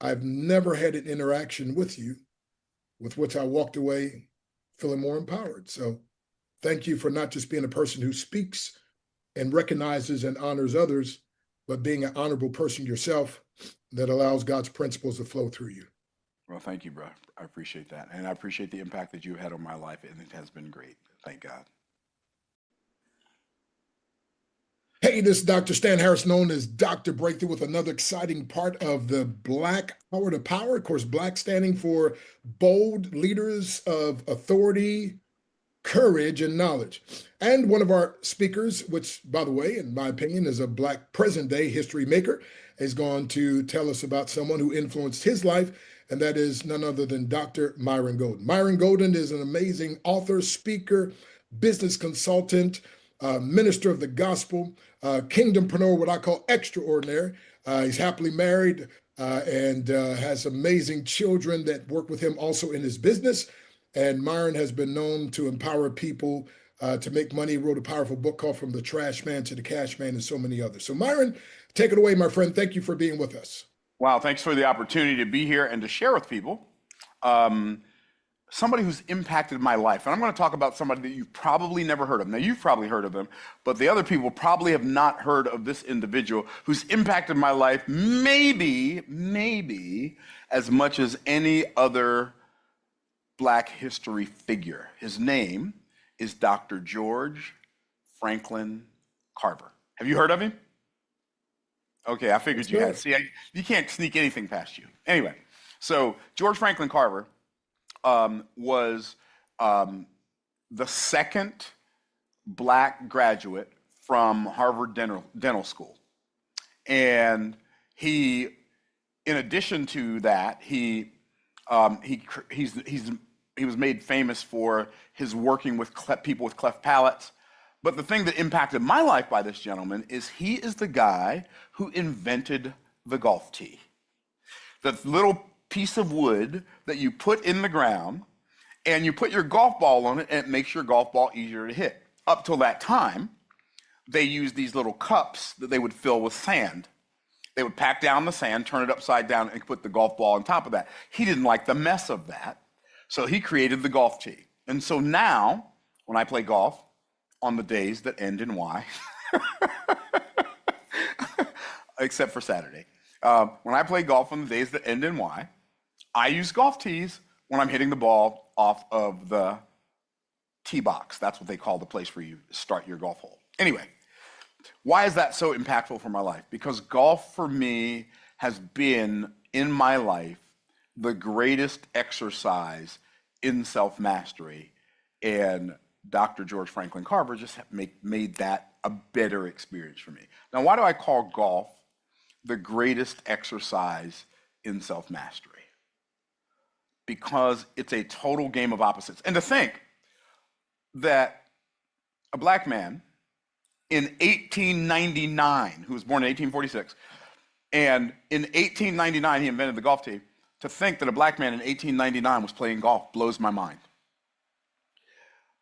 I've never had an interaction with you with which I walked away feeling more empowered. So thank you for not just being a person who speaks and recognizes and honors others, but being an honorable person yourself that allows God's principles to flow through you. Well, thank you, bro. I appreciate that. And I appreciate the impact that you had on my life, and it has been great. Thank God. Hey, this is Dr. Stan Harris, known as Dr. Breakthrough, with another exciting part of the Black Hour to Power. Of course, Black standing for bold leaders of authority, courage, and knowledge. And one of our speakers, which, by the way, in my opinion, is a Black present day history maker, is going to tell us about someone who influenced his life, and that is none other than Dr. Myron Golden. Myron Golden is an amazing author, speaker, business consultant, minister of the gospel, kingdompreneur, what I call extraordinary. He's happily married and has amazing children that work with him also in his business. And Myron has been known to empower people to make money. He wrote a powerful book called From the Trash Man to the Cash Man and so many others. So Myron, take it away, my friend. Thank you for being with us. Wow, thanks for the opportunity to be here and to share with people. Somebody who's impacted my life. And I'm going to talk about somebody that you've probably never heard of. Now, you've probably heard of them, but the other people probably have not heard of this individual who's impacted my life maybe as much as any other Black history figure. His name is Dr. George Franklin Carver. Have you heard of him? Okay, I figured you had. See, you can't sneak anything past you. Anyway, so George Franklin Carver was the second Black graduate from Harvard Dental School. And he, in addition to that, he was made famous for his working with people with cleft palates. But the thing that impacted my life by this gentleman is he is the guy who invented the golf tee. The little piece of wood that you put in the ground and you put your golf ball on it, and it makes your golf ball easier to hit. Up till that time, they used these little cups that they would fill with sand. They would pack down the sand, turn it upside down, and put the golf ball on top of that. He didn't like the mess of that, so he created the golf tee. And so now, when I play golf on the days that end in Y, except for Saturday. When I play golf on the days that end in Y, I use golf tees when I'm hitting the ball off of the tee box. That's what they call the place where you start your golf hole. Anyway, why is that so impactful for my life? Because golf for me has been in my life the greatest exercise in self-mastery, and Dr. George Franklin Carver just made that a better experience for me. Now, why do I call golf the greatest exercise in self-mastery? Because it's a total game of opposites. And to think that a black man in 1899, who was born in 1846, and in 1899 he invented the golf tee, to think that a black man in 1899 was playing golf blows my mind.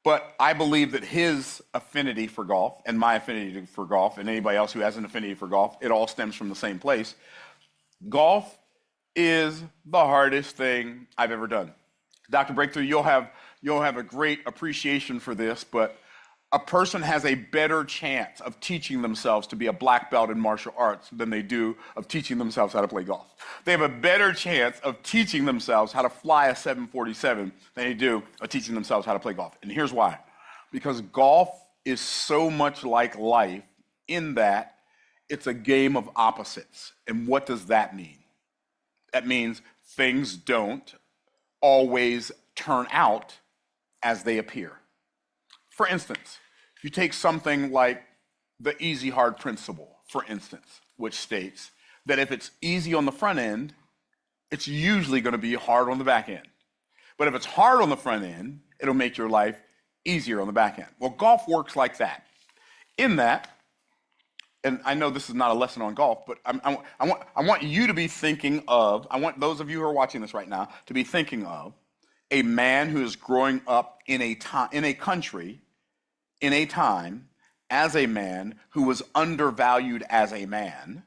But I believe that his affinity for golf and my affinity for golf and anybody else who has an affinity for golf, it all stems from the same place. Golf is the hardest thing I've ever done. Dr. Breakthrough, you'll have a great appreciation for this, but a person has a better chance of teaching themselves to be a black belt in martial arts than they do of teaching themselves how to play golf. They have a better chance of teaching themselves how to fly a 747 than they do of teaching themselves how to play golf. And here's why. Because golf is so much like life in that it's a game of opposites. And what does that mean? That means things don't always turn out as they appear. For instance, you take something like the easy hard principle, for instance, which states that if it's easy on the front end, it's usually going to be hard on the back end. But if it's hard on the front end, it'll make your life easier on the back end. Well, golf works like that. In that, and I know this is not a lesson on golf, but I want you to be thinking of, I want those of you who are watching this right now to be thinking of a man who is growing up in a country, in a time, as a man who was undervalued as a man,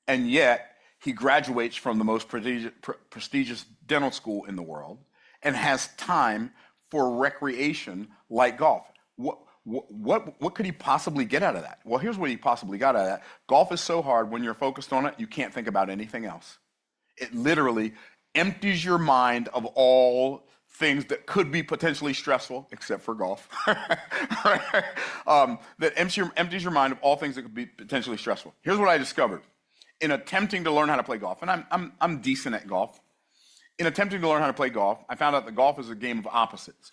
and yet he graduates from the most prestigious dental school in the world and has time for recreation like golf. What could he possibly get out of that? Well, here's what he possibly got out of that. Golf is so hard, when you're focused on it, you can't think about anything else. It literally empties your mind of all things that could be potentially stressful, except for golf. That empties your mind of all things that could be potentially stressful. Here's what I discovered in attempting to learn how to play golf, and I'm decent at golf. In attempting to learn how to play golf, I found out that golf is a game of opposites.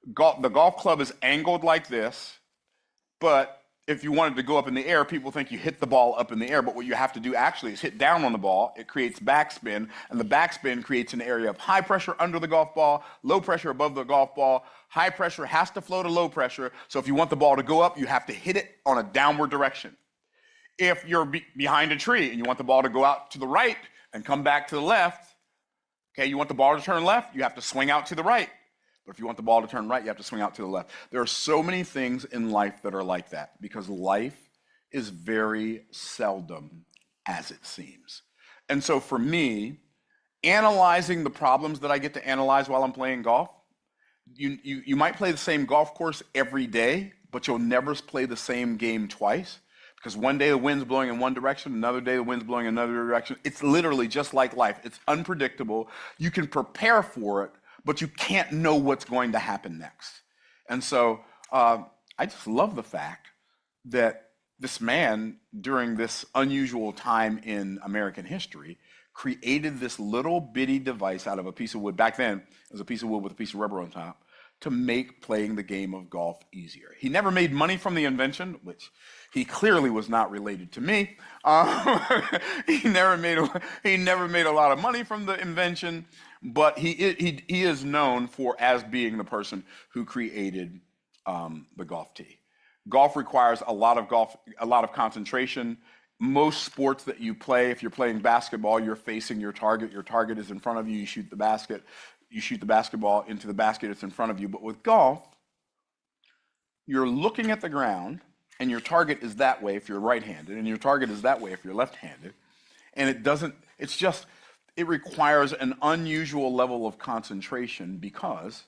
The golf club is angled like this, but if you wanted to go up in the air, people think you hit the ball up in the air, but what you have to do actually is hit down on the ball. It creates backspin, and the backspin creates an area of high pressure under the golf ball, low pressure above the golf ball. High pressure has to flow to low pressure, so if you want the ball to go up, you have to hit it on a downward direction. If you're behind a tree and you want the ball to go out to the right and come back to the left, okay, you want the ball to turn left, you have to swing out to the right. But if you want the ball to turn right, you have to swing out to the left. There are so many things in life that are like that because life is very seldom as it seems. And so for me, analyzing the problems that I get to analyze while I'm playing golf, you might play the same golf course every day, but you'll never play the same game twice. Because one day the wind's blowing in one direction, another day the wind's blowing in another direction. It's literally just like life. It's unpredictable. You can prepare for it, but you can't know what's going to happen next. And so I just love the fact that this man, during this unusual time in American history, created this little bitty device out of a piece of wood. Back then, it was a piece of wood with a piece of rubber on top, to make playing the game of golf easier. He never made money from the invention, which he clearly was not related to me. He never made a lot of money from the invention, but he is known for as being the person who created the golf tee. Golf requires a lot of concentration. Most sports that you play, if you're playing basketball, you're facing your target. Your target is in front of you. You shoot the basket. You shoot the basketball into the basket, it's in front of you. But with golf, you're looking at the ground, and your target is that way if you're right-handed, and your target is that way if you're left-handed. And it requires an unusual level of concentration because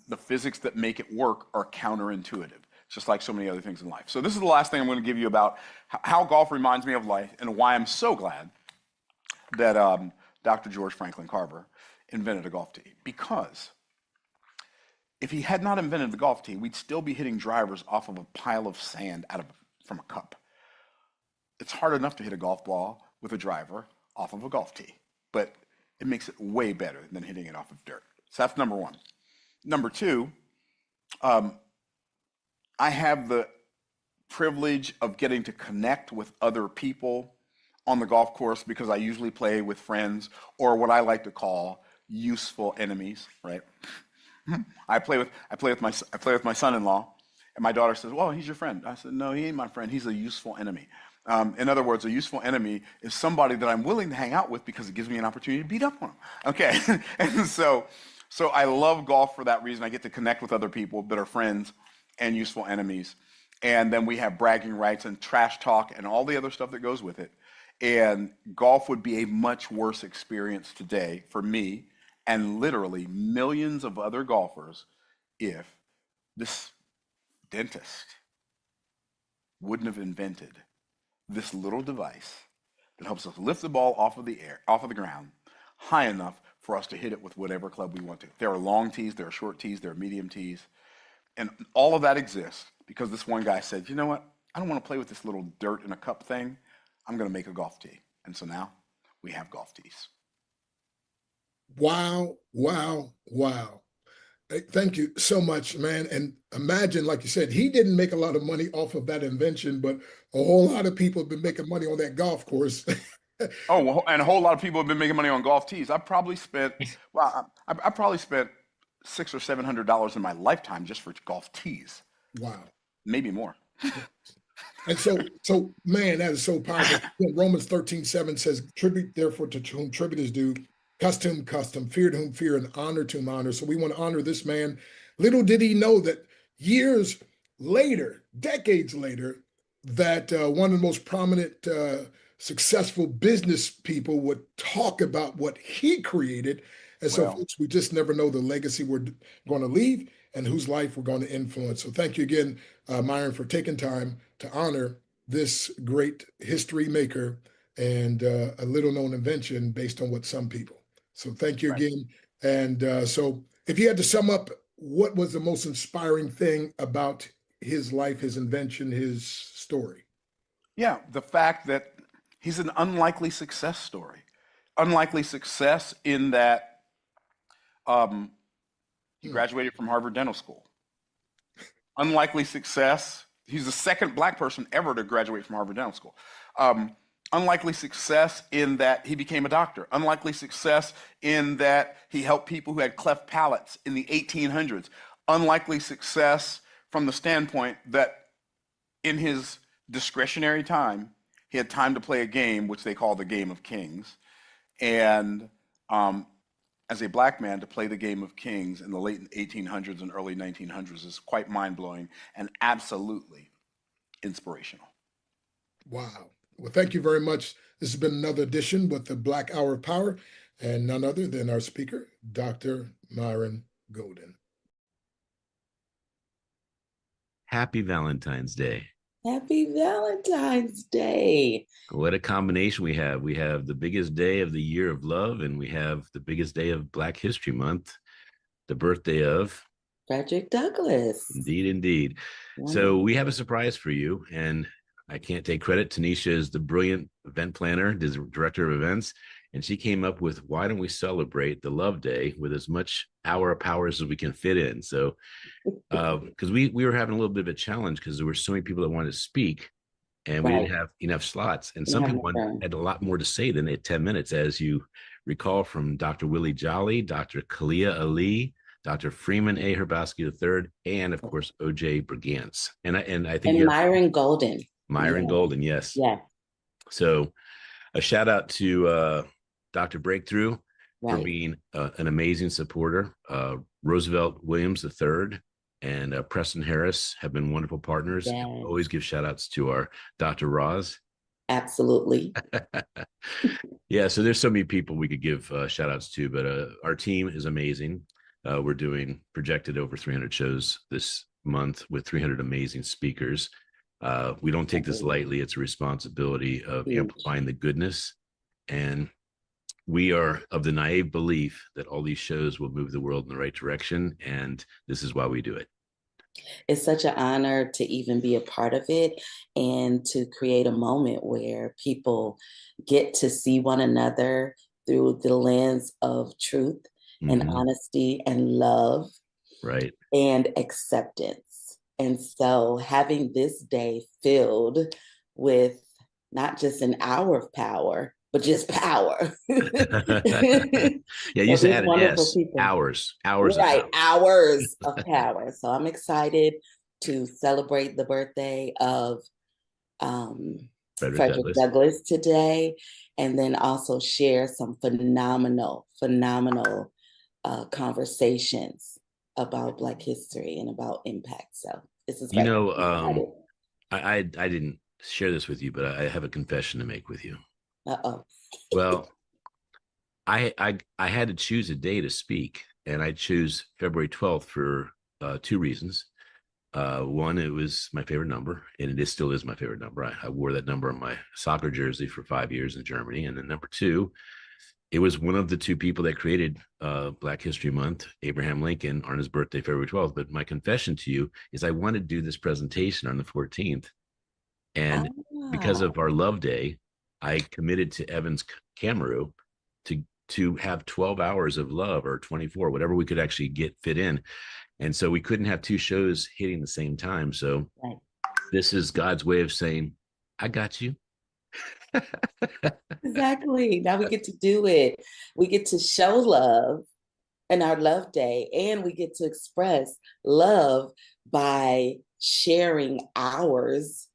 the physics that make it work are counterintuitive. just like so many other things in life. So this is the last thing I'm going to give you about how golf reminds me of life and why I'm so glad that Dr. George Franklin Carver invented a golf tee. Because if he had not invented the golf tee, we'd still be hitting drivers off of a pile of sand from a cup. It's hard enough to hit a golf ball with a driver off of a golf tee, but it makes it way better than hitting it off of dirt. So that's number one. Number two, I have the privilege of getting to connect with other people on the golf course because I usually play with friends or what I like to call useful enemies, right? I play with my son-in-law, and my daughter says, "Well, he's your friend." I said, "No, he ain't my friend. He's a useful enemy." In other words, a useful enemy is somebody that I'm willing to hang out with because it gives me an opportunity to beat up on them. Okay, and so I love golf for that reason. I get to connect with other people that are friends and useful enemies, and then we have bragging rights and trash talk and all the other stuff that goes with it. And golf would be a much worse experience today for me and literally millions of other golfers if this dentist wouldn't have invented this little device that helps us lift the ball off of the ground high enough for us to hit it with whatever club we want to. There are long tees, there are short tees, there are medium tees, and all of that exists because this one guy said, "You know what? I don't want to play with this little dirt in a cup thing. I'm going to make a golf tee." And so now we have golf tees. Wow, wow, wow. Thank you so much, man. And imagine, like you said, he didn't make a lot of money off of that invention, but a whole lot of people have been making money on that golf course. Oh, well, and a whole lot of people have been making money on golf tees. I probably spent, well, I probably spent $600 or $700 in my lifetime just for golf tees. Wow. Maybe more. And so man, that is so powerful. Romans 13:7 says, "Tribute therefore to whom tribute is due, custom, custom, fear to whom fear, and honor to whom honor." So we want to honor this man. Little did he know that years later, decades later, that one of the most prominent, successful business people would talk about what he created. And so, folks, we just never know the legacy we're going to leave and whose life we're going to influence. So thank you again, Myron, for taking time to honor this great history maker and a little known invention based on what some people. So thank you again. And so if you had to sum up, what was the most inspiring thing about his life, his invention, his story? Yeah, the fact that he's an unlikely success story. Unlikely success in that he graduated from Harvard Dental School. Unlikely success. He's the second Black person ever to graduate from Harvard Dental School. Unlikely success in that he became a doctor. Unlikely success in that he helped people who had cleft palates in the 1800s. Unlikely success from the standpoint that in his discretionary time, he had time to play a game, which they call the Game of Kings. And as a Black man, to play the Game of Kings in the late 1800s and early 1900s is quite mind-blowing and absolutely inspirational. Wow. Well, thank you very much. This has been another edition with the Black Hour of Power, and none other than our speaker, Dr. Myron Golden. Happy Valentine's Day. Happy Valentine's Day. What a combination we have. We have the biggest day of the year of love, and we have the biggest day of Black History Month, the birthday of Frederick Douglass. Indeed, indeed. So we have a surprise for you, and I can't take credit. Tanisha is the brilliant event planner, director of events, and she came up with, why don't we celebrate the Love Day with as much hour of powers as we can fit in? So, because we were having a little bit of a challenge because there were so many people that wanted to speak, and we didn't have enough slots. And some people had a lot more to say than they had 10 minutes, as you recall from Dr. Willie Jolly, Dr. Kalia Ali, Dr. Freeman A. Herbowski III, and of course, O.J. Brigance. And I think Myron Golden. Myron Golden, yes. Yeah. So a shout out to Dr. Breakthrough for being an amazing supporter. Roosevelt Williams III and Preston Harris have been wonderful partners. Yes. And we always give shout outs to our Dr. Roz. Absolutely. Yeah, so there's so many people we could give shout outs to, but our team is amazing. We're doing projected over 300 shows this month with 300 amazing speakers. We don't take this lightly. It's a responsibility of amplifying the goodness. And we are of the naive belief that all these shows will move the world in the right direction. And this is why we do it. It's such an honor to even be a part of it and to create a moment where people get to see one another through the lens of truth and honesty and love, right, and acceptance. And so having this day filled with not just an hour of power, but just power. Yeah, you So said these add an wonderful S. people. Hours Right, of power. hours of power. So I'm excited to celebrate the birthday of Frederick Douglass today, and then also share some phenomenal conversations about Black history and about impact. So this is great. I didn't share this with you, but I have a confession to make with you. Uh-oh. Well, I had to choose a day to speak, and I choose February 12th for two reasons. One, it was my favorite number, and it still is my favorite number. I wore that number on my soccer jersey for 5 years in Germany. And then number two, it was one of the two people that created Black History Month, Abraham Lincoln, on his birthday, February 12th. But my confession to you is I wanted to do this presentation on the 14th. And because of our love day, I committed to Evans Cameru to have 12 hours of love, or 24, whatever we could actually fit in. And so we couldn't have two shows hitting the same time. So this is God's way of saying, I got you. Exactly. Now we get to do it. We get to show love in our love day, and we get to express love by sharing hours